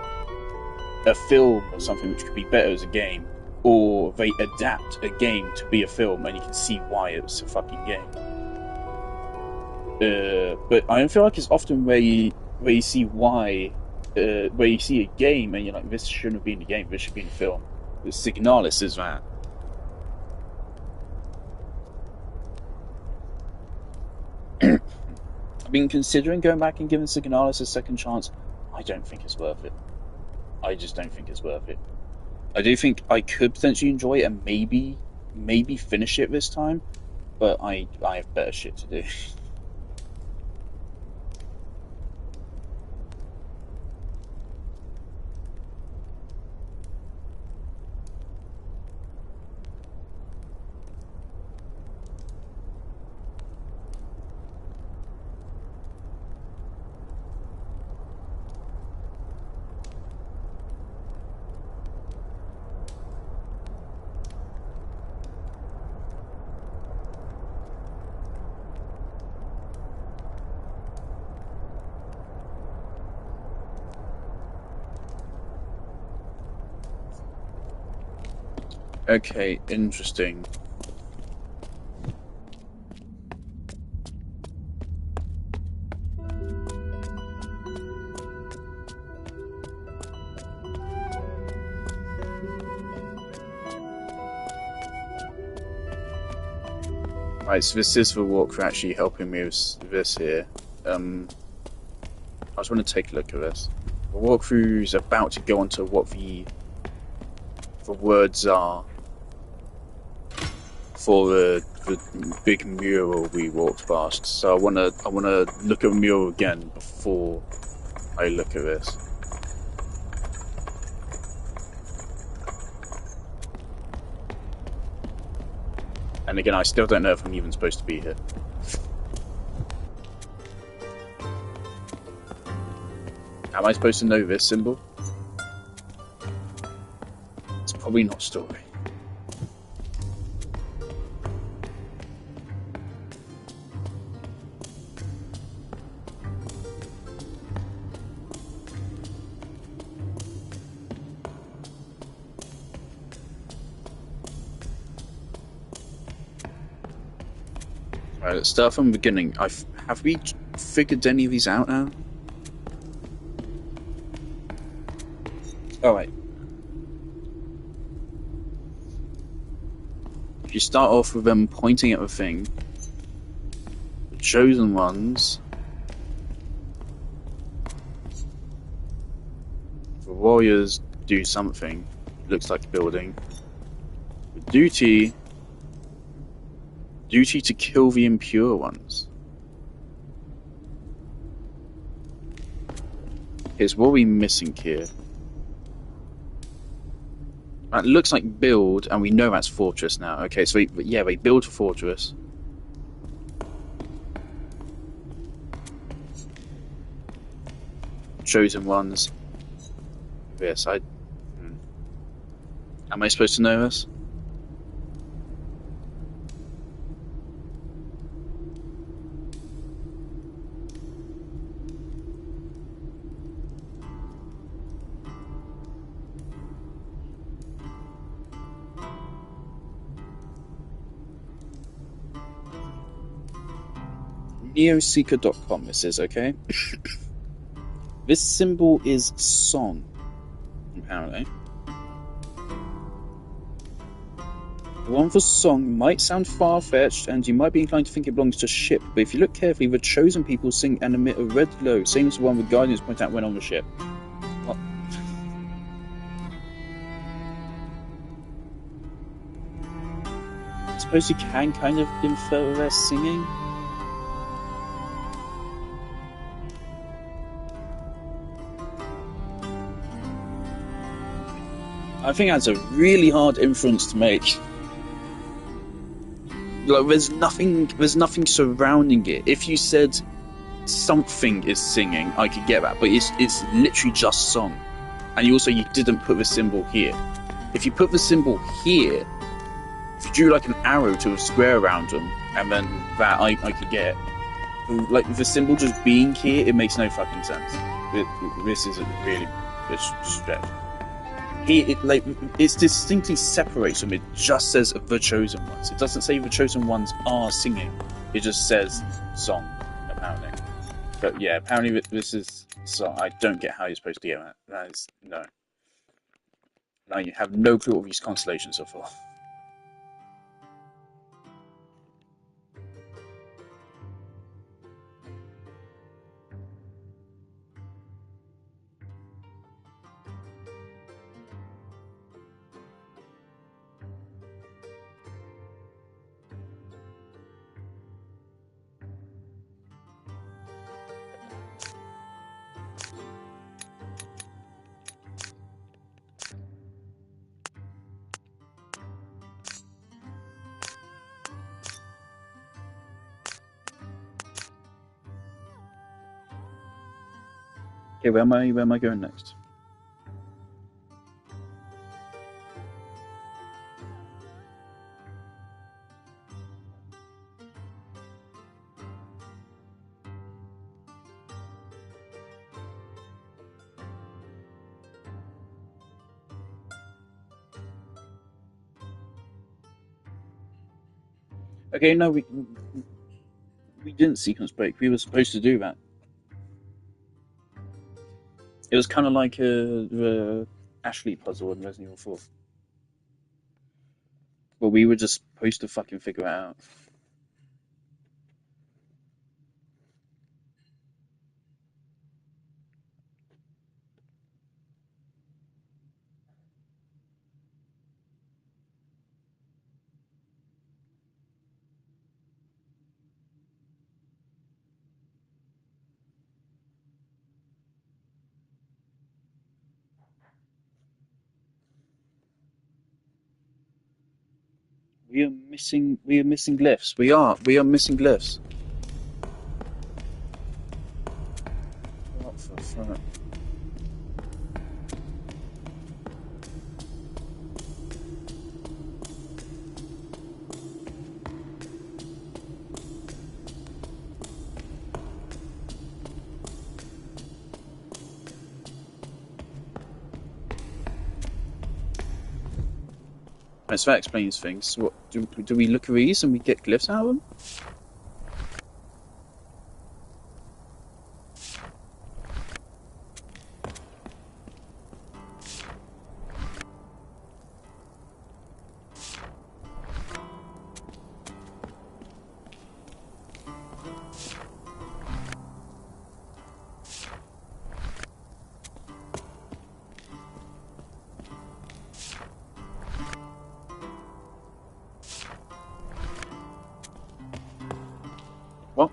film or something which could be better as a game, or they adapt a game to be a film and you can see why it's a fucking game. But I don't feel like it's often where you see why, where you see a game and you're like, this shouldn't have been a game, this should be a film. The Signalis is that. I've been considering going back and giving Signalis a second chance. I don't think it's worth it. I just don't think it's worth it. I do think I could potentially enjoy it and maybe finish it this time, but I have better shit to do. Okay, interesting. Right, so this is the walkthrough actually helping me with this here. I just want to take a look at this. The walkthrough's about to go on to what the words are for the big mural we walked past. So I wanna look at the mural again before I look at this. And again, I still don't know if I'm even supposed to be here. Am I supposed to know this symbol? It's probably not story. Right, let's start from the beginning. Have we figured any of these out now? Alright. If you start off with them pointing at the thing, the chosen ones, the warriors do something, looks like a building. The duty to kill the impure ones. Here's what are we missing here? It looks like build, and we know that's fortress now. Okay, so they build a fortress. Chosen ones. Yes, am I supposed to know this? Neoseeker.com, this is, okay? This symbol is song, apparently. The one for song might sound far-fetched, and you might be inclined to think it belongs to ship, but if you look carefully, the chosen people sing and emit a red glow, same as the one the Guardians point out when on the ship. What? I suppose you can kind of infer their singing. I think that's a really hard inference to make. Like, there's nothing surrounding it. If you said something is singing, I could get that, but it's literally just song. And you didn't put the symbol here. If you put the symbol here, if you drew like an arrow to a square around them, and then that I could get. Like the symbol just being here, it makes no fucking sense. This is a really big stretch. Here, it's distinctly separates them. It just says the chosen ones. It doesn't say the chosen ones are singing. It just says song, apparently. But yeah, apparently this is song. I don't get how you're supposed to get that. That is no. Now you have no clue what these constellations are for. Okay, where am I going next? Okay, no, we didn't sequence break. We were supposed to do that. It was kind of like the Ashley puzzle in Resident Evil 4. But we were just supposed to fucking figure it out. We are missing glyphs. We are missing glyphs. What the fuck? Right, so that explains things. What do we look at these and we get glyphs out of them? What?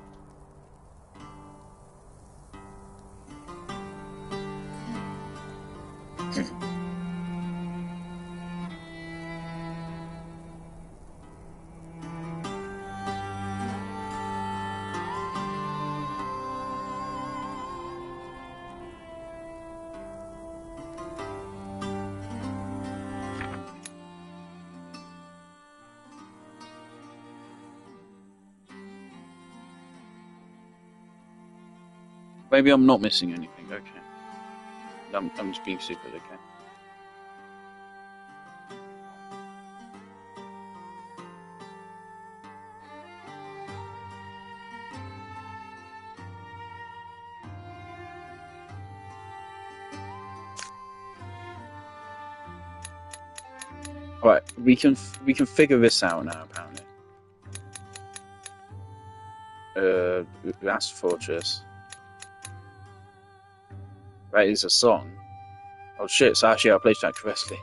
Maybe I'm not missing anything. Okay. I'm just being stupid. Okay. Right, we can figure this out now. Apparently, that's Fortress. That is a song. Oh shit! So actually, I played that correctly.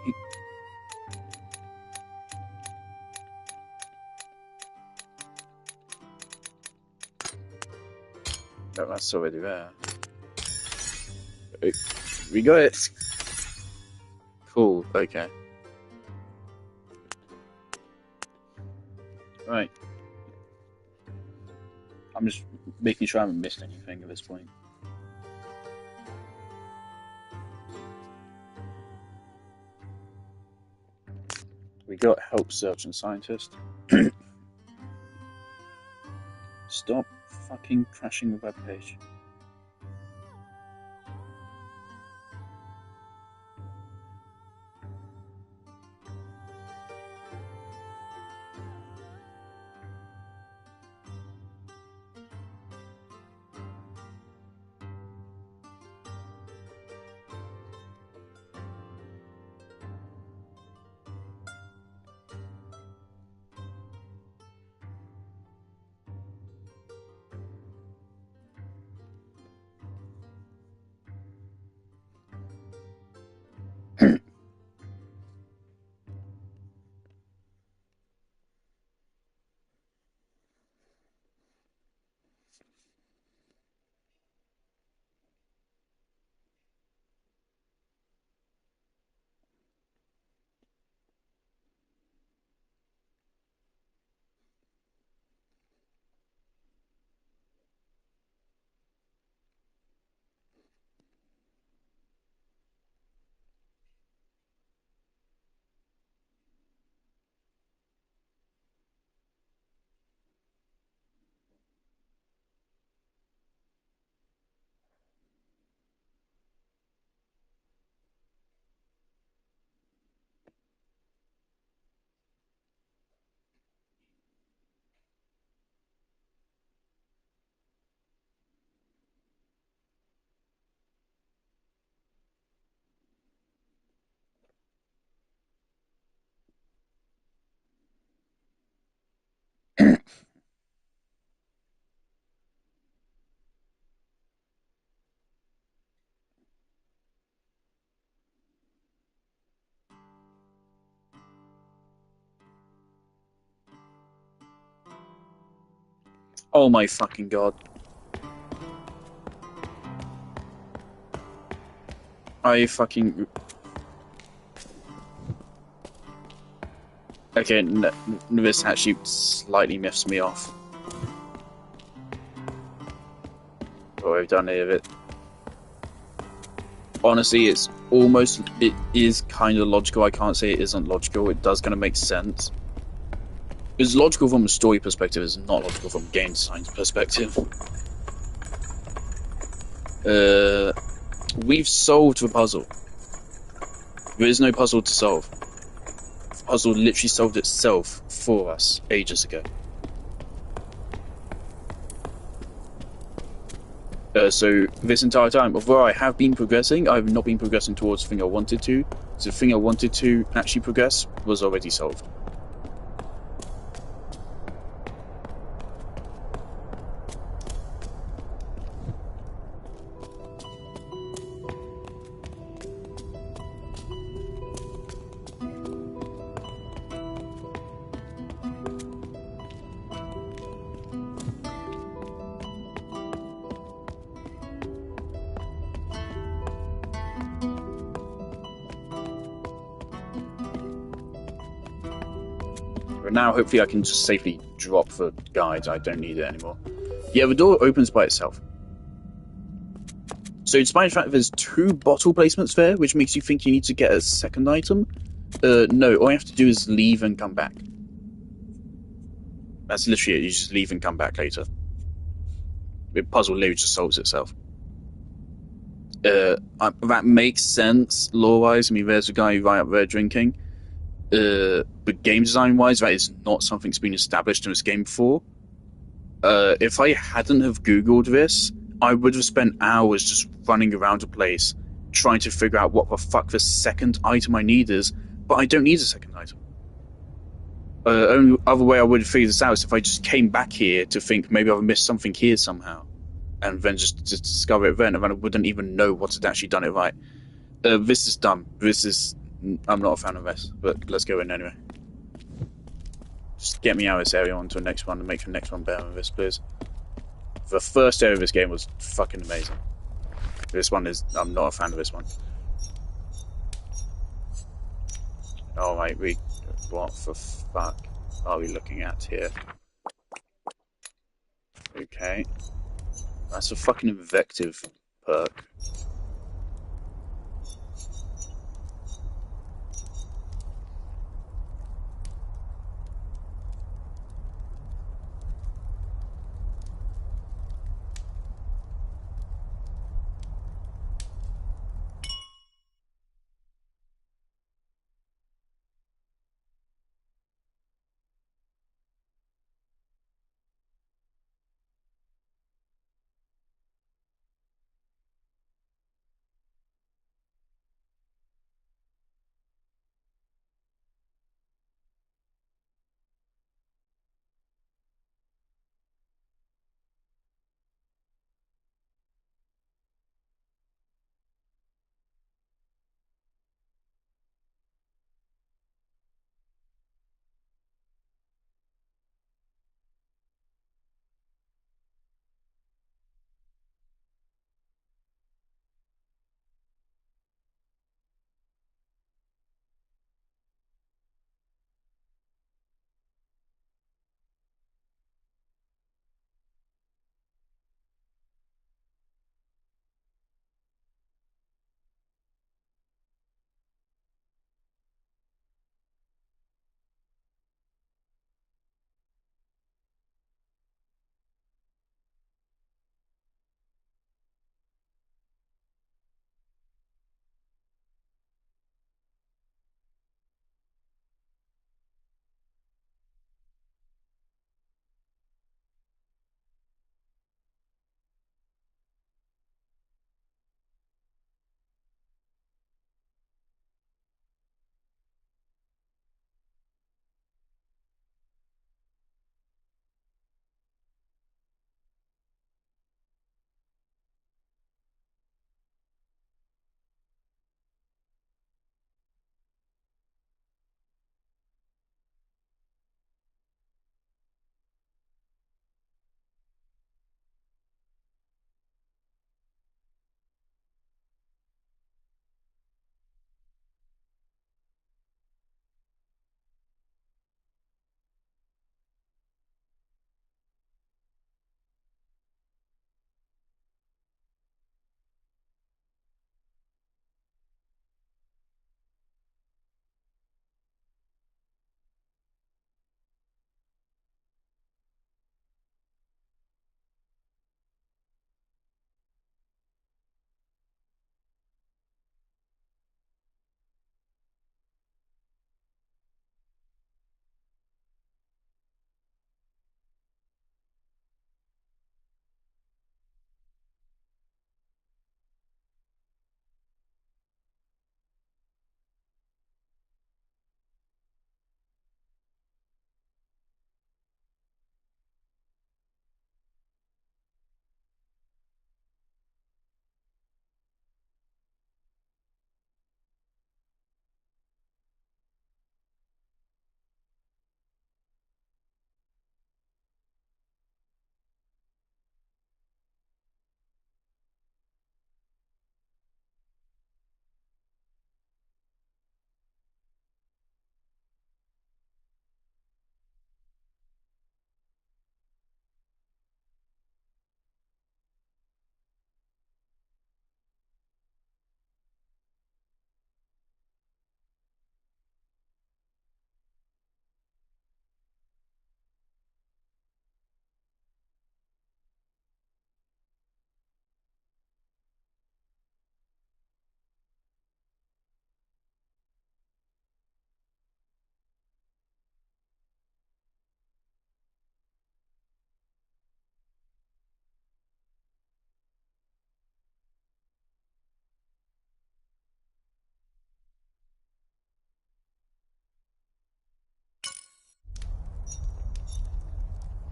No, that's already there. We got it. Cool. Okay. Right. I'm just making sure I haven't missed anything at this point. We got help search and scientist. Stop fucking crashing the webpage. Oh my fucking god. I fucking... Okay, this actually slightly miffs me off. What I've done here with it. Honestly, it is kind of logical. I can't say it isn't logical. It does kind of make sense. It's logical from a story perspective, it's not logical from a game design perspective. We've solved the puzzle. There is no puzzle to solve. The puzzle literally solved itself for us ages ago. So this entire time, although I have been progressing, I've not been progressing towards the thing I wanted to. So the thing I wanted to actually progress was already solved. But now, hopefully, I can just safely drop the guides. I don't need it anymore. Yeah, the door opens by itself. So, despite the fact that there's 2 bottle placements there, which makes you think you need to get a second item, no, all you have to do is leave and come back. That's literally it. You just leave and come back later. The puzzle literally just solves itself. That makes sense lore-wise. I mean, there's a guy right up there drinking. But game design-wise, that is not something that's been established in this game before. If I hadn't have Googled this, I would have spent hours just running around a place trying to figure out what the fuck the second item I need is, but I don't need a second item. Only other way I would figure this out is if I just came back here to think maybe I've missed something here somehow, and then just discover it then, and then I wouldn't even know what had actually done it right. This is dumb. I'm not a fan of this, but let's go in anyway. Just get me out of this area onto the next one and make the next one better than this, please. The first area of this game was fucking amazing. This one is... I'm not a fan of this one. Oh, mate, what the fuck are we looking at here? Okay. That's a fucking invective perk.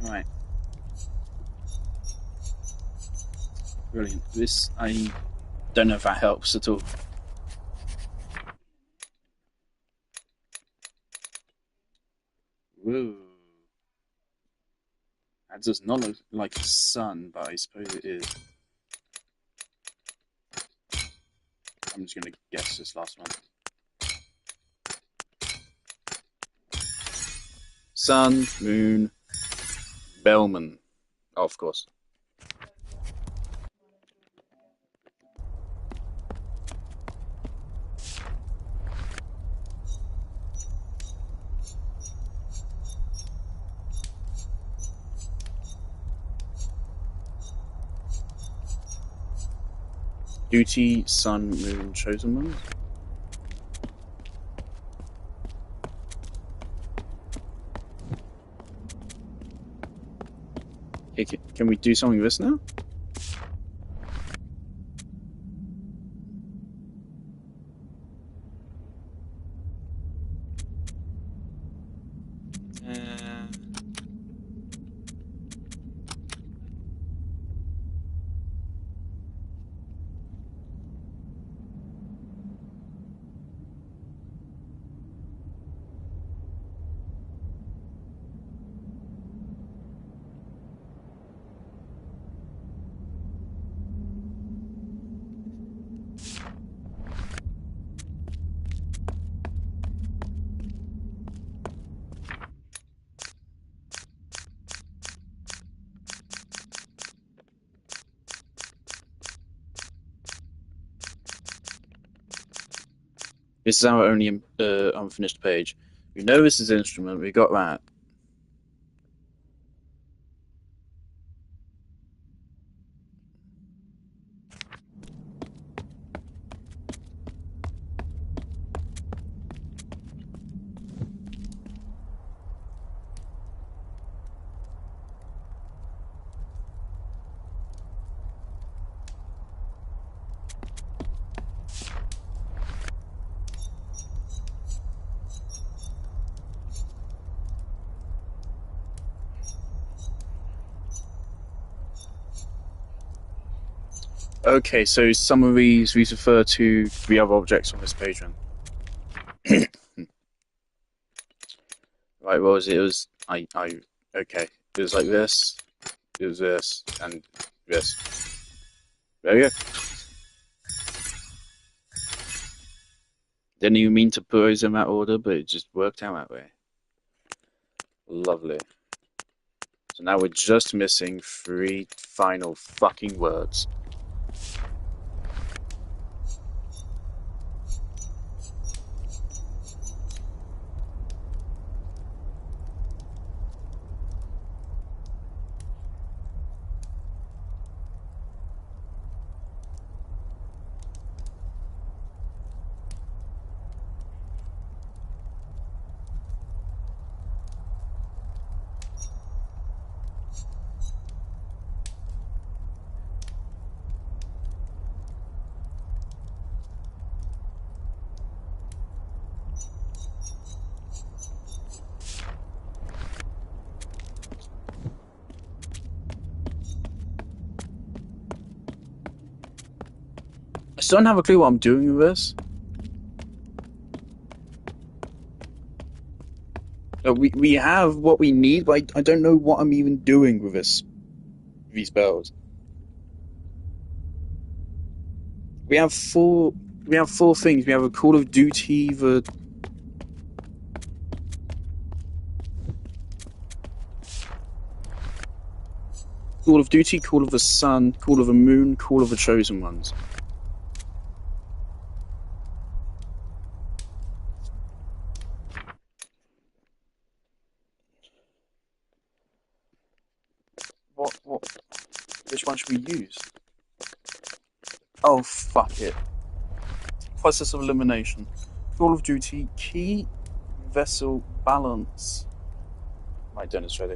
Right. Brilliant. This, I don't know if that helps at all. Whoa. That does not look like a sun, but I suppose it is. I'm just going to guess this last one. Sun, moon, Bellman. Oh, of course. Duty, sun, moon, chosen ones. Okay, can we do something with this now? Uh, This is our only unfinished page. We know this is an instrument. We got that. Okay, so some of these we refer to the other objects on this page then. Right, what was it? It was okay. It was like this. It was this and this. There you go. Didn't even mean to put those in that order, but it just worked out that way. Lovely. So now we're just missing 3 final fucking words. I still don't have a clue what I'm doing with this. We have what we need, but I don't know what I'm even doing with these spells. We have four things. We have a Call of Duty, the Call of Duty, Call of the Sun, Call of the Moon, Call of the Chosen Ones. What? Which one should we use? Oh, fuck it. Process of elimination. Call of Duty, key, vessel, balance. Right, Dennis, ready.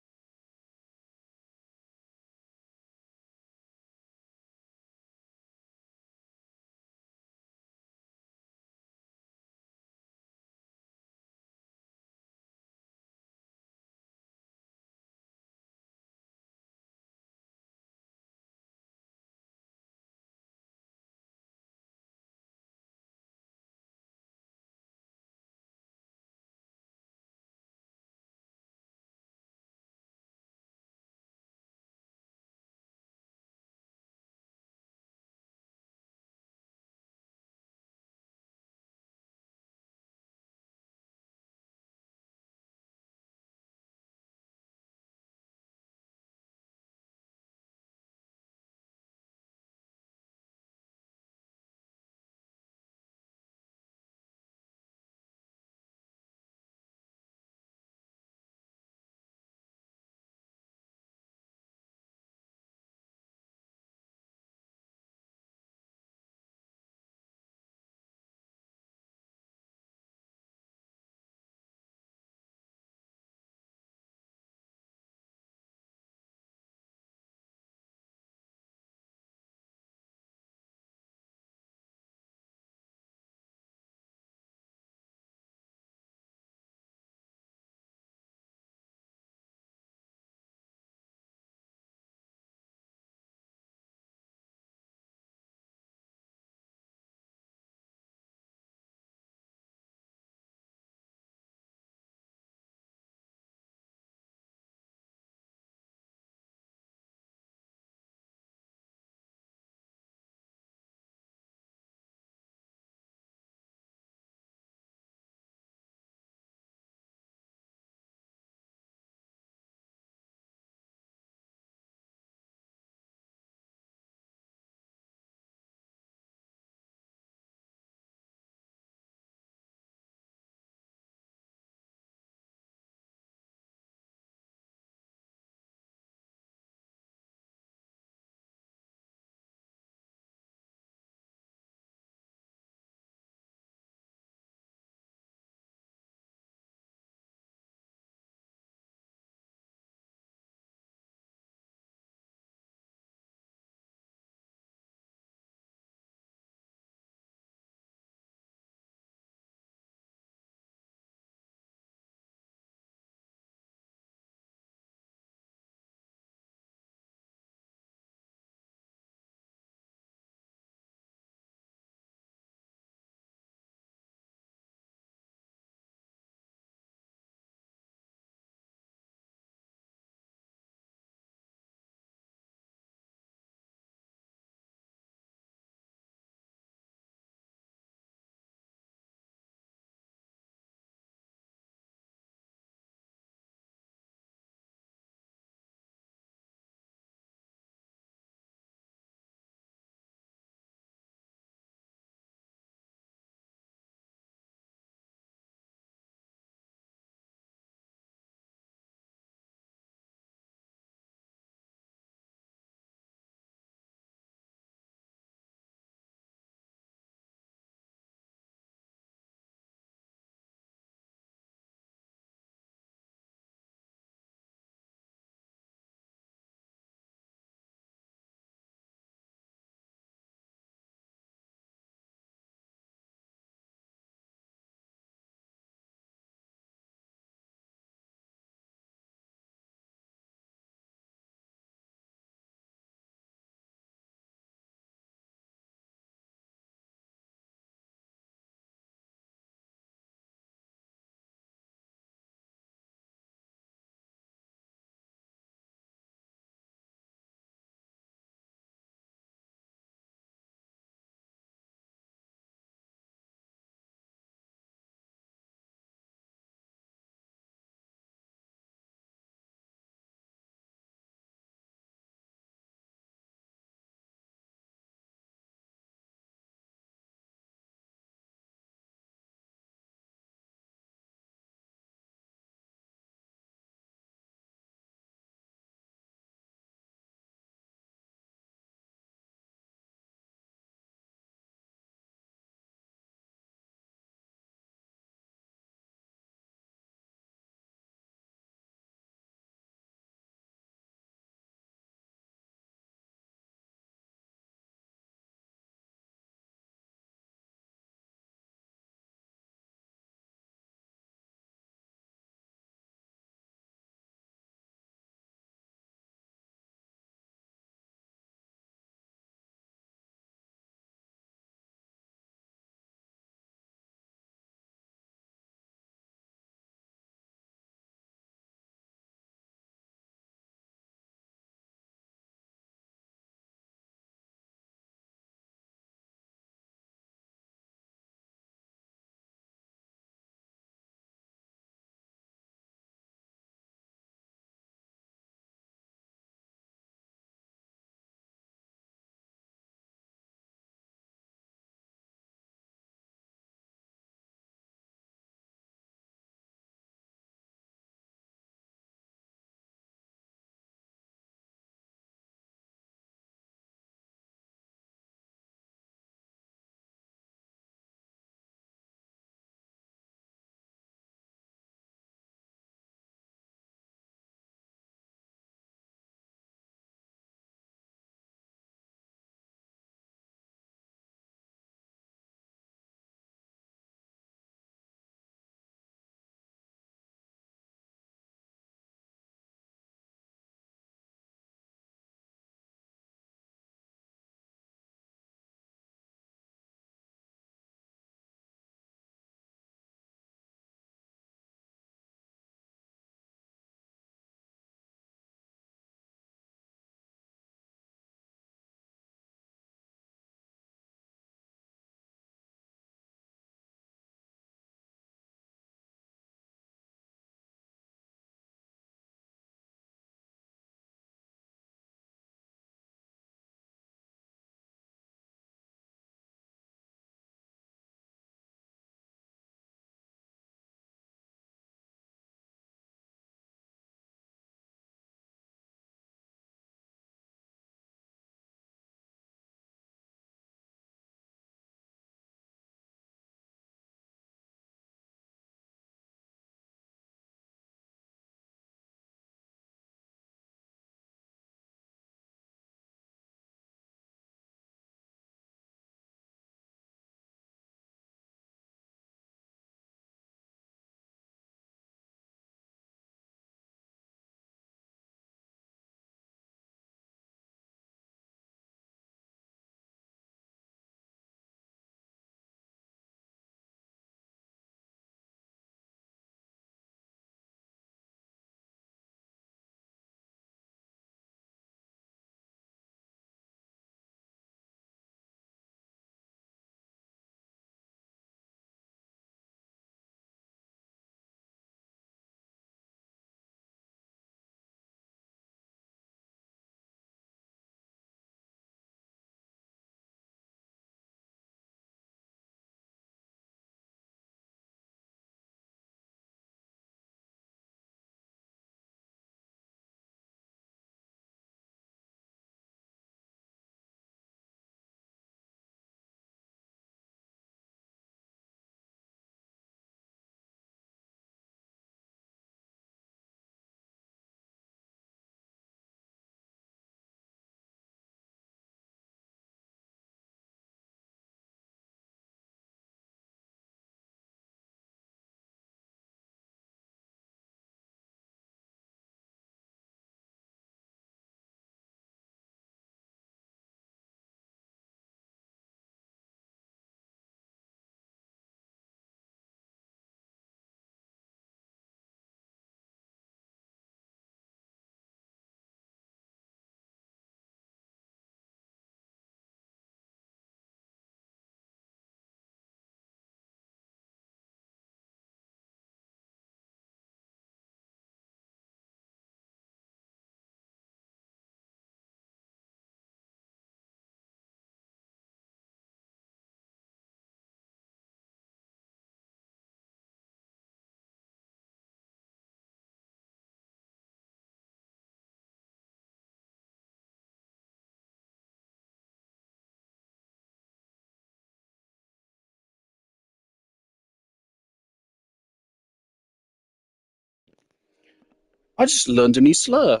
I just learned a new slur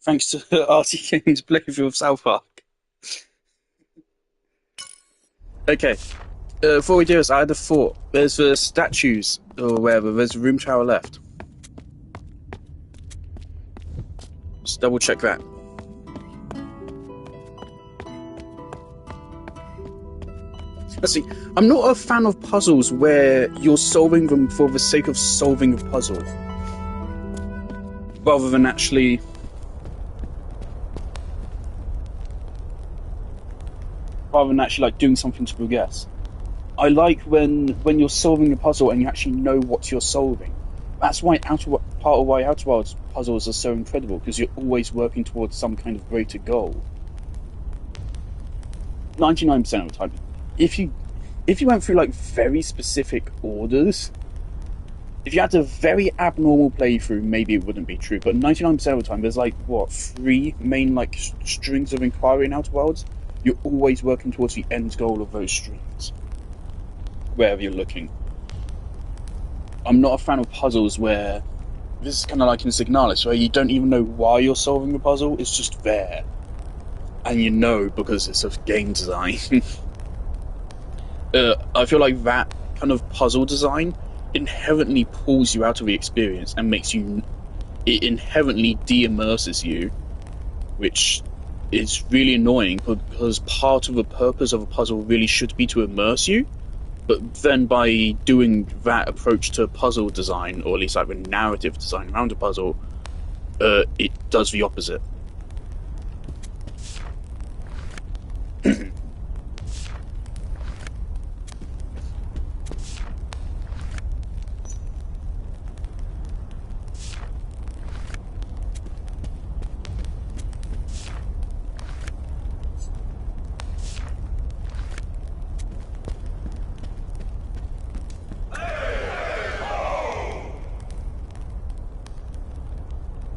thanks to RT Games' playthrough of South Park. Okay, before we do this, I had a thought. There's the statues or wherever. There's a room tower left. Just double check that. Let's see. I'm not a fan of puzzles where you're solving them for the sake of solving a puzzle, rather than actually like doing something to progress. I like when you're solving a puzzle and you actually know what you're solving. That's why part of why Outer Worlds puzzles are so incredible, because you're always working towards some kind of greater goal. 99% of the time, if you went through like very specific orders, if you had a very abnormal playthrough, maybe it wouldn't be true. But 99% of the time, there's like what 3 main like strings of inquiry in Outer Worlds. You're always working towards the end goal of those strings, wherever you're looking. I'm not a fan of puzzles where this is kind of like in Signalis, where you don't even know why you're solving the puzzle. It's just there, and you know because it's a game design. I feel like that kind of puzzle design inherently pulls you out of the experience and it inherently de-immerses you, which is really annoying because part of the purpose of a puzzle really should be to immerse you. But then by doing that approach to puzzle design, or at least like the narrative design around a puzzle, it does the opposite.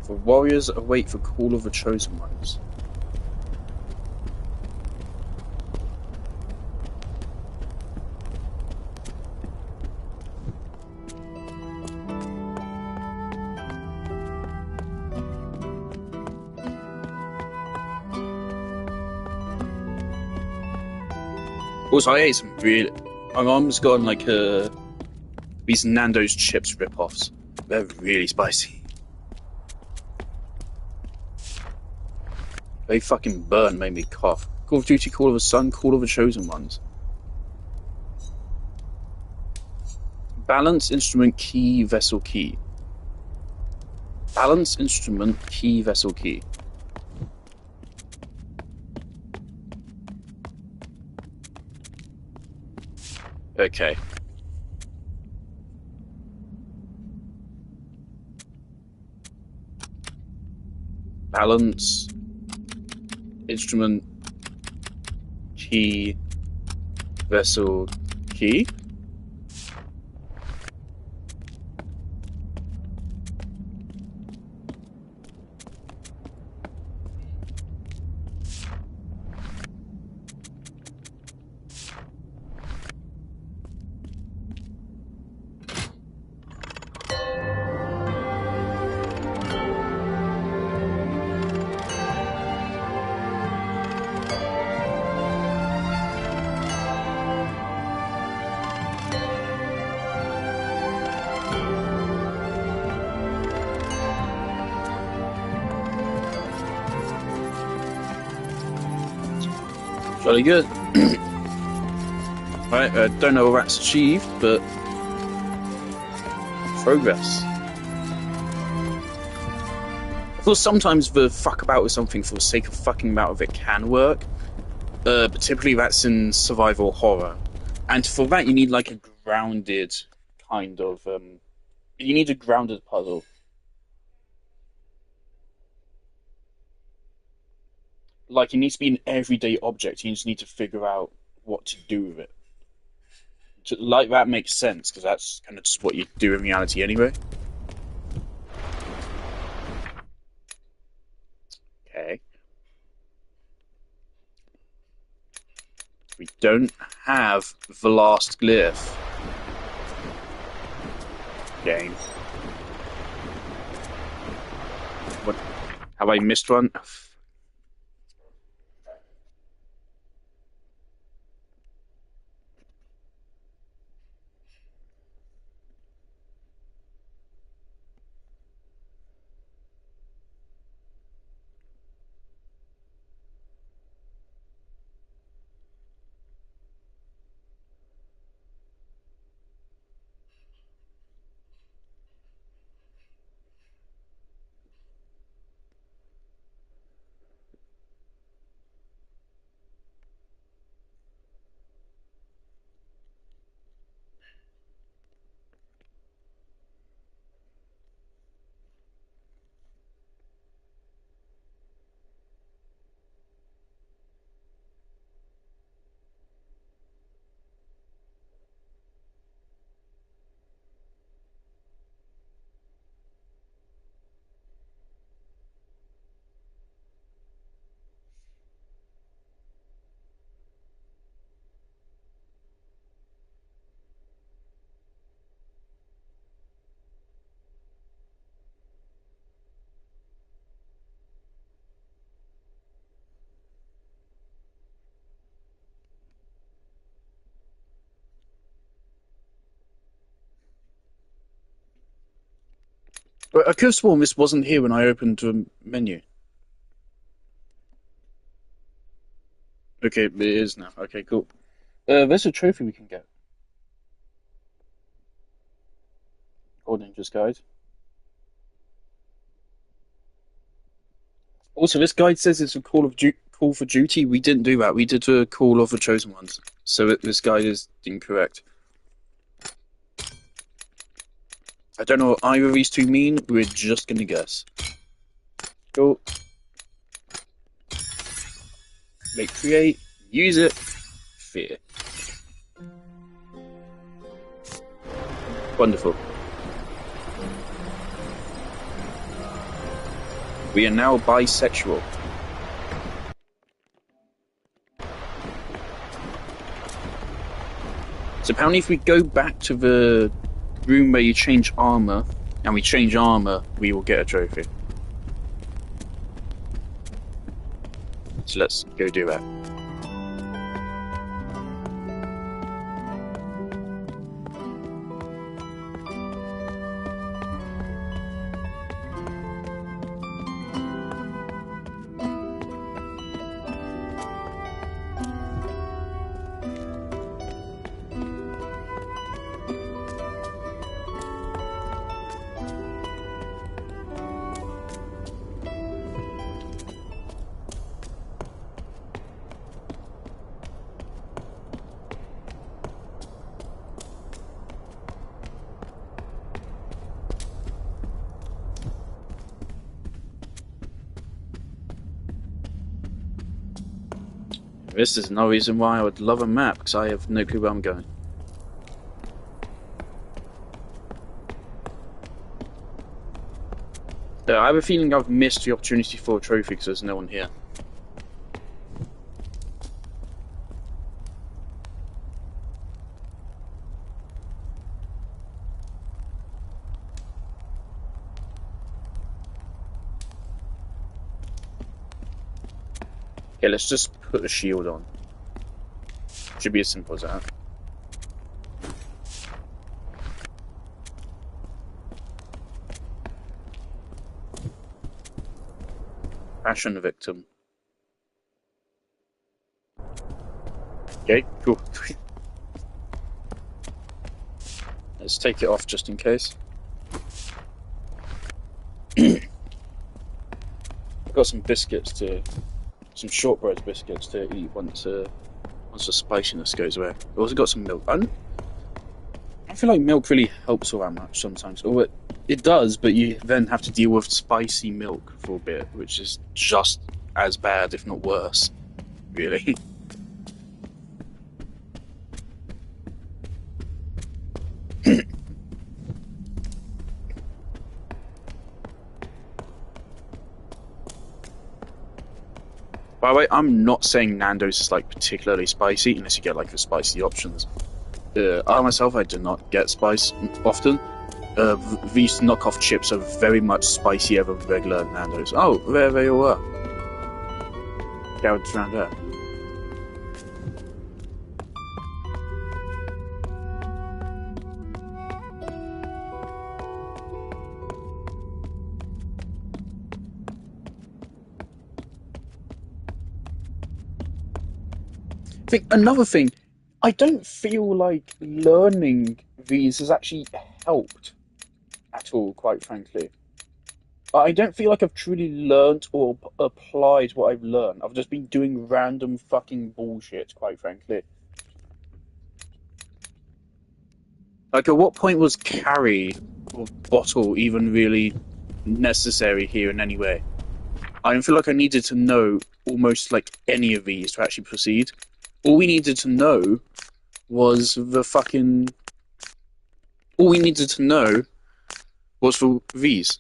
The warriors await the call of the chosen ones. Also, I ate some really. My mum's gotten like these Nando's chips rip-offs. They're really spicy. They fucking burn, made me cough. Call of Duty, Call of the Sun, Call of the Chosen Ones. Balance, instrument, key, vessel, key. Balance, instrument, key, vessel, key. Okay. Balance, instrument, key, vessel, key. Jolly good. Right, I don't know what that's achieved, but progress. Of course, sometimes the fuck about with something for the sake of fucking about with it can work, but typically that's in survival horror. And for that, you need like a grounded kind of. You need a grounded puzzle. Like, it needs to be an everyday object. You just need to figure out what to do with it. Like, that makes sense, because that's kind of just what you do in reality anyway. Okay. We don't have the last glyph. Game. Have I missed one? But I could have sworn this wasn't here when I opened the menu. Okay, it is now. Okay, cool. There's a trophy we can get. Or Ninja's Guide. Also, this guide says it's a call for duty. We didn't do that. We did a call of the chosen ones. So this guide is incorrect. I don't know what either of these two mean. We're just gonna guess. Cool. Make create. Use it. Fear. Wonderful. We are now bisexual. So apparently if we go back to the room where you change armor, and we change armor, we will get a trophy. So let's go do that. This is no reason why I would love a map, because I have no clue where I'm going. I have a feeling I've missed the opportunity for a trophy because there's no one here. Okay, let's just put the shield on. Should be as simple as that. Passion victim. Okay, cool. Let's take it off just in case. I've got some biscuits some shortbread biscuits to eat once the spiciness goes away. I've also got some milk. I feel like milk really helps all that much sometimes. Or it does, but you then have to deal with spicy milk for a bit, which is just as bad, if not worse, really. By the way, I'm not saying Nando's is like particularly spicy unless you get like the spicy options. I myself, I do not get spice often. these knockoff chips are very much spicier than regular Nando's. Oh, there they all are. Garrett's around there. Another thing, I don't feel like learning these has actually helped at all, quite frankly. I don't feel like I've truly learnt or applied what I've learned. I've just been doing random fucking bullshit, quite frankly. Like, at what point was carry or bottle even really necessary here in any way? I don't feel like I needed to know almost like any of these to actually proceed. All we needed to know was the fucking. All we needed to know was for these.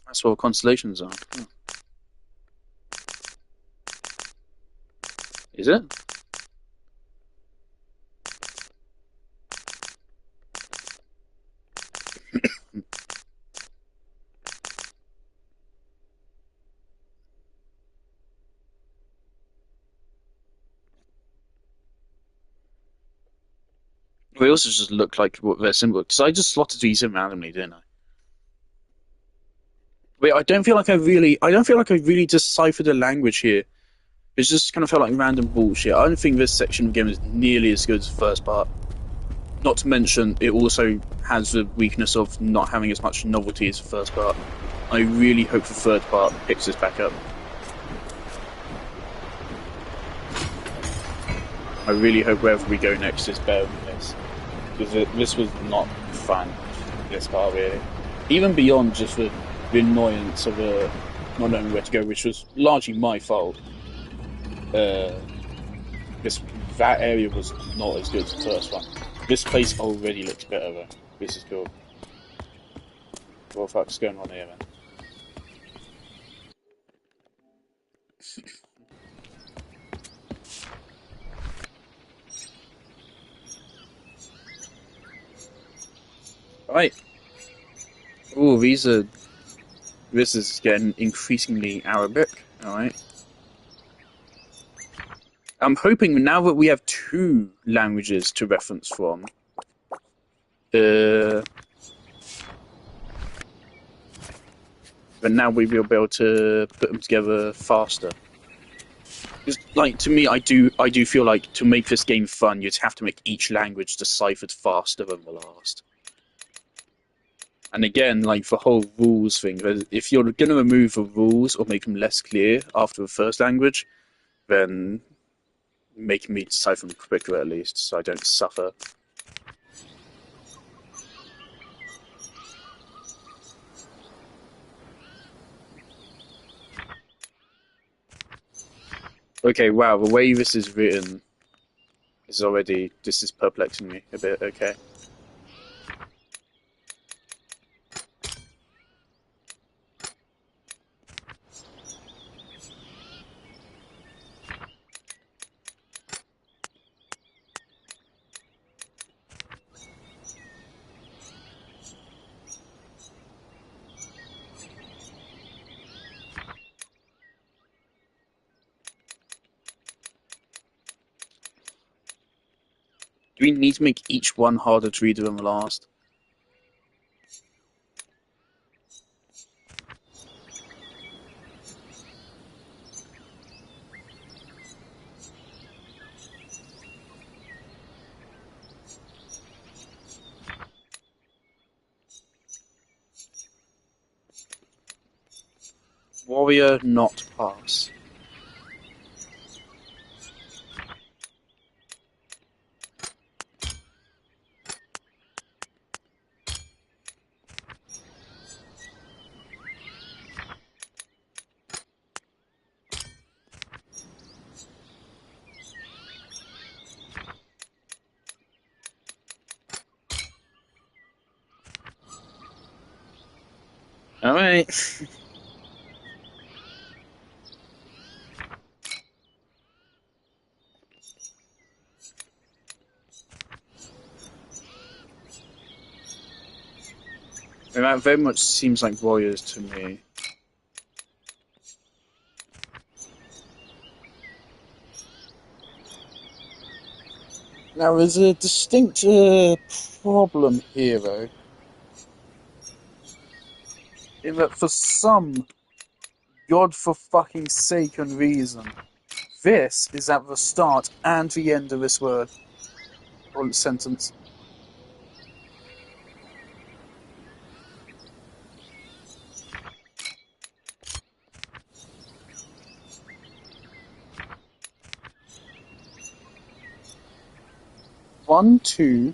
That's what constellations are. Oh. Is it? They also just look like what they're symbol. Because I just slotted these in randomly, didn't I? Wait, I don't feel like I really deciphered a language here. It's just kind of felt like random bullshit. I don't think this section of the game is nearly as good as the first part. Not to mention, it also has the weakness of not having as much novelty as the first part. I really hope the third part picks this back up. I really hope wherever we go next is better than this. Because this was not fun, this part, really. Even beyond just the annoyance of not knowing where to go, which was largely my fault. That area was not as good as the first one. This place already looks better, though. This is cool. What the fuck's going on here, man? Right. Oh, this is getting increasingly Arabic. Alright. I'm hoping now that we have 2 languages to reference from, then now we will be able to put them together faster. Because, like, to me, I do feel like to make this game fun, you'd have to make each language deciphered faster than the last. And again, like the whole rules thing, if you're going to remove the rules or make them less clear after the first language, then make me decipher them quicker at least, so I don't suffer. Okay, wow, the way this is written this is perplexing me a bit, okay. Do we need to make each one harder to read than the last? Warrior not pass. Alright. That very much seems like warriors to me. Now, there's a distinct problem here, though. In that for some god for fucking sake and reason, this is at the start and the end of this word or sentence. One, two.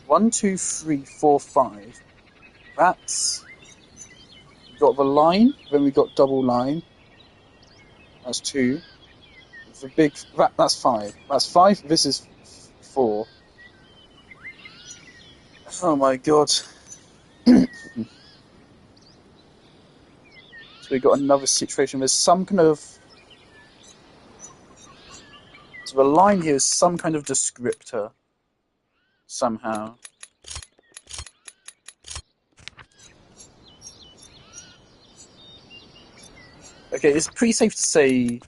1, 2, 3, 4, 5. That's... We've got the line, then we've got double line. That's 2. The big... That's 5. That's 5, this is 4. Oh my god. So we've got another situation. There's some kind of... So the line here is some kind of descriptor. Somehow. Okay, it's pretty safe to say...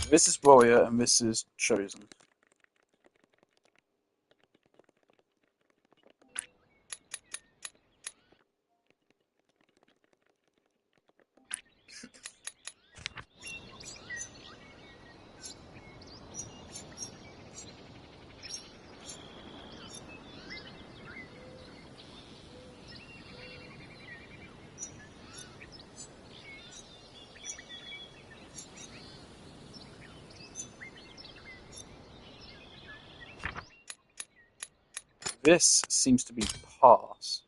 This is warrior and this is chosen. This seems to be pass.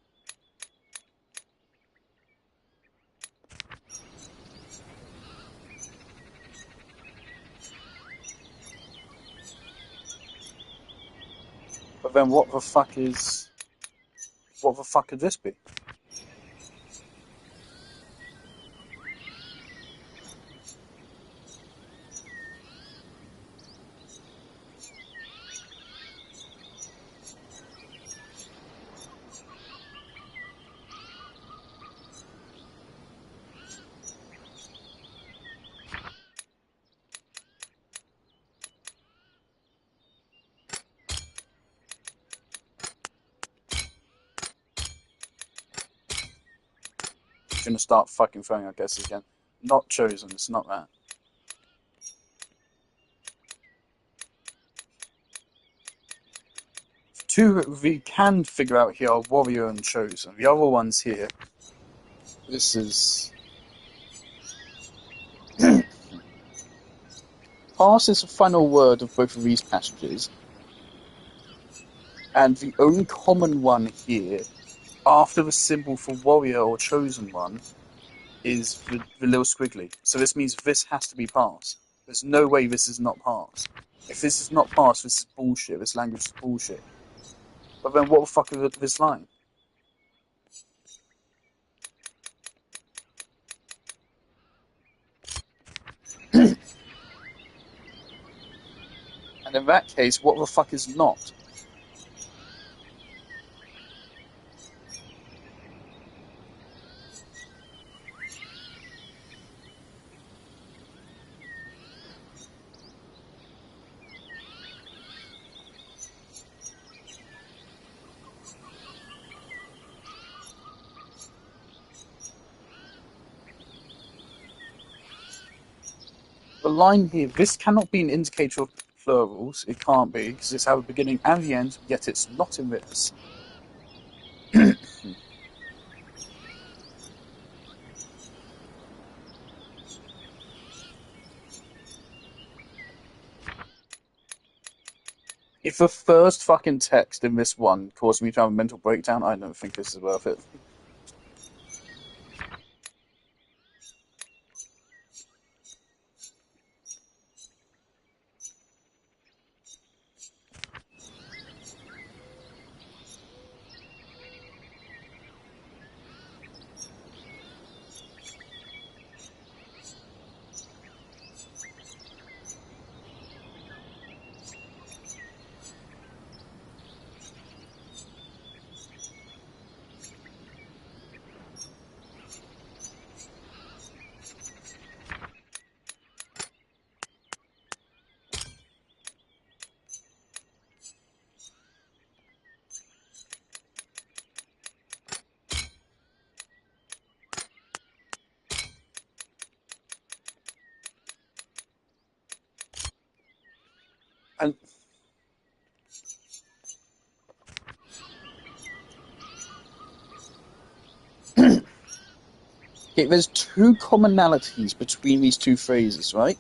But then what the fuck could this be? Gonna start fucking throwing, I guess, again. Not chosen, it's not that. Two we can figure out here are warrior and chosen. The other ones here, this is... Pass is the final word of both of these passages. And the only common one here, after the symbol for warrior or chosen one, is the little squiggly. So this means this has to be pass. There's no way this is not pass. If this is not pass, this is bullshit. This language is bullshit. But then what the fuck is this line? And in that case, what the fuck is not? The line here, this cannot be an indicator of plurals. It can't be, because it's our beginning and the end, yet it's not in this. If the first fucking text in this one caused me to have a mental breakdown, I don't think this is worth it.
And okay, there's two commonalities between these two phrases, right?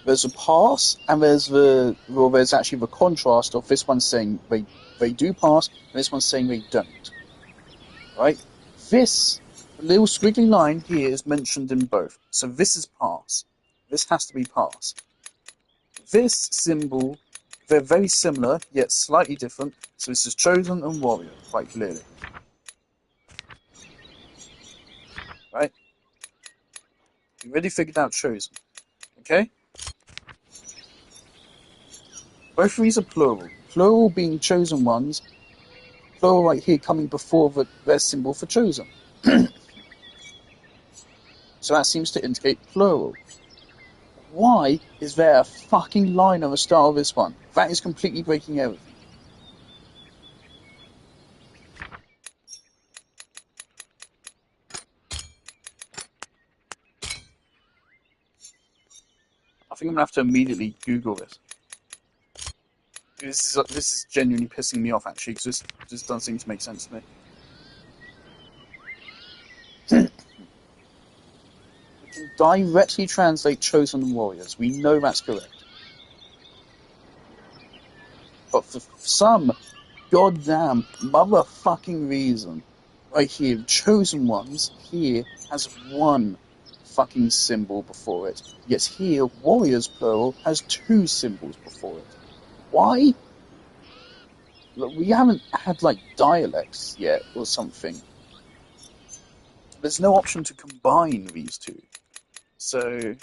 There's a pass, and there's actually the contrast of this one saying they do pass, and this one saying they don't. Right? This little squiggly line here is mentioned in both. So this is pass. This has to be pass. This symbol, they're very similar, yet slightly different. So this is chosen and warrior, quite clearly. Right? You already figured out chosen. Okay? Both of these are plural. Plural being chosen ones. Plural right here coming before their symbol for chosen. So that seems to indicate plural. Why is there a fucking line on the start of this one? That is completely breaking everything. I think I'm gonna have to immediately Google this. This is genuinely pissing me off actually, because this just doesn't seem to make sense to me. We can directly translate chosen warriors. We know that's correct. But for some goddamn motherfucking reason, right here, chosen ones here has one fucking symbol before it. Yet here, warriors plural has two symbols before it. Why? Look, we haven't had like dialects yet or something. There's no option to combine these two. So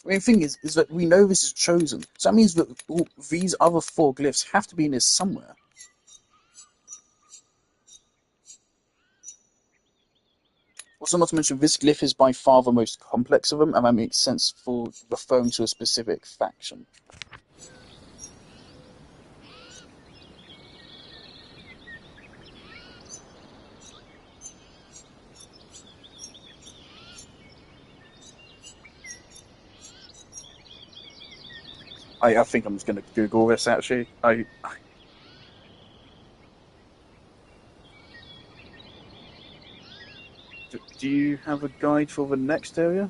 I mean, the thing is that we know this is chosen. So that means that all these other four glyphs have to be in this somewhere. Also, not to mention, this glyph is by far the most complex of them, and that makes sense for referring to a specific faction. I think I'm just going to Google this, actually. Do you have a guide for the next area?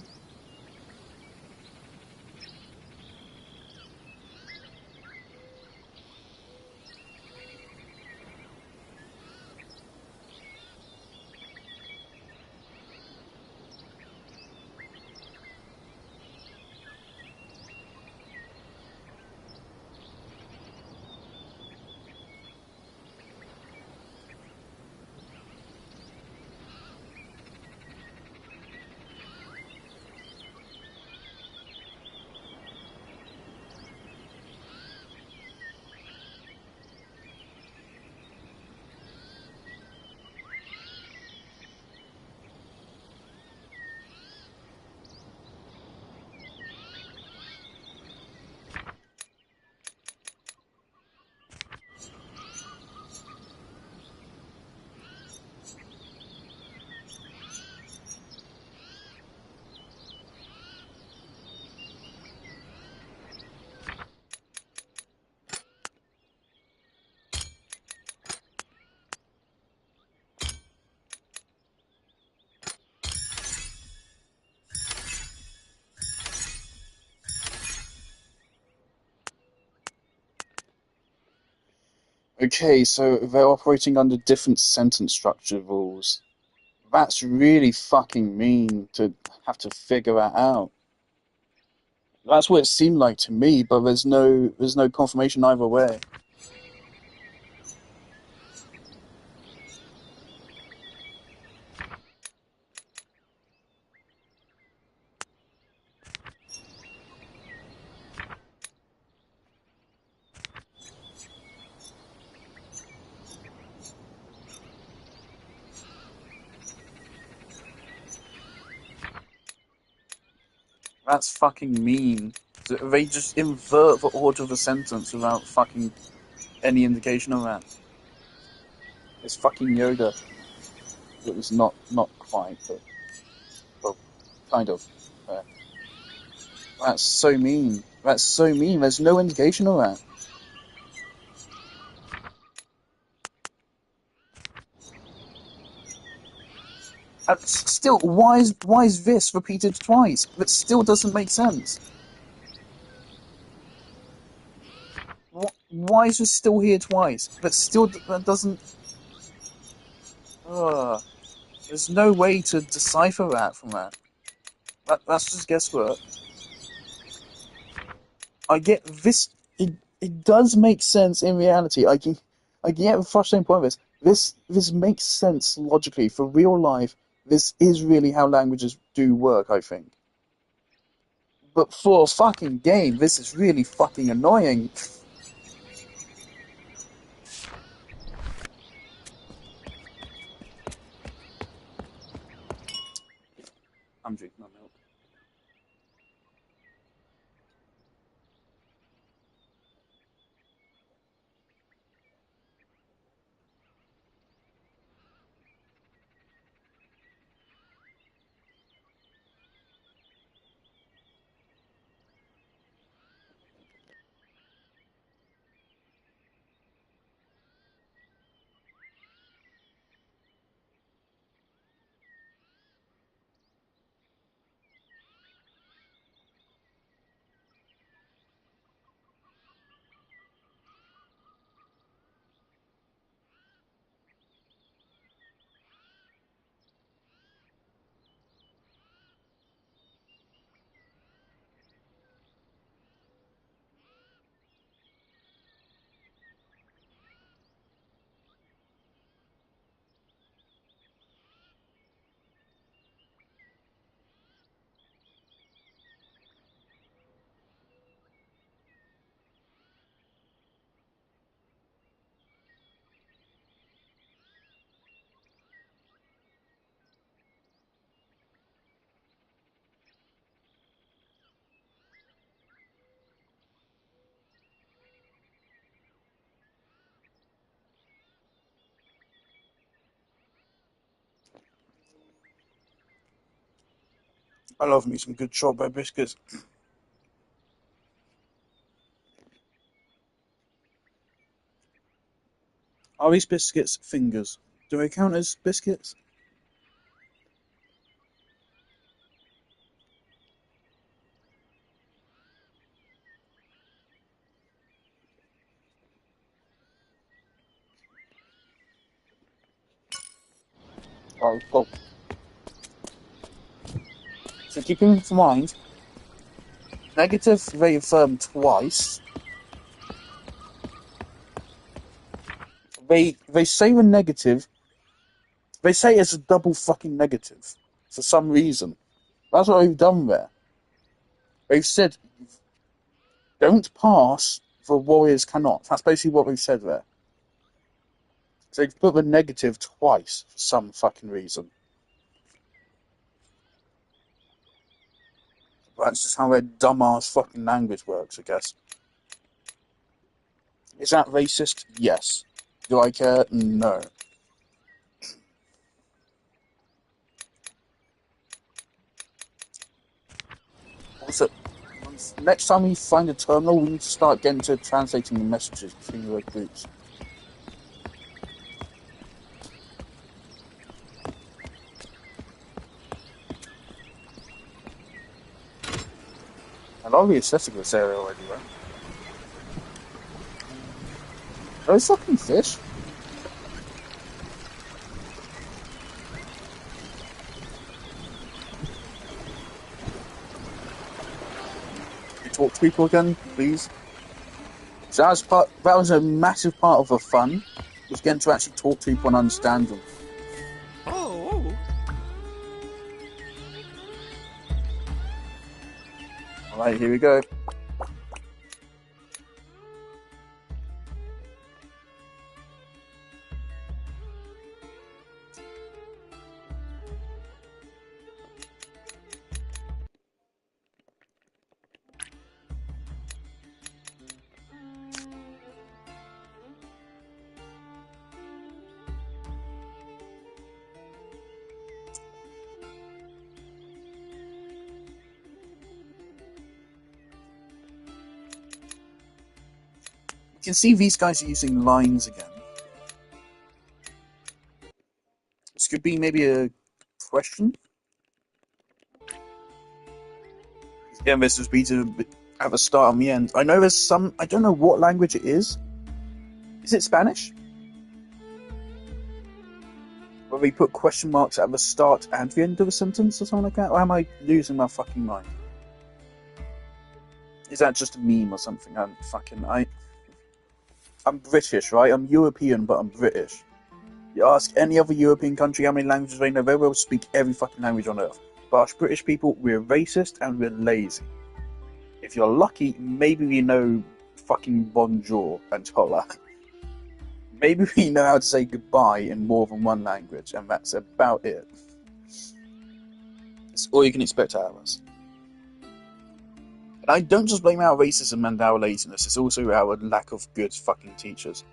Okay, so they're operating under different sentence structure rules. That's really fucking mean to have to figure that out. That's what it seemed like to me, but there's no confirmation either way. That's fucking mean. They just invert the order of a sentence without fucking any indication of that. It's fucking Yoda. It was not quite, but well, kind of. Uh, that's so mean. That's so mean. There's no indication of that. Still, why is this repeated twice? That still doesn't make sense. Why is this still here twice? That doesn't. Ugh. There's no way to decipher that from that. That's just guesswork. I get this. It does make sense in reality. I get the frustrating point of this. This makes sense logically for real life. This is really how languages do work, I think. But for a fucking game, this is really fucking annoying. I'm drinking my milk. I love me some good strawberry biscuits. Are these biscuits fingers? Do they count as biscuits? Oh. So keeping in mind, negative they affirm twice. They say the negative. They say it's a double fucking negative for some reason. That's what they've done there. They've said don't pass, the warriors cannot. That's basically what they've said there. So they've put the negative twice for some fucking reason. That's just how their dumbass fucking language works, I guess. Is that racist? Yes. Do I care? No. Also, next time we find a terminal, we need to start getting to translating the messages between the groups. I love the aesthetic of this area already, right? those fucking fish? Can you talk to people again, please? So that was a massive part of the fun, was getting to actually talk to people and understand them.
Oh.
Alright, here we go. You can see these guys are using lines again. This could be maybe a question. Again, this would be to have a start and the end. I know there's some. I don't know what language it is. Is it Spanish? Where we put question marks at the start and the end of a sentence or something like that? Or am I losing my fucking mind? Is that just a meme or something? I'm British, right? I'm European, but I'm British. You ask any other European country how many languages they know, they will speak every fucking language on earth. But us British people, we're racist and we're lazy. If you're lucky, maybe we know fucking bonjour and hola. Maybe we know how to say goodbye in more than one language, and that's about it. It's all you can expect out of us. And I don't just blame our racism and our laziness, it's also our lack of good fucking teachers.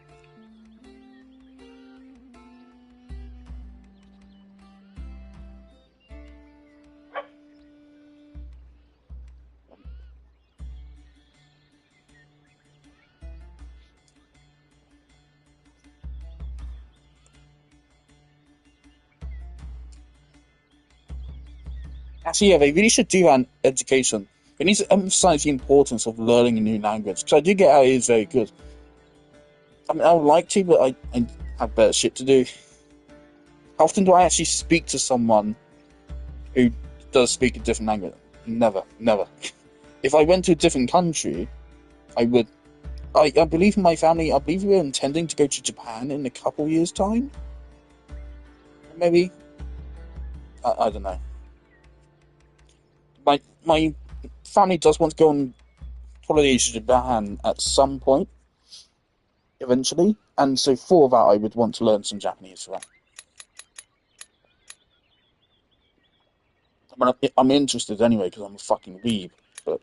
Actually, yeah, they really should do that in education. They need to emphasize the importance of learning a new language, because I do get how it is very good. I mean, I would like to, but I have better shit to do. How often do I actually speak to someone who does speak a different language? Never. If I went to a different country, I would. I believe in my family, I believe we were intending to go to Japan in a couple years' time. Maybe. I don't know. My family does want to go on holidays to Japan at some point, eventually, and so for that I would want to learn some Japanese for that. I mean, I'm interested anyway because I'm a fucking weeb, but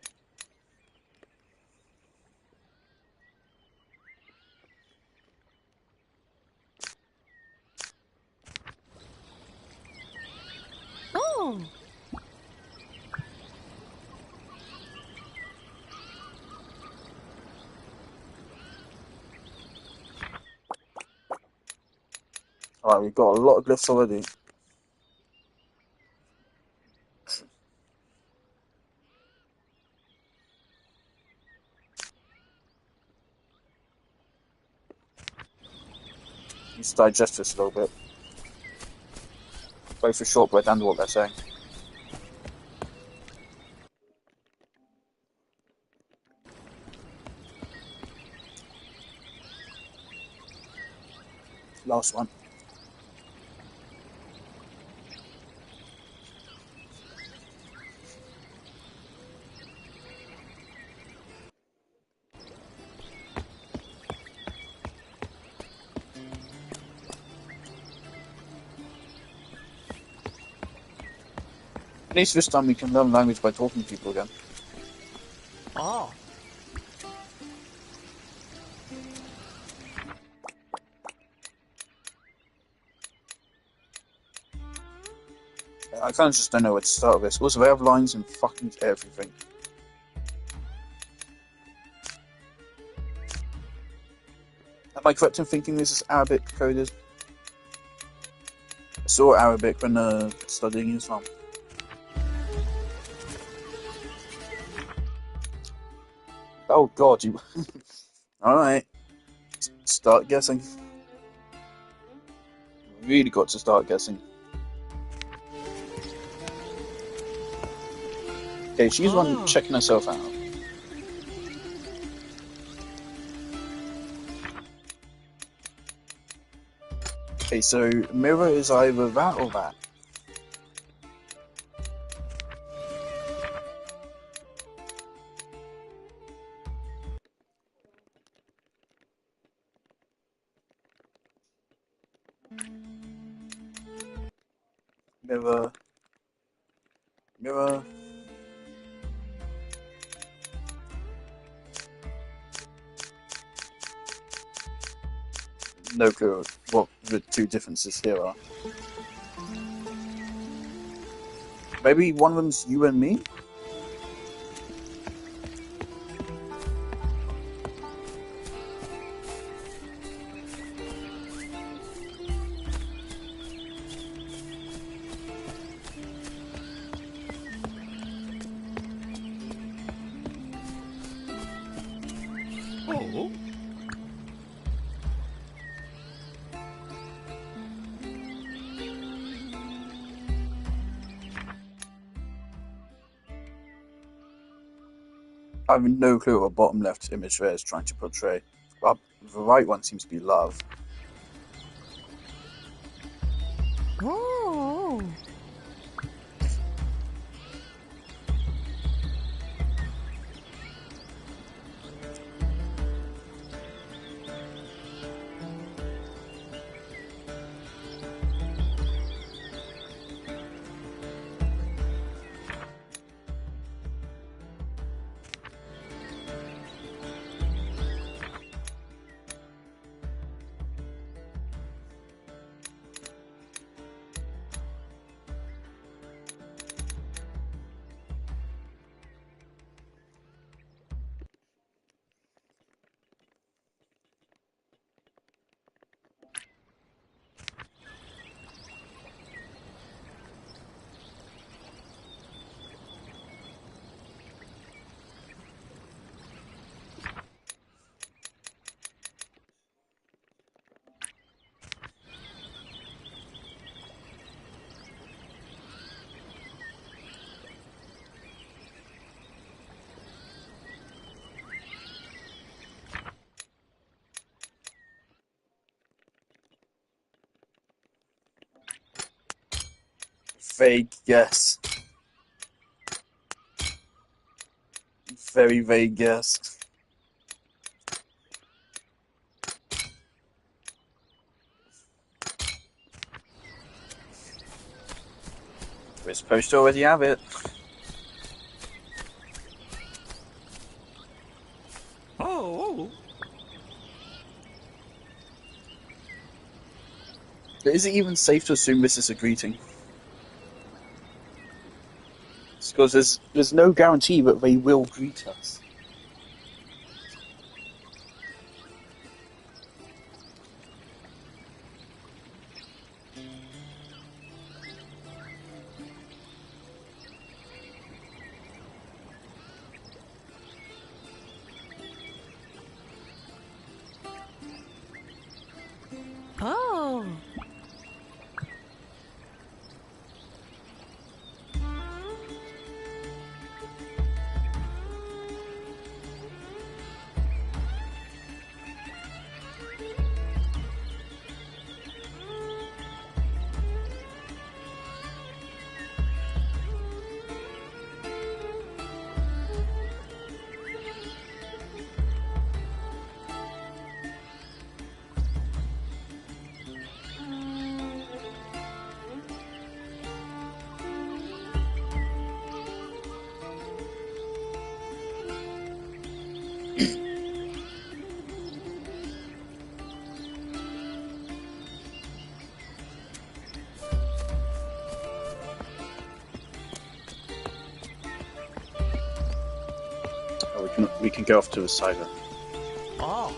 Oh.
alright, we've got a lot of glyphs already. Let's digest this a little bit. Both for shortbread and what they're saying. Last one. At least this time we can learn language by talking to people again.
Oh.
I kind of just don't know where to start with this. Also, they have lines in fucking everything. Am I correct in thinking this is Arabic coded? I saw Arabic when studying Islam. Oh god, you... Alright. start guessing. Really got to start guessing. Okay, she's one checking herself out. Okay, so mirror is either that or that. Mirror. Mirror. No clue what the two differences here are. Maybe one of them's you and me?
Oh.
I have no clue what bottom left image there is trying to portray. The right one seems to be love.
Oh.
Vague guess. Very vague guess. We're supposed to already have it.
Oh.
Is it even safe to assume this is a greeting? Because there's no guarantee that they will greet us.
Oh.
Oh, we can go off to the side then.
Oh.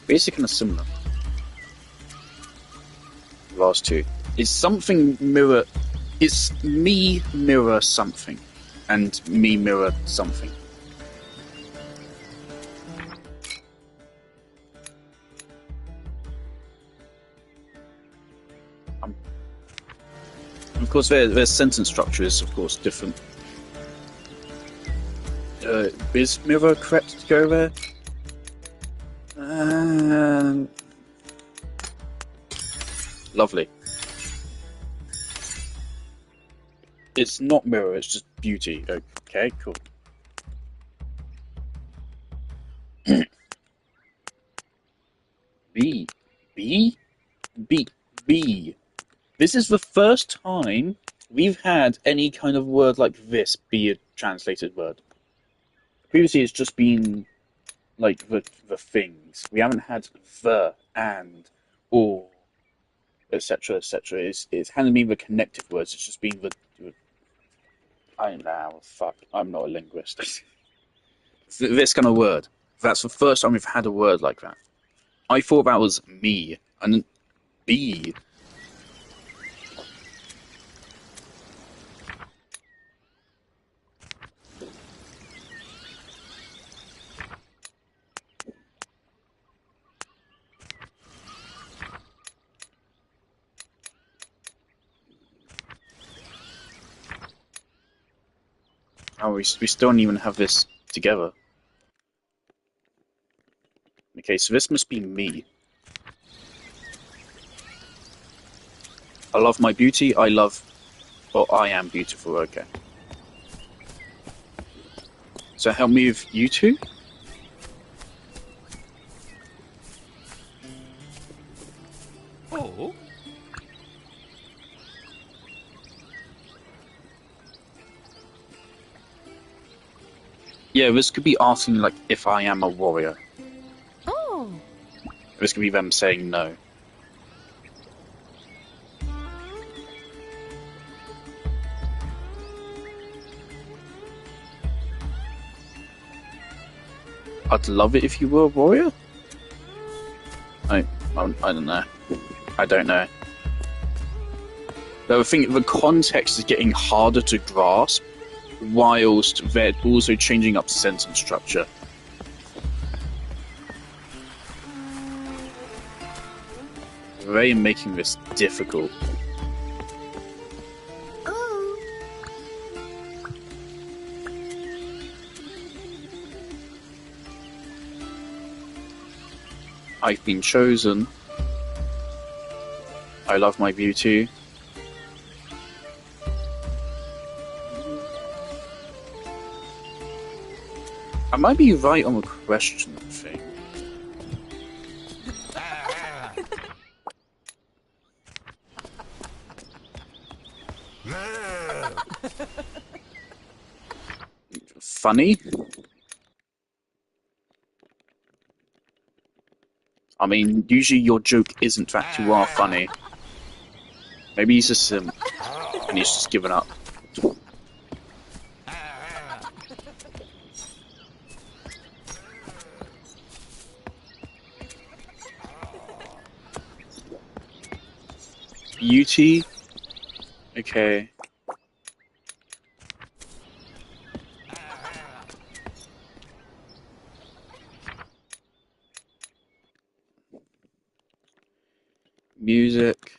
Basically kind of similar. The last two. It's something mirror... It's me mirror something. And me mirror something. Of course, their sentence structure is, of course, different. Is mirror correct to go there? Lovely. It's not mirror, it's just beauty. Okay, cool. B. B? B. B. This is the first time we've had any kind of word like this be a translated word. Previously, it's just been like the things. We haven't had the, and, or, etc., etc. It's hadn't been the connective words. It's just been the I don't know. Fuck. I'm not a linguist. This kind of word. That's the first time we've had a word like that. I thought that was me and be. Oh, we still don't even have this together. Okay, so this must be me. I love my beauty. I am beautiful. Okay. So help me with you two.
Oh.
Yeah, this could be asking like if I am a warrior.
Oh.
This could be them saying no. I'd love it if you were a warrior. I don't know. I don't know. Though I think the context is getting harder to grasp, whilst they're also changing up sentence structure. They are making this difficult.
Oh.
I've been chosen. I love my beauty. I might be right on the question thing. Funny? I mean, usually your joke isn't that you are funny. Maybe he's just and he's just given up. Beauty? Okay. Music.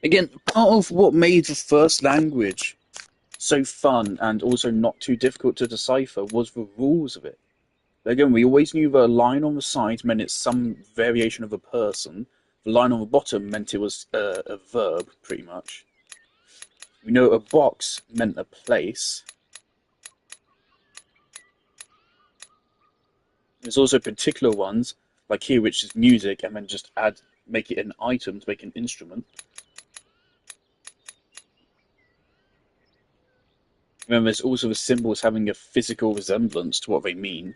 Again, part of what made the first language so fun and also not too difficult to decipher was the rules of it. Again, we always knew the line on the side meant it's some variation of a person. The line on the bottom meant it was a verb, pretty much. We know a box meant a place. There's also particular ones, like here, which is music, and then just make it an item to make an instrument. Remember, there's also the symbols having a physical resemblance to what they mean,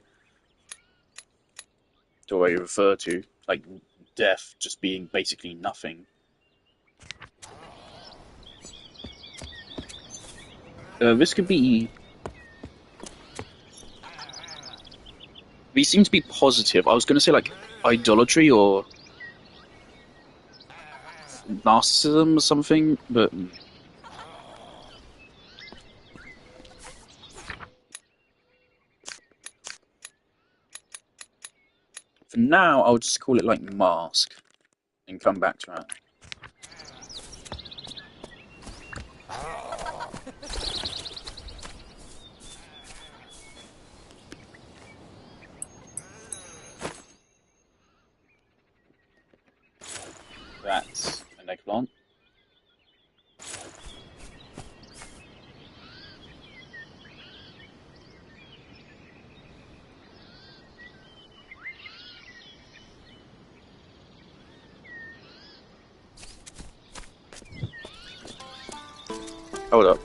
to what they refer to, like death just being basically nothing. This could be These seem to be positive. I was going to say like idolatry or narcissism or something, but for now, I'll just call it like mask and come back to that. That's an eggplant. Hold up.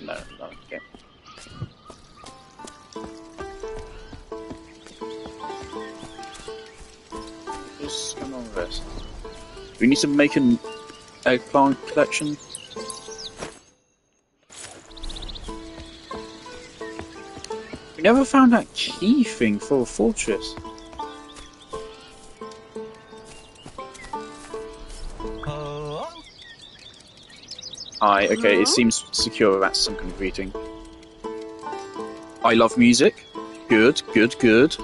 No, no, okay. What's going on with this? We need to make an eggplant collection. We never found that key thing for a fortress. Hi, okay, it seems secure. That's some kind of greeting. I love music. Good, good, good.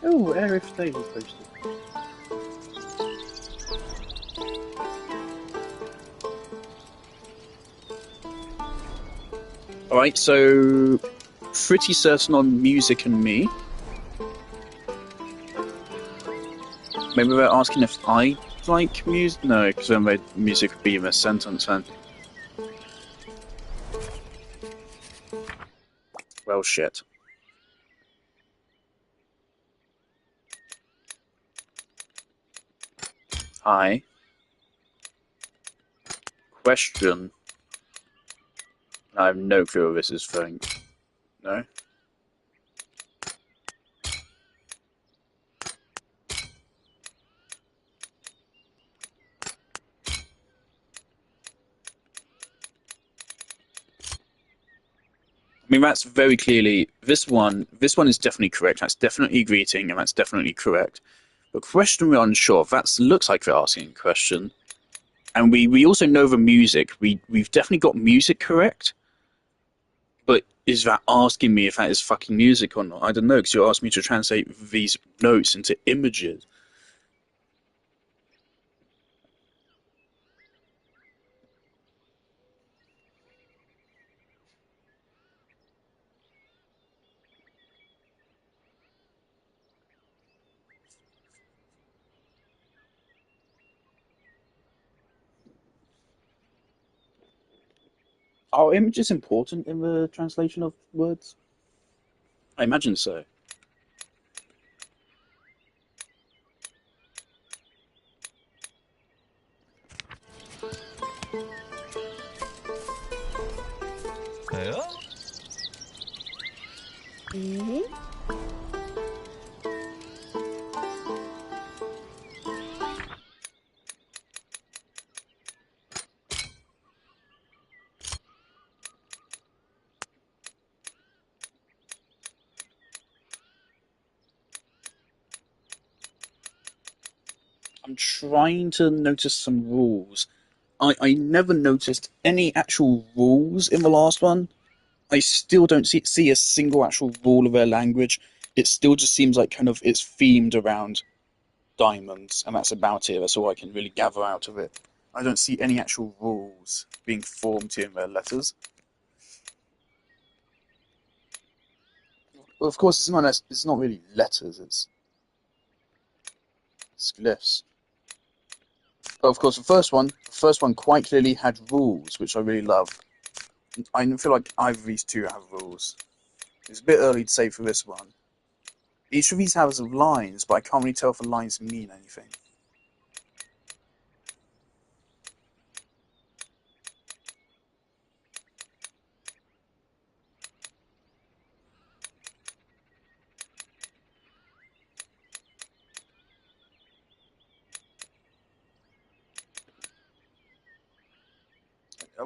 Oh, area of stage is posted. Alright, so pretty certain on music and me. Maybe they're asking if I like music? No, because then music would be in a sentence then. Well, shit. Hi. Question. I have no clue what this is thing. No? I mean, that's very clearly this one. This one is definitely correct. That's definitely a greeting, and that's definitely correct. But question, we're unsure. That looks like they're asking a question, and we also know the music. We've definitely got music correct. But is that asking me if that is fucking music or not? I don't know, because you asked me to translate these notes into images. Are images important in the translation of words? I imagine so. I'm trying to notice some rules. I never noticed any actual rules in the last one. I still don't see a single actual rule of their language. It still just seems like kind of it's themed around diamonds, and that's about it. That's all I can really gather out of it. I don't see any actual rules being formed here in their letters. Well, of course, it's not really letters. It's glyphs. But of course, the first one quite clearly had rules, which I really love. I feel like either of these two have rules. It's a bit early to say for this one. Each of these has lines, but I can't really tell if the lines mean anything.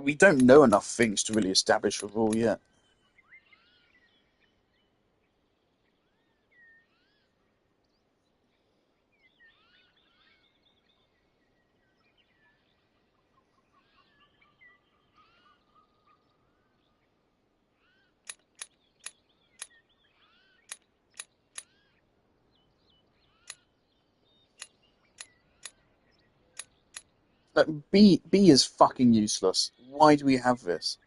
We don't know enough things to really establish a rule yet. B is fucking useless. Why do we have this?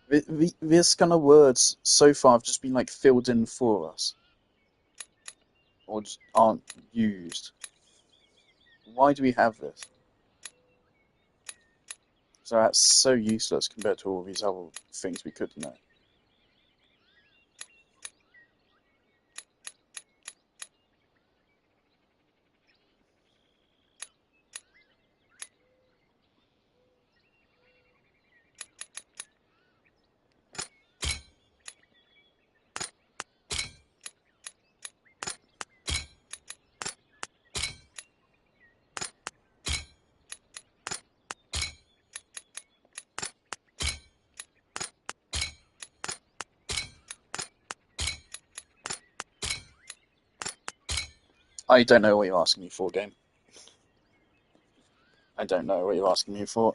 This kind of words so far have just been like filled in for us, or just aren't used. Why do we have this? So that's so useless compared to all these other things we could know. I don't know what you're asking me for, game. I don't know what you're asking me for.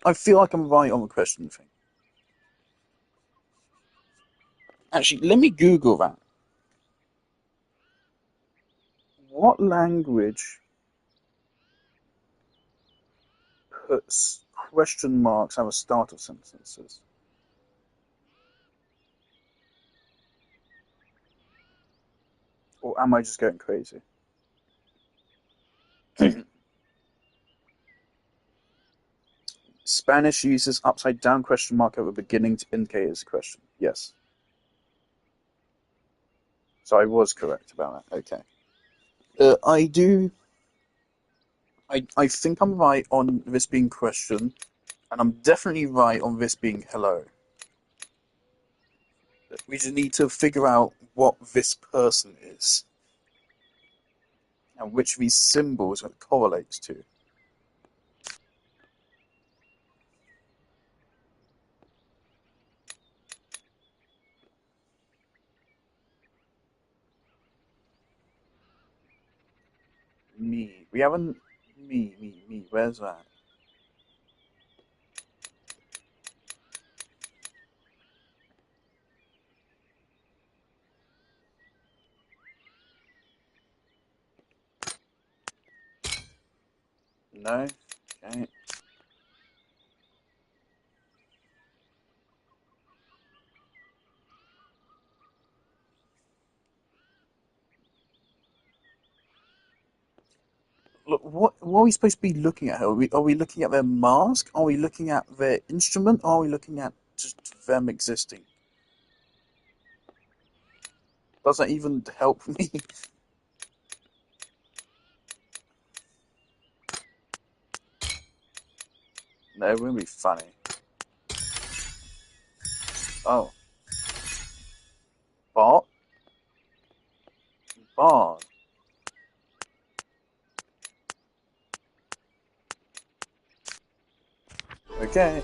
I feel like I'm right on the question thing. Actually, let me Google that. What language puts question marks at the start of sentences? Or am I just going crazy? Spanish uses upside down question mark at the beginning to indicate it's a question. Yes. So I was correct about that. Okay. I do. I think I'm right on this being question, and I'm definitely right on this being hello. We just need to figure out what this person is and which of these symbols it correlates to. Me. We haven't. Me. Where's that? No? Okay. Look, what are we supposed to be looking at? Are we looking at their mask? Are we looking at their instrument? Or are we looking at just them existing? Doesn't even help me. No, it wouldn't be funny. Oh. Bot? Bard. Okay.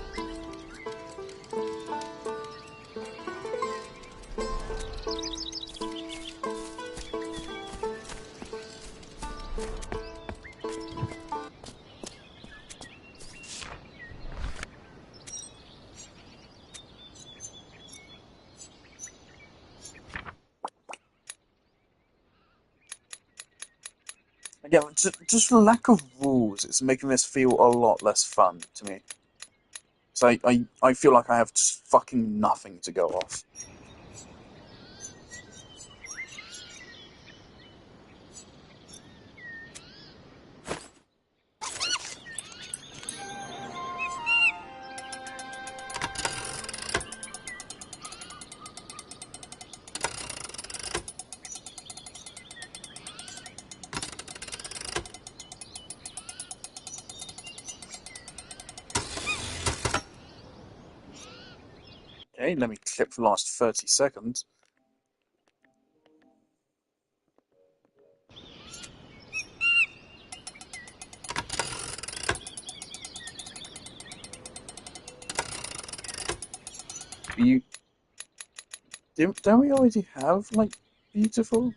Again, just for lack of rules, it's making this feel a lot less fun to me. So I feel like I have just fucking nothing to go off. Okay, let me clip the last 30 seconds. You don't we already have like beautiful?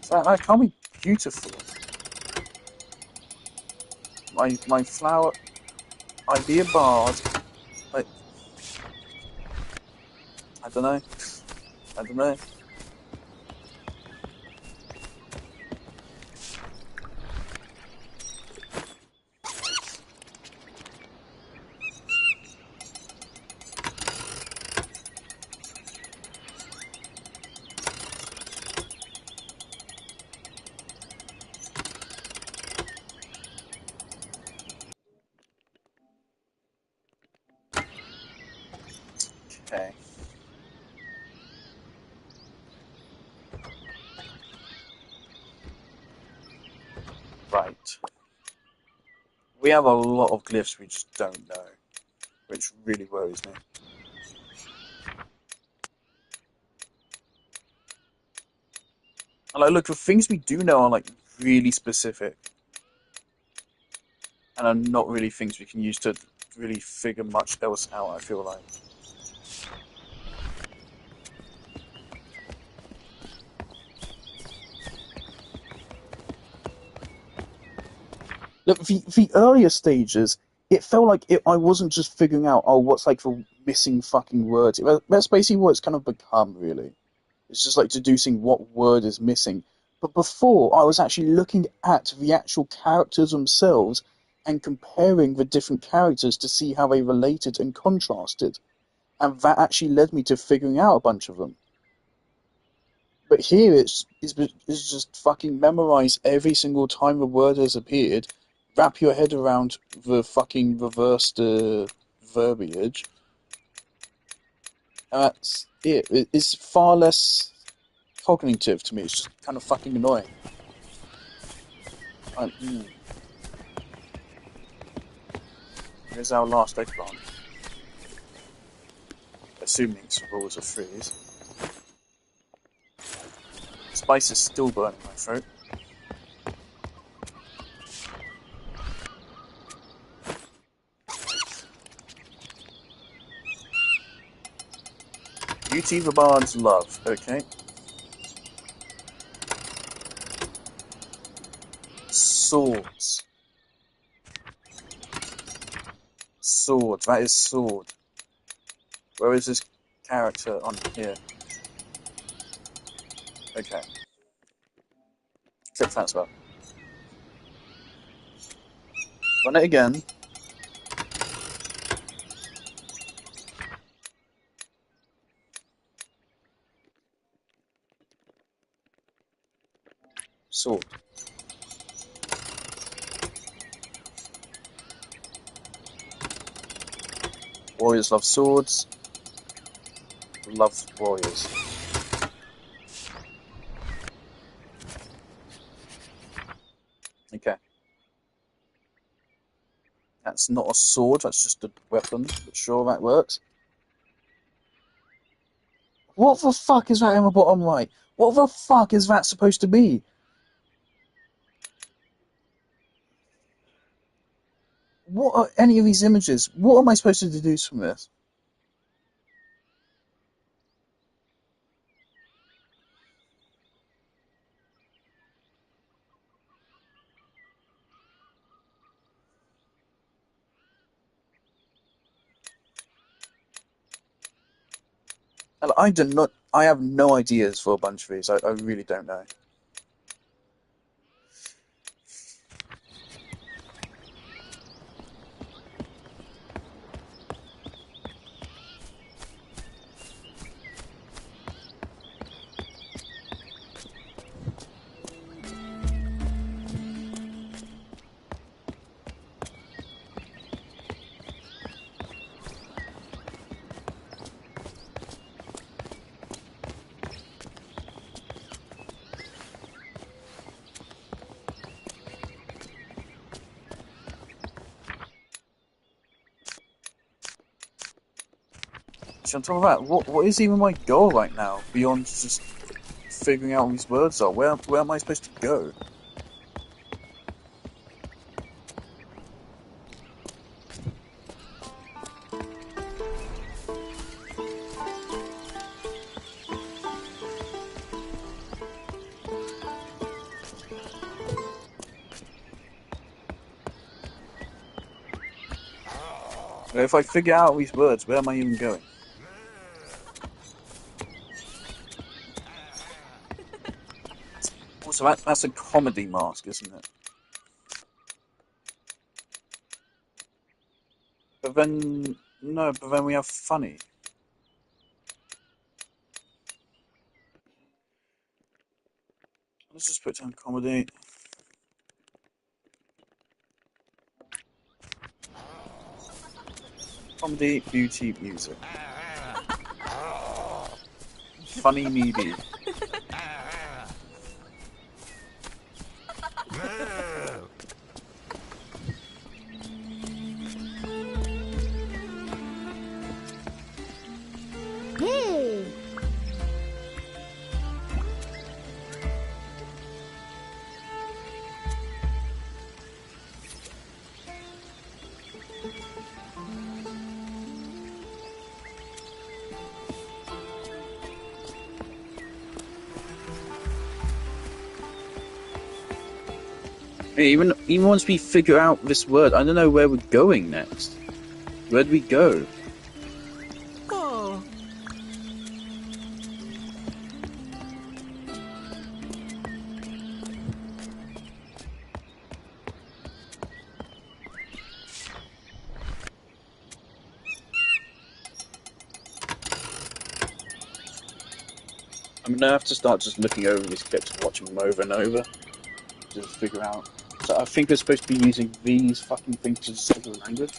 So I can't be beautiful. My flower. I'd be a bard. I don't know. I don't know. Okay. Right. We have a lot of glyphs we just don't know, which really worries me. And like, look, the things we do know are like really specific, and are not really things we can use to really figure much else out. I feel like. Look, the earlier stages, it felt like I wasn't just figuring out, oh, what's like the missing fucking words. That's basically what it's kind of become, really. It's just like deducing what word is missing. But before, I was actually looking at the actual characters themselves and comparing the different characters to see how they related and contrasted. And that actually led me to figuring out a bunch of them. But here it's just fucking memorize every single time a word has appeared, wrap your head around the fucking reversed verbiage, and that's it. It's far less cognitive to me. It's just kind of fucking annoying. Here's our last eggplant. Assuming some rules are freeze. Spice is still burning my throat. Beauty the Bard's love, okay. Swords. Sword, that is sword. Where is this character on here? Okay. Clip that spell. Run it again. Sword. Warriors love swords. Love warriors. Okay. That's not a sword, that's just a weapon, but sure, that works. What the fuck is that in the bottom right? What the fuck is that supposed to be? What are any of these images? What am I supposed to deduce from this? And I do not. I have no ideas for a bunch of these. I really don't know. So on top of that, what is even my goal right now beyond just figuring out what these words are? Where am I supposed to go? If I figure out these words, where am I even going? Also, that's a comedy mask, isn't it? But then, no, but then we have funny. Let's just put down comedy. Comedy, beauty, music. Funny, needy.
Yay!
Hey, even once we figure out this word, I don't know where we're going next. Where do we go?
Oh.
I'm gonna have to start just looking over these clips and watching them over and over to figure out. So I think we're supposed to be using these fucking things to decipher the language.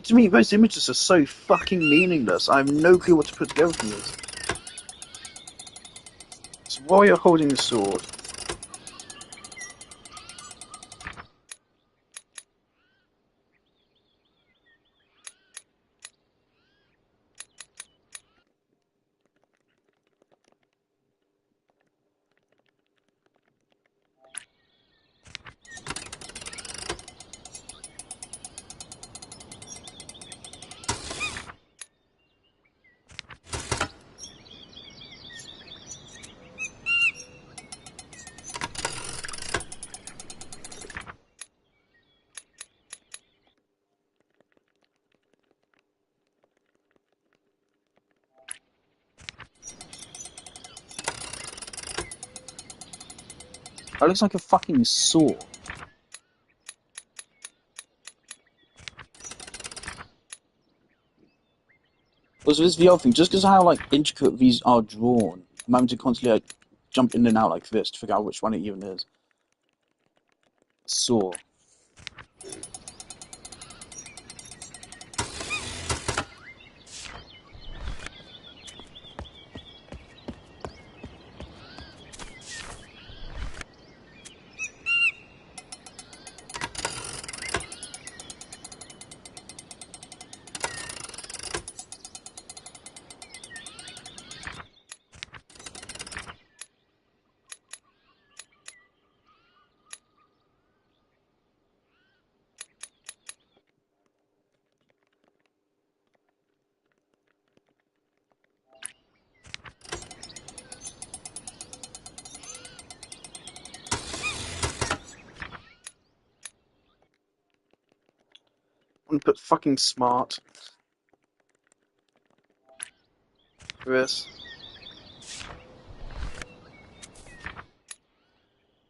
But to me, those images are so fucking meaningless. I have no clue what to put together from this. So while you're holding the sword, that looks like a fucking saw. Also, this VR thing, just because of how like intricate these are drawn, I'm having to constantly like jump in and out like this to figure out which one it even is. Saw. I'm gonna put fucking smart for this.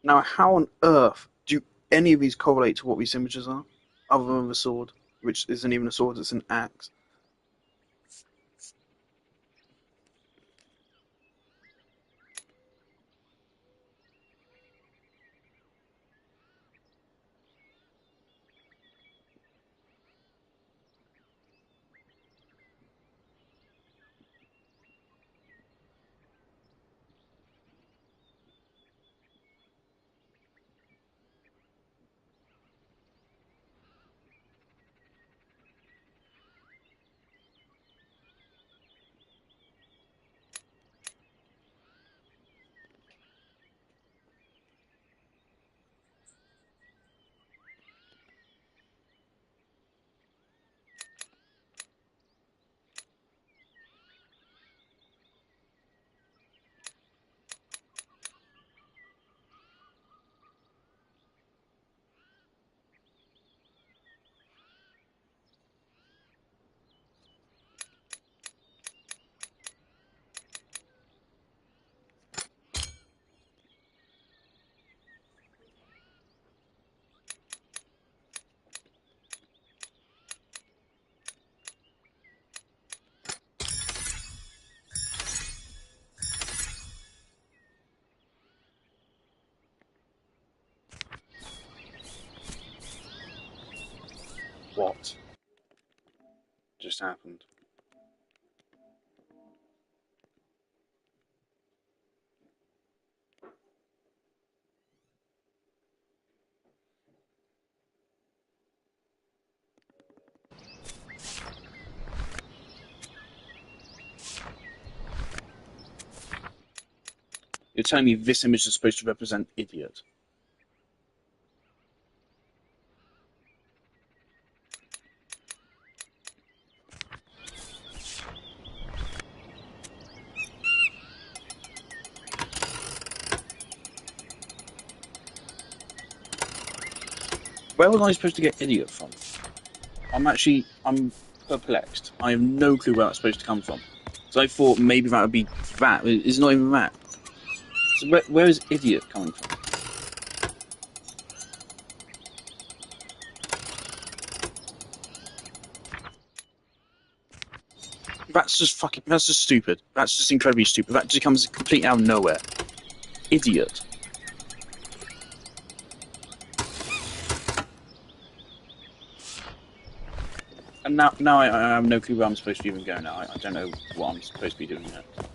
Now, how on earth do any of these correlate to what these images are? Other than the sword, which isn't even a sword, it's an axe. What just happened? You're telling me this image is supposed to represent idiot? Where was I supposed to get idiot from? I'm perplexed. I have no clue where that's supposed to come from. So I thought maybe that would be that. It's not even that. So where is idiot coming from? That's just stupid. That's just incredibly stupid. That just comes completely out of nowhere. Idiot.
And now I have no clue where I'm supposed to even go now. I don't know what I'm supposed to be doing next.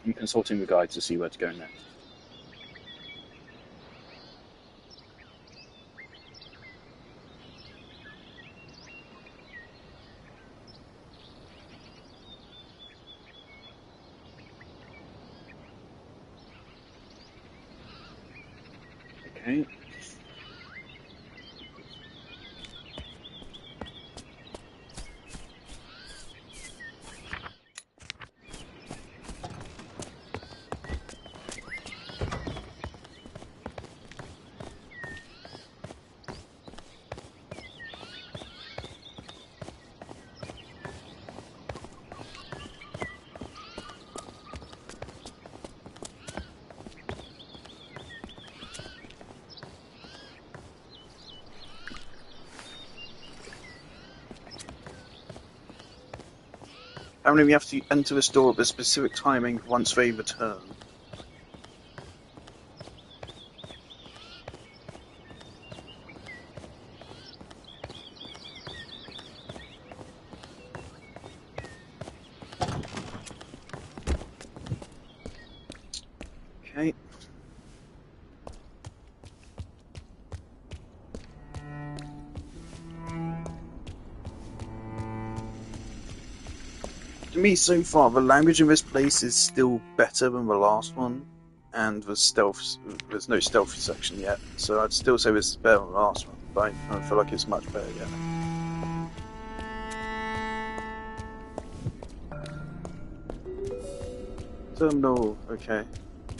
I'm consulting the guide to see where to go next. Okay.
Apparently we have to enter the store at a specific timing once they return. Okay. To me, so far, the language in this place is still better than the last one, and there's no stealth section yet, so I'd still say this is better than the last one, but I don't feel like it's much better yet. Terminal, okay,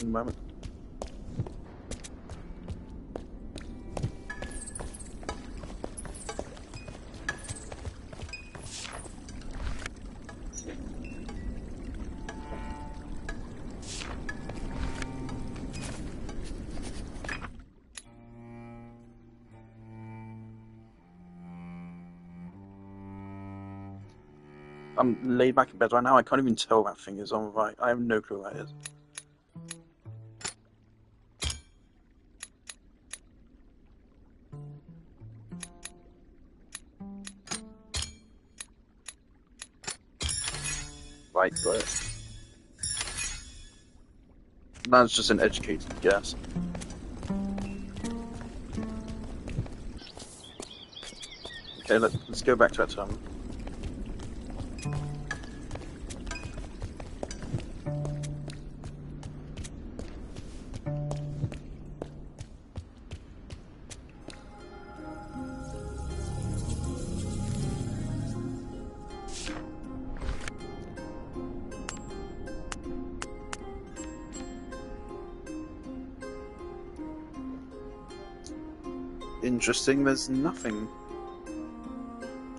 in a moment. I'm laid back in bed right now. I can't even tell that thing is on right. I have no clue what that is. Right, got it. That's just an educated guess. Okay, let's go back to that terminal. Interesting, there's nothing.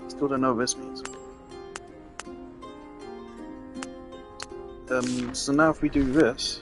Still don't know what this means. So now if we do this...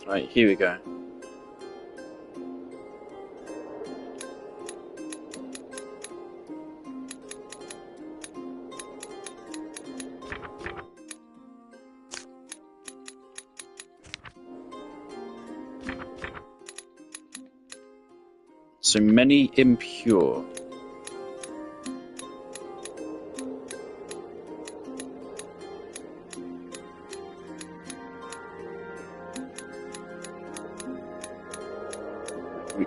Right, here we go. So many impure.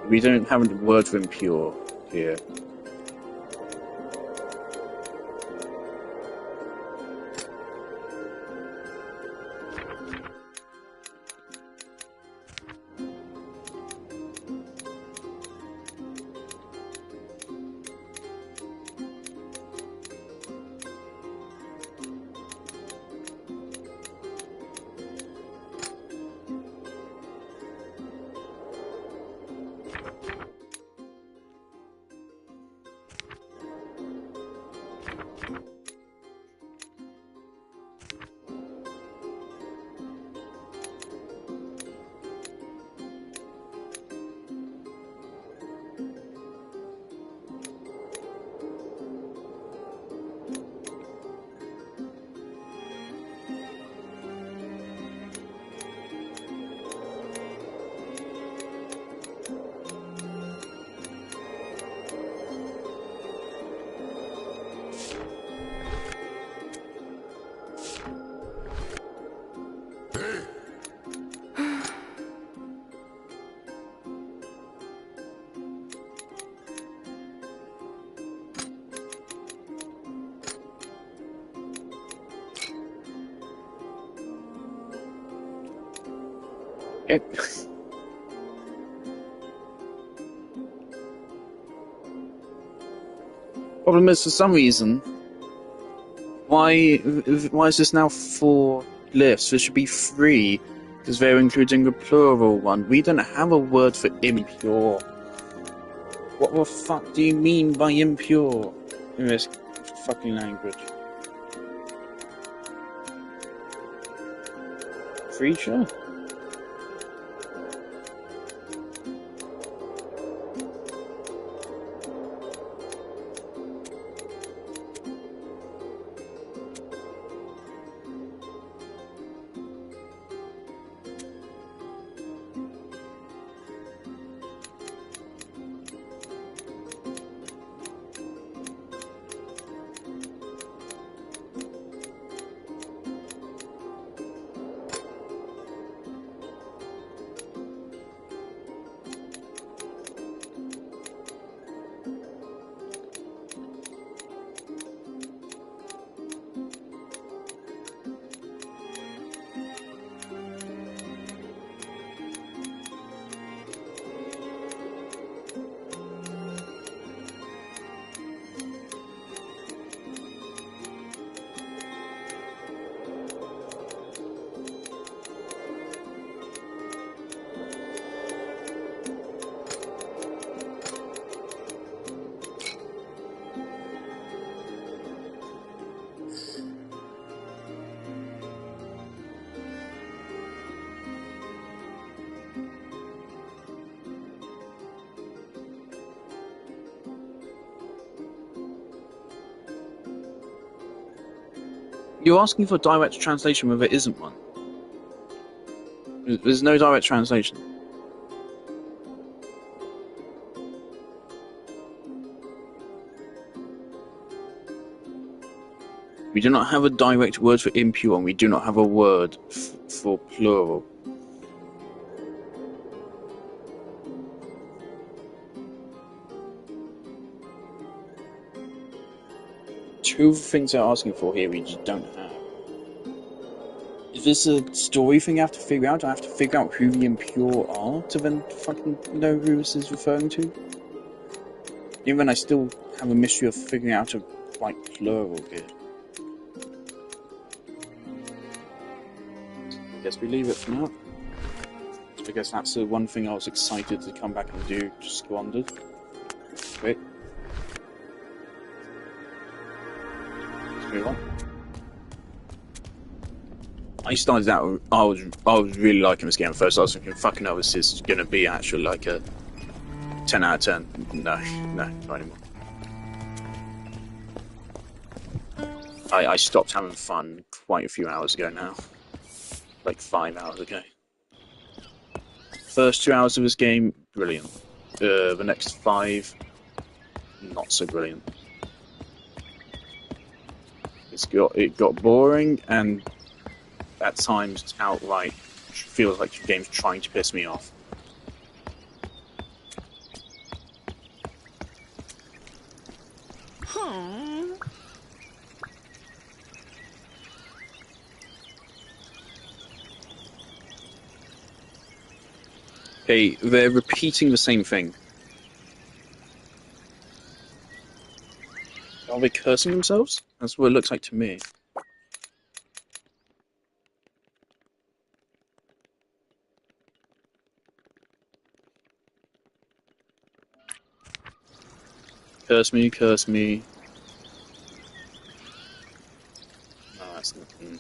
We don't have a word for impure here. It... Problem is, for some reason, why is this now 4 glyphs? There should be 3, because they're including a plural one. We don't have a word for impure. What the fuck do you mean by impure in this fucking language? Creature? You're asking for direct translation where there isn't one. There's no direct translation. We do not have a direct word for impure, and we do not have a word for plural. Two things they're asking for here we just don't have. Is this a story thing I have to figure out? I have to figure out who the impure are to then fucking know who this is referring to? Even then, I still have a mystery of figuring out a like plural here. I guess we leave it for now. I guess that's the one thing I was excited to come back and do, just squandered. Wait. Let's move on. I started out, I was really liking this game at first. I was thinking, fucking hell, this is going to be actually like a 10 out of 10. No, not anymore. I stopped having fun quite a few hours ago now. Like 5 hours ago. First 2 hours of this game, brilliant. The next 5, not so brilliant. It got boring, and at times outright feels like the game's trying to piss me off. Okay, they're repeating the same thing. Are they cursing themselves? That's what it looks like to me. Curse me, curse me. No, that's nothing.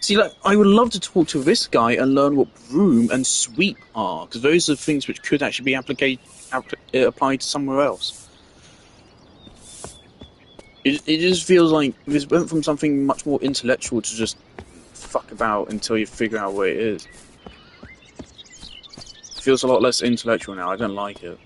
See, like, I would love to talk to this guy and learn what broom and sweep are, because those are things which could actually be applied somewhere else. It just feels like this went from something much more intellectual to just fuck about until you figure out what it is. It feels a lot less intellectual now. I don't like it.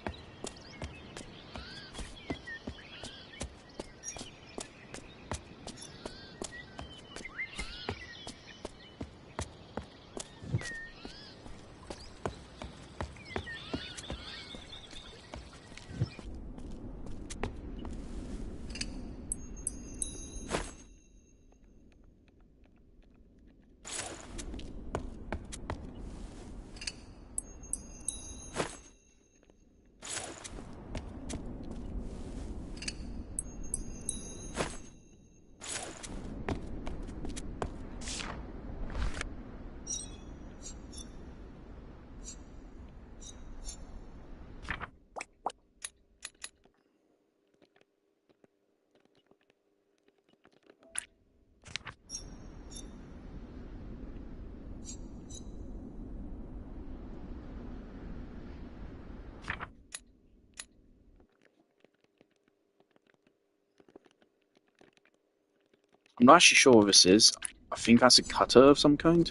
I'm not actually sure what this is. I think that's a cutter of some kind.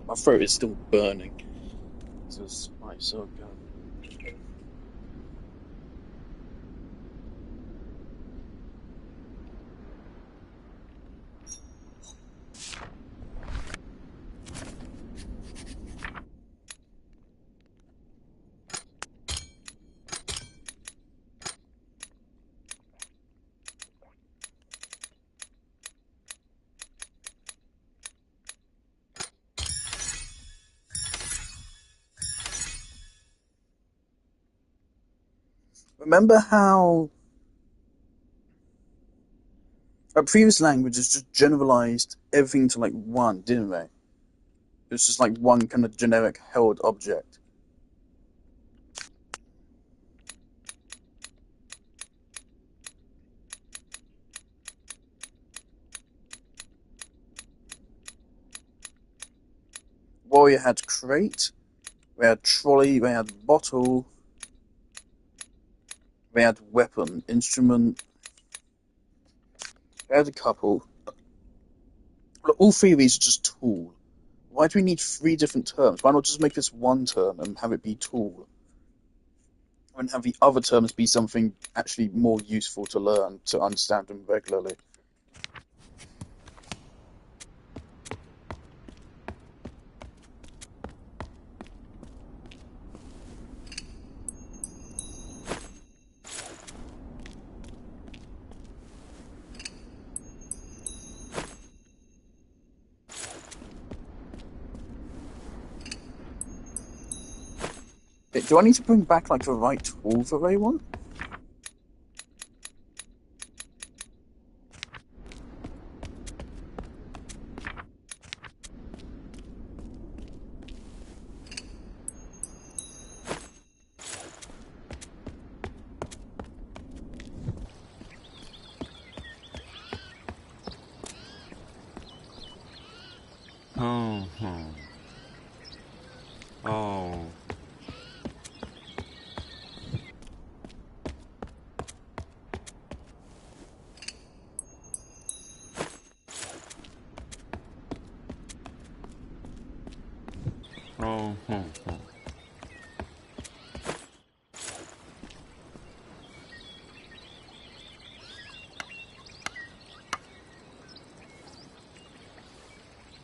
My throat is still burning. So spice, oh god.
Remember how previous languages just generalized everything to like one, didn't they? It's just like one kind of generic held object. Warrior had crate, we had trolley, we had bottle, we had weapon, instrument, we had a couple. Look, all three of these are just tool. Why do we need three different terms? Why not just make this one term and have it be tool? And have the other terms be something actually more useful to learn, to understand them regularly? Do I need to bring back like the right tool that they want?
Oh, oh.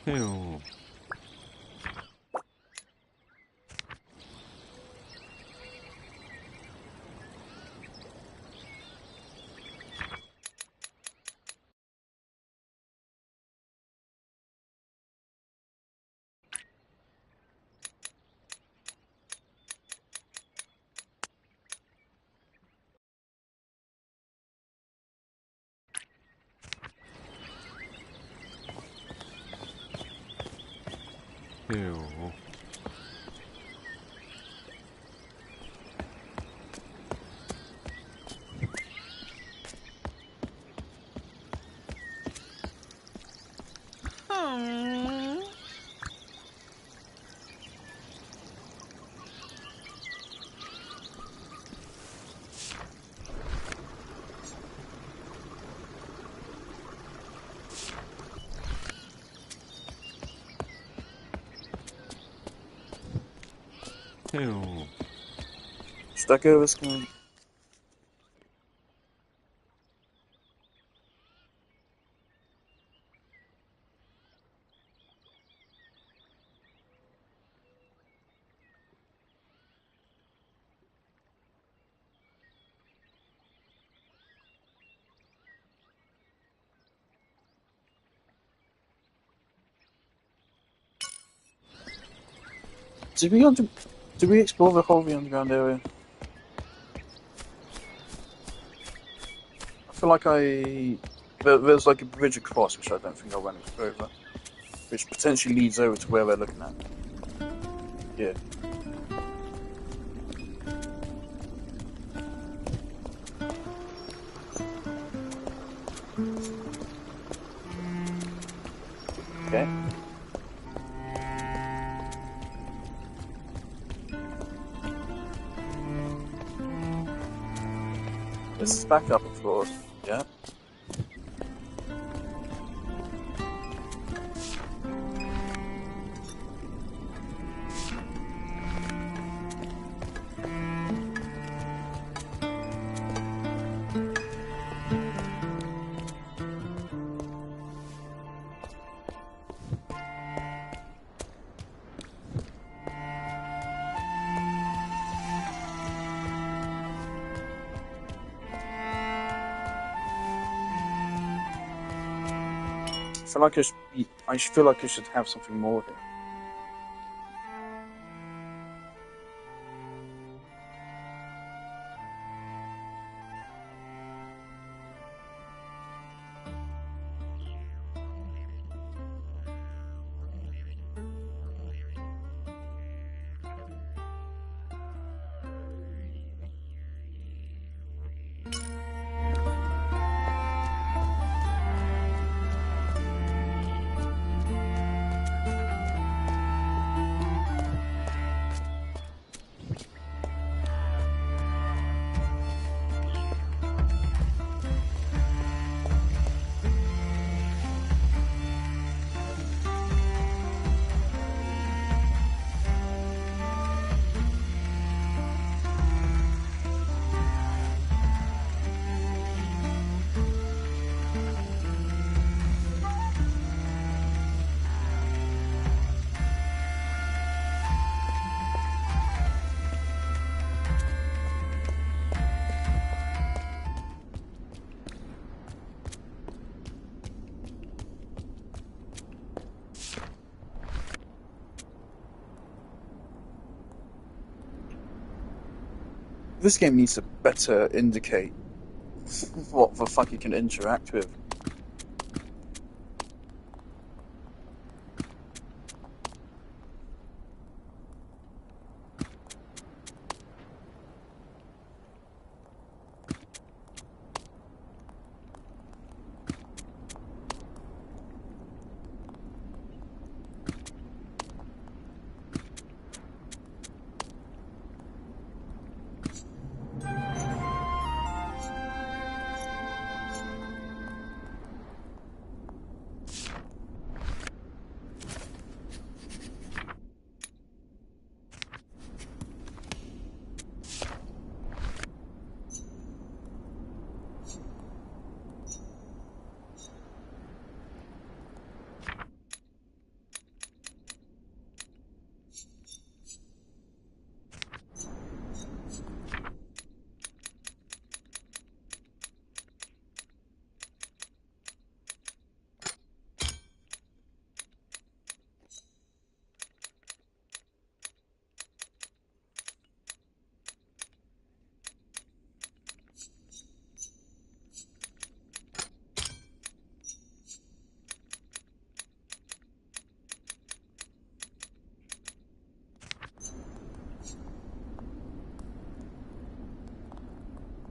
Ew. Ew. Ew.
Stuck over screen. Did we explore the whole of the underground area? I feel like there's like a bridge across, which I don't think I went over, which potentially leads over to where we're looking at. Yeah. Okay. This is back up, of course. Yeah. I feel like I should have something more here. This game needs to better indicate what the fuck you can interact with.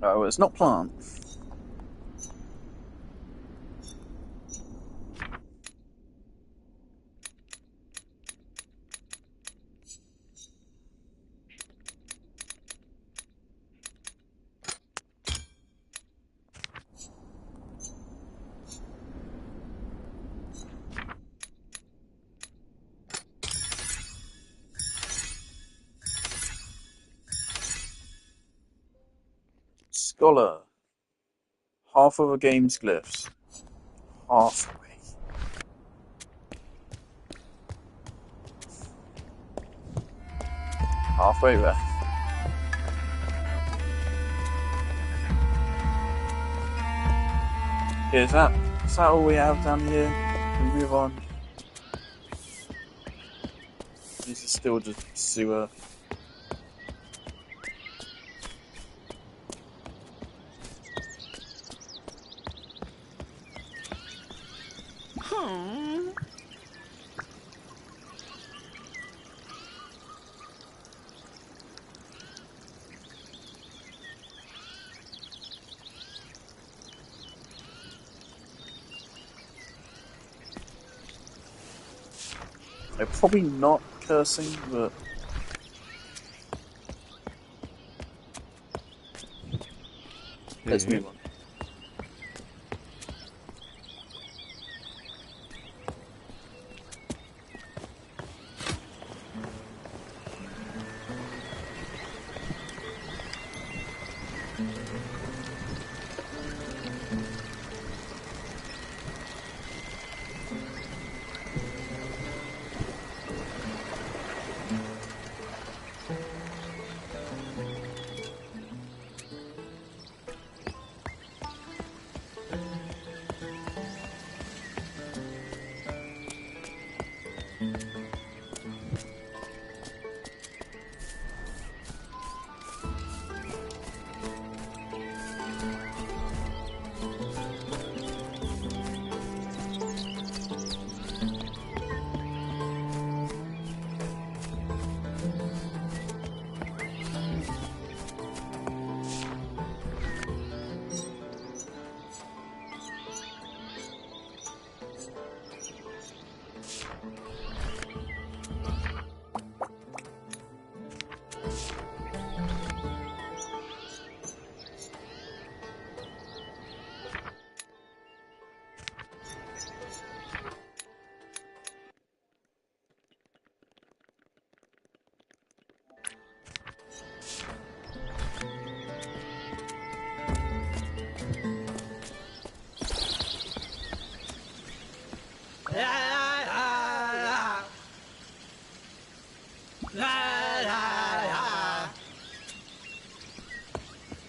No, it's not plant. Scholar. Half of a game's glyphs. Halfway. Halfway there. Is that all we have down here? We move on. This is still just sewer. They're probably not cursing, but let's move on.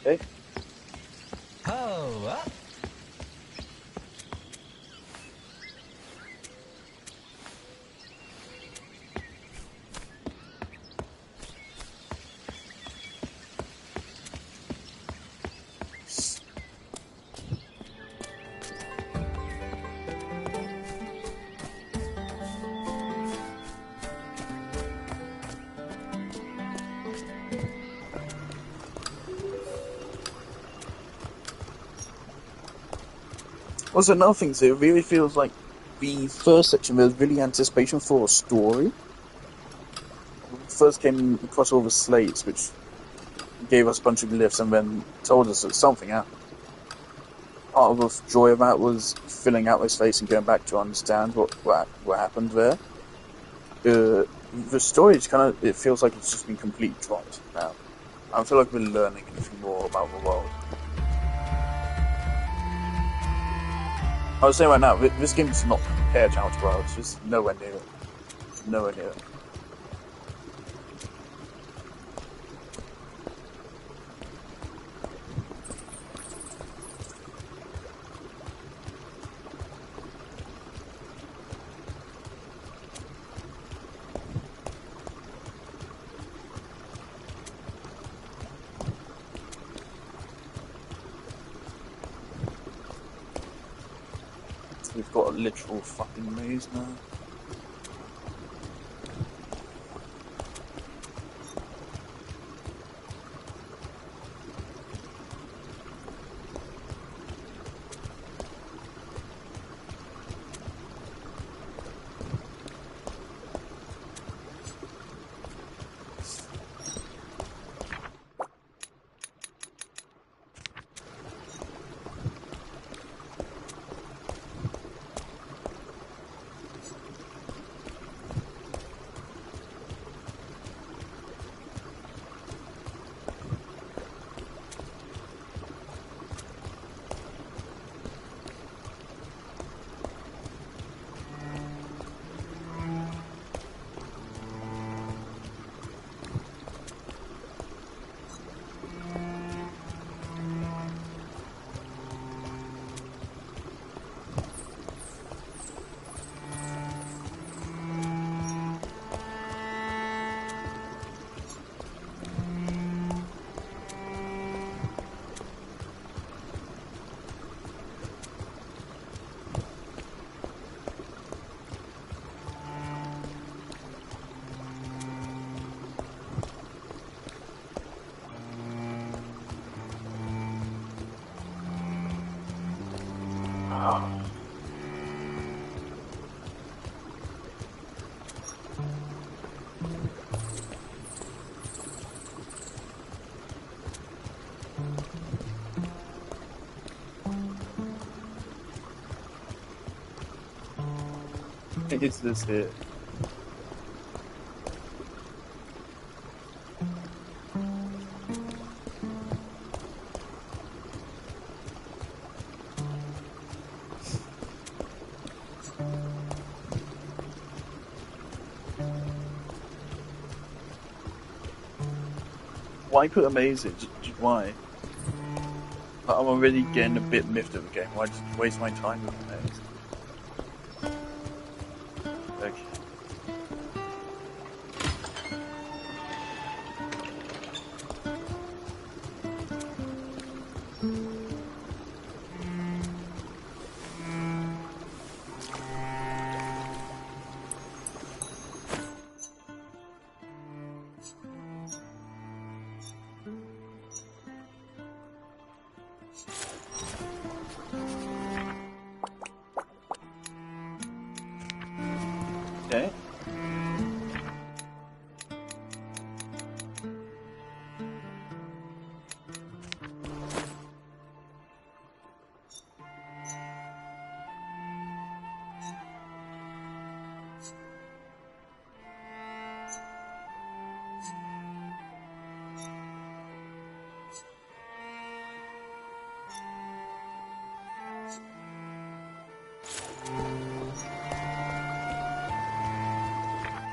Okay. Also, another thing too, it really feels like the first section there's really anticipation for a story. We first came across all the slates, which gave us a bunch of glyphs and then told us that something happened. Part of the joy of that was filling out those slates and going back to understand what happened there. The story is it feels like it's just been completely dropped now. I don't feel like we're learning anything more about the world. I was saying right now, this game is not compared to Outer Worlds. It's just nowhere near it. Nowhere near it. We've got a literal fucking maze now. It's this here. Why put amazing? Why? Like, I'm already getting a bit miffed at the game. Why just waste my time with amazing? Okay. Okay.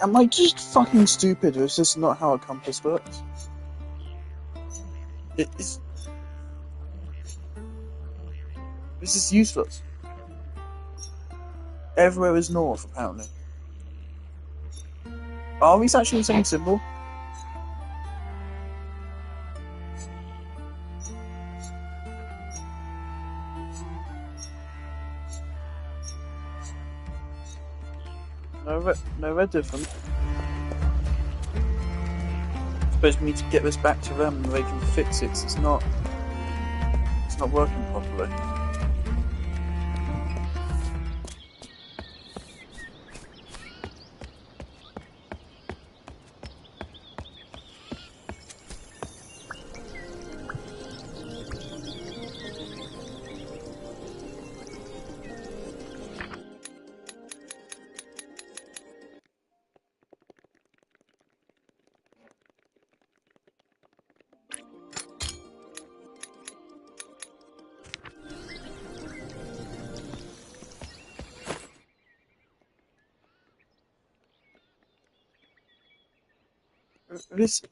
Am I just fucking stupid, or is this not how a compass works? This is useless. Everywhere is north, apparently. Are these actually the same symbol? No, they're different. Suppose we need to get this back to them and they can fix it. 'Cause it's not working properly. This.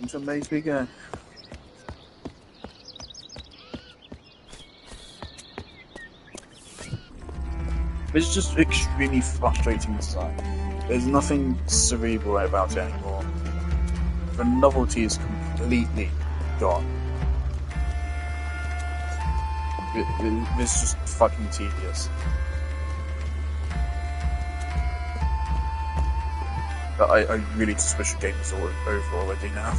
Into maze we go. It's just extremely frustrating design. There's nothing cerebral about it anymore. The novelty is completely gone. It's just fucking tedious. I really just wish the game was all over already now.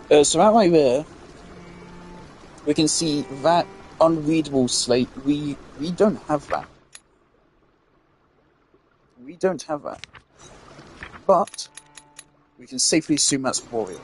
So out right there, we can see that unreadable slate. We don't have that. We don't have that. But we can safely assume that's Warrior.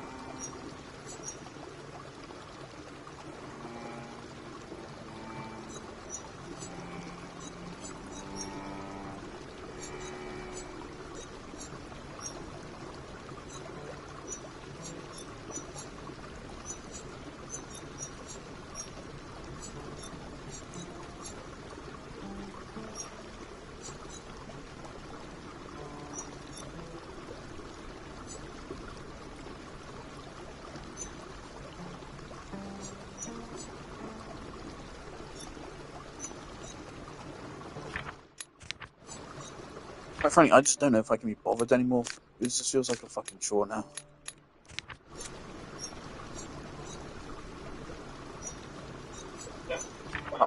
Quite frankly, I just don't know if I can be bothered anymore. It just feels like a fucking chore now.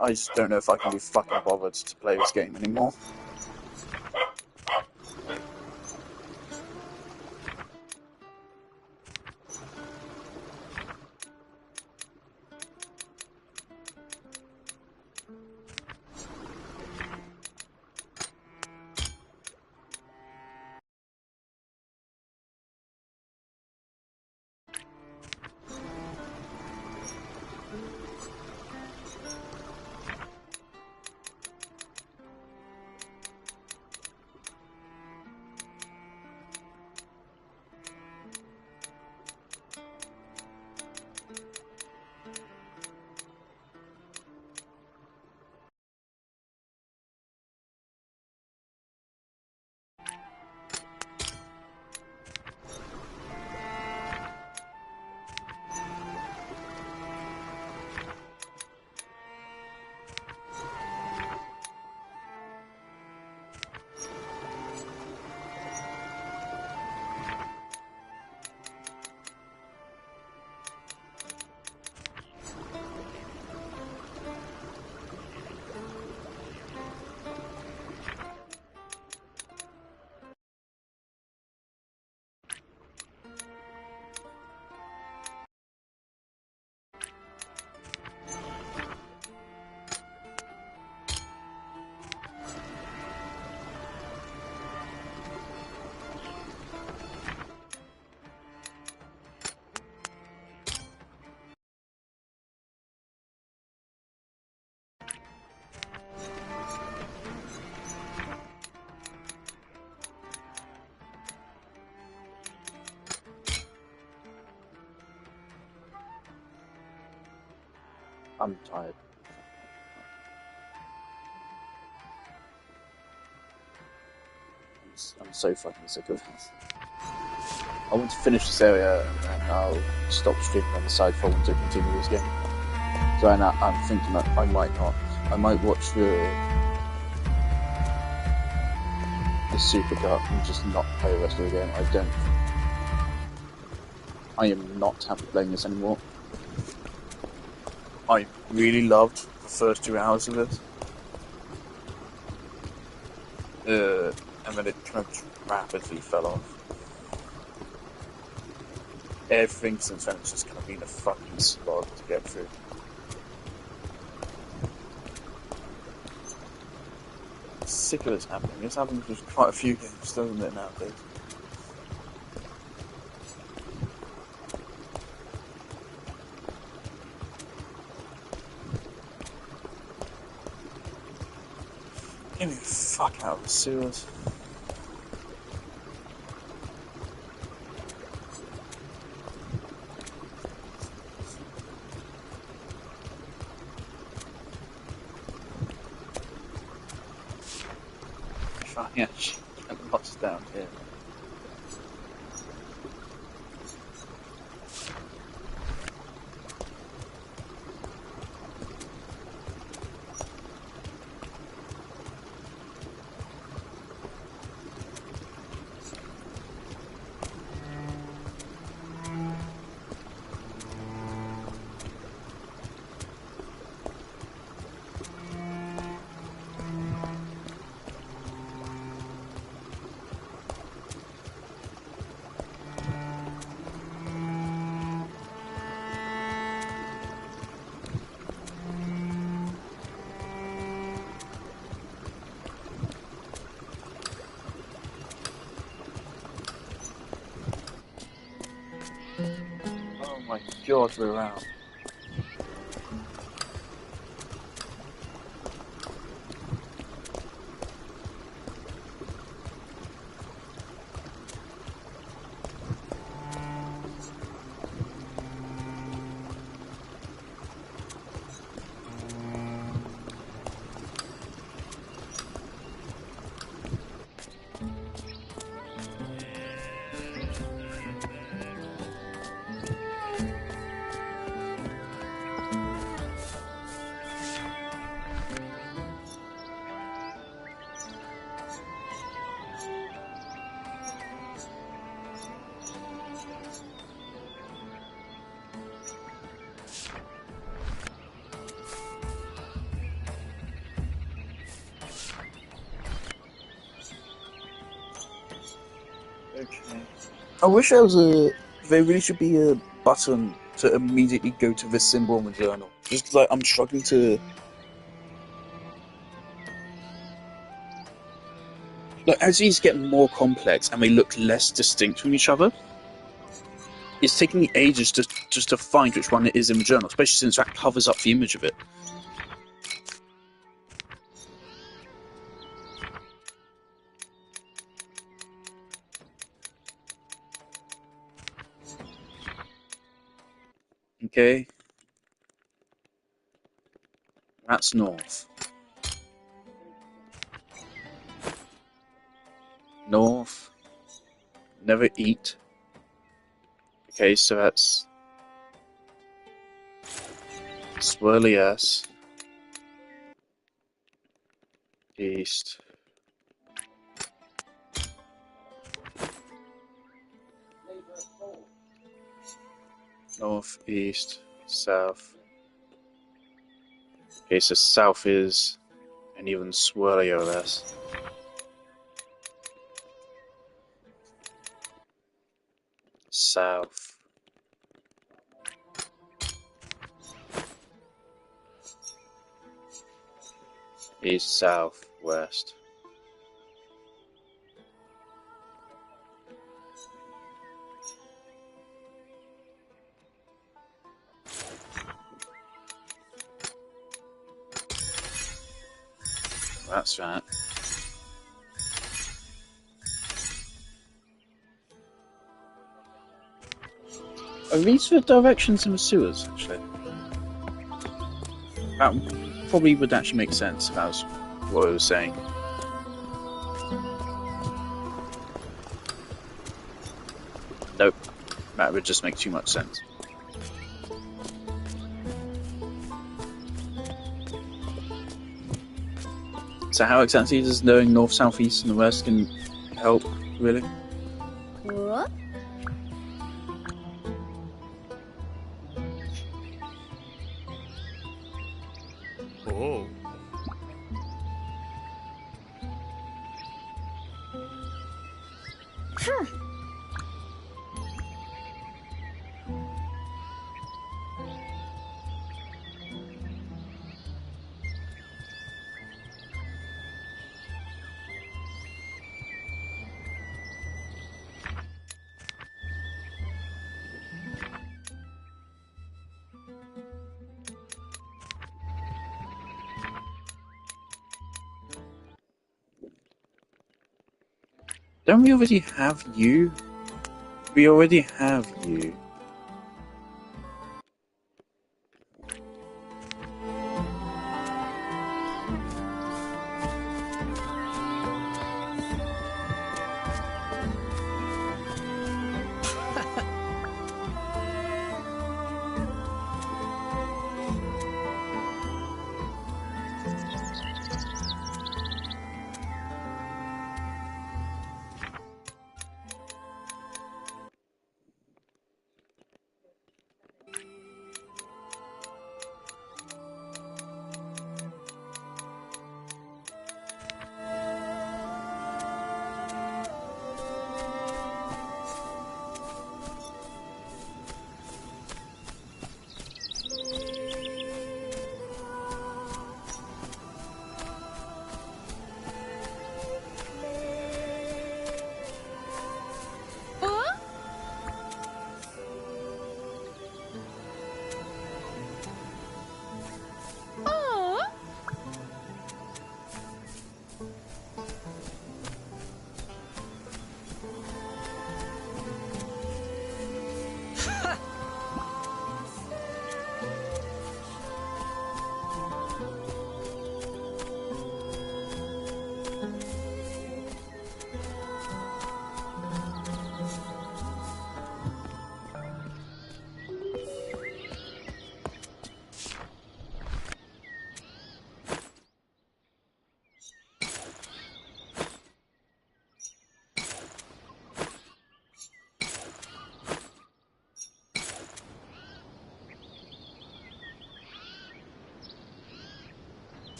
I just don't know if I can be fucking bothered to play this game anymore. I'm tired. I'm so fucking sick of this. I want to finish this area and then I'll stop streaming on the side if I want to continue this game. So I'm thinking that I might not. I might watch the Super Cup and just not play the rest of the game. I am not happy playing this anymore. I really loved the first 2 hours of it. And then it kind of rapidly fell off. Everything since then has just kind of been a fucking slog to get through. I'm sick of this happening. This happens with quite a few games, doesn't it, nowadays? Get me the fuck out of the sewers. Yeah, and lots down here.
my god, we're out. Okay. I wish there was a. There really should be a button to immediately go to this symbol on the journal. Just 'cause, like, I'm struggling to. Like, as these get more complex and they look less distinct from each other, it's taking me ages just to find which one it is in the journal, especially since that covers up the image of it. Okay. That's north. North. Never eat. Okay, so that's swirly S. East. North, east, south. Okay, so south is an even swirlier S. South. East, south, west. That's that. Are these the directions in the sewers, actually? That probably would actually make sense if that was what I was saying. Nope. That would just make too much sense. So how exactly does knowing north, south, east and the west can help, really?
What?
Oh.
Don't we already have you? We already have you.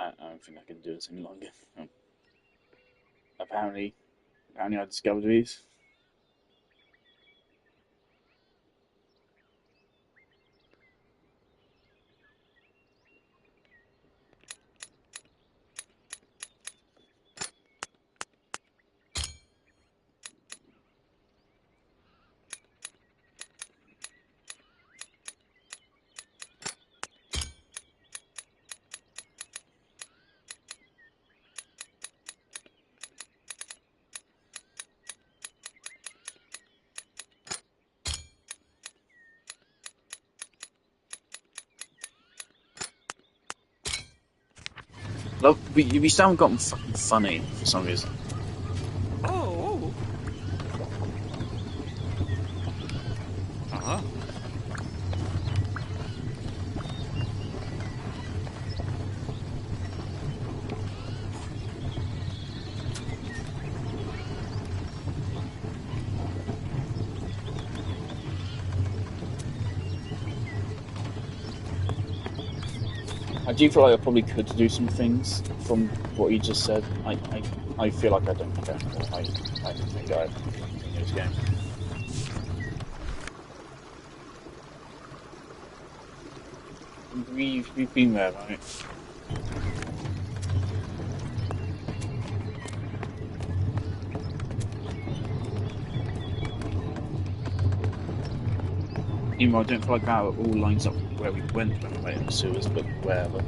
I don't think I can do this any longer. Apparently, I discovered these. Look, we still haven't gotten fucking funny for some reason.
Oh. Uh-huh.
I do feel like I probably could do some things from what you just said. I feel like I don't care. I don't think I in this game. We've been there, right? Even though I don't feel like that all lines up where we went when we went in the sewers, but wherever.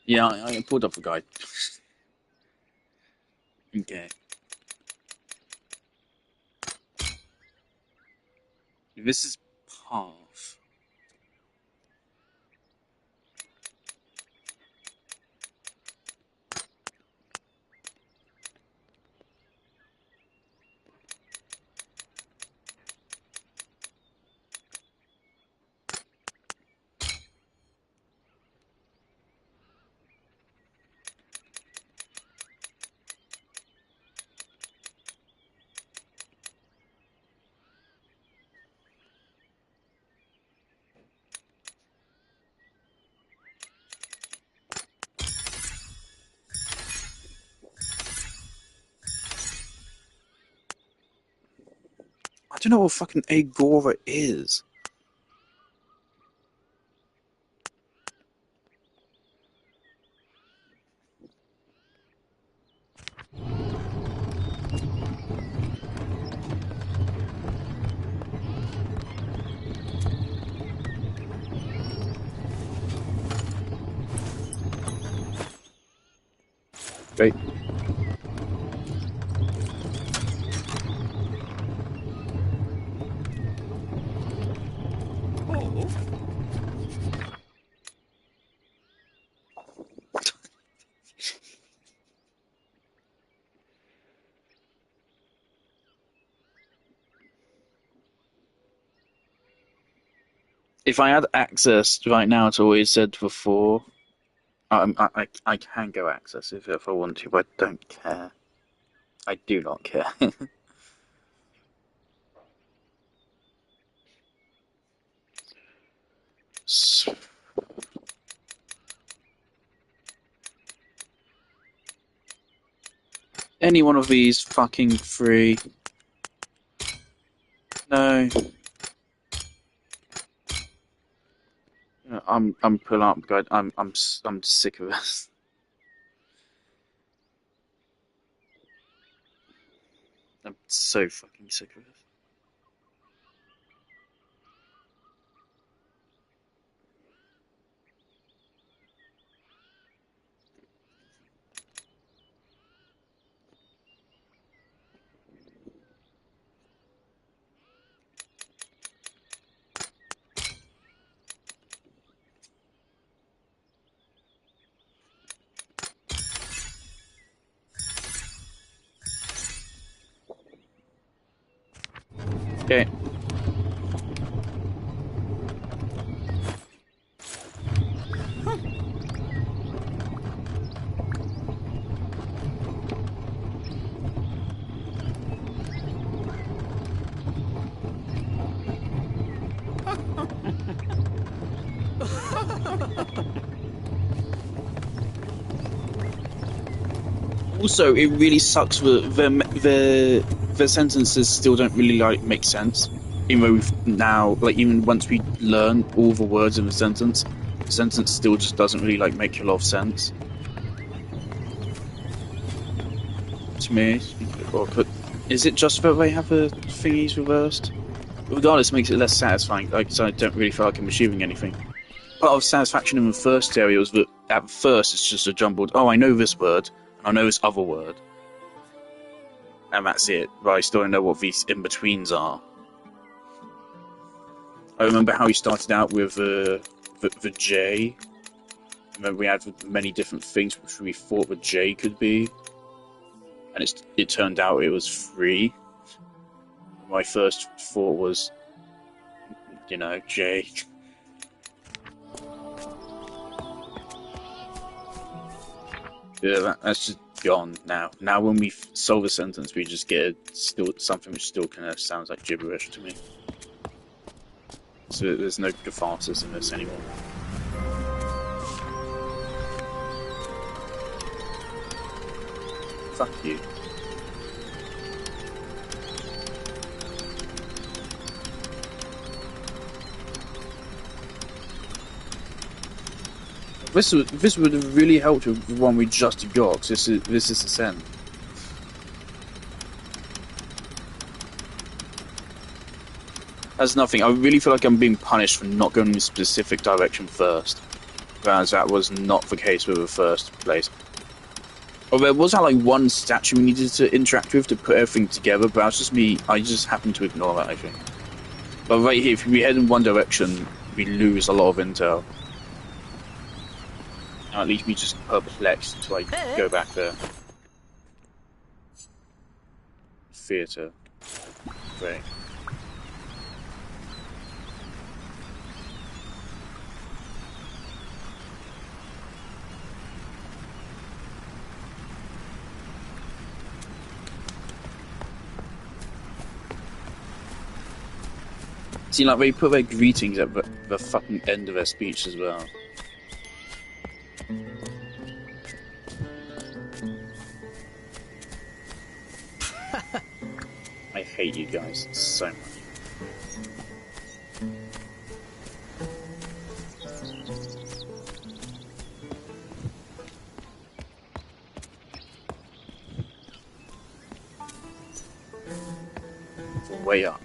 Yeah, I pulled up a guide. Okay. This is path. I don't know what fucking Agora is. Great.
Oh.
If I had access right now to what you said before, I can go access if I want to, but I don't care. I do not care. Any one of these fucking three. No. I'm pulling up, guys. I'm sick of this. I'm so fucking sick of it. Okay. Also, it really sucks that the sentences still don't really like make sense. Even though we've now, like, even once we learn all the words in the sentence still just doesn't really like make a lot of sense to me. Is it just that they have the thingies reversed? Regardless, it makes it less satisfying. Like, so I don't really feel like I'm achieving anything. Part of satisfaction in the first area was that at first it's just a jumbled, oh, I know this word, and I know this other word. And that's it, but I still don't know what these in-betweens are. I remember how we started out with the J. I remember we had many different things which we thought the J could be, and it turned out it was 3. My first thought was, you know, J. Yeah, that's just gone now. Now when we solve a sentence, we just get still something which still kind of sounds like gibberish to me. So there's no catharsis in this anymore. Fuck you. This would have really helped with the one we just got. This is the Sen. That's nothing. I really feel like I'm being punished for not going in a specific direction first, whereas that was not the case with the first place. Oh, there was like one statue we needed to interact with to put everything together, but that was just me. I just happened to ignore that, I think. But right here, if we head in one direction, we lose a lot of intel. Now at least we just perplexed to like go back there. Theatre. Great. See, like, they put their greetings at the fucking end of their speech as well. I hate you guys so much. Way up.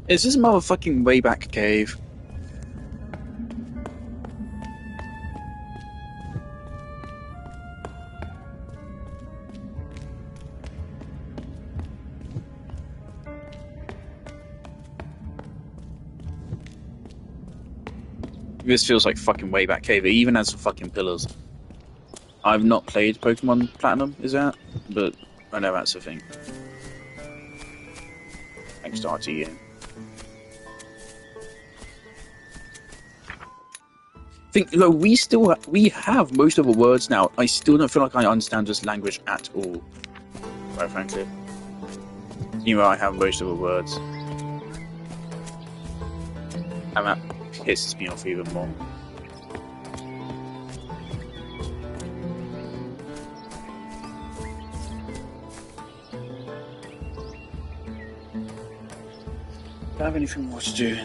Is this motherfucking Wayback Cave? This feels like fucking way back cave. It even has some fucking pillars. I've not played Pokemon Platinum, is that? But I know that's a thing. Thanks to RTE. We have most of the words now. I still don't feel like I understand this language at all, quite frankly. Even though I have most of the words. And that pisses me off even more. Don't have anything more to do.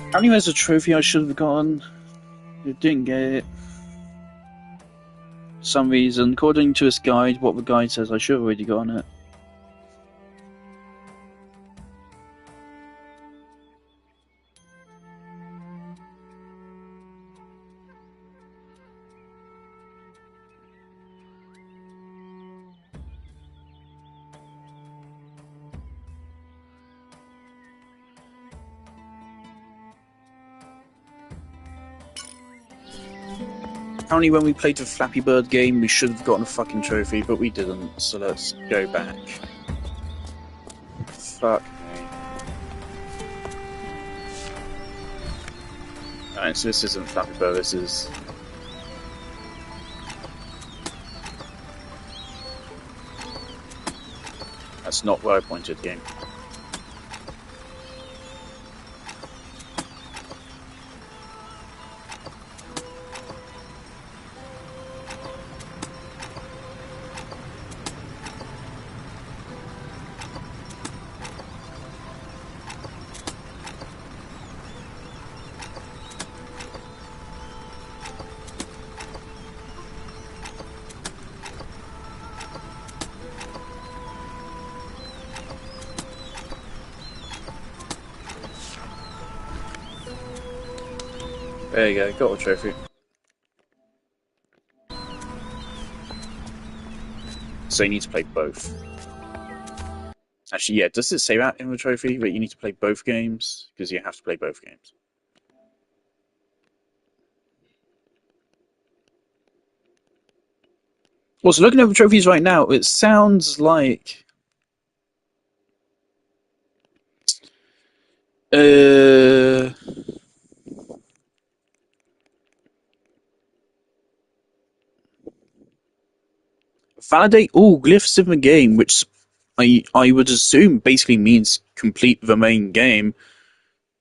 Apparently there's a trophy I should have gotten. I didn't get it. For some reason, according to this guide, what the guide says, I should have already gotten it. Apparently when we played the Flappy Bird game, we should have gotten a fucking trophy, but we didn't, so let's go back. Fuck me. Alright, so this isn't Flappy Bird, this is... That's not where I pointed, game. There you go, got a trophy. So you need to play both. Actually, yeah, does it say that in the trophy, that you need to play both games? Because you have to play both games. Well, so looking at the trophies right now, it sounds like... Validate all glyphs in the game, which I would assume basically means complete the main game.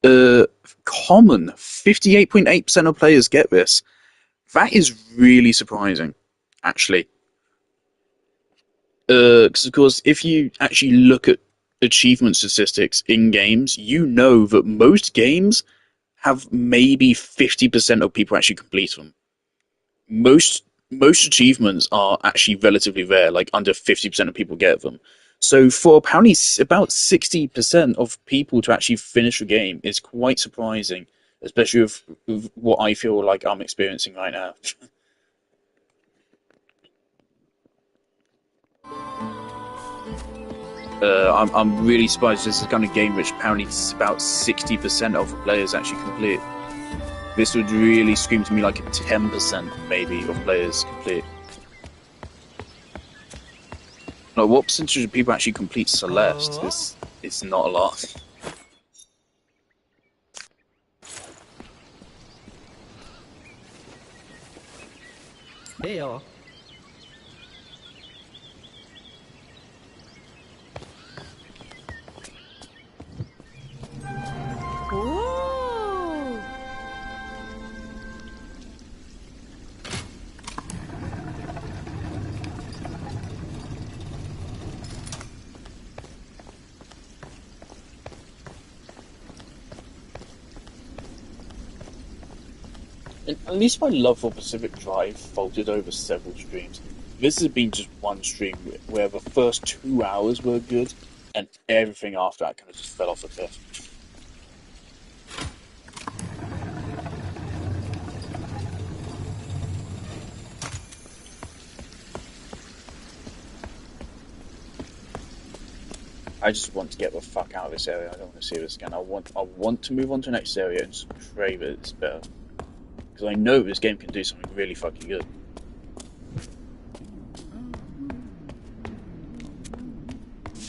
Common. 58.8% of players get this. That is really surprising, actually. Because, of course, if you actually look at achievement statistics in games, you know that most games have maybe 50% of people actually complete them. Most achievements are actually relatively rare, like under 50% of people get them. So for apparently about 60% of people to actually finish a game is quite surprising, especially with what I feel like I'm experiencing right now. I'm really surprised this is the kind of game which apparently about 60% of the players actually complete. This would really scream to me like a 10% maybe of players complete. Like, what percentage of people actually complete Celeste? It's not a lot.
Heyo. Ooh.
And at least my love for Pacific Drive folded over several streams. This has been just one stream where the first 2 hours were good, and everything after that kind of just fell off a cliff. I just want to get the fuck out of this area. I don't want to see this again. I want to move on to the next area and just pray that it's better. Because I know this game can do something really fucking good.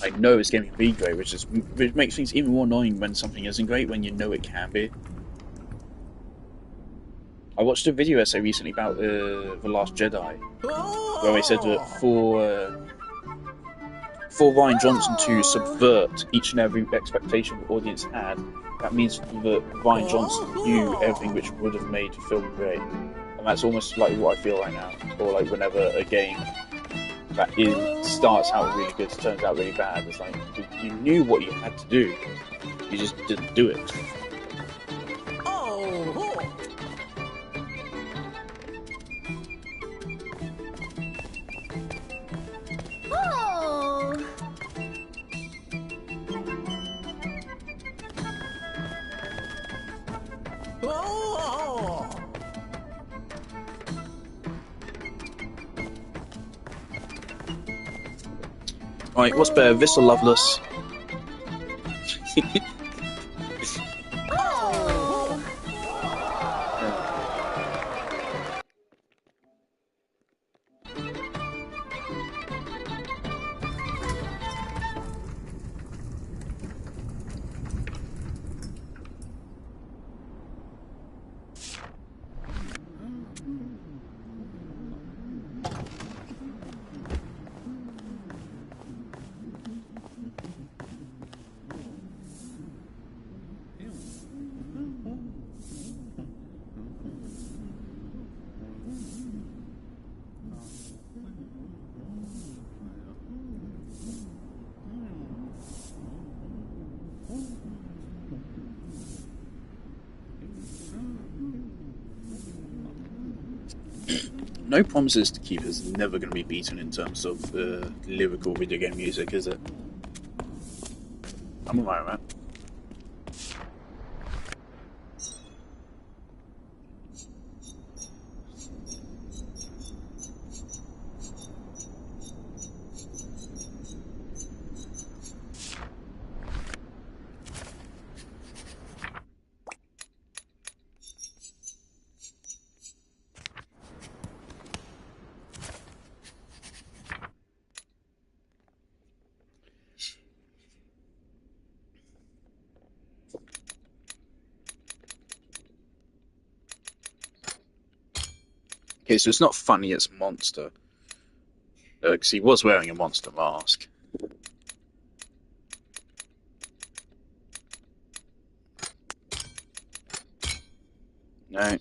I know this game can be great, which makes things even more annoying when something isn't great, when you know it can be. I watched a video essay recently about The Last Jedi, where they said that for Rian Johnson to subvert each and every expectation the audience had, that means that Rian Johnson knew everything which would have made the film great. And that's almost like what I feel right now. Or like whenever a game that starts out really good, turns out really bad. It's like, you knew what you had to do, you just didn't do it. Right, what's better, this or Loveless? No promises to keep is never going to be beaten in terms of lyrical video game music, is it? I'm alright with that. Okay, so it's not funny, it's Monster. Because he was wearing a monster mask. No.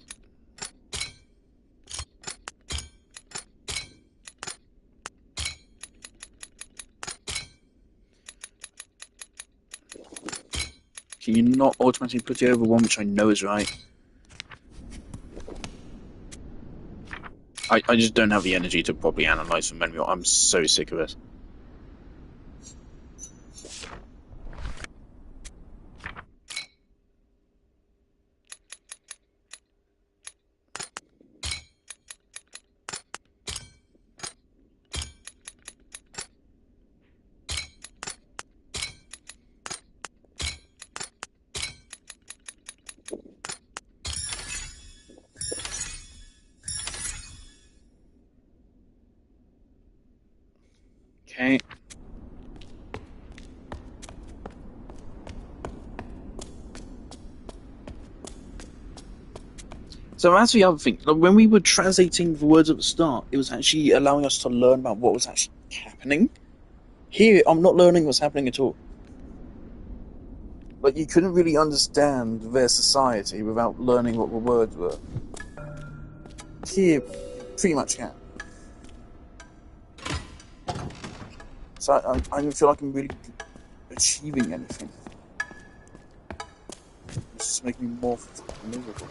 Can you not automatically put it over one which I know is right? I just don't have the energy to properly analyse the menu. I'm so sick of it.
So that's the other thing. Like, when we were translating the words at the start, it was actually allowing us to learn about what was actually happening. Here, I'm not learning what's happening at all. Like, you couldn't really understand their society without learning what the words were. Here, pretty much can. So I don't feel like I'm really achieving anything. It's just making me more miserable.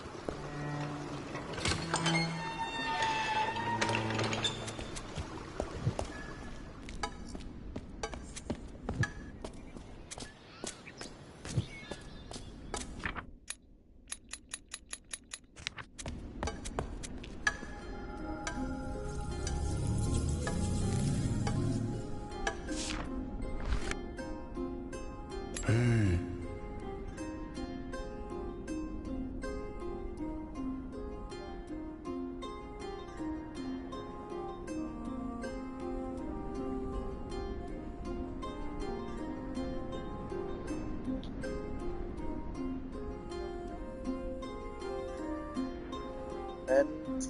And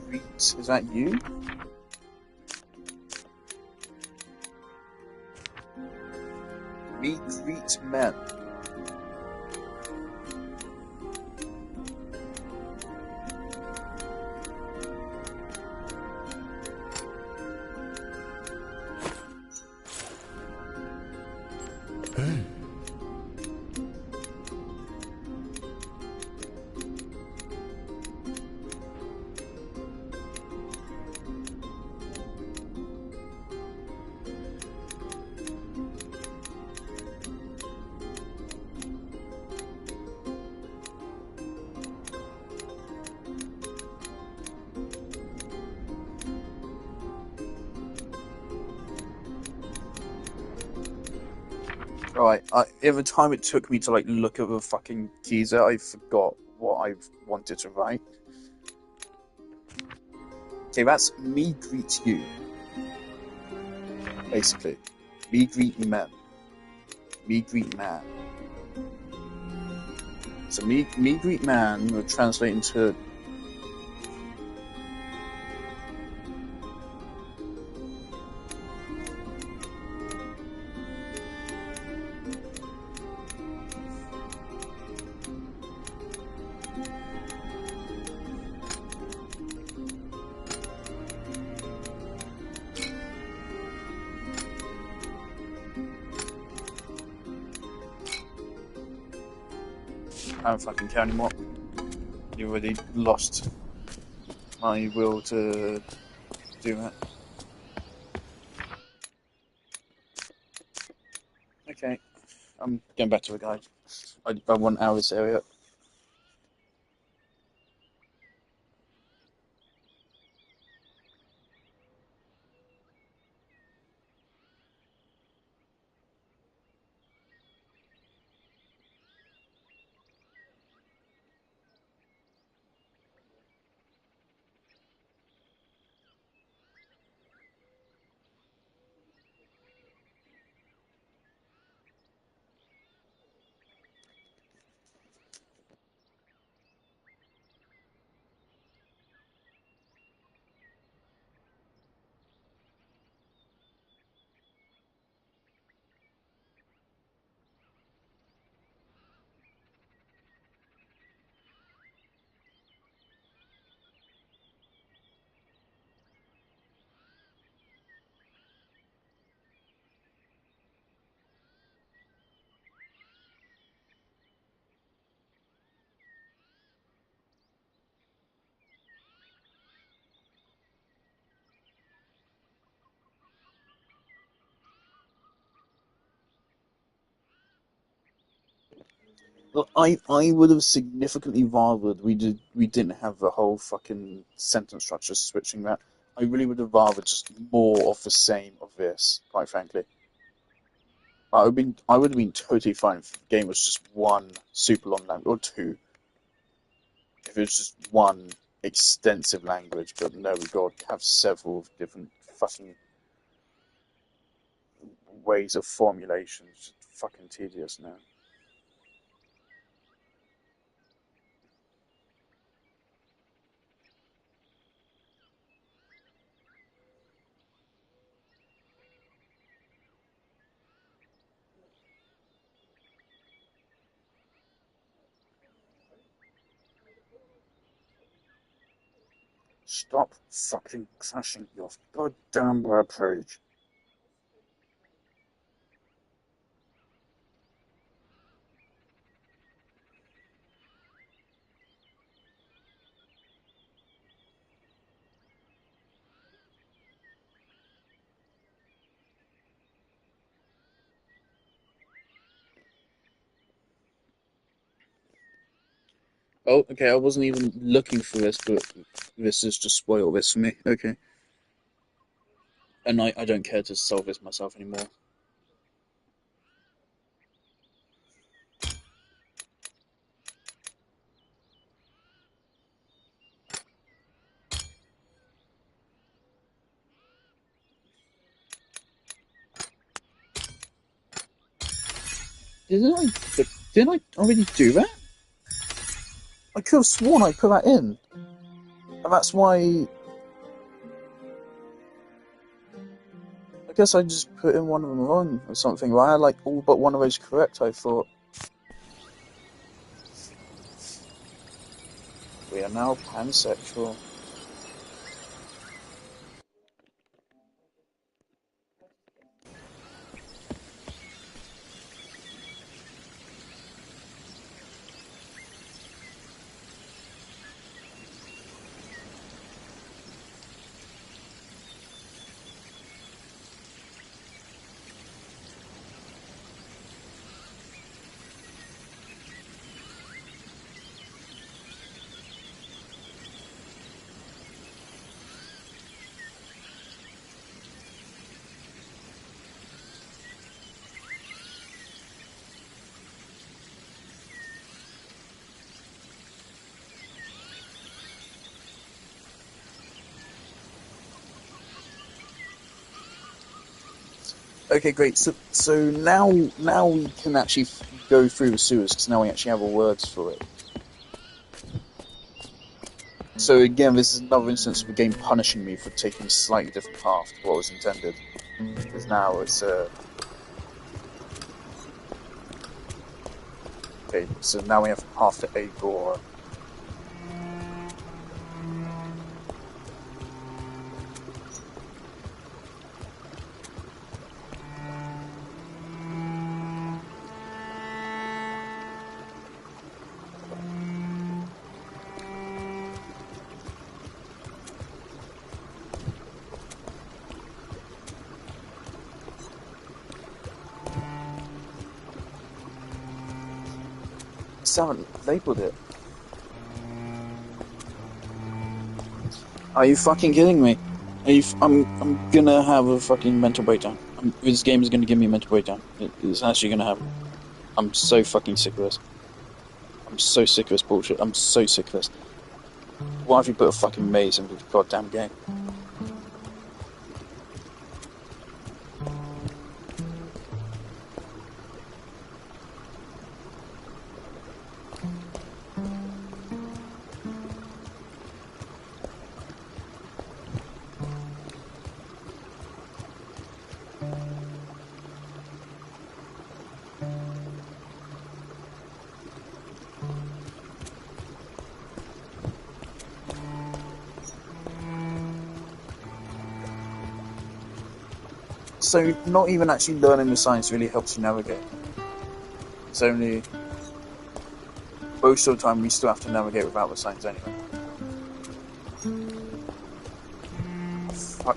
Reet, is that you? Meet Reet Men. Right, every time it took me to like look at the fucking teaser, I forgot what I wanted to write. Okay, that's me greet you. Basically. Me greet men. Me greet man. So me greet man would translate into I don't fucking care anymore. You already lost my will to do that. Okay, I'm going back to the guide. I want Alice area. Look, I would have significantly rathered we didn't have the whole fucking sentence structure switching that. I really would have rathered just more of the same of this, quite frankly. I would have been totally fine if the game was just one super long language or two. If it was just one extensive language, but no, we've got to have several different fucking ways of formulation. It's fucking tedious now.
Stop fucking crashing your goddamn webpage. Oh, okay, I wasn't even looking for this, but this has just spoiled this for me. Okay. And I don't care to solve this myself anymore. Didn't I already do that? I could have sworn I put that in. And that's why... I guess I just put in one of them wrong or something. Well, I had like all but one of those correct, I thought. We are now pansexual. Okay, great. So now we can actually go through the sewers, because now we actually have all words for it. So again, this is another instance of the game punishing me for taking a slightly different path to what was intended. Because now it's okay, so now we have half the Agor. I still haven't labelled it. Are you fucking kidding me? I'm gonna have a fucking mental breakdown. This game is gonna give me a mental breakdown. It's actually gonna happen. I'm so fucking sick of this. I'm so sick of this bullshit. I'm so sick of this. Why have you put a fucking maze in the goddamn game? So not even actually learning the science really helps you navigate. It's only most of the time we still have to navigate without the science anyway. Fuck.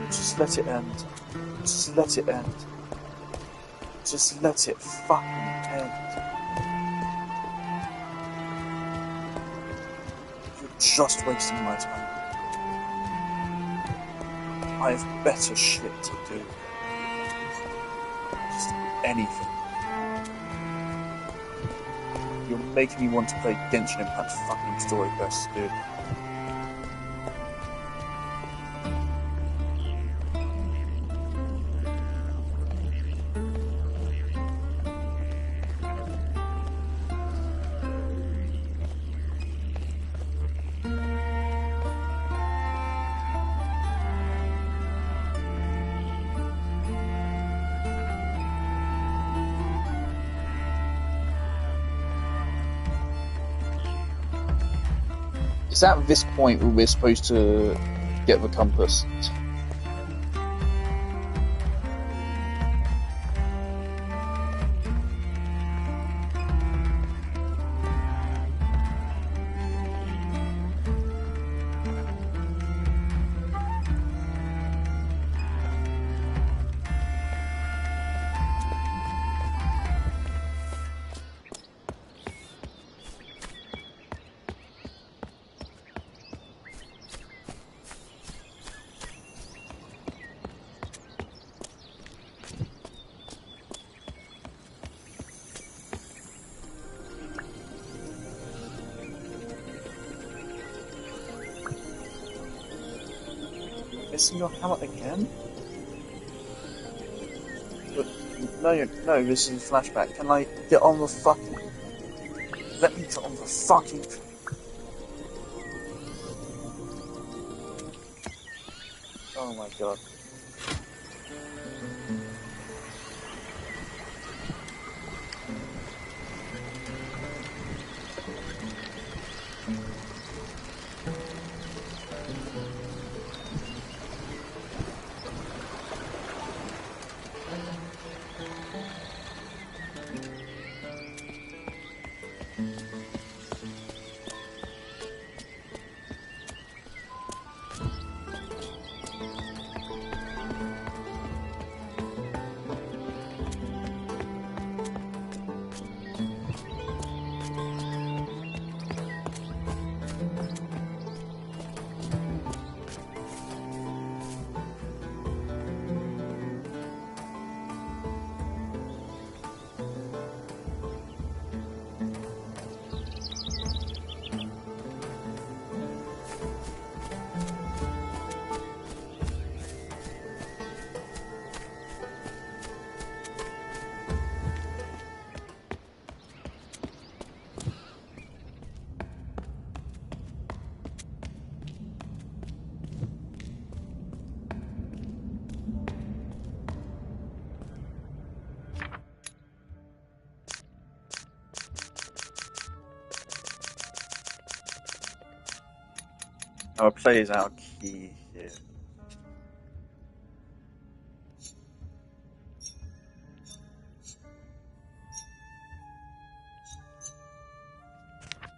Just let it end. Just let it end. Just let it fucking end. You're just wasting my time. I have better shit to do. Just anything. You're making me want to play Genshin Impact fucking Story Quest, dude.
It's at this point where we're supposed to get the compass. Missing your helmet again? But, no, this is a flashback. Can I get on the fucking... Let me get on the fucking... Oh my god. Our play is our key here.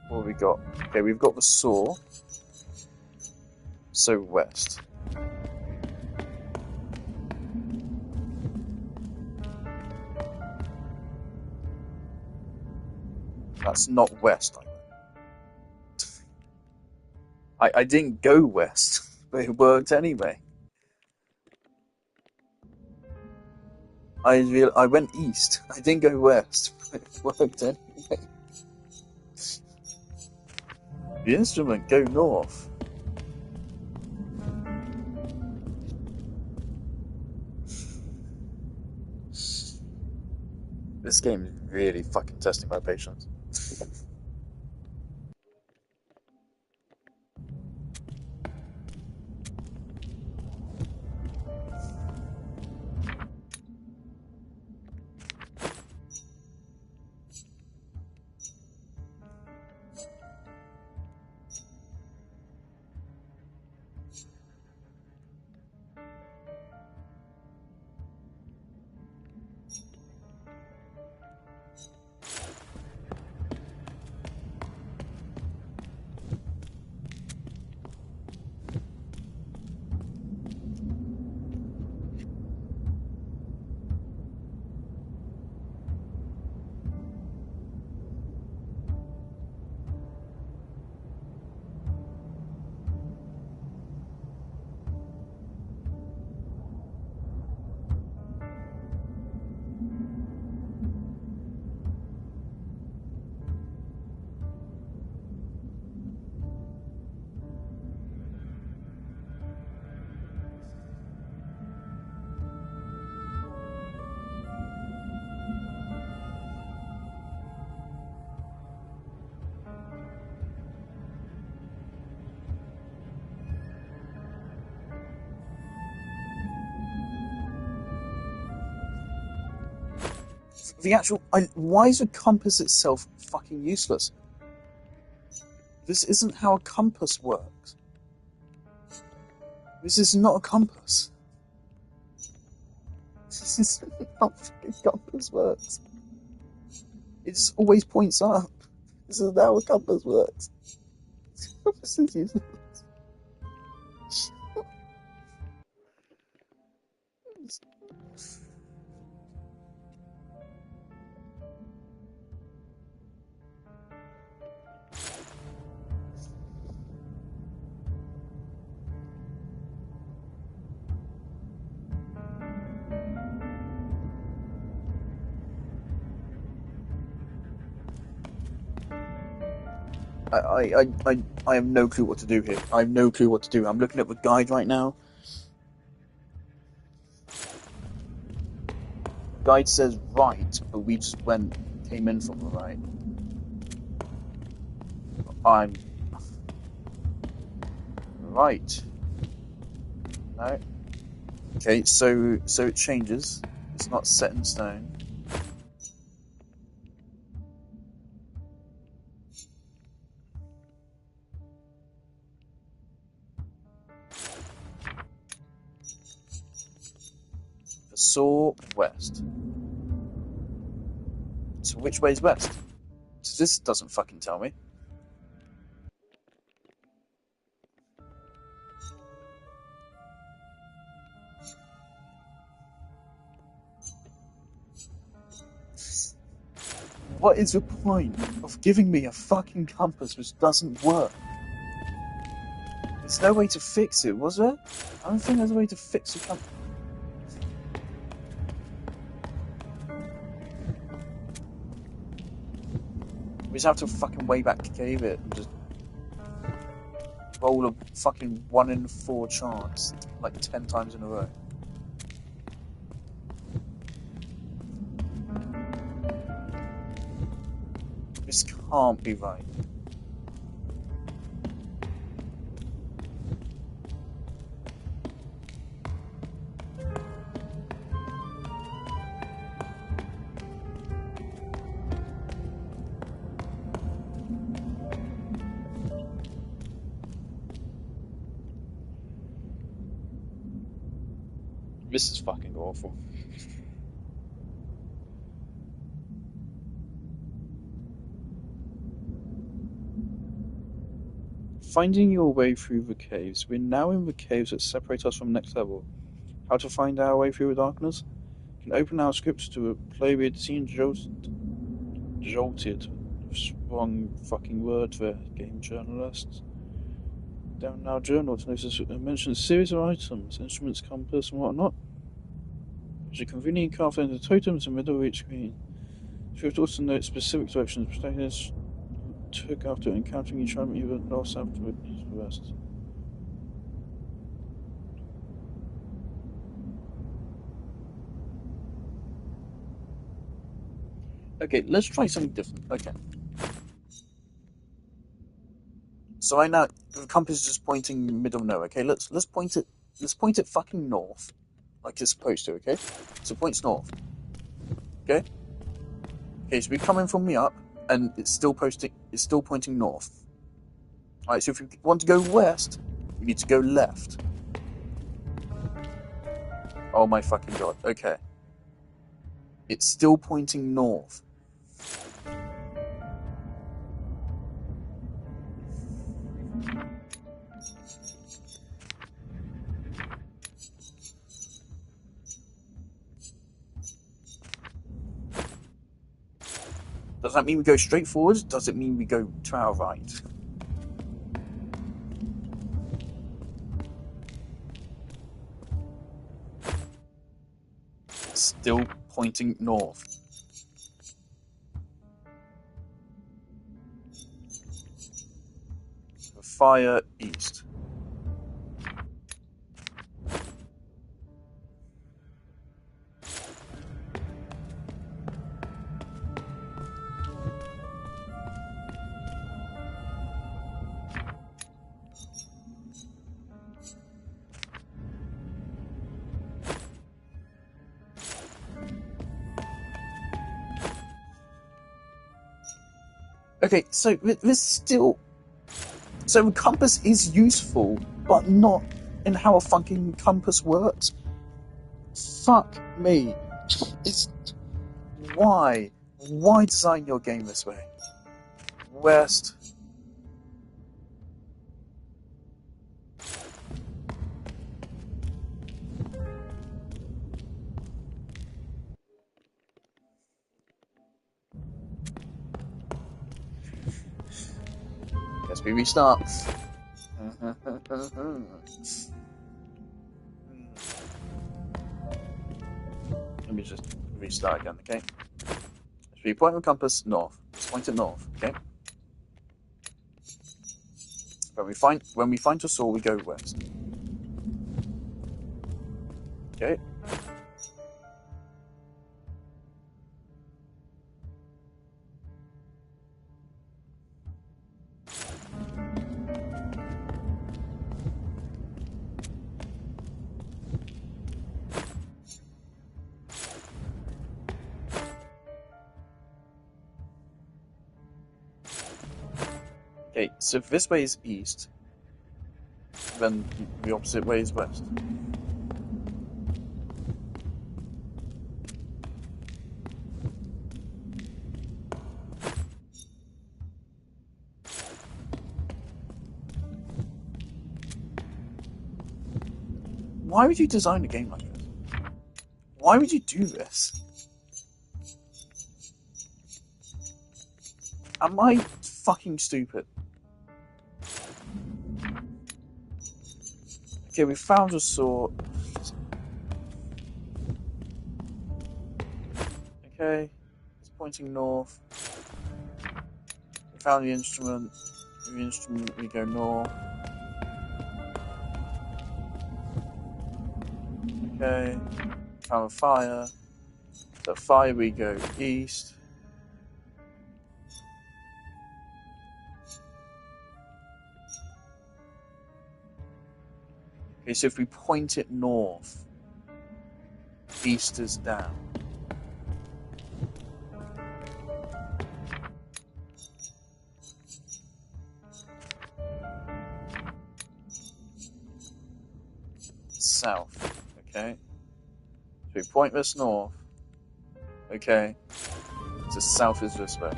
What have we got? Okay, we've got the saw. So west. That's not west. I didn't go west, but it worked anyway. I went east. I didn't go west, but it worked anyway. The instrument, go north. This game is really fucking testing my patience. The actual... why is the compass itself fucking useless? This isn't how a compass works. This is not a compass. This isn't how a fucking compass works. It just always points up. This is how a compass works. This is useless. I have no clue what to do here. I have no clue what to do. I'm looking at the guide right now. Guide says right, but we just came in from the right. I'm right. No. Okay, so it changes. It's not set in stone. The saw west. So which way is west? So this doesn't fucking tell me. What is the point of giving me a fucking compass which doesn't work? There's no way to fix it, was there? I don't think there's a way to fix a compass. We just have to fucking way back to cave it and just roll a fucking 1 in 4 chance like 10 times in a row. This can't be right. This is fucking awful. Finding your way through the caves. We're now in the caves that separate us from next level. How to find our way through the darkness? You can open our scripts to a play we had seen jolted. Wrong fucking word there, game journalists. Down our journal to notice it mentions a series of items, instruments, compass, and whatnot. There's a convenient carved into totems in the middle of each screen. If you have to also note specific directions, protagonists took after encountering each item either north, south, or east, or west. Okay, let's try something different. Okay. So I know the compass is just pointing middle no. Okay, let's point it fucking north, like it's supposed to. Okay, so it points north. Okay. Okay, so we're coming from the up, and it's still pointing north. All right, so if you want to go west, you need to go left. Oh my fucking god. Okay. It's still pointing north. Does that mean we go straight forward? Does it mean we go to our right? It's still pointing north. Fire east. Okay, so this still So a compass is useful, but not in how a fucking compass works. Fuck me. It's... Why? Why design your game this way? West. Guess we restart. Let me just restart again, okay? So we point the compass north. Let's point it north, okay? When we find a saw, we go west. Okay. Okay, so if this way is east, then the opposite way is west. Why would you design a game like this? Why would you do this? Am I fucking stupid? Okay, we found a saw. Okay, it's pointing north. We found the instrument. The instrument, we go north. Okay, found a fire. The fire, we go east. Okay, so if we point it north, east is down. South, okay? So we point this north, okay? So south is this way.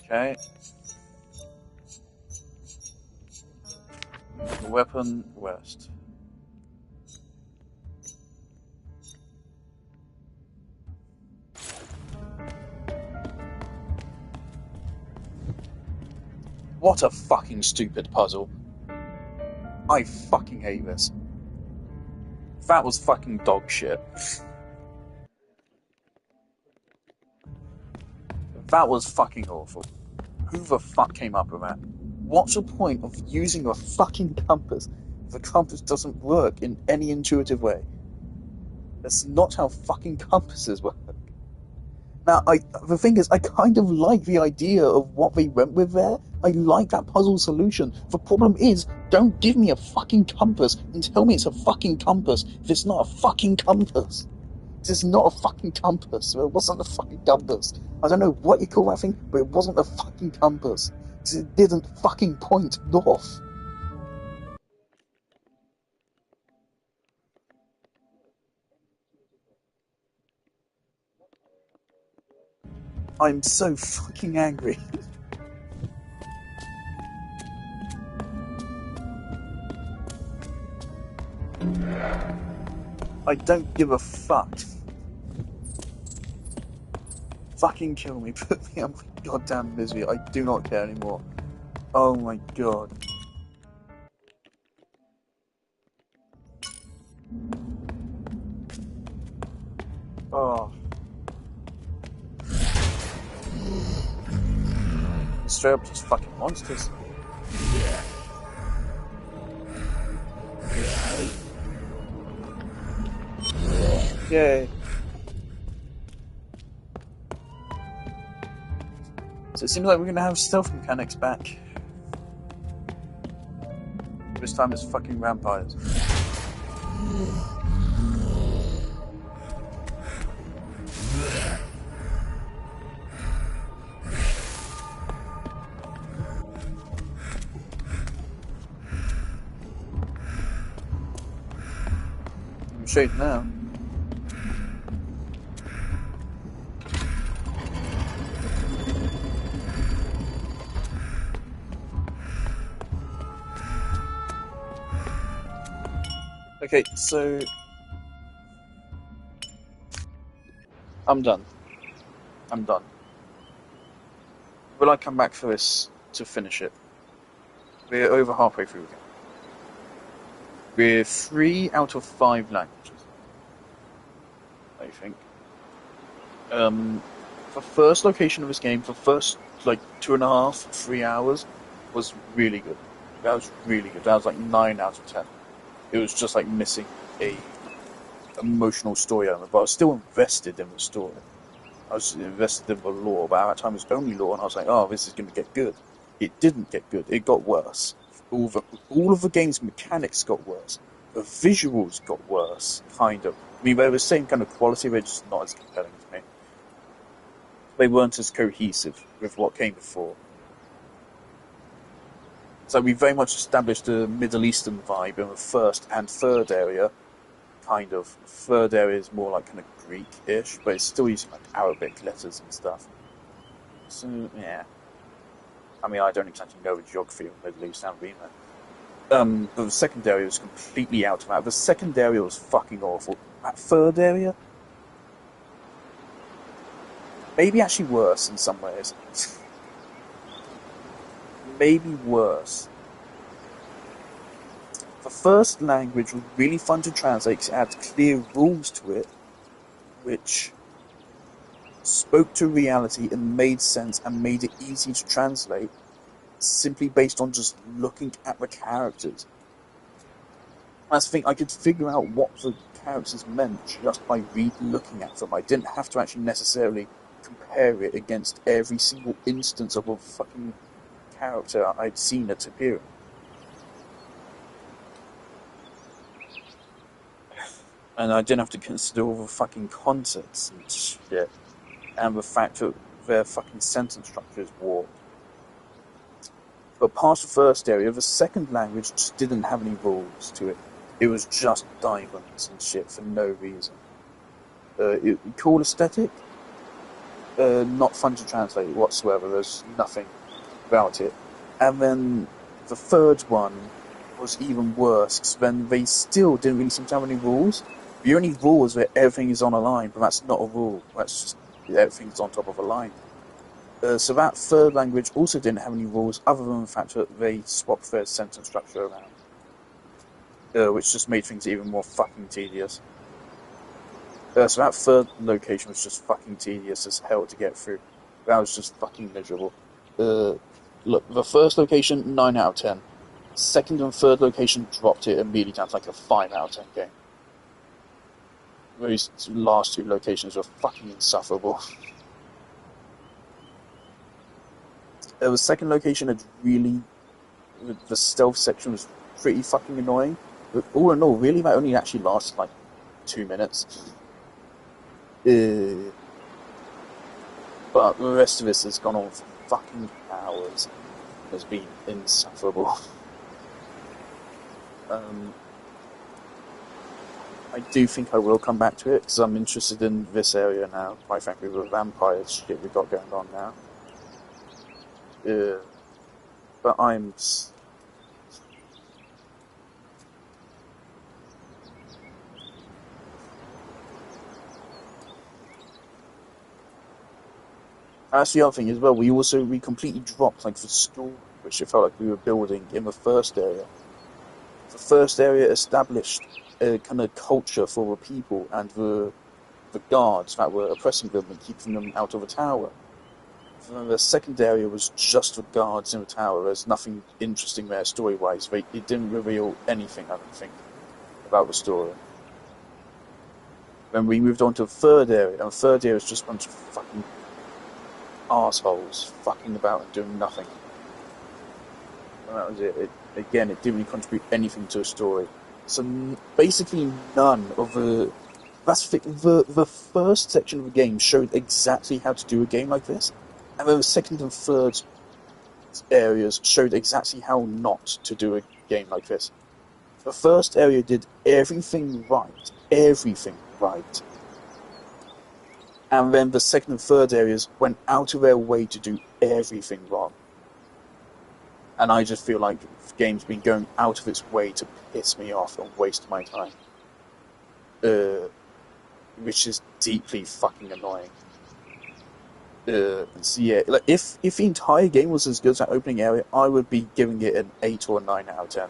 Okay. The weapon west. What a fucking stupid puzzle. I fucking hate this. That was fucking dog shit. That was fucking awful. Who the fuck came up with that? What's the point of using a fucking compass if the compass doesn't work in any intuitive way? That's not how fucking compasses work. Now, the thing is, I kind of like the idea of what they went with there. I like that puzzle solution. The problem is, don't give me a fucking compass and tell me it's a fucking compass if it's not a fucking compass. This is not a fucking compass. It wasn't a fucking compass. I don't know what you call that thing, but it wasn't a fucking compass. It didn't fucking point north. I'm so fucking angry. I don't give a fuck. Fucking kill me, put me on my goddamn misery. I do not care anymore. Oh my god. Oh. Straight up just fucking monsters. Yay. So it seems like we're gonna have stealth mechanics back. This time it's fucking vampires. shape now. Okay, so I'm done. I'm done. Will I come back for this to finish it? We're over halfway through again. We're 3 out of 5 languages, I think. The first location of this game, for first like 2.5, 3 hours, was really good. That was really good. That was like 9 out of 10. It was just like missing a emotional story element, but I was still invested in the story. I was invested in the lore, but at that time it was only lore, and I was like, oh, this is going to get good. It didn't get good. It got worse. All of the game's mechanics got worse. The visuals got worse, kind of. I mean, they were the same kind of quality, but just not as compelling to me. They weren't as cohesive with what came before. So we very much established a Middle Eastern vibe in the first and third area, kind of. The third area is more like kind of Greek-ish, but it's still using like Arabic letters and stuff. So, yeah. I mean, I don't exactly know the geography of the Middle East, haven't been there. But the second area was completely out of that. The second area was fucking awful. That third area, maybe actually worse in some ways. Maybe worse. The first language was really fun to translate because it had clear rules to it, which spoke to reality and made sense and made it easy to translate, simply based on just looking at the characters. That's the thing, I could figure out what the characters meant just by looking at them. I didn't have to actually necessarily compare it against every single instance of a fucking character I'd seen it appearing. And I didn't have to consider all the fucking concepts and shit, and the fact that their fucking sentence structure is warped. But past the first area, the second language just didn't have any rules to it. It was just diamonds and shit for no reason. Cool aesthetic, not fun to translate whatsoever. There's nothing about it. And then the third one was even worse, because then they still didn't really seem to have any rules. The only rule is that everything is on a line, but that's not a rule. That's just everything's on top of a line. So that third language also didn't have any rules, other than the fact that they swapped their sentence structure around, which just made things even more fucking tedious. So that third location was just fucking tedious as hell to get through. That was just fucking miserable. Look, the first location, 9 out of 10. Second and third location dropped it immediately down to like a 5 out of 10 game. Those last two locations were fucking insufferable. The second location had really... The stealth section was pretty fucking annoying. But all in all, really, that only actually lasted like 2 minutes. But the rest of this has gone on for fucking hours. It's been insufferable. I do think I will come back to it, because I'm interested in this area now, quite frankly, with the vampire shit we've got going on now. But I'm... That's the other thing as well, we completely dropped like the school, which it felt like we were building in the first area. The first area established a kind of culture for the people and the guards that were oppressing them and keeping them out of the tower. The second area was just the guards in the tower. There's nothing interesting there story-wise. It didn't reveal anything, I don't think, about the story. Then we moved on to the third area, and the third area was just a bunch of fucking assholes fucking about and doing nothing. And that was it. Again, it didn't really contribute anything to the story. So basically none of the... The first section of the game showed exactly how to do a game like this, and then the second and third areas showed exactly how not to do a game like this. The first area did everything right,
everything right. And then the second and third areas went out of their way to do everything wrong. And I just feel like the game's been going out of its way to piss me off and waste my time. Which is deeply fucking annoying. So yeah, like if the entire game was as good as that opening area, I would be giving it an 8 or a 9 out of 10.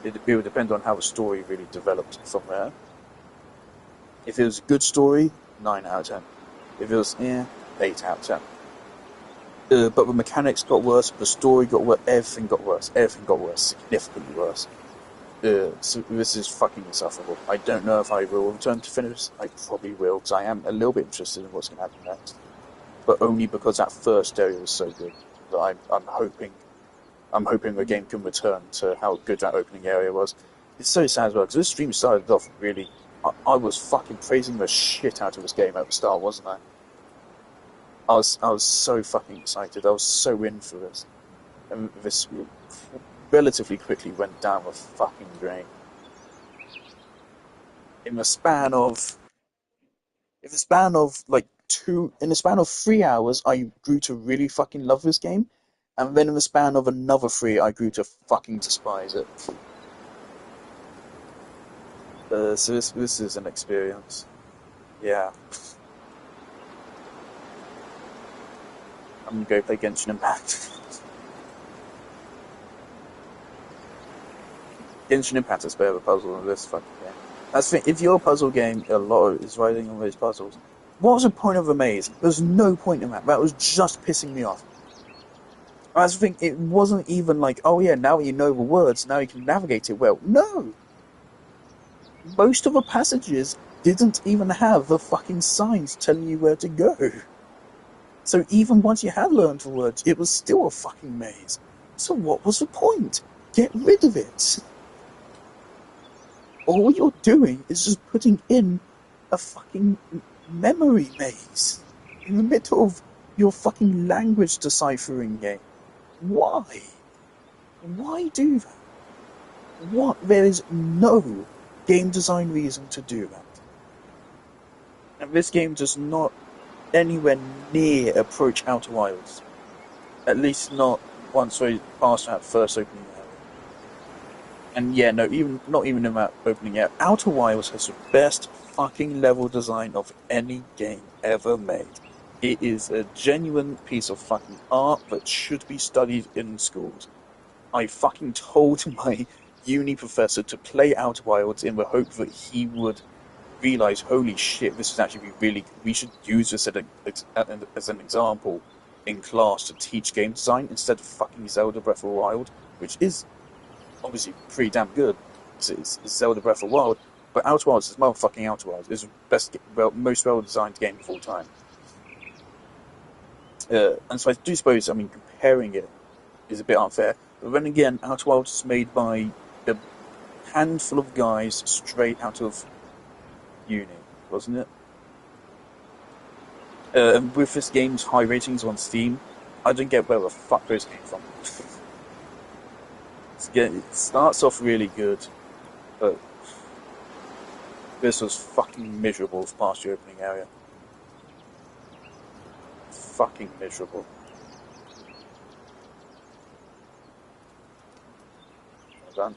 It would depend on how the story really developed from there. If it was a good story, 9 out of 10. If it was, 8 out of 10. But the mechanics got worse, the story got worse, everything got worse, significantly worse. So this is fucking insufferable. I don't know if I will return to finish. I probably will, because I am a little bit interested in what's going to happen next. But only because that first area was so good that I'm hoping the game can return to how good that opening area was. It's so sad as well, because this stream started off really... I was fucking praising the shit out of this game at the start, wasn't I? I was so fucking excited. I was so in for this. And this relatively quickly went down the fucking drain. In the span of like 3 hours, I grew to really fucking love this game. And then in the span of another 3, I grew to fucking despise it. So this is an experience. Yeah. I'm gonna go play Genshin Impact. Genshin Impact is better of a puzzle than this fucking game. That's the thing, if your puzzle game, a lot is riding on those puzzles, what was the point of a maze? There's no point in that. That was just pissing me off. That's the thing, it wasn't even like, oh yeah, now you know the words, now you can navigate it well. No! Most of the passages didn't even have the fucking signs telling you where to go. So even once you had learned the words, it was still a fucking maze. So what was the point? Get rid of it. All you're doing is just putting in a fucking memory maze in the middle of your fucking language deciphering game. Why? Why do that? What? There is no game design reason to do that. And this game does not anywhere near approach Outer Wilds. At least not once we pass that first opening area. And yeah, no, not even in that opening area. Outer Wilds has the best fucking level design of any game ever made. It is a genuine piece of fucking art that should be studied in schools. I fucking told my uni professor to play Outer Wilds in the hope that he would realise, holy shit, this is actually really... We should use this as an example in class to teach game design instead of fucking Zelda Breath of the Wild, which is obviously pretty damn good. It's Zelda Breath of the Wild, but Outer Wilds is motherfucking Outer Wilds. It's the best, most well-designed game of all time. And so I do suppose, comparing it is a bit unfair. But then again, Outer Wilds is made by a handful of guys straight out of uni, wasn't it? And with this game's high ratings on Steam, I don't get where the fuck those came from. It starts off really good, but this was fucking miserable past the opening area. Fucking miserable. Well done.